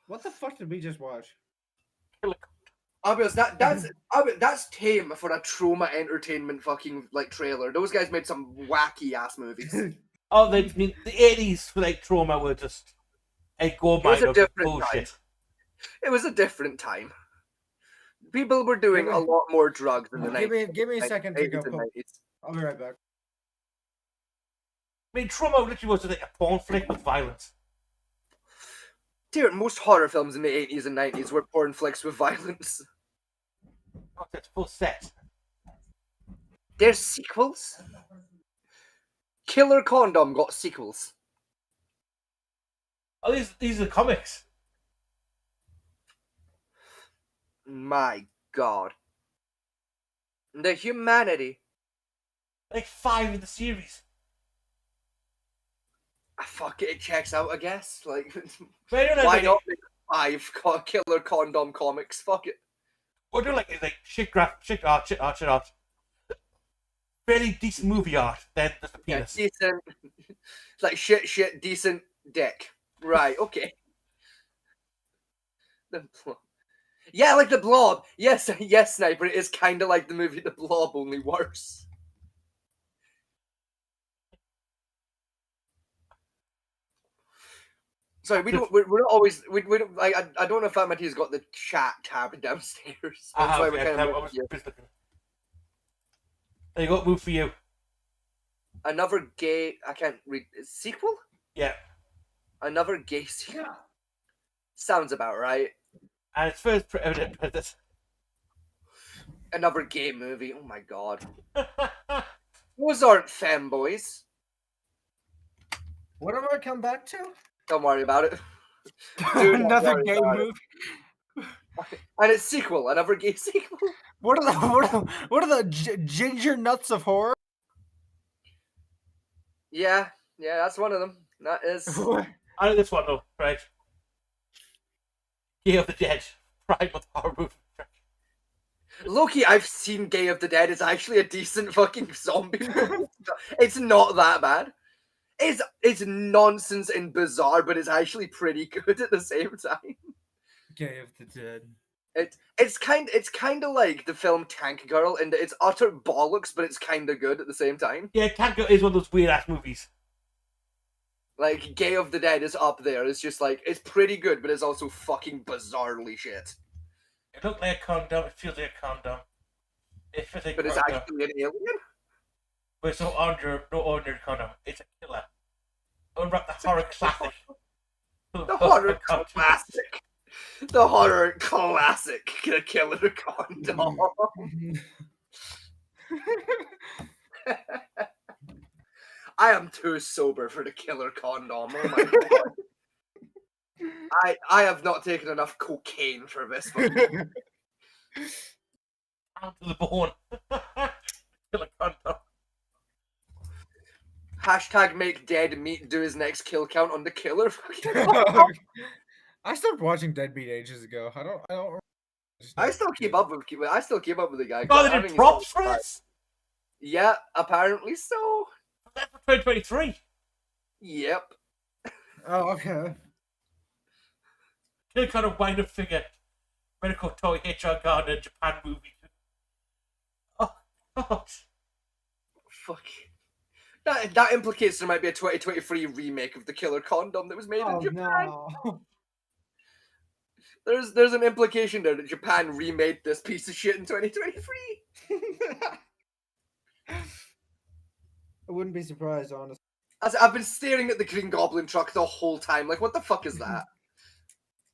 What the fuck did we just watch? I'll be honest, that's tame for a Trauma Entertainment fucking like trailer. Those guys made some wacky ass movies. Oh, the 80s for like Trauma were just a gold It was mine a of different bullshit. time. It was a different time. People were doing a lot more drugs in the Give me a second to go. 80s and 90s. I'll be right back. I mean, Trauma literally was like a porn flick with violence. Dear, most horror films in the 80s and 90s were porn flicks with violence. Oh, that's full set. There's sequels. Killer Condom got sequels. Oh, these are the comics. My God. The humanity. Like 5 in the series. Fuck it, it checks out, I guess. Like, But I don't know, why like, not make 5 Killer Condom comics? Fuck it. Or do like shit art. Fairly decent movie art, then just a penis. Yeah, decent. It's like shit, decent dick. Right, okay. Yeah, like The Blob. Yes, Sniper. It is kind of like the movie The Blob, only worse. Sorry, we're not always we don't like I don't know if Matthew's got the chat tab downstairs. That's why we're kind of There you go, move for you. Another gay. I can't read sequel. Yeah. Another gay sequel. Yeah. Sounds about right. And it's first this. Another gay movie. Oh my God. Those aren't femboys. What am I come back to? Don't worry about it. Dude, Another gay movie. And it's sequel. Another gay sequel. What are the ginger nuts of horror? Yeah, that's one of them. That is. I know this one though, right? Gay of the Dead. Pride with horror movie. Loki, I've seen Gay of the Dead. It's actually a decent fucking zombie movie. It's not that bad. It's nonsense and bizarre, but it's actually pretty good at the same time. Gay of the Dead. It's kind of like the film Tank Girl, and it's utter bollocks, but it's kind of good at the same time. Yeah, Tank Girl is one of those weird ass movies. Like Gay of the Dead is up there. It's just like it's pretty good, but it's also fucking bizarrely shit. It looked like a condom. It feels like a condom. But it's actually an alien. But it's no ordinary condom. It's a killer. Unwrap the horror classic. The horror classic. The horror classic. Killer condom. I am too sober for the killer condom. Oh my god. I have not taken enough cocaine for this one. Down to the bone. Killer condom. Hashtag make dead meat do his next kill count on the killer. I stopped watching Deadbeat ages ago. I don't. I still keep up with the guy. Oh, they did props for this? Yeah, apparently so. That's for 2023. Yep. Oh, okay. Kill kind of wind up figure. Medical toy HR Gardner Japan movie. Oh, God. Fuck. That implicates there might be a 2023 remake of the killer condom that was made in Japan. No. There's an implication there that Japan remade this piece of shit in 2023. I wouldn't be surprised, honestly. As I've been staring at the Green Goblin truck the whole time. Like, what the fuck is that?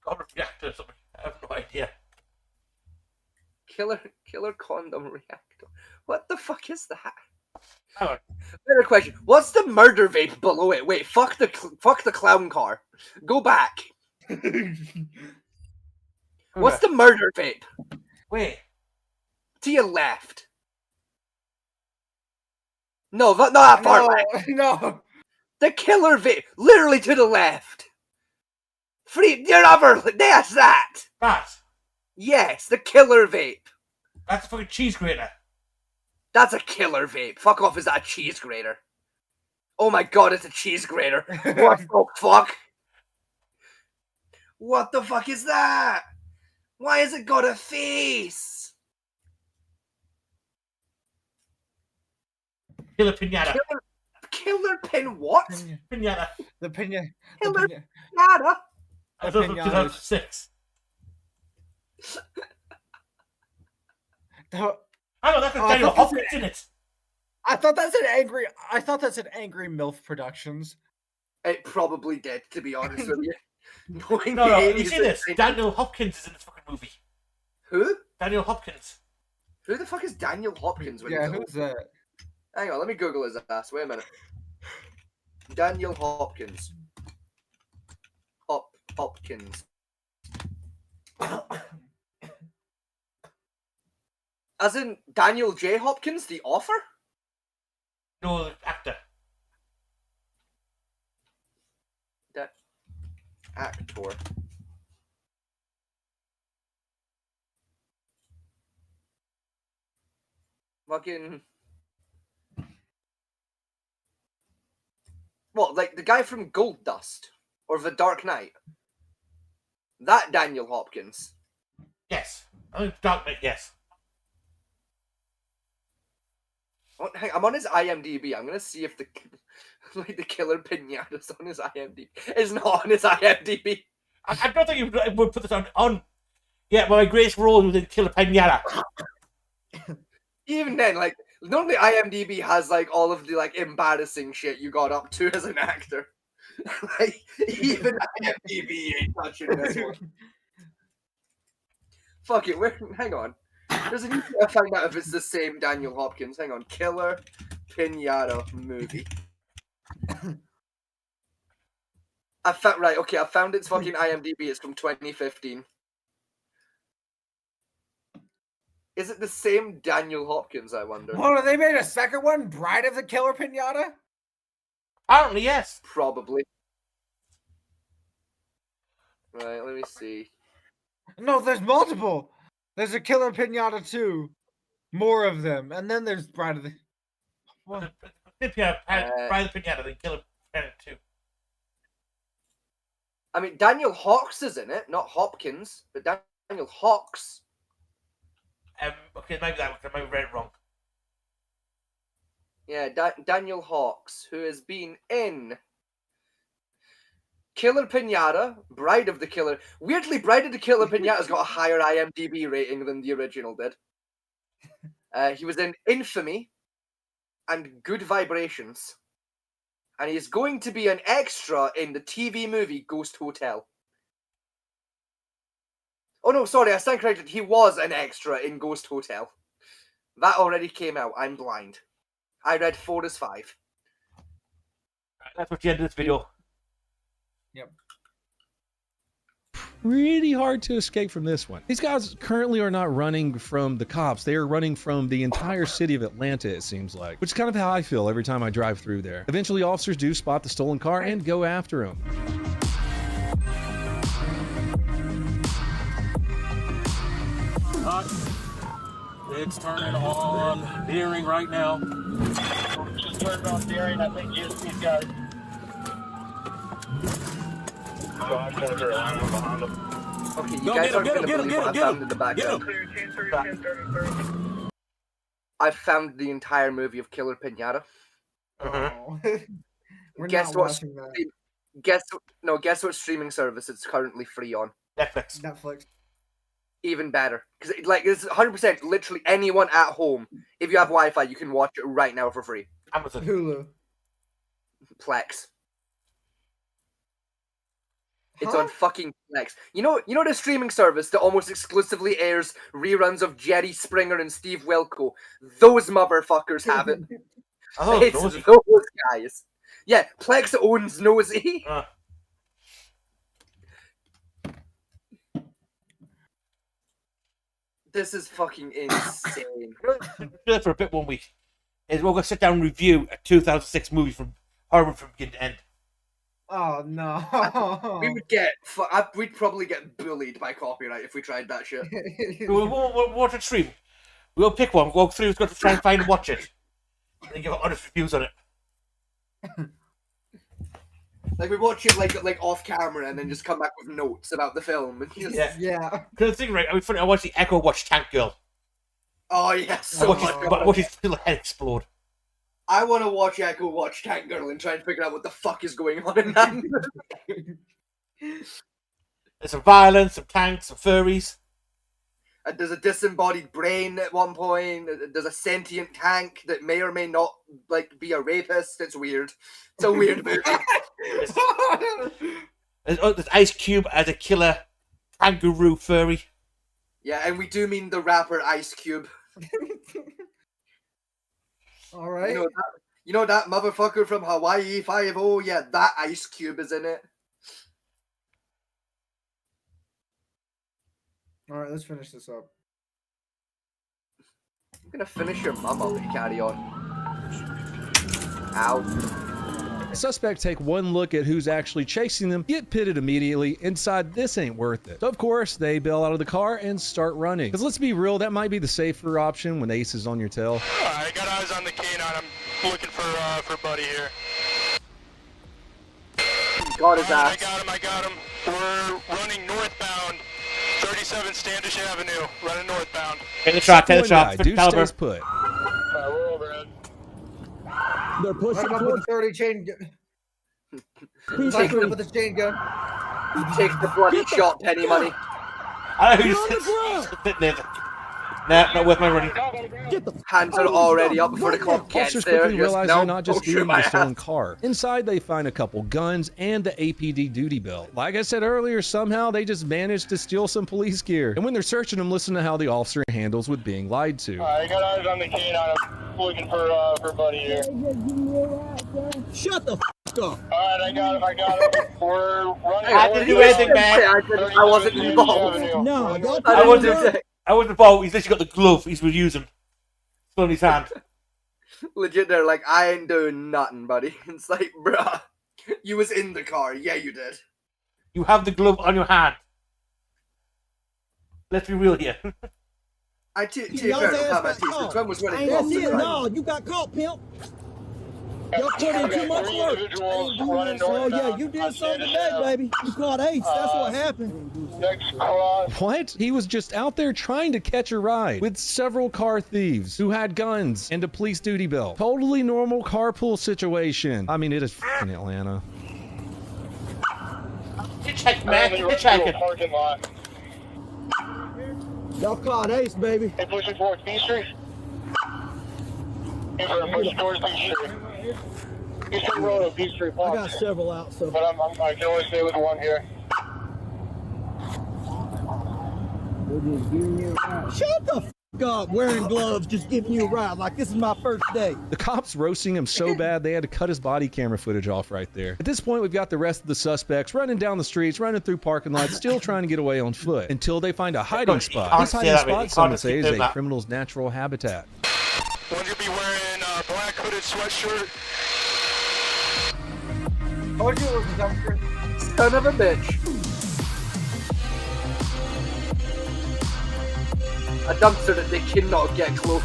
Goblin reactor or something. I have no idea. Killer condom reactor. What the fuck is that? Oh. Better question. What's the murder vape below it? Wait, fuck the clown car. Go back. What's the murder vape? Wait. To your left. No, not that far left. No. The killer vape. Literally to the left. You're over. There's that. That? Yes, the killer vape. That's a fucking cheese grater. That's a killer vape. Fuck off, is that a cheese grater? Oh my god, it's a cheese grater. What the fuck? What the fuck is that? Why has it got a face? Killer pinata. Killer pin what? Pinata. The pinata. Killer pinata. I thought it was 2006. I know, that's got Daniel Hopkins in it. I thought that said Angry MILF Productions. It probably did, to be honest with you. No, you see this? Daniel Hopkins is in this fucking movie. Who? Daniel Hopkins. Who the fuck is Daniel Hopkins? Yeah, who's that? Hang on, let me Google his ass. Wait a minute. Daniel Hopkins. Hopkins. As in Daniel J. Hopkins, the author? No, the actor. That actor. Fucking. What, like the guy from Gold Dust? Or The Dark Knight? That Daniel Hopkins. Yes. Oh, Dark Knight, yes. I'm on his IMDb. I'm gonna see if the killer pinata's on his IMDb. It's not on his IMDb. I don't think you would put this on. Yeah, my greatest role was in Killer Pinata. Even then, like, normally IMDb has like all of the like embarrassing shit you got up to as an actor. Like, even IMDb ain't touching this one. Fuck it. Hang on. There's a need to find out if it's the same Daniel Hopkins. Hang on. Killer Pinata movie. I found its fucking IMDb. It's from 2015. Is it the same Daniel Hopkins, I wonder? Oh, they made a second one? Bride of the Killer Pinata? Apparently, yes. Probably. Right, let me see. No, there's multiple. There's a Killer Pinata 2. More of them. And then there's Bride of the... What? Bride of the Pinata, then Killer Pinata 2. I mean, Daniel Hawks is in it, not Hopkins, but Daniel Hawks. Okay, maybe I might have read it wrong. Yeah, Daniel Hawks, who has been in Killer Pinata, Bride of the Killer. Weirdly, Bride of the Killer Pinata's got a higher IMDb rating than the original did. He was in Infamy and Good Vibrations. And he is going to be an extra in the TV movie Ghost Hotel. Oh no, sorry, I stand corrected. He was an extra in Ghost Hotel. That already came out. I'm blind. I read 4 as 5. That's what you end this video. Yep. Pretty hard to escape from this one. These guys currently are not running from the cops. They are running from the entire city of Atlanta, it seems like. Which is kind of how I feel every time I drive through there. Eventually, officers do spot the stolen car and go after him. It's turning on steering right now. Just turned on steering. I think GSP's got it. So I'm going to rely on behind him. Okay, you guys aren't going to believe what I found in the background. I found the entire movie of Killer Pinata. We're Guess not what? watching that. Guess what streaming service it's currently free on? Netflix. Even better, because like it's 100% literally anyone at home. If you have Wi-Fi, you can watch it right now for free. Amazon, Hulu, Plex. It's on fucking Plex. You know the streaming service that almost exclusively airs reruns of Jerry Springer and Steve Wilco. Those motherfuckers have it. It's Nosy. those guys. Yeah, Plex owns Nosy. This is fucking insane. Do that for a bit 1 week. Is we're gonna sit down and review a 2006 movie from horror from beginning to end. Oh no. We'd probably get bullied by copyright if we tried that shit. We'll watch a stream. We'll pick one. We'll go through. We've got to try and find and watch it, and give honest reviews on it. Like we watch it like off camera and then just come back with notes about the film. And just... Yeah. Because the thing, right? I mean, funny. I watched the Echo Watch Tank Girl. Oh yes. I watched his little head explode. I want to watch Echo Watch Tank Girl and try and figure out what the fuck is going on in that. There's some violence, some tanks, some furries. And there's a disembodied brain at one point. There's a sentient tank that may or may not be a rapist. It's weird. It's a weird movie. There's Ice Cube as a killer kangaroo furry. Yeah, and we do mean the rapper Ice Cube. All right. You know that motherfucker from Hawaii 5-0? Yeah, that Ice Cube is in it. All right, let's finish this up. I'm gonna finish your mum up and carry on. Ow. Suspects take one look at who's actually chasing them, get pitted immediately, and decide this ain't worth it. So of course, they bail out of the car and start running. Because let's be real, that might be the safer option when Ace is on your tail. I got eyes on the canine. I'm looking for Buddy here. Got his ass. I got him. We're running northbound. 37 Standish Avenue. Running northbound. Take the shot, take the shot. Dude stays put. We're overhead. They're pushing up with the 30 chain gun. Pushing up with the chain gun. Take the bloody shot, Penny Money. I know who you said. Nah, not worth my running. Hands are already up before the clock gets Officers there. quickly realize they're not just stealing stealing the stolen car. Inside, they find a couple guns and the APD duty belt. Like I said earlier, somehow they just managed to steal some police gear. And when they're searching them, listen to how the officer handles with being lied to. I got eyes on the canine. I'm looking for Buddy here. Shut the f up. Alright, I got him. We're running. I didn't do anything, man. I wasn't involved. No, I wasn't involved. He's literally got the glove he's been using. It's on his hand. Legit, they're like, I ain't doing nothing, buddy. It's like, bruh, you was in the car. Yeah, you did. You have the glove on your hand. Let's be real here. I fair enough, my t-shirts. When was running off the drive? No, you got caught, pimp. Y'all put in too much work. Oh, yeah, you did something today, baby. You caught Ace. That's what happened. What? He was just out there trying to catch a ride with several car thieves who had guns and a police duty belt. Totally normal carpool situation. I mean, it is f***ing Atlanta. Hitchhike, man. Hitchhiking. Y'all caught Ace, baby. Hey, pushing towards B Street. Pushing towards B Street. B Street Road or B Street Park. I got several out, so. But I can only stay with one here. Shut the f up, wearing gloves, just giving you a ride like this is my first day. The cops roasting him so bad they had to cut his body camera footage off right there. At this point, we've got the rest of the suspects running down the streets, running through parking lots, still trying to get away on foot until they find a hiding spot. This hiding spot, some would say, is a criminal's natural habitat. Would you be wearing a black hooded sweatshirt? How would you look at dumpster? Son of a bitch. A dumpster that they cannot get close.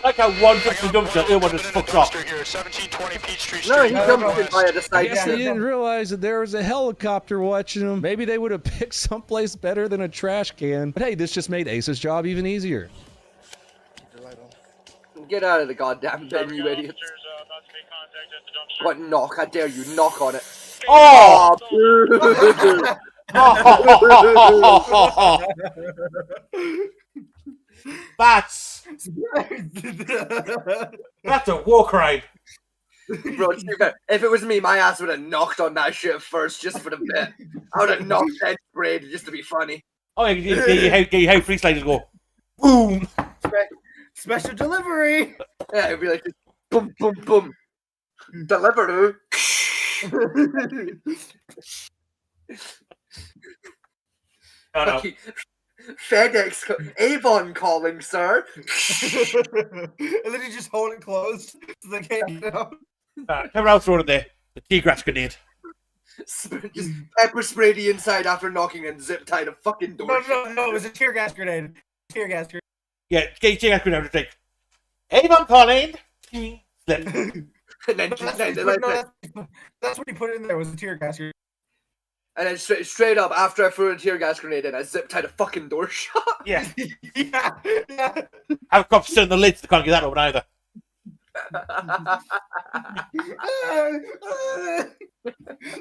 Like how one jumps the dumpster, the other one just fucks off. No, he jumped in via the I side. guess they didn't realize that there was a helicopter watching them. Maybe they would have picked someplace better than a trash can. But hey, this just made Ace's job even easier. Get out of the goddamn bin, you idiots. What, knock? I dare you, knock on it. Oh! That's a war crime. Bro, if it was me, my ass would have knocked on that shit first, just for the bit. I would have knocked that braid just to be funny. Oh, yeah, you how free sliders go. Boom! Special delivery! Yeah, it'd be like, boom, boom, boom. Delivery. Oh, no. FedEx, Avon calling, sir. And then you just hold it closed so they can't get out. Come out throwing the tea grass grenade. Just pepper spray the inside after knocking and zip tie the fucking door. No, it was a tear gas grenade. Tear gas grenade. Yeah, get your tea grass grenade. Just like, Avon calling. Slip. And then That's what he put in there, was a tear gas grenade. And then straight up, after I threw a tear gas grenade in, I zip tied a fucking door shut. Yeah. Yeah. Have cops still in the lids, they can't get that open either.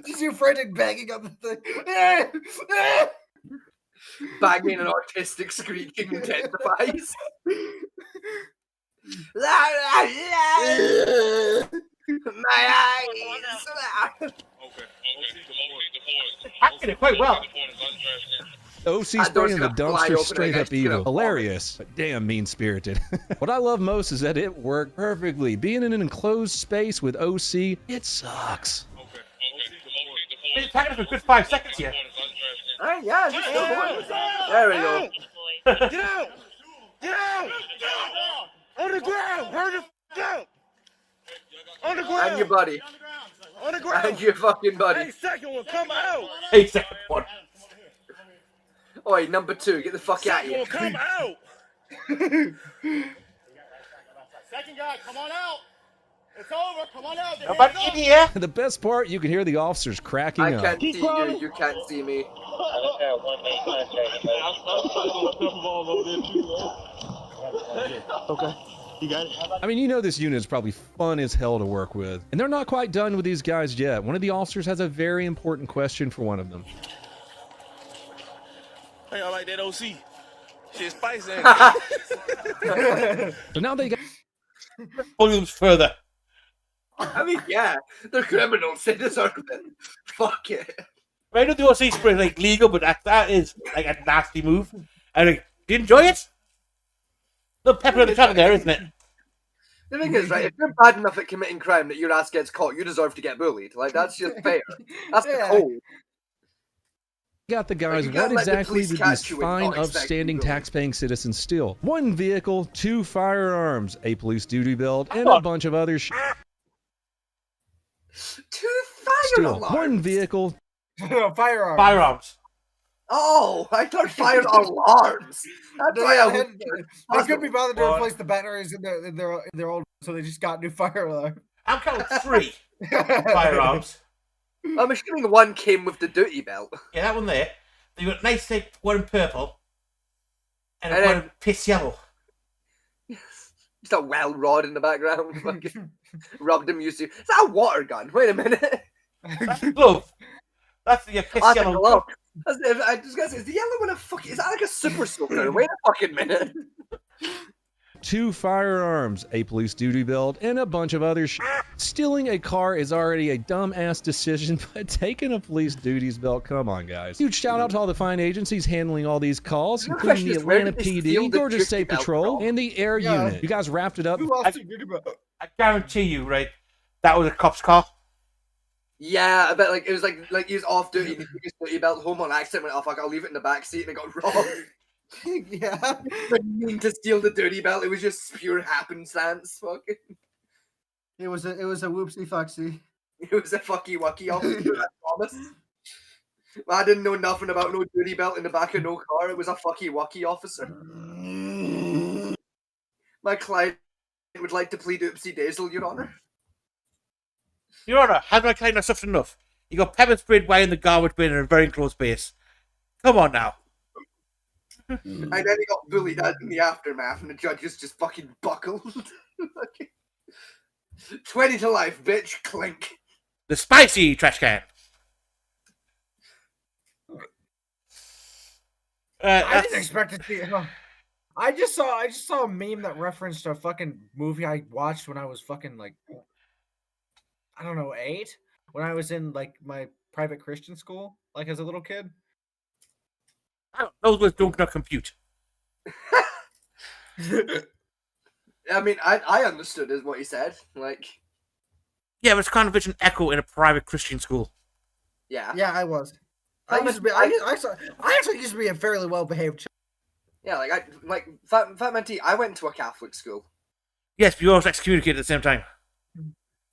Just your frantic banging up the thing. Banging and autistic screeching intensifies. My eyes. I did it quite well. OC spraying the dumpster straight up evil. Hilarious, but damn mean-spirited. What I love most is that it worked perfectly. Being in an enclosed space with OC, it sucks. It's taking us a good 5 seconds here. Yeah, just there we go. Get out! Get out! On the ground! Hurry the f*** up! On the ground! And your buddy. On the ground! And your fucking buddy. Hey, second one, come out! Hey, second one. Oi, number 2, get the fuck out of here. Come out! Second guy, come on out! It's over, come on out! Nobody in here? The best part, you can hear the officers cracking I up. can't see you, you can't see me. Okay. You got it? I mean, you know this unit is probably fun as hell to work with. And they're not quite done with these guys yet. One of the officers has a very important question for one of them. Hey, I like that OC. Shit spicy. So now they got volumes further. I mean, yeah, they're criminals. They deserve it. Fuck it. I know the OC spray is like legal, but that is like a nasty move. And like, do you enjoy it? Little pepper in the trap there, isn't it? The thing is, right, if you're bad enough at committing crime that your ass gets caught, you deserve to get bullied. Like, that's just fair. That's the code. got the guys. Like, what let the exactly police did catch these you and fine, not expect upstanding, you to. tax-paying citizens steal? One vehicle, 2 firearms, a police duty belt, and a bunch of other 2 fire Still, alarms. one vehicle, Firearms. Firearms. Oh, I thought fire alarms. That's why I was. They couldn't be bothered to replace the batteries in their old, so they just got new fire alarm. I'm counting 3 firearms. I'm assuming one came with the duty belt. Yeah, that one there. Then you got nice thick one in purple, and And one then- in piss yellow. Just a well rod in the background. Fucking rubbed him. Used to. Is that a water gun? Wait a minute. That's the glove. That's the piss That's a yellow. glove. I just gotta say, is the yellow one a fucking? Is that like a super soaker? Wait a fucking minute. 2 firearms, a police duty belt, and a bunch of other shit. Stealing a car is already a dumbass decision, but taking a police duties belt, come on, guys. Huge shout out to all the fine agencies handling all these calls, Your including the question is, where Atlanta did they steal PD, the Georgia duty State belt Patrol, from? and the Air Yeah. Unit. You guys wrapped it up. Who lost their duty belt? I guarantee you, right? That was a cop's car. Yeah, I bet like it was like he was off duty. He took his duty belt home on accident. Went, oh fuck, I'll leave it in the back seat, and it got robbed. Yeah. Didn't mean to steal the dirty belt. It was just pure happenstance. Fucking. It was a whoopsie foxy. It was a fucky wucky officer. I promise. I didn't know nothing about no dirty belt in the back of no car. It was a fucky wucky officer. My client would like to plead oopsie daisel, Your Honor. Your Honour, has my client not suffered enough? You got pepper sprayed while in the garbage bin in a very enclosed space. Come on now. And then he got bullied out in the aftermath, and the judges just fucking buckled. 20 to life, bitch. Clink. The spicy trash can. I didn't expect to see. I just saw a meme that referenced a fucking movie I watched when I was fucking like, I don't know, 8, when I was in like my private Christian school, like as a little kid. Those words don't not compute. I mean, I understood is what he said. Like, Yeah, but it's kind of an echo in a private Christian school. yeah. Yeah, I was. I actually used to be a fairly well behaved child. Yeah, like Fat Man T, I went to a Catholic school. Yes, but you also excommunicated at the same time.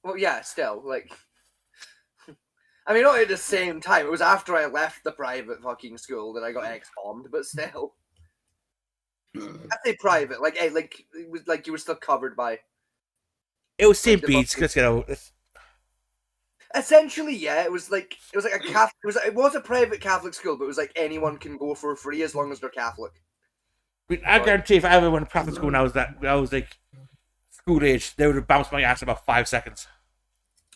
Well, yeah, still, like, I mean, not at the same time. It was after I left the private fucking school that I got ex-commed, but still. I say private, like, hey, like, it was like you were still covered by. It was St. Bede's. Let's get out. Essentially, yeah, it was like a Catholic. It was a private Catholic school, but it was like anyone can go for free as long as they're Catholic. I mean, I guarantee if I ever went to Catholic school when I was like school age, they would have bounced my ass in about 5 seconds.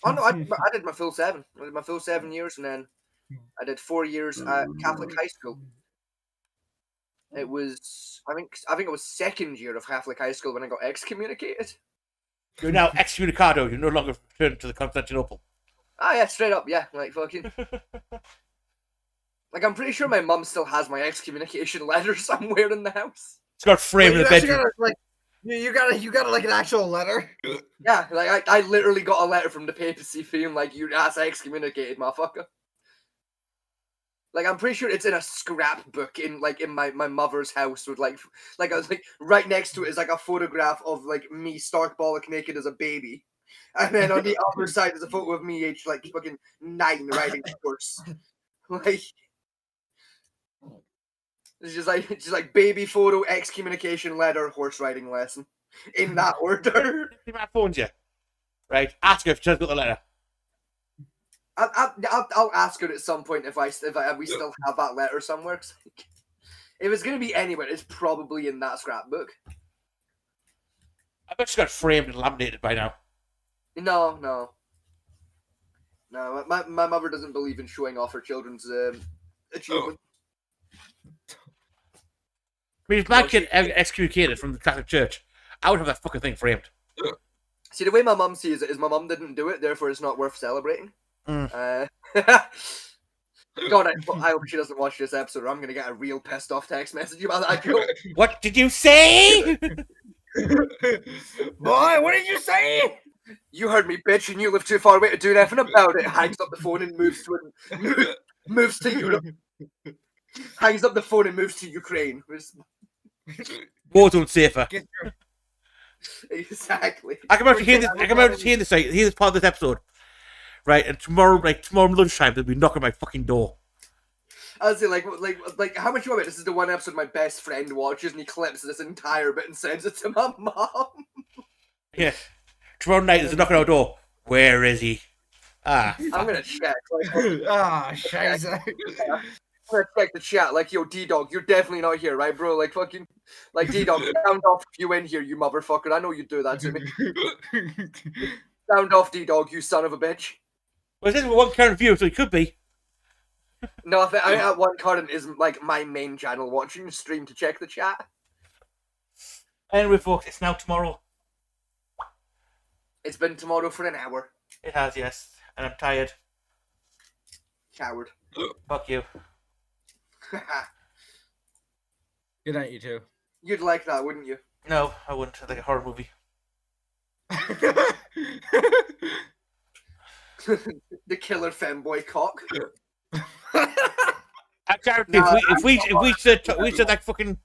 Oh no, I did my full 7. I did my full 7 years, and then I did 4 years at Catholic high school. It was, I think it was 2nd year of Catholic high school when I got excommunicated. You're now excommunicado. You're no longer returned to the Constantinople. Ah, yeah, straight up, yeah, like fucking. Like, I'm pretty sure my mum still has my excommunication letter somewhere in the house. It's got framed in the bedroom. You got like an actual letter. Yeah, like I literally got a letter from the papacy feeling like you ass excommunicated, motherfucker. Like, I'm pretty sure it's in a scrapbook in my mother's house with like right next to it is like a photograph of like me stark bollock naked as a baby. And then on the other side is a photo of me aged like fucking 9 riding a horse. Like, it's just like baby photo, excommunication letter, horse riding lesson. In that order. My phone's you. Right, ask her if she's got the letter. I'll ask her at some point if we still have that letter somewhere. 'Cause, like, if it's gonna be anywhere, it's probably in that scrapbook. I bet she's got framed and laminated by now. No. My mother doesn't believe in showing off her children's achievements. I mean, if my kid excommunicated from the Catholic Church, I would have that fucking thing framed. See, the way my mum sees it is my mum didn't do it, therefore it's not worth celebrating. God, I hope she doesn't watch this episode or I'm going to get a real pissed off text message about that joke. What did you say? Boy, what did you say? You heard me, bitch, and you live too far away to do anything about it. Hangs up the phone and moves to Europe. Hangs up the phone and moves to Ukraine. Warzone safer. Exactly. I can actually hear this. I can actually hear this part of this episode, right? And tomorrow lunchtime, they'll be knocking on my fucking door. I was saying, like, how much you want it? This is the one episode my best friend watches, and he clips this entire bit and sends it to my mom. Yeah. Tomorrow night, there's a knock on our door. Where is he? Ah. I'm gonna check. Scheiße. I'm gonna check the chat. Like, yo, D-Dog, you're definitely not here, right, bro? Like, fucking, like, D-Dog, sound off if you in here, you motherfucker. I know you do that to me. Sound off, D-Dog, you son of a bitch. Well, this is one current view, so it could be. No, I think that one current is like my main channel watching stream to check the chat. Anyway, folks, it's now tomorrow. It's been tomorrow for an hour. It has, yes. And I'm tired. Coward. Fuck you. Good night, you two. You'd like that, wouldn't you? No, I wouldn't. I like a horror movie. The killer femboy cock. I guarantee if we said that fucking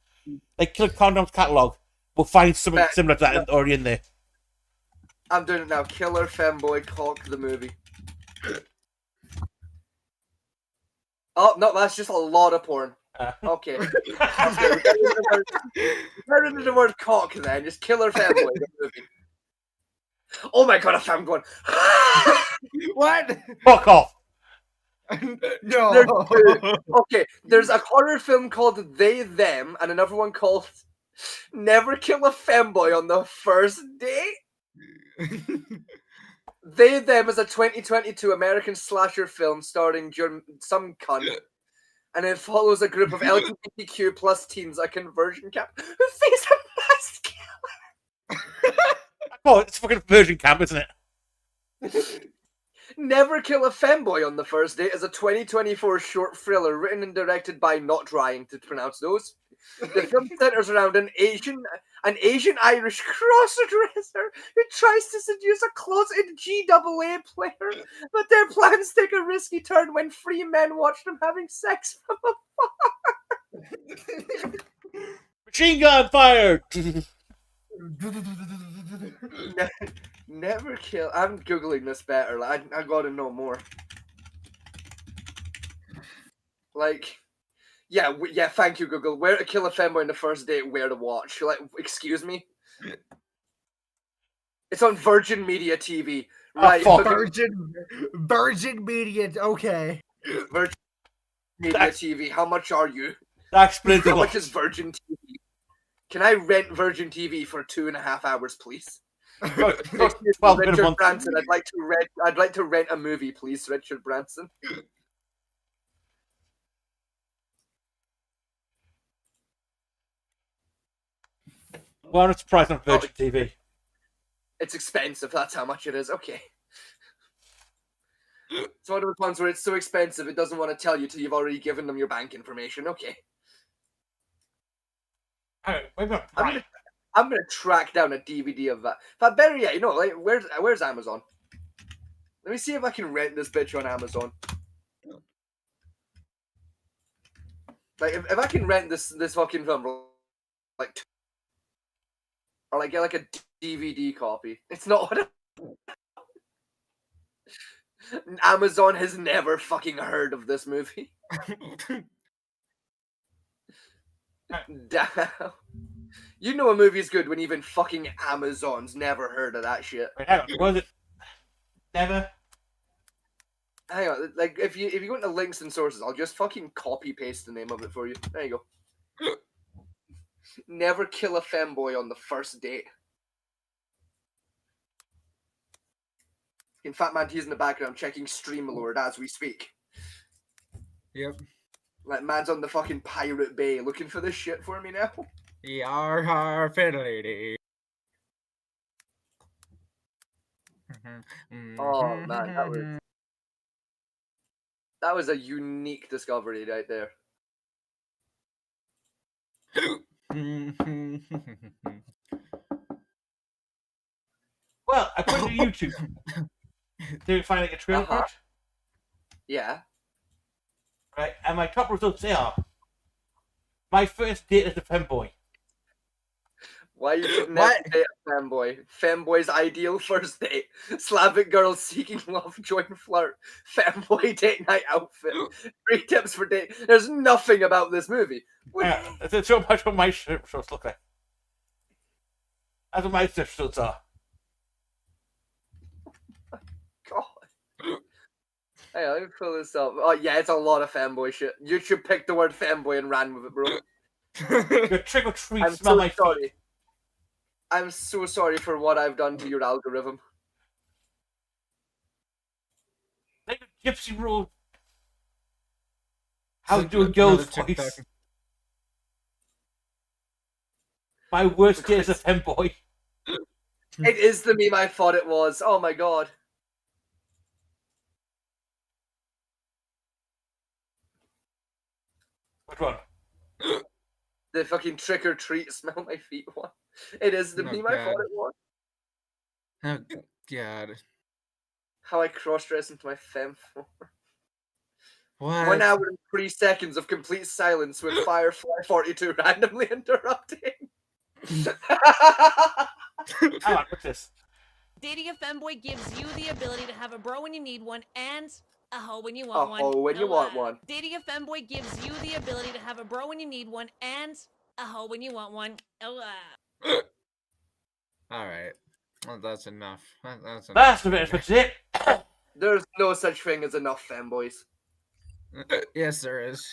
like Killer Condoms catalog, we'll find something similar to that already in there. I'm doing it now. Killer femboy cock the movie. Oh no, that's just a lot of porn. Okay. Get rid of the word cock then. Just killer femboy the movie. Oh my god, a fam going. What? Fuck off. No. Okay, there's a horror film called They Them and another one called Never Kill a Femboy on the First Date. They Them is a 2022 American slasher film starring some cunt, and it follows a group of LGBTQ plus teens at conversion camp who face a mass killer. Oh, it's fucking conversion camp, isn't it? Never Kill a Femboy on the First Date is a 2024 short thriller written and directed by not trying to pronounce those. The film centers around an Asian Irish cross-dresser who tries to seduce a closeted GAA player, but their plans take a risky turn when three men watch them having sex from afar. Machine gun fired! Never kill. I'm googling this better. Like, I gotta know more. Like, yeah. Thank you, Google. Where to kill a femboy on the first date? Where to watch? Like, excuse me. It's on Virgin Media TV. Right. Virgin Media. Okay. Virgin Media TV. How much are you? That explains How much is Virgin TV? Can I rent Virgin TV for 2.5 hours, please? Richard Branson, I'd like to rent a movie, please, Richard Branson. Well, I'm not surprised on Virgin TV. It's expensive, that's how much it is. Okay. It's one of those ones where it's so expensive it doesn't want to tell you till you've already given them your bank information. Okay. I'm gonna track down a DVD of that. But better yet, you know, like where's Amazon? Let me see if I can rent this bitch on Amazon. Like if I can rent this fucking film, like, or like get like a DVD copy. It's not what Amazon has never fucking heard of this movie. Damn. You know a movie's good when even fucking Amazon's never heard of that shit. Wait, hang on. Was it never? Hang on, like if you go into links and sources, I'll just fucking copy paste the name of it for you. There you go. Never Kill a Femboy on the First Date. In fact, man, he's in the background checking Streamlord as we speak. Yep. Like, man's on the fucking Pirate Bay looking for this shit for me now. Yar, fiddly. Oh man, that was a unique discovery right there. Well, I put it to YouTube. Did you find like a trailer for it? Yeah. Right, and my top results are: my first date as a femboy. Why you should never date a femboy. Femboy's ideal first date. Slavic girl seeking love, join flirt. Femboy date night outfit. 3 tips for date. There's nothing about this movie. It's so much what my shirts look like. That's what my shirts are. God. Hey, let me pull this up. Oh yeah, it's a lot of femboy shit. You should pick the word femboy and ran with it, bro. Your trick or treat. I'm Smell so my sorry. feet. I'm so sorry for what I've done to your algorithm. Like a Gypsy Road. How do a girl's voice? My worst day is a femboy. It is the meme I thought it was. Oh my god. Which one? The fucking trick or treat, smell my feet one. It is the Oh, meme I God. thought it was. Oh God. How I cross-dress into my femme form. What? 1 hour and 3 seconds of complete silence with Firefly 42 randomly interrupting. What's this? Dating a femboy gives you the ability to have a bro when you need one and a hoe when you A want one. hoe when you want one. Dating a femboy gives you the ability to have a bro when you need one and a hoe when you want one. All right. Well, that's enough. That's enough. That's the bit. That's it. There's no such thing as enough femboys. Yes, there is.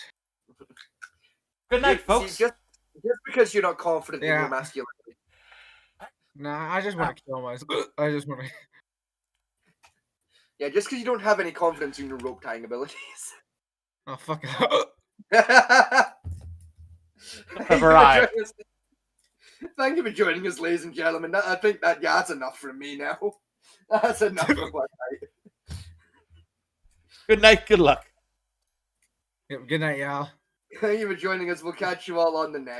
Good night, See, folks. just because you're not confident in Yeah. your masculinity. Nah, I just want to kill myself. I just want to. Yeah, just because you don't have any confidence in your rope tying abilities. Oh, fuck it. Right. Thank you for joining us, ladies and gentlemen. I think that's enough from me now. That's enough of one night. Good night. Good luck. Yep, good night, y'all. Thank you for joining us. We'll catch you all on the next.